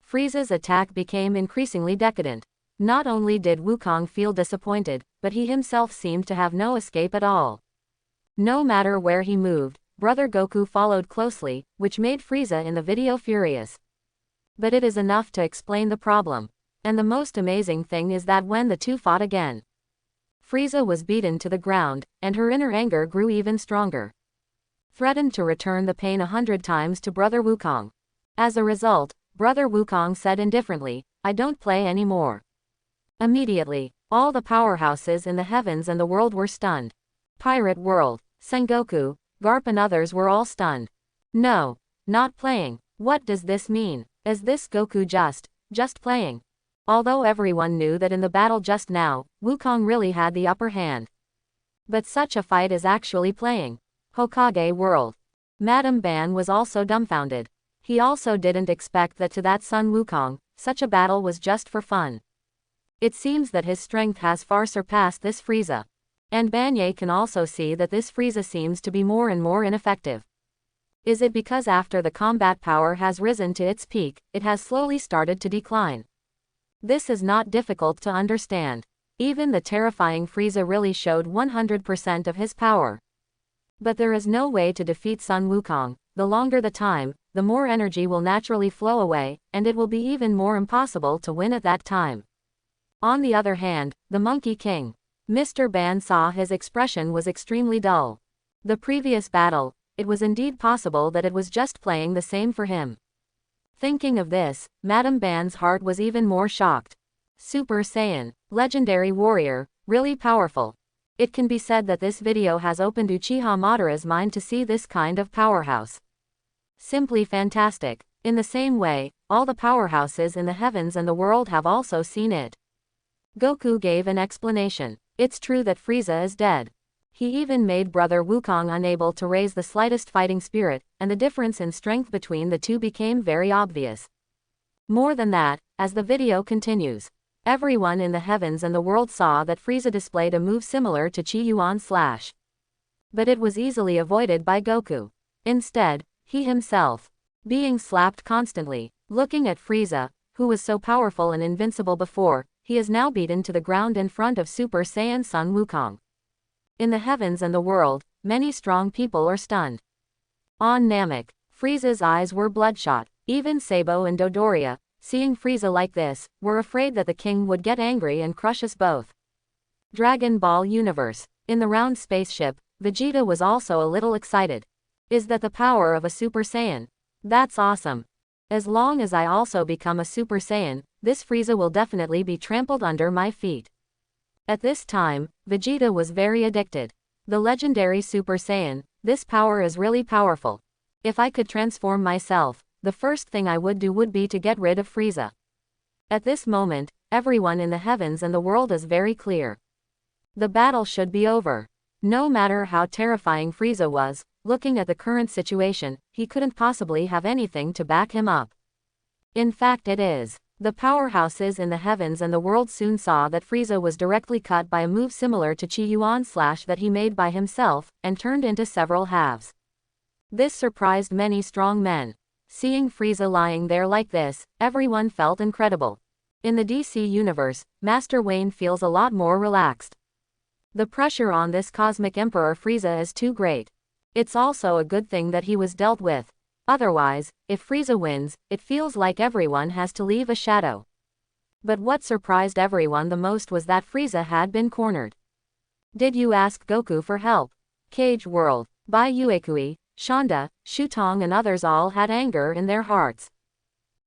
Frieza's attack became increasingly decadent. Not only did Wukong feel disappointed, but he himself seemed to have no escape at all. No matter where he moved, Brother Goku followed closely, which made Frieza in the video furious. But it is enough to explain the problem. And the most amazing thing is that when the two fought again, Frieza was beaten to the ground, and her inner anger grew even stronger. Threatened to return the pain 100 times to Brother Wukong. As a result, Brother Wukong said indifferently, "I don't play anymore." Immediately, all the powerhouses in the heavens and the world were stunned. Pirate World, Sengoku, Garp and others were all stunned. No, not playing. What does this mean? Is this Goku just playing? Although everyone knew that in the battle just now, Wukong really had the upper hand. But such a fight is actually playing. Hokage World. Madame Ban was also dumbfounded. He also didn't expect that to that son Wukong, such a battle was just for fun. It seems that his strength has far surpassed this Frieza. And Banye can also see that this Frieza seems to be more and more ineffective. Is it because after the combat power has risen to its peak, it has slowly started to decline? This is not difficult to understand. Even the terrifying Frieza really showed 100% of his power. But there is no way to defeat Sun Wukong. The longer the time, the more energy will naturally flow away, and it will be even more impossible to win at that time. On the other hand, the Monkey King. Mr. Ban saw his expression was extremely dull. The previous battle, it was indeed possible that it was just playing the same for him. Thinking of this, Madame Ban's heart was even more shocked. Super Saiyan, legendary warrior, really powerful. It can be said that this video has opened Uchiha Madara's mind to see this kind of powerhouse. Simply fantastic. In the same way, all the powerhouses in the heavens and the world have also seen it. Goku gave an explanation. It's true that Frieza is dead. He even made brother Wukong unable to raise the slightest fighting spirit, and the difference in strength between the two became very obvious. More than that, as the video continues, everyone in the heavens and the world saw that Frieza displayed a move similar to Chi Yuan Slash. But it was easily avoided by Goku. Instead, he himself, being slapped constantly, looking at Frieza, who was so powerful and invincible before, he is now beaten to the ground in front of Super Saiyan Son Wukong. In the heavens and the world, many strong people are stunned. On Namek, Frieza's eyes were bloodshot. Even Sabo and Dodoria, seeing Frieza like this, were afraid that the king would get angry and crush us both. Dragon Ball Universe. In the round spaceship, Vegeta was also a little excited. Is that the power of a Super Saiyan? That's awesome. As long as I also become a Super Saiyan, this Frieza will definitely be trampled under my feet. At this time, Vegeta was very addicted. The legendary Super Saiyan, this power is really powerful. If I could transform myself, the first thing I would do would be to get rid of Frieza. At this moment, everyone in the heavens and the world is very clear. The battle should be over. No matter how terrifying Frieza was, looking at the current situation, he couldn't possibly have anything to back him up. In fact, it is. The powerhouses in the heavens and the world soon saw that Frieza was directly cut by a move similar to Chi Yuan Slash that he made by himself, and turned into several halves. This surprised many strong men. Seeing Frieza lying there like this, everyone felt incredible. In the DC universe, Master Wayne feels a lot more relaxed. The pressure on this cosmic emperor Frieza is too great. It's also a good thing that he was dealt with. Otherwise, if Frieza wins, it feels like everyone has to leave a shadow. But what surprised everyone the most was that Frieza had been cornered. Did you ask Goku for help? Cage World. By Uekui, Shonda, Shutong and others all had anger in their hearts.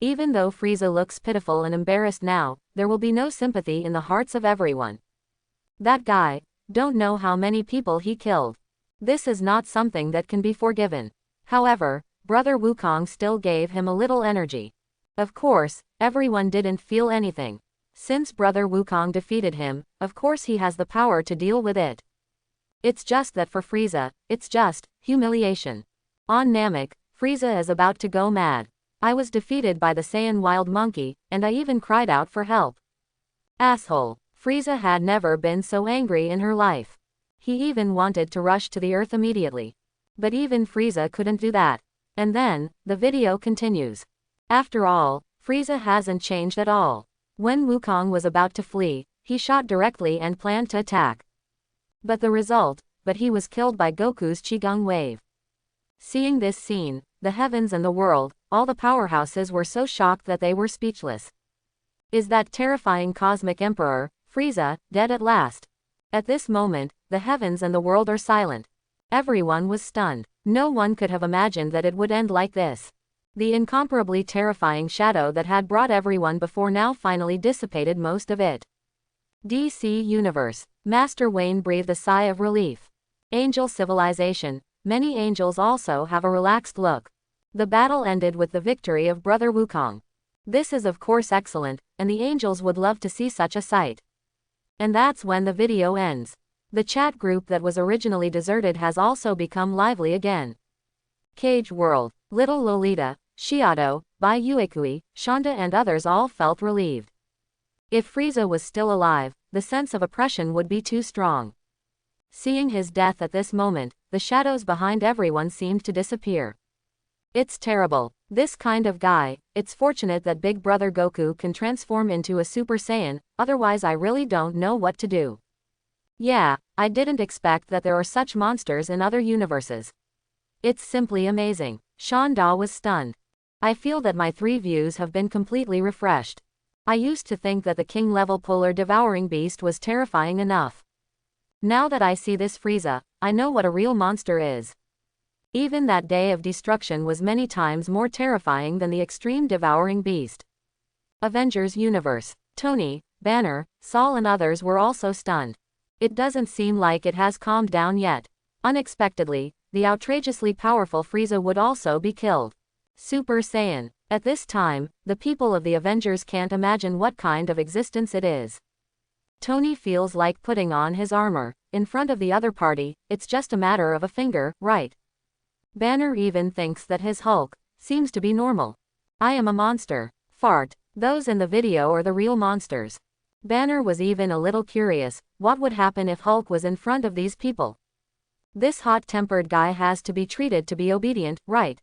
Even though Frieza looks pitiful and embarrassed now, there will be no sympathy in the hearts of everyone. That guy, don't know how many people he killed. This is not something that can be forgiven. However, Brother Wukong still gave him a little energy. Of course, everyone didn't feel anything. Since Brother Wukong defeated him, of course he has the power to deal with it. It's just that for Frieza, it's just humiliation. On Namek, Frieza is about to go mad. I was defeated by the Saiyan Wild Monkey, and I even cried out for help. Asshole. Frieza had never been so angry in her life. He even wanted to rush to the earth immediately. But even Frieza couldn't do that. And then, the video continues. After all, Frieza hasn't changed at all. When Wukong was about to flee, he shot directly and planned to attack. But he was killed by Goku's Qigong wave. Seeing this scene, the heavens and the world, all the powerhouses were so shocked that they were speechless. Is that terrifying cosmic emperor, Frieza, dead at last? At this moment, the heavens and the world are silent. Everyone was stunned. No one could have imagined that it would end like this. The incomparably terrifying shadow that had brought everyone before now finally dissipated most of it. DC Universe. Master Wayne breathed a sigh of relief. Angel civilization. Many angels also have a relaxed look. The battle ended with the victory of Brother Wukong. This is of course excellent, and the angels would love to see such a sight. And that's when the video ends. The chat group that was originally deserted has also become lively again. Cage World. Little Lolita, Shiado, Bai Uekui, Shonda and others all felt relieved. If Frieza was still alive, the sense of oppression would be too strong. Seeing his death at this moment, the shadows behind everyone seemed to disappear. It's terrible. This kind of guy. It's fortunate that Big Brother Goku can transform into a Super Saiyan, otherwise I really don't know what to do. Yeah, I didn't expect that there are such monsters in other universes. It's simply amazing. Shonda was stunned. I feel that my 3 views have been completely refreshed. I used to think that the king-level polar devouring beast was terrifying enough. Now that I see this Frieza, I know what a real monster is. Even that day of destruction was many times more terrifying than the extreme devouring beast. Avengers Universe. Tony, Banner, Saul and others were also stunned. It doesn't seem like it has calmed down yet. Unexpectedly, the outrageously powerful Frieza would also be killed. Super Saiyan. At this time, the people of the Avengers can't imagine what kind of existence it is. Tony feels like putting on his armor. In front of the other party, it's just a matter of a finger, right? Banner even thinks that his Hulk seems to be normal. I am a monster. Fart. Those in the video are the real monsters. Banner was even a little curious, what would happen if Hulk was in front of these people? This hot-tempered guy has to be treated to be obedient, right?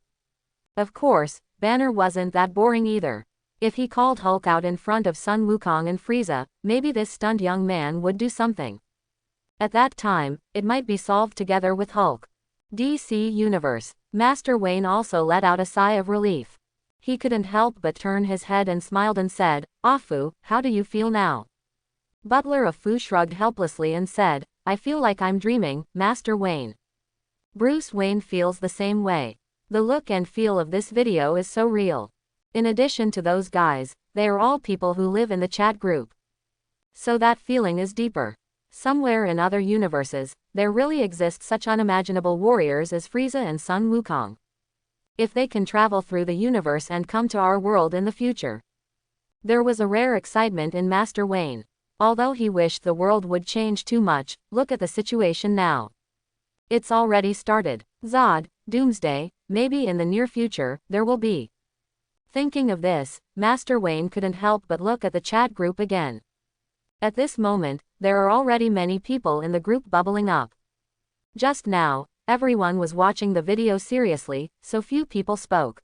Of course, Banner wasn't that boring either. If he called Hulk out in front of Sun Wukong and Frieza, maybe this stunned young man would do something. At that time, it might be solved together with Hulk. DC Universe. Master Wayne also let out a sigh of relief. He couldn't help but turn his head and smiled and said, "Fu, how do you feel now?" Butler of Fu shrugged helplessly and said, "I feel like I'm dreaming, Master Wayne." Bruce Wayne feels the same way. The look and feel of this video is so real. In addition to those guys, they are all people who live in the chat group. So that feeling is deeper. Somewhere in other universes, there really exist such unimaginable warriors as Frieza and Sun Wukong. If they can travel through the universe and come to our world in the future. There was a rare excitement in Master Wayne. Although he wished the world would change too much, look at the situation now. It's already started. Zod, Doomsday, maybe in the near future, there will be. Thinking of this, Master Wayne couldn't help but look at the chat group again. At this moment, there are already many people in the group bubbling up. Just now, everyone was watching the video seriously, so few people spoke.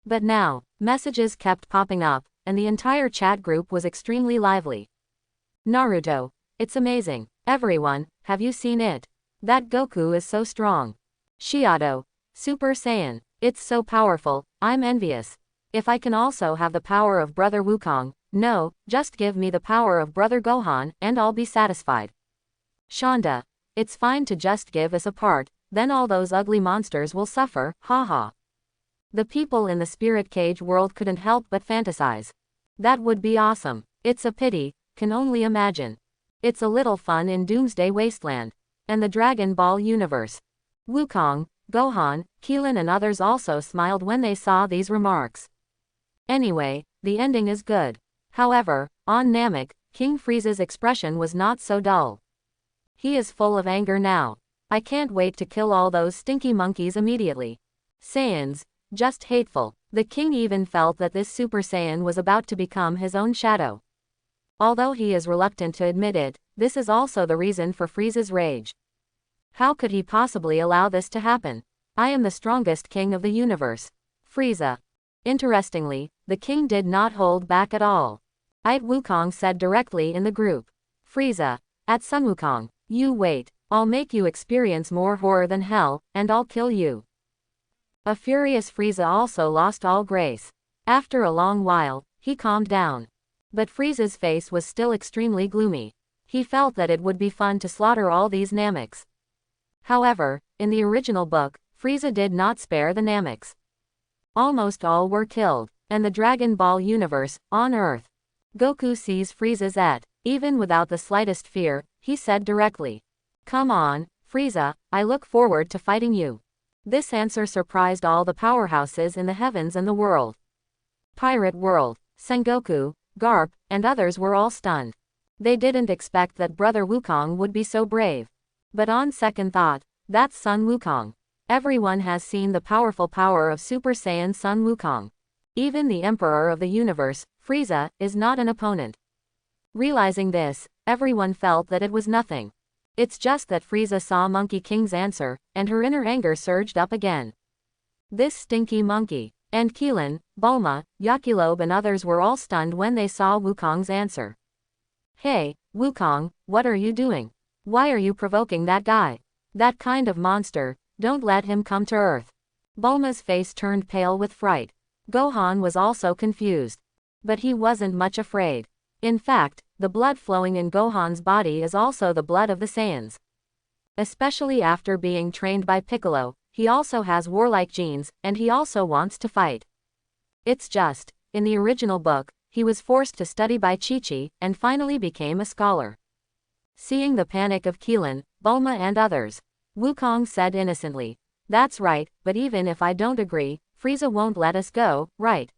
But now, messages kept popping up, and the entire chat group was extremely lively. Naruto, it's amazing. Everyone, have you seen it? That Goku is so strong. Shiado, Super Saiyan, it's so powerful, I'm envious. If I can also have the power of Brother Wukong, no, just give me the power of Brother Gohan, and I'll be satisfied. Shonda, it's fine to just give us a part, then all those ugly monsters will suffer, haha. The people in the Spirit Cage world couldn't help but fantasize. That would be awesome. It's a pity, can only imagine. It's a little fun in Doomsday Wasteland. And the Dragon Ball universe. Wukong, Gohan, Keelan and others also smiled when they saw these remarks. Anyway, the ending is good. However, on Namek, King Frieza's expression was not so dull. He is full of anger now. I can't wait to kill all those stinky monkeys immediately. Saiyans, just hateful. The king even felt that this Super Saiyan was about to become his own shadow. Although he is reluctant to admit it, this is also the reason for Frieza's rage. How could he possibly allow this to happen? I am the strongest king of the universe. Frieza. Interestingly, the king did not hold back at all. Wukong said directly in the group. Frieza. At Sun Wukong. You wait. I'll make you experience more horror than hell, and I'll kill you. A furious Frieza also lost all grace. After a long while, he calmed down. But Frieza's face was still extremely gloomy. He felt that it would be fun to slaughter all these Nameks. However, in the original book, Frieza did not spare the Nameks. Almost all were killed, and the Dragon Ball universe, on Earth. Goku sees Frieza's even without the slightest fear, he said directly. Come on, Frieza, I look forward to fighting you. This answer surprised all the powerhouses in the heavens and the world. Pirate World, Sengoku, Garp, and others were all stunned. They didn't expect that Brother Wukong would be so brave. But on second thought, that's Sun Wukong. Everyone has seen the powerful power of Super Saiyan Sun Wukong. Even the Emperor of the Universe, Frieza, is not an opponent. Realizing this, everyone felt that it was nothing. It's just that Frieza saw Monkey King's answer, and her inner anger surged up again. This stinky monkey. And Keelan, Bulma, Yakilobe and others were all stunned when they saw Wukong's answer. Hey, Wukong, what are you doing? Why are you provoking that guy? That kind of monster, don't let him come to Earth. Bulma's face turned pale with fright. Gohan was also confused. But he wasn't much afraid. In fact, the blood flowing in Gohan's body is also the blood of the Saiyans. Especially after being trained by Piccolo, he also has warlike genes, and he also wants to fight. It's just, in the original book, he was forced to study by Chi-Chi, and finally became a scholar. Seeing the panic of Keelan, Bulma and others, Wukong said innocently, that's right, but even if I don't agree, Frieza won't let us go, right?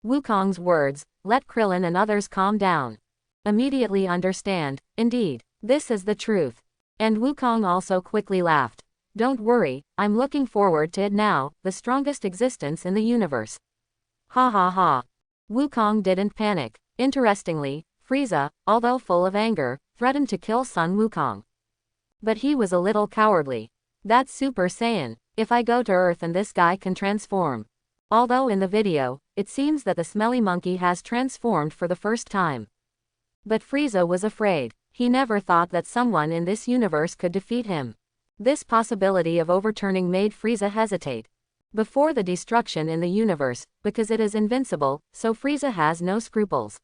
Wukong's words let Krillin and others calm down. Immediately understand, indeed, this is the truth. And Wukong also quickly laughed. Don't worry, I'm looking forward to it now, the strongest existence in the universe. Ha ha ha. Wukong didn't panic. Interestingly, Frieza, although full of anger, threatened to kill Sun Wukong. But he was a little cowardly. That's Super Saiyan. If I go to Earth and this guy can transform. Although in the video, it seems that the smelly monkey has transformed for the first time. But Frieza was afraid. He never thought that someone in this universe could defeat him. This possibility of overturning made Frieza hesitate. Before the destruction in the universe, because it is invincible, so Frieza has no scruples.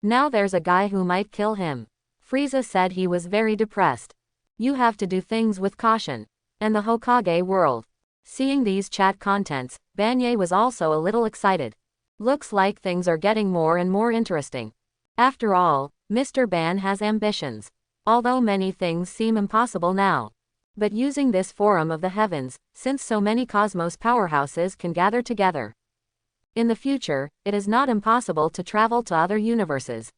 Now there's a guy who might kill him. Frieza said he was very depressed. You have to do things with caution. And the Hokage world. Seeing these chat contents, Banye was also a little excited. Looks like things are getting more and more interesting. After all, Mr. Ban has ambitions. Although many things seem impossible now. But using this forum of the heavens, since so many cosmos powerhouses can gather together. In the future, it is not impossible to travel to other universes.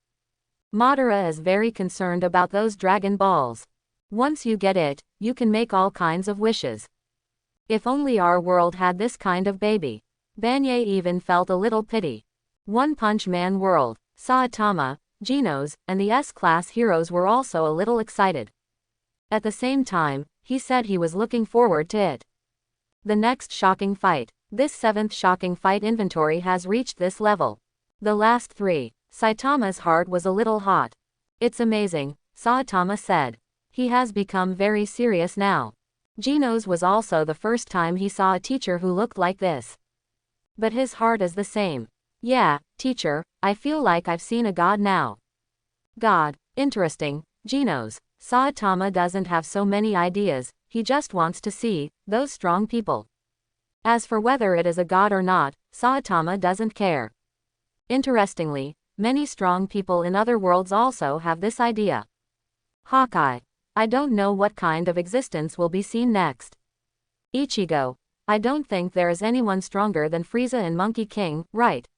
Madara is very concerned about those Dragon Balls. Once you get it, you can make all kinds of wishes. If only our world had this kind of baby. Banye even felt a little pity. One Punch Man world, Saitama, Genos, and the S-class heroes were also a little excited. At the same time, he said he was looking forward to it. The next shocking fight. This 7th shocking fight inventory has reached this level. The last 3. Saitama's heart was a little hot. It's amazing, Saitama said. He has become very serious now. Genos was also the first time he saw a teacher who looked like this. But his heart is the same. Yeah, teacher, I feel like I've seen a god now. God, interesting, Genos. Saitama doesn't have so many ideas, he just wants to see those strong people. As for whether it is a god or not, Saitama doesn't care. Interestingly, many strong people in other worlds also have this idea. Hawkeye. I don't know what kind of existence will be seen next. Ichigo. I don't think there is anyone stronger than Frieza and Monkey King, right?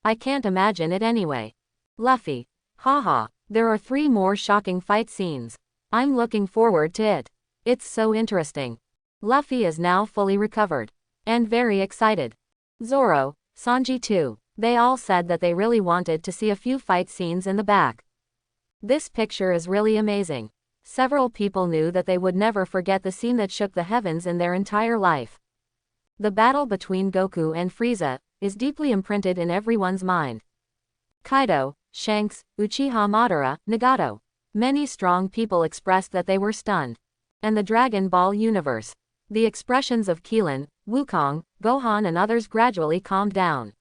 I can't imagine it anyway. Luffy. Haha, there are 3 more shocking fight scenes. I'm looking forward to it. It's so interesting. Luffy is now fully recovered. And very excited. Zoro, Sanji too. They all said that they really wanted to see a few fight scenes in the back. This picture is really amazing. Several people knew that they would never forget the scene that shook the heavens in their entire life. The battle between Goku and Frieza is deeply imprinted in everyone's mind. Kaido, Shanks, Uchiha Madara, Nagato. Many strong people expressed that they were stunned. And the Dragon Ball universe. The expressions of Keelan, Wukong, Gohan and others gradually calmed down.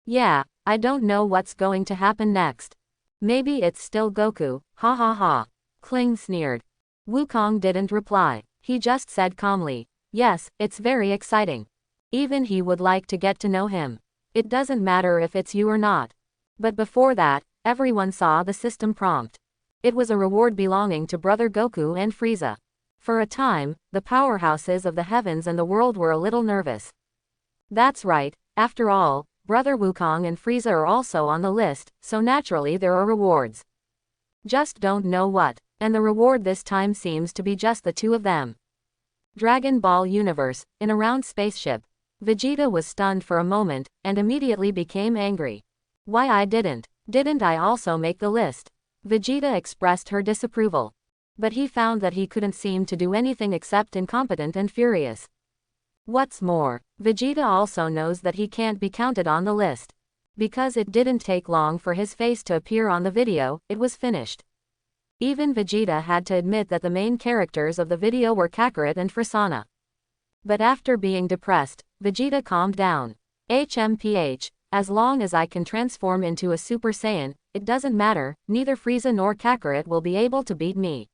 Yeah, I don't know what's going to happen next. Maybe it's still Goku, ha ha ha. Kling sneered. Wukong didn't reply. He just said calmly, yes, it's very exciting. Even he would like to get to know him. It doesn't matter if it's you or not. But before that, everyone saw the system prompt. It was a reward belonging to Brother Goku and Frieza. For a time, the powerhouses of the heavens and the world were a little nervous. That's right, after all, Brother Wukong and Frieza are also on the list, so naturally there are rewards. Just don't know what, and the reward this time seems to be just the 2 of them. Dragon Ball Universe, in a round spaceship. Vegeta was stunned for a moment, and immediately became angry. Why I didn't I also make the list? Vegeta expressed her disapproval. But he found that he couldn't seem to do anything except incompetent and furious. What's more, Vegeta also knows that he can't be counted on the list. Because it didn't take long for his face to appear on the video, it was finished. Even Vegeta had to admit that the main characters of the video were Kakarot and Frasana. But after being depressed, Vegeta calmed down. HMPH, as long as I can transform into a Super Saiyan, it doesn't matter, neither Frieza nor Kakarot will be able to beat me.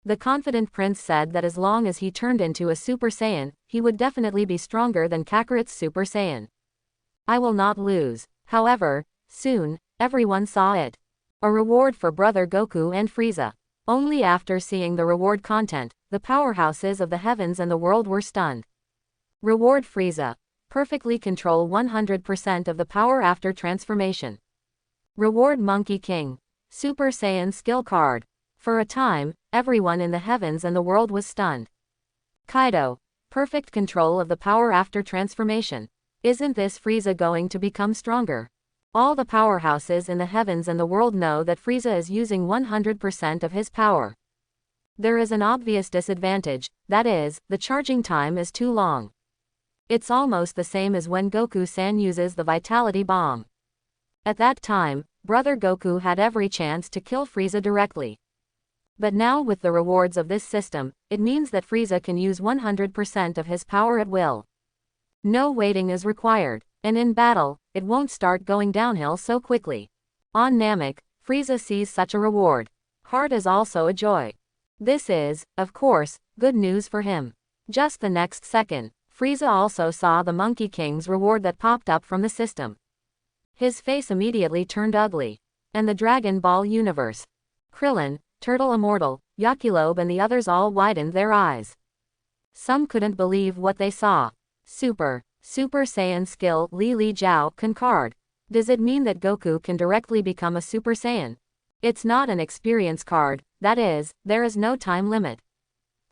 The confident prince said that as long as he turned into a Super Saiyan, he would definitely be stronger than Kakarot's Super Saiyan. I will not lose. However, soon, everyone saw it. A reward for Brother Goku and Frieza. Only after seeing the reward content, the powerhouses of the heavens and the world were stunned. Reward Frieza. Perfectly control 100% of the power after transformation. Reward Monkey King. Super Saiyan skill card. For a time, everyone in the heavens and the world was stunned. Kaido. Perfect control of the power after transformation. Isn't this Frieza going to become stronger? All the powerhouses in the heavens and the world know that Frieza is using 100% of his power. There is an obvious disadvantage, that is, the charging time is too long. It's almost the same as when Goku-san uses the Vitality Bomb. At that time, Brother Goku had every chance to kill Frieza directly. But now with the rewards of this system, it means that Frieza can use 100% of his power at will. No waiting is required, and in battle, it won't start going downhill so quickly. On Namek, Frieza sees such a reward. Heart is also a joy. This is, of course, good news for him. Just the next second, Frieza also saw the Monkey King's reward that popped up from the system. His face immediately turned ugly. And the Dragon Ball universe. Krillin, Turtle Immortal, Yakilobe and the others all widened their eyes. Some couldn't believe what they saw. Super Saiyan skill Li Jiao Kun card. Does it mean that Goku can directly become a Super Saiyan? It's not an experience card, that is, there is no time limit.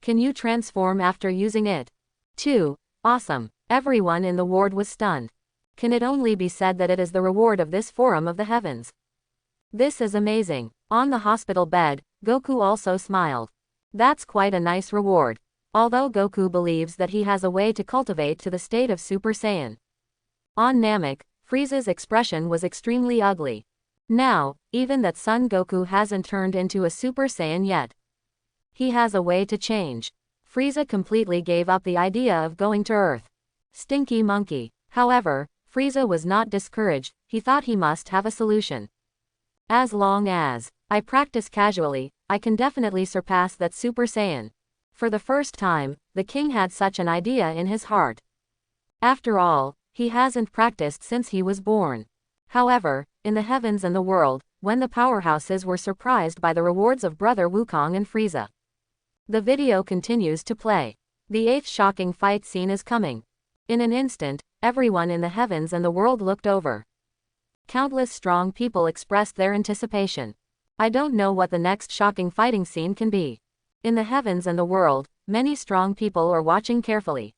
Can you transform after using it? 2. Awesome. Everyone in the ward was stunned. Can it only be said that it is the reward of this forum of the heavens? This is amazing. On the hospital bed, Goku also smiled. That's quite a nice reward. Although Goku believes that he has a way to cultivate to the state of Super Saiyan. On Namek, Frieza's expression was extremely ugly. Now, even that Son Goku hasn't turned into a Super Saiyan yet. He has a way to change. Frieza completely gave up the idea of going to Earth. Stinky monkey. However, Frieza was not discouraged, he thought he must have a solution. As long as I practice casually, I can definitely surpass that Super Saiyan. For the first time, the king had such an idea in his heart. After all, he hasn't practiced since he was born. However, in the heavens and the world, when the powerhouses were surprised by the rewards of Brother Wukong and Frieza. The video continues to play. The 8th shocking fight scene is coming. In an instant, everyone in the heavens and the world looked over. Countless strong people expressed their anticipation. I don't know what the next shocking fighting scene can be. In the heavens and the world, many strong people are watching carefully.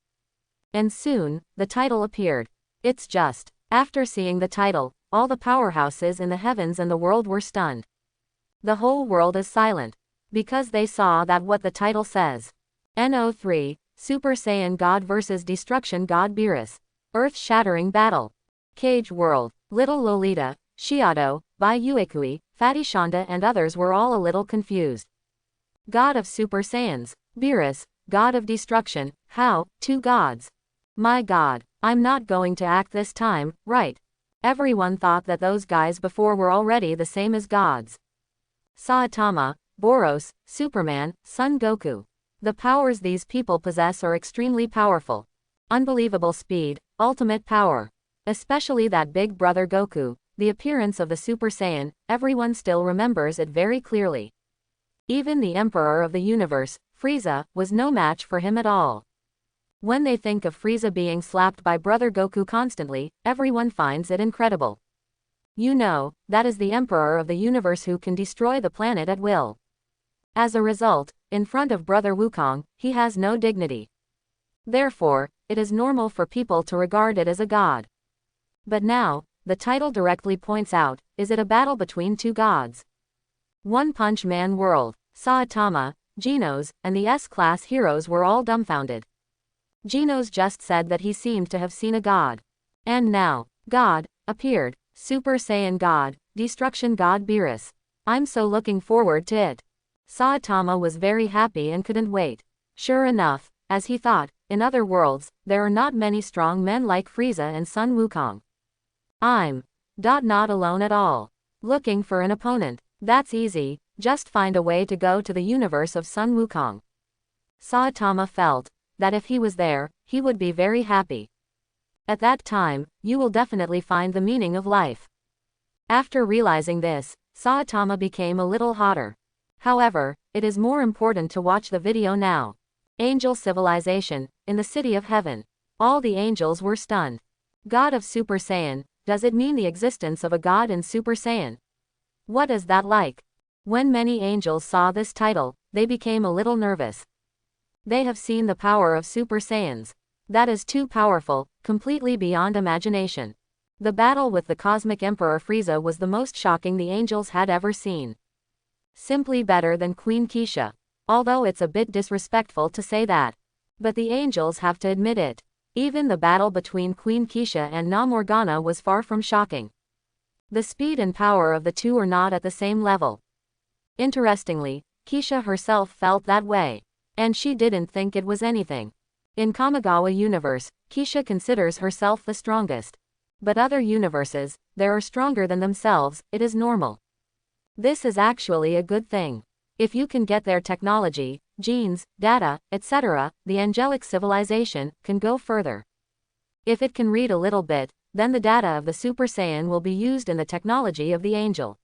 And soon, the title appeared. It's just. After seeing the title, all the powerhouses in the heavens and the world were stunned. The whole world is silent. Because they saw that what the title says. NO3, Super Saiyan God vs Destruction God Beerus. Earth-shattering battle. Cage World. Little Lolita, Shiado, Bai Uekui, Fatty Shonda and others were all a little confused. God of Super Saiyans. Beerus, God of Destruction. How? 2 gods. My God, I'm not going to act this time, right? Everyone thought that those guys before were already the same as gods. Saitama, Boros, Superman, Son Goku. The powers these people possess are extremely powerful. Unbelievable speed, ultimate power. Especially that big brother Goku, the appearance of the Super Saiyan, everyone still remembers it very clearly. Even the Emperor of the Universe, Frieza, was no match for him at all. When they think of Frieza being slapped by brother Goku constantly, everyone finds it incredible. You know, that is the Emperor of the Universe who can destroy the planet at will. As a result, in front of brother Wukong, he has no dignity. Therefore, it is normal for people to regard it as a god. But now, the title directly points out, is it a battle between 2 gods? One Punch Man World, Saitama, Genos, and the S-class heroes were all dumbfounded. Genos just said that he seemed to have seen a god. And now, God, appeared, Super Saiyan God, Destruction God Beerus. I'm so looking forward to it. Saitama was very happy and couldn't wait. Sure enough, as he thought, in other worlds, there are not many strong men like Frieza and Son Wukong. I'm not alone at all. Looking for an opponent. That's easy, just find a way to go to the universe of Son Wukong. Saitama felt that if he was there, he would be very happy. At that time, you will definitely find the meaning of life. After realizing this, Saitama became a little hotter. However, it is more important to watch the video now. Angel civilization, in the city of heaven. All the angels were stunned. God of Super Saiyan, does it mean the existence of a god in Super Saiyan? What is that like? When many angels saw this title, they became a little nervous. They have seen the power of Super Saiyans. That is too powerful, completely beyond imagination. The battle with the Cosmic Emperor Frieza was the most shocking the angels had ever seen. Simply better than Queen Keisha. Although it's a bit disrespectful to say that. But the angels have to admit it. Even the battle between Queen Keisha and Na Morgana was far from shocking. The speed and power of the two are not at the same level. Interestingly, Keisha herself felt that way. And she didn't think it was anything. In Kamigawa universe, Keisha considers herself the strongest. But other universes, they are stronger than themselves, it is normal. This is actually a good thing. If you can get their technology, genes, data, etc., the angelic civilization can go further. If it can read a little bit, then the data of the Super Saiyan will be used in the technology of the angel.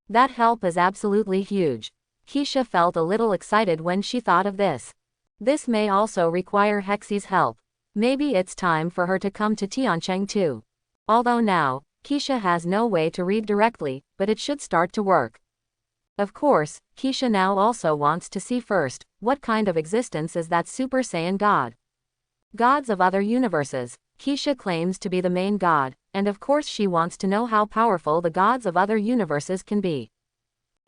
That help is absolutely huge. Keisha felt a little excited when she thought of this. This may also require Hexie's help. Maybe it's time for her to come to Tiancheng too. Although now, Keisha has no way to read directly, but it should start to work. Of course, Keisha now also wants to see first, what kind of existence is that Super Saiyan God? Gods of other universes, Keisha claims to be the main god, and of course she wants to know how powerful the gods of other universes can be.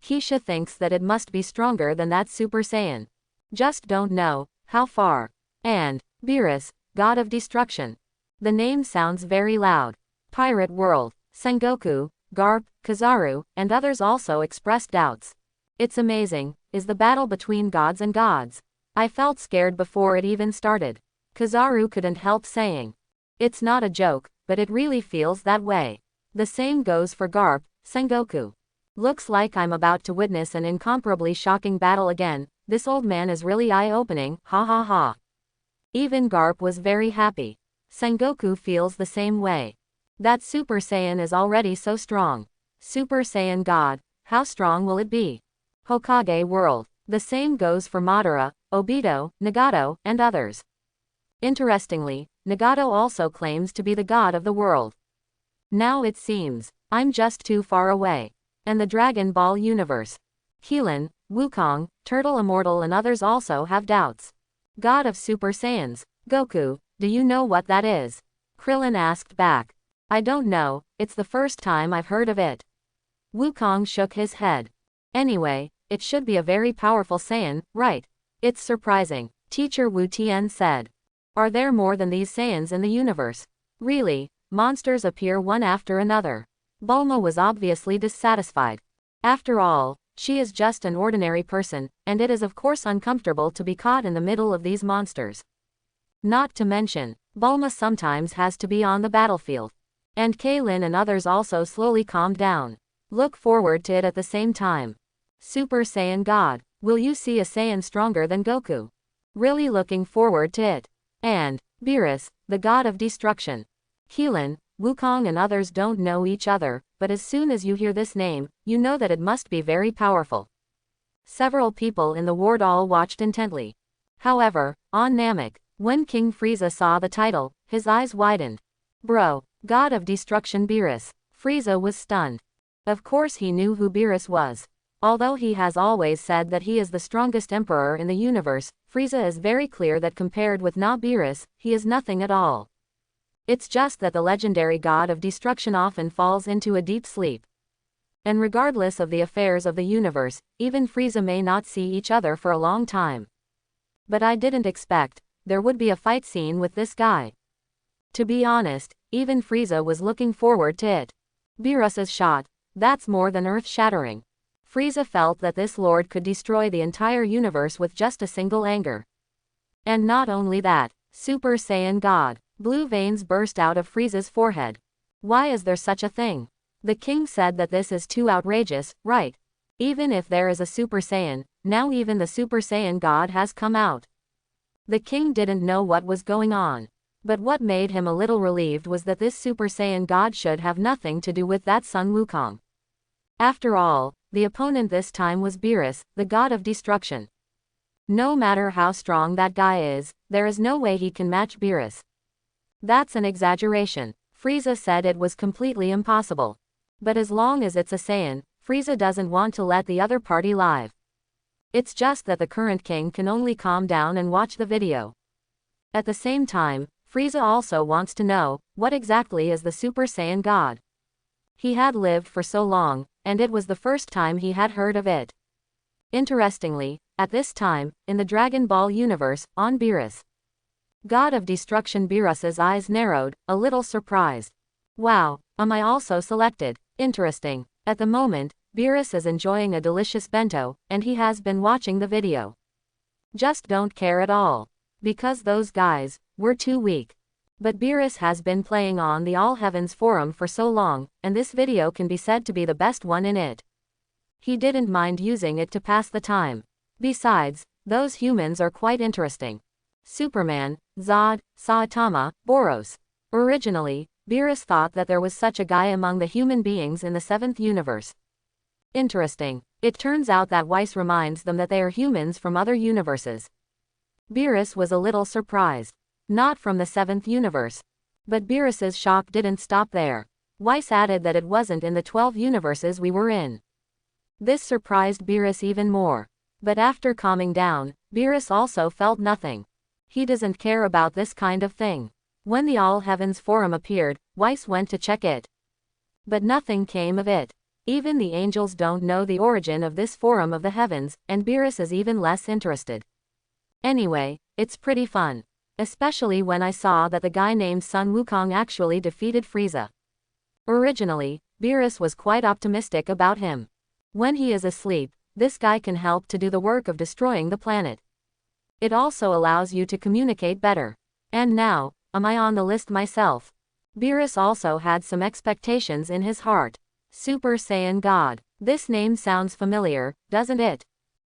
Keisha thinks that it must be stronger than that Super Saiyan. Just don't know how far. And Beerus, god of destruction. The name sounds very loud. Pirate World, Sengoku, Garp, Kizaru, and others also expressed doubts. It's amazing, is the battle between gods and gods. I felt scared before it even started. Kizaru couldn't help saying. It's not a joke, but it really feels that way. The same goes for Garp, Sengoku. Looks like I'm about to witness an incomparably shocking battle again. This old man is really eye-opening, ha ha ha. Even Garp was very happy. Sengoku feels the same way. That Super Saiyan is already so strong. Super Saiyan God, how strong will it be? Hokage World. The same goes for Madara, Obito, Nagato, and others. Interestingly, Nagato also claims to be the god of the world. Now it seems, I'm just too far away. And the Dragon Ball universe. Keelan, Wukong, Turtle Immortal and others also have doubts. God of Super Saiyans, Goku, do you know what that is? Krillin asked back. I don't know, it's the first time I've heard of it. Wukong shook his head. Anyway, it should be a very powerful Saiyan, right? It's surprising, Teacher Wu Tian said. Are there more than these Saiyans in the universe? Really, monsters appear one after another. Bulma was obviously dissatisfied. After all, she is just an ordinary person, and it is of course uncomfortable to be caught in the middle of these monsters. Not to mention, Bulma sometimes has to be on the battlefield. And Kaylin and others also slowly calmed down. Look forward to it at the same time. Super Saiyan God, will you see a Saiyan stronger than Goku? Really looking forward to it. And Beerus, the god of destruction. Keelan, Wukong and others don't know each other, but as soon as you hear this name, you know that it must be very powerful. Several people in the ward all watched intently. However, on Namek, when King Frieza saw the title, his eyes widened. Bro, god of destruction Beerus. Frieza was stunned. Of course he knew who Beerus was. Although he has always said that he is the strongest emperor in the universe, Frieza is very clear that compared with Na Beerus, he is nothing at all. It's just that the legendary god of destruction often falls into a deep sleep. And regardless of the affairs of the universe, even Frieza may not see each other for a long time. But I didn't expect there would be a fight scene with this guy. To be honest, even Frieza was looking forward to it. Beerus's shot, that's more than earth-shattering. Frieza felt that this lord could destroy the entire universe with just a single anger. And not only that, Super Saiyan God. Blue veins burst out of Frieza's forehead. Why is there such a thing? The king said that this is too outrageous, right? Even if there is a Super Saiyan, now even the Super Saiyan God has come out. The king didn't know what was going on. But what made him a little relieved was that this Super Saiyan God should have nothing to do with that Sun Wukong. After all, the opponent this time was Beerus, the god of destruction. No matter how strong that guy is, there is no way he can match Beerus. That's an exaggeration. Frieza said it was completely impossible. But as long as it's a Saiyan, Frieza doesn't want to let the other party live. It's just that the current king can only calm down and watch the video. At the same time, Frieza also wants to know, what exactly is the Super Saiyan God? He had lived for so long, and it was the first time he had heard of it. Interestingly, at this time, in the Dragon Ball universe, on Beerus, God of Destruction, Beerus's eyes narrowed, a little surprised. Wow, am I also selected? Interesting. At the moment, Beerus is enjoying a delicious bento, and he has been watching the video. Just don't care at all. Because those guys were too weak. But Beerus has been playing on the All Heavens forum for so long, and this video can be said to be the best one in it. He didn't mind using it to pass the time. Besides, those humans are quite interesting. Superman, Zod, Saitama, Boros. Originally, Beerus thought that there was such a guy among the human beings in the 7th universe. Interesting. It turns out that Weiss reminds them that they are humans from other universes. Beerus was a little surprised. Not from the 7th universe. But Beerus's shock didn't stop there. Weiss added that it wasn't in the 12 universes we were in. This surprised Beerus even more. But after calming down, Beerus also felt nothing. He doesn't care about this kind of thing. When the All Heavens forum appeared, Weiss went to check it. But nothing came of it. Even the angels don't know the origin of this forum of the heavens, and Beerus is even less interested. Anyway, it's pretty fun. Especially when I saw that the guy named Sun Wukong actually defeated Frieza. Originally, Beerus was quite optimistic about him. When he is asleep, this guy can help to do the work of destroying the planet. It also allows you to communicate better. And now, am I on the list myself? Beerus also had some expectations in his heart. Super Saiyan God. This name sounds familiar, doesn't it?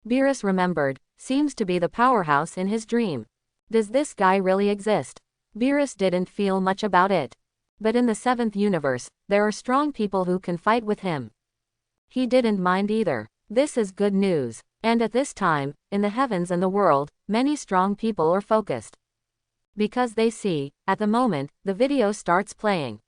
Beerus remembered, seems to be the powerhouse in his dream. Does this guy really exist? Beerus didn't feel much about it. But in the 7th universe, there are strong people who can fight with him. He didn't mind either. This is good news. And at this time, in the heavens and the world, many strong people are focused. Because they see, at the moment, the video starts playing.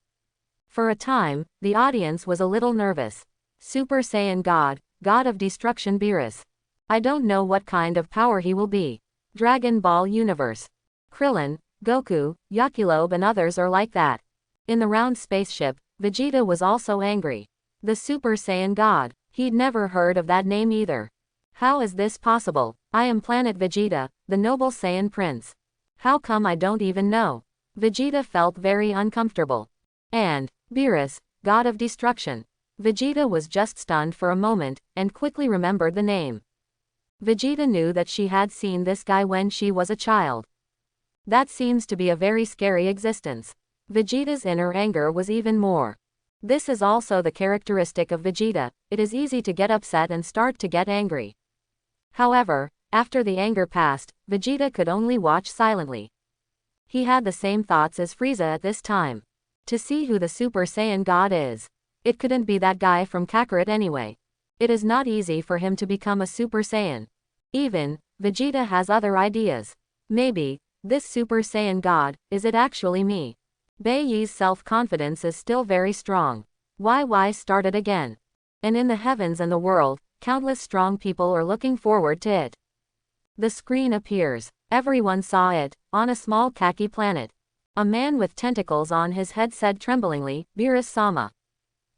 For a time, the audience was a little nervous. Super Saiyan God, God of Destruction Beerus. I don't know what kind of power he will be. Dragon Ball universe. Krillin, Goku, Yakilobe and others are like that. In the round spaceship, Vegeta was also angry. The Super Saiyan God, he'd never heard of that name either. How is this possible? I am Planet Vegeta, the noble Saiyan prince. How come I don't even know? Vegeta felt very uncomfortable. And, Beerus, God of Destruction. Vegeta was just stunned for a moment, and quickly remembered the name. Vegeta knew that she had seen this guy when she was a child. That seems to be a very scary existence. Vegeta's inner anger was even more. This is also the characteristic of Vegeta, it is easy to get upset and start to get angry. However, after the anger passed, Vegeta could only watch silently. He had the same thoughts as Frieza at this time. To see who the Super Saiyan God is. It couldn't be that guy from Kakarot anyway. It is not easy for him to become a Super Saiyan. Even, Vegeta has other ideas. Maybe, this Super Saiyan God, is it actually me? Bai Yi's self-confidence is still very strong. Why start it again? And in the heavens and the world, countless strong people are looking forward to it. The screen appears. Everyone saw it, on a small khaki planet. A man with tentacles on his head said tremblingly, Beerus-sama.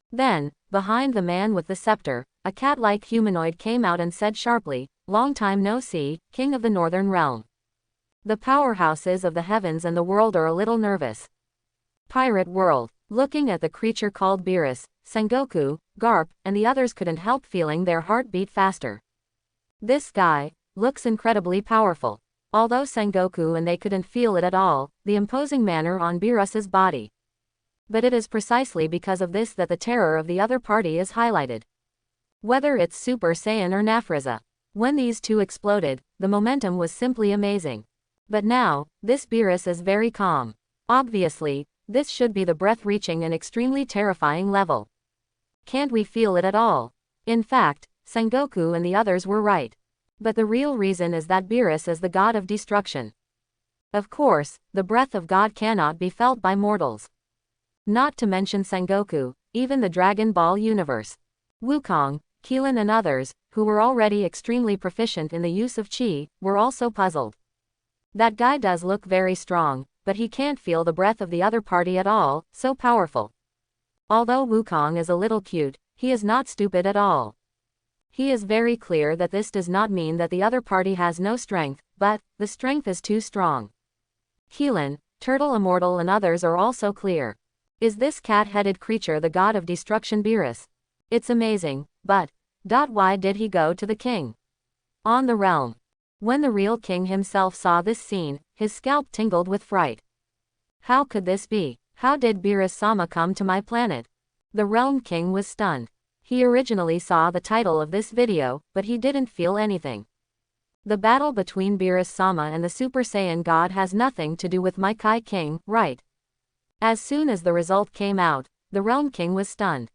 Then, behind the man with the scepter, a cat-like humanoid came out and said sharply, long time no see, King of the Northern Realm. The powerhouses of the heavens and the world are a little nervous. Pirate World. Looking at the creature called Beerus, Sengoku, Garp, and the others couldn't help feeling their heart beat faster. This guy looks incredibly powerful. Although Sengoku and they couldn't feel it at all, the imposing manner on Beerus's body. But it is precisely because of this that the terror of the other party is highlighted. Whether it's Super Saiyan or Nafriza. When these two exploded, the momentum was simply amazing. But now, this Beerus is very calm. Obviously, this should be the breath-reaching and extremely terrifying level. Can't we feel it at all? In fact, Sengoku and the others were right. But the real reason is that Beerus is the god of destruction. Of course, the breath of God cannot be felt by mortals. Not to mention Sengoku, even the Dragon Ball universe. Wukong, Keelan and others, who were already extremely proficient in the use of qi, were also puzzled. That guy does look very strong, but he can't feel the breath of the other party at all, so powerful. Although Wukong is a little cute, he is not stupid at all. He is very clear that this does not mean that the other party has no strength, but the strength is too strong. Keelan, Turtle Immortal and others are also clear. Is this cat-headed creature the god of destruction Beerus? It's amazing, but why did he go to the king? On the realm. When the real king himself saw this scene, his scalp tingled with fright. How could this be? How did Beerus-sama come to my planet? The realm king was stunned. He originally saw the title of this video, but he didn't feel anything. The battle between Beerus-sama and the Super Saiyan God has nothing to do with my Kai King, right? As soon as the result came out, the realm king was stunned.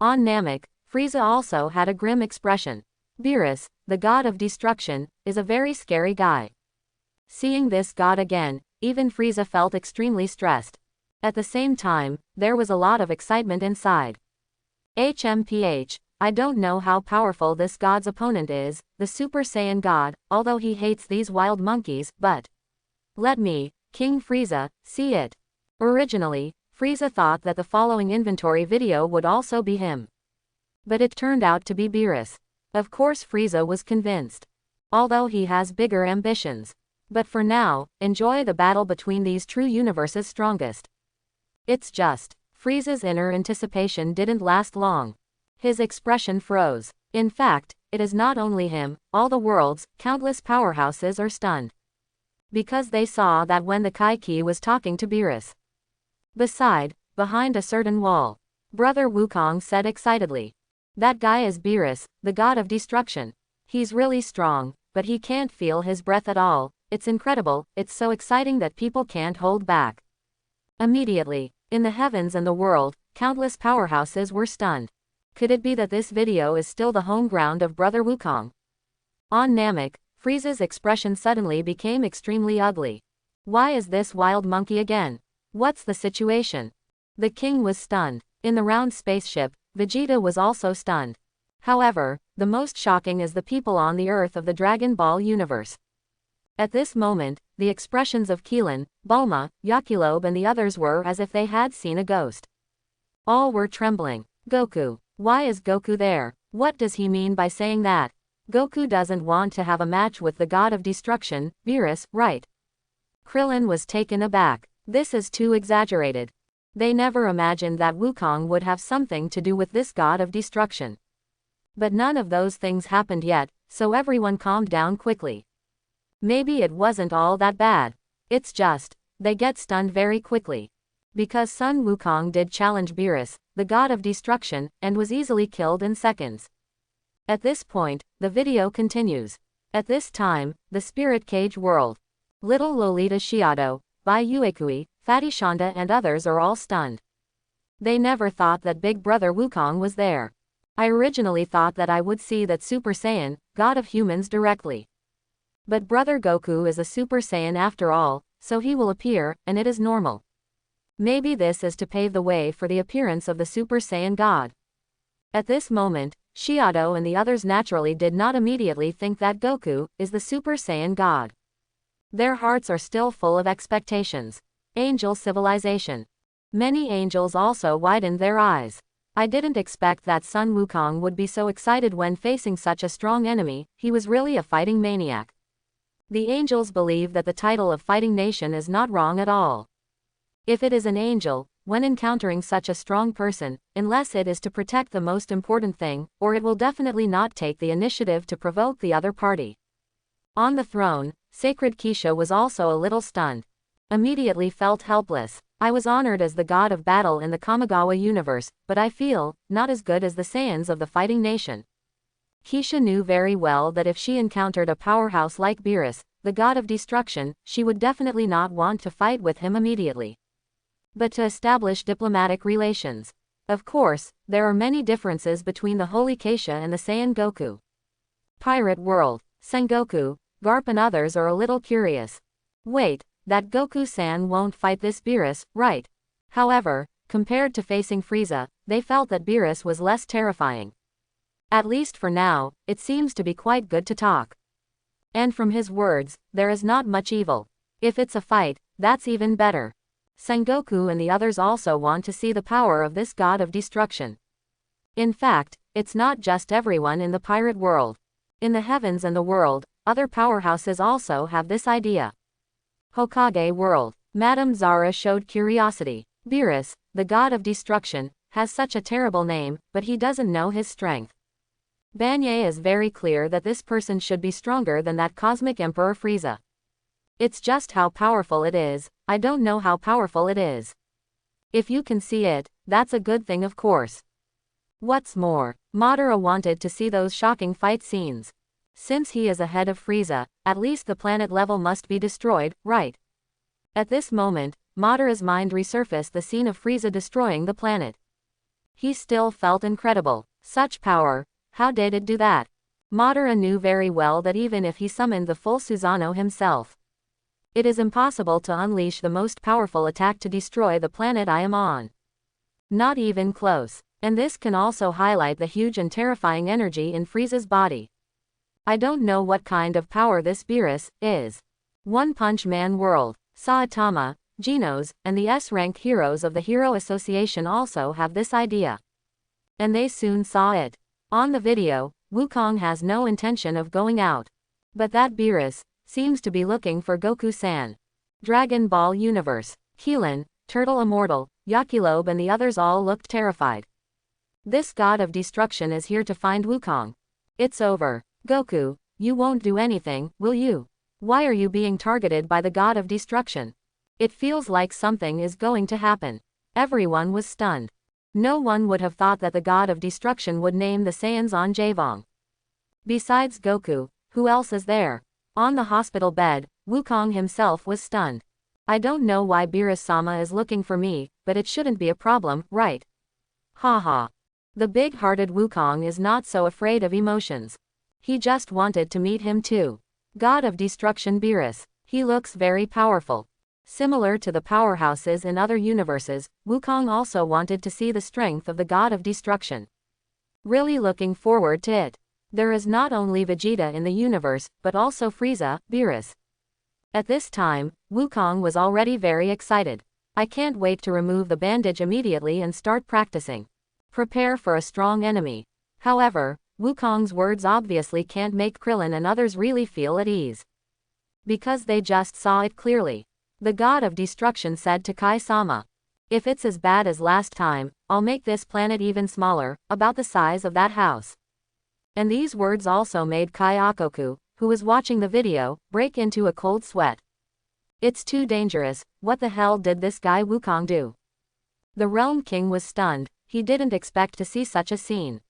On Namek, Frieza also had a grim expression. Beerus, the god of destruction, is a very scary guy. Seeing this god again, even Frieza felt extremely stressed. At the same time, there was a lot of excitement inside. HMPH, I don't know how powerful this god's opponent is, the Super Saiyan god, although he hates these wild monkeys, but let me, King Frieza, see it. Originally, Frieza thought that the following inventory video would also be him. But it turned out to be Beerus. Of course Frieza was convinced. Although he has bigger ambitions. But for now, enjoy the battle between these true universes' strongest. It's just, Frieza's inner anticipation didn't last long. His expression froze. In fact, it is not only him, all the world's countless powerhouses are stunned. Because they saw that when the Kai Ki was talking to Beerus. Behind a certain wall. Brother Wukong said excitedly. That guy is Beerus, the god of destruction. He's really strong, but he can't feel his breath at all. It's incredible, it's so exciting that people can't hold back. Immediately, in the heavens and the world, countless powerhouses were stunned. Could it be that this video is still the home ground of Brother Wukong? On Namek, Frieza's expression suddenly became extremely ugly. Why is this wild monkey again? What's the situation? The king was stunned. In the round spaceship, Vegeta was also stunned. However, the most shocking is the people on the Earth of the Dragon Ball universe. At this moment, the expressions of Keelan, Bulma, Yakilobe and the others were as if they had seen a ghost. All were trembling. Goku. Why is Goku there? What does he mean by saying that? Goku doesn't want to have a match with the god of destruction, Beerus, right? Krillin was taken aback. This is too exaggerated. They never imagined that Wukong would have something to do with this god of destruction. But none of those things happened yet, so everyone calmed down quickly. Maybe it wasn't all that bad. It's just, they get stunned very quickly. Because Sun Wukong did challenge Beerus, the god of destruction, and was easily killed in seconds. At this point, the video continues. At this time, the Spirit Cage world. Little Lolita Shiado, Bai Yuekui, Fatty Shonda and others are all stunned. They never thought that Big Brother Wukong was there. I originally thought that I would see that Super Saiyan, god of humans directly. But Brother Goku is a Super Saiyan after all, so he will appear, and it is normal. Maybe this is to pave the way for the appearance of the Super Saiyan God. At this moment, Shiado and the others naturally did not immediately think that Goku is the Super Saiyan God. Their hearts are still full of expectations. Angel civilization. Many angels also widened their eyes. I didn't expect that Sun Wukong would be so excited when facing such a strong enemy, he was really a fighting maniac. The angels believe that the title of fighting nation is not wrong at all. If it is an angel, when encountering such a strong person, unless it is to protect the most important thing, or it will definitely not take the initiative to provoke the other party. On the throne, Sacred Keisha was also a little stunned. Immediately felt helpless. I was honored as the god of battle in the Kamigawa universe, but I feel, not as good as the Saiyans of the fighting nation. Keisha knew very well that if she encountered a powerhouse like Beerus, the god of destruction, she would definitely not want to fight with him immediately. But to establish diplomatic relations. Of course, there are many differences between the Holy Keisha and the Saiyan Goku. Pirate World, Sengoku, Garp and others are a little curious. Wait, that Goku-san won't fight this Beerus, right? However, compared to facing Frieza, they felt that Beerus was less terrifying. At least for now, it seems to be quite good to talk. And from his words, there is not much evil. If it's a fight, that's even better. Sengoku and the others also want to see the power of this god of destruction. In fact, it's not just everyone in the pirate world. In the heavens and the world, other powerhouses also have this idea. Hokage world. Madame Zara showed curiosity. Beerus, the god of destruction, has such a terrible name, but he doesn't know his strength. Banye is very clear that this person should be stronger than that cosmic emperor Frieza. It's just how powerful it is, I don't know how powerful it is. If you can see it, that's a good thing of course. What's more, Madara wanted to see those shocking fight scenes. Since he is ahead of Frieza, at least the planet level must be destroyed, right? At this moment, Madara's mind resurfaced the scene of Frieza destroying the planet. He still felt incredible. Such power, how did it do that? Madara knew very well that even if he summoned the full Susanoo himself, it is impossible to unleash the most powerful attack to destroy the planet I am on. Not even close. And this can also highlight the huge and terrifying energy in Frieza's body. I don't know what kind of power this Beerus is. One Punch Man world. Saitama, Genos, and the S-rank heroes of the Hero Association also have this idea. And they soon saw it. On the video, Wukong has no intention of going out. But that Beerus seems to be looking for Goku-san. Dragon Ball Universe. Keelan, Turtle Immortal, Yakilobe and the others all looked terrified. This god of destruction is here to find Wukong. It's over. Goku, you won't do anything, will you? Why are you being targeted by the god of destruction? It feels like something is going to happen. Everyone was stunned. No one would have thought that the god of destruction would name the Saiyans on Javong. Besides Goku, who else is there? On the hospital bed, Wukong himself was stunned. I don't know why Beerus-sama is looking for me, but it shouldn't be a problem, right? Haha. The big-hearted Wukong is not so afraid of emotions. He just wanted to meet him too. God of Destruction Beerus. He looks very powerful. Similar to the powerhouses in other universes, Wukong also wanted to see the strength of the God of Destruction. Really looking forward to it. There is not only Vegeta in the universe, but also Frieza, Beerus. At this time, Wukong was already very excited. I can't wait to remove the bandage immediately and start practicing. Prepare for a strong enemy. However, Wukong's words obviously can't make Krillin and others really feel at ease. Because they just saw it clearly. The god of destruction said to Kai-sama, "If it's as bad as last time, I'll make this planet even smaller, about the size of that house." And these words also made Kyakoku, who was watching the video, break into a cold sweat. It's too dangerous, what the hell did this guy Wukong do? The Realm King was stunned. He didn't expect to see such a scene.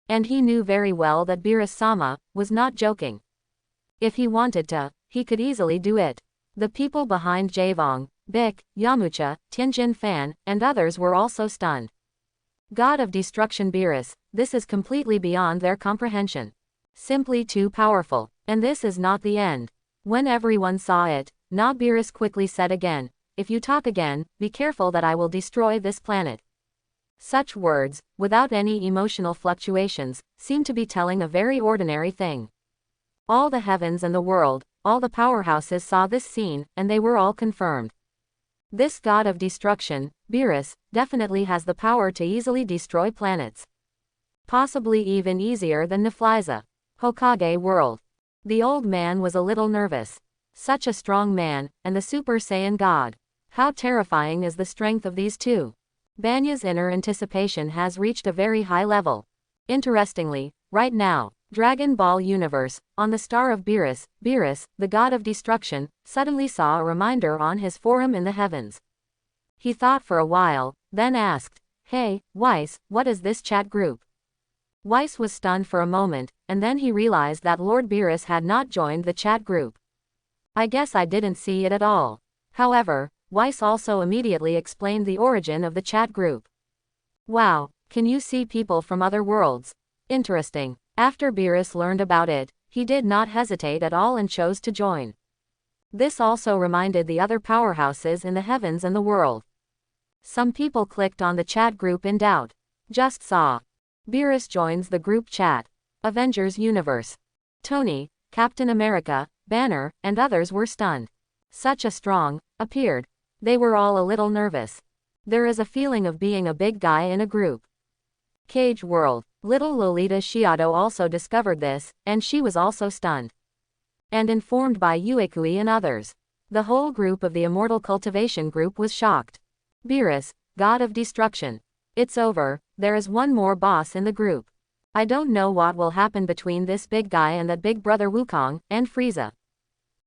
And he knew very well that Beerus-sama was not joking. If he wanted to, he could easily do it. The people behind Javong, Bic, Yamcha, Tianjin Fan, and others were also stunned. God of Destruction Beerus, this is completely beyond their comprehension. Simply too powerful. And this is not the end. When everyone saw it, Beerus quickly said again, "If you talk again, be careful that I will destroy this planet." Such words, without any emotional fluctuations, seem to be telling a very ordinary thing. All the heavens and the world, all the powerhouses saw this scene, and they were all confirmed. This god of destruction, Beerus, definitely has the power to easily destroy planets. Possibly even easier than Nefliza. Hokage world. The old man was a little nervous. Such a strong man, and the Super Saiyan god. How terrifying is the strength of these two? Banya's inner anticipation has reached a very high level. Interestingly, right now, Dragon Ball Universe, on the star of Beerus, the god of destruction, suddenly saw a reminder on his forearm in the heavens. He thought for a while, then asked, "Hey, Weiss, what is this chat group?" Weiss was stunned for a moment, and then he realized that Lord Beerus had not joined the chat group. "I guess I didn't see it at all." However, Weiss also immediately explained the origin of the chat group. "Wow, can you see people from other worlds? Interesting." After Beerus learned about it, he did not hesitate at all and chose to join. This also reminded the other powerhouses in the heavens and the world. Some people clicked on the chat group in doubt. Just saw. Beerus joins the group chat. Avengers Universe. Tony, Captain America, Banner, and others were stunned. Such a strong, appeared. They were all a little nervous. There is a feeling of being a big guy in a group. Cage World. Little Lolita Shiado also discovered this, and she was also stunned. And informed by Uekui and others. The whole group of the Immortal Cultivation Group was shocked. Beerus, God of Destruction. It's over, there is one more boss in the group. I don't know what will happen between this big guy and that big brother Wukong, and Frieza.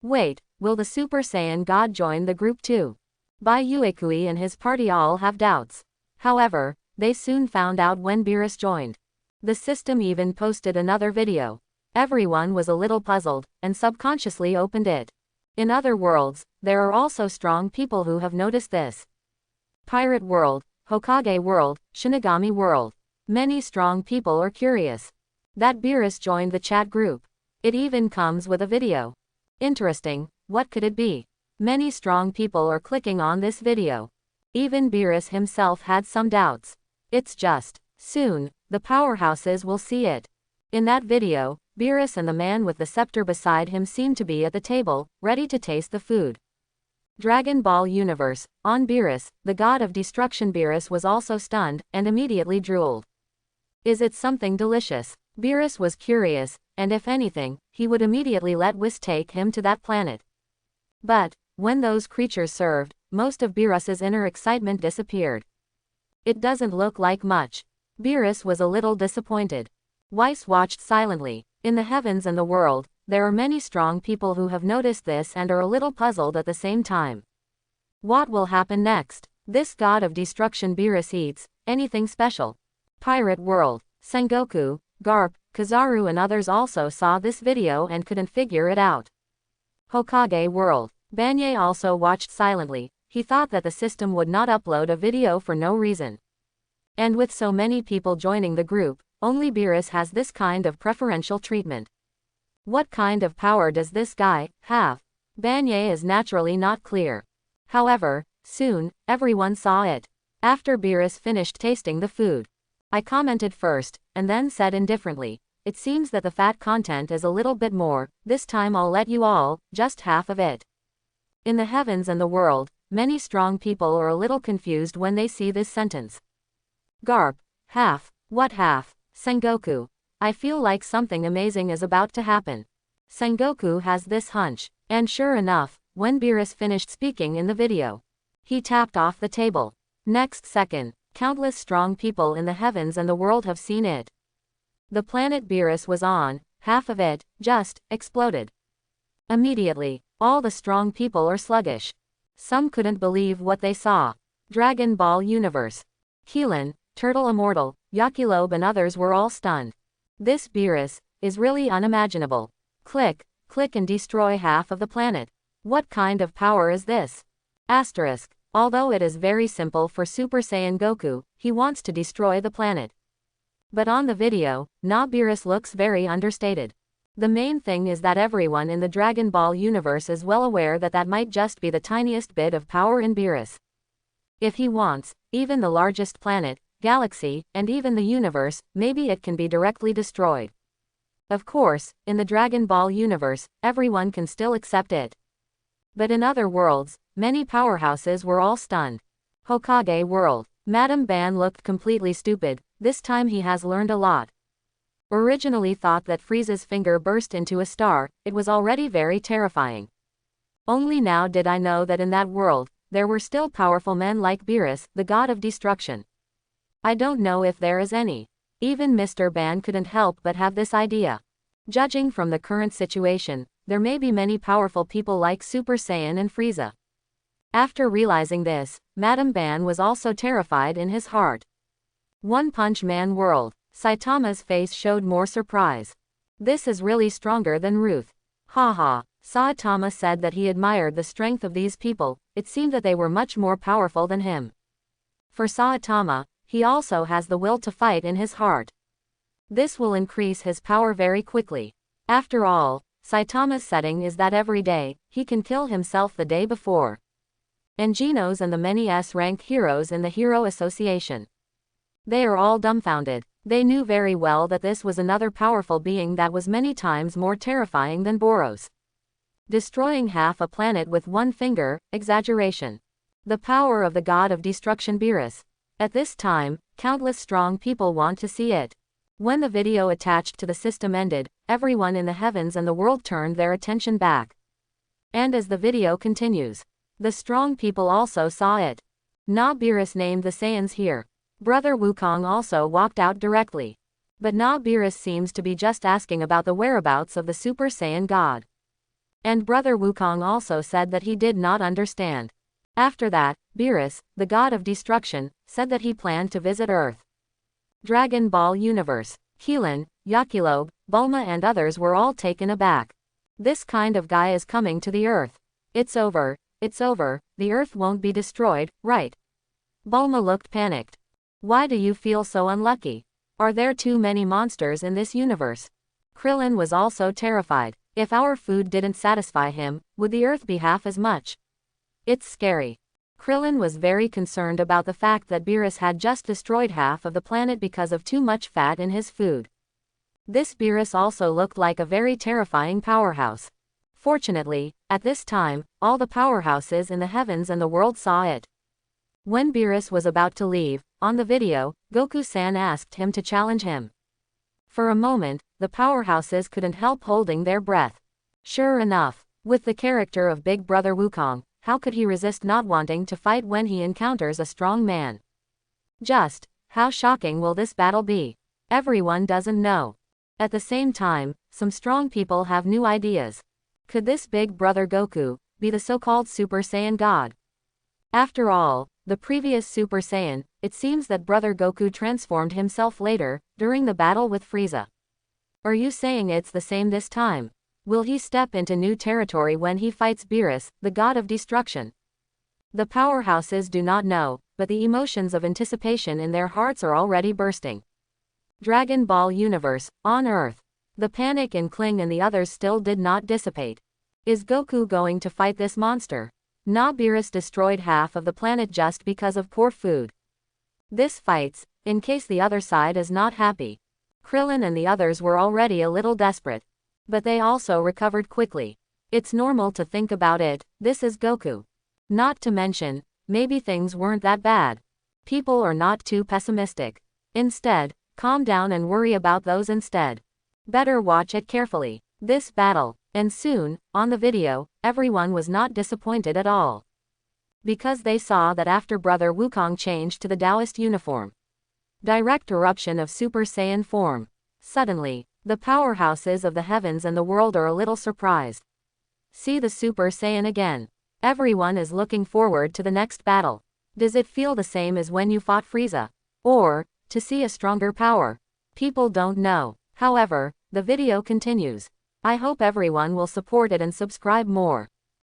Wait, will the Super Saiyan God join the group too? Bai Uekui and his party all have doubts. However, they soon found out when Beerus joined. The system even posted another video. Everyone was a little puzzled, and subconsciously opened it. In other worlds, there are also strong people who have noticed this. Pirate World, Hokage World, Shinigami World. Many strong people are curious that Beerus joined the chat group. It even comes with a video. Interesting, what could it be? Many strong people are clicking on this video. Even Beerus himself had some doubts. It's just, soon, the powerhouses will see it. In that video, Beerus and the man with the scepter beside him seem to be at the table, ready to taste the food. Dragon Ball Universe. On Beerus, the god of destruction. Beerus was also stunned, and immediately drooled. Is it something delicious? Beerus was curious, and if anything, he would immediately let Whis take him to that planet. But, when those creatures served, most of Beerus's inner excitement disappeared. It doesn't look like much. Beerus was a little disappointed. Weiss watched silently. In the heavens and the world, there are many strong people who have noticed this and are a little puzzled at the same time. What will happen next? This god of destruction Beerus eats, anything special? Pirate World. Sengoku, Garp, Kizaru and others also saw this video and couldn't figure it out. Hokage World. Banye also watched silently. He thought that the system would not upload a video for no reason. And with so many people joining the group, only Beerus has this kind of preferential treatment. What kind of power does this guy have? Banye is naturally not clear. However, soon, everyone saw it. After Beerus finished tasting the food. I commented first, and then said indifferently, it seems that the fat content is a little bit more, this time I'll let you all, just half of it. In the heavens and the world, many strong people are a little confused when they see this sentence. Garp, half, what half? Sengoku, I feel like something amazing is about to happen. Sengoku has this hunch, and sure enough, when Beerus finished speaking in the video, he tapped off the table. Next second, countless strong people in the heavens and the world have seen it. The planet Beerus was on, half of it, just, exploded. Immediately, all the strong people are sluggish. Some couldn't believe what they saw. Dragon Ball Universe. Keelan, Turtle Immortal, Yakilobe and others were all stunned. This Beerus is really unimaginable. Click, click and destroy half of the planet. What kind of power is this? Asterisk. Although it is very simple for Super Saiyan Goku, he wants to destroy the planet. But on the video, Beerus looks very understated. The main thing is that everyone in the Dragon Ball universe is well aware that that might just be the tiniest bit of power in Beerus. If he wants, even the largest planet, galaxy, and even the universe, maybe it can be directly destroyed. Of course, in the Dragon Ball universe, everyone can still accept it. But in other worlds, many powerhouses were all stunned. Hokage World. Madame Ban looked completely stupid. This time he has learned a lot. Originally thought that Frieza's finger burst into a star, it was already very terrifying. Only now did I know that in that world, there were still powerful men like Beerus, the god of destruction. I don't know if there is any. Even Mr. Ban couldn't help but have this idea. Judging from the current situation, there may be many powerful people like Super Saiyan and Frieza. After realizing this, Madame Ban was also terrified in his heart. One Punch Man World. Saitama's face showed more surprise. This is really stronger than Ruth. Haha. Saitama said that he admired the strength of these people, it seemed that they were much more powerful than him. For Saitama, he also has the will to fight in his heart. This will increase his power very quickly. After all, Saitama's setting is that every day, he can kill himself the day before. And Genos and the many S-rank heroes in the Hero Association. They are all dumbfounded. They knew very well that this was another powerful being that was many times more terrifying than Boros. Destroying half a planet with one finger, exaggeration. The power of the god of destruction Beerus. At this time, countless strong people want to see it. When the video attached to the system ended, everyone in the heavens and the world turned their attention back. And as the video continues, the strong people also saw it. Na Beerus named the Saiyans here. Brother Wukong also walked out directly. But Na Beerus seems to be just asking about the whereabouts of the Super Saiyan God. And Brother Wukong also said that he did not understand. After that, Beerus, the god of destruction, said that he planned to visit Earth. Dragon Ball Universe. Keelan, Yakilob, Bulma and others were all taken aback. This kind of guy is coming to the Earth. It's over, the Earth won't be destroyed, right? Bulma looked panicked. Why do you feel so unlucky? Are there too many monsters in this universe? Krillin was also terrified. If our food didn't satisfy him, would the Earth be half as much? It's scary. Krillin was very concerned about the fact that Beerus had just destroyed half of the planet because of too much fat in his food. This Beerus also looked like a very terrifying powerhouse. Fortunately, at this time, all the powerhouses in the heavens and the world saw it. When Beerus was about to leave, on the video, Goku-san asked him to challenge him. For a moment, the powerhouses couldn't help holding their breath. Sure enough, with the character of Big Brother Wukong, how could he resist not wanting to fight when he encounters a strong man? Just, how shocking will this battle be? Everyone doesn't know. At the same time, some strong people have new ideas. Could this Big Brother Goku be the so-called Super Saiyan God? After all, the previous Super Saiyan, it seems that Brother Goku transformed himself later, during the battle with Frieza. Are you saying it's the same this time? Will he step into new territory when he fights Beerus, the god of destruction? The powerhouses do not know, but the emotions of anticipation in their hearts are already bursting. Dragon Ball Universe, on Earth. The panic in Kling and the others still did not dissipate. Is Goku going to fight this monster? Na Beerus destroyed half of the planet just because of poor food. This fights, in case the other side is not happy. Krillin and the others were already a little desperate. But they also recovered quickly. It's normal to think about it, this is Goku. Not to mention, maybe things weren't that bad. People are not too pessimistic. Instead, calm down and worry about those instead. Better watch it carefully. This battle, and soon, on the video, everyone was not disappointed at all. Because they saw that after Brother Wukong changed to the Taoist uniform. Direct eruption of Super Saiyan form. Suddenly, the powerhouses of the heavens and the world are a little surprised. See the Super Saiyan again. Everyone is looking forward to the next battle. Does it feel the same as when you fought Frieza? Or, to see a stronger power? People don't know. However, the video continues. I hope everyone will support it and subscribe more.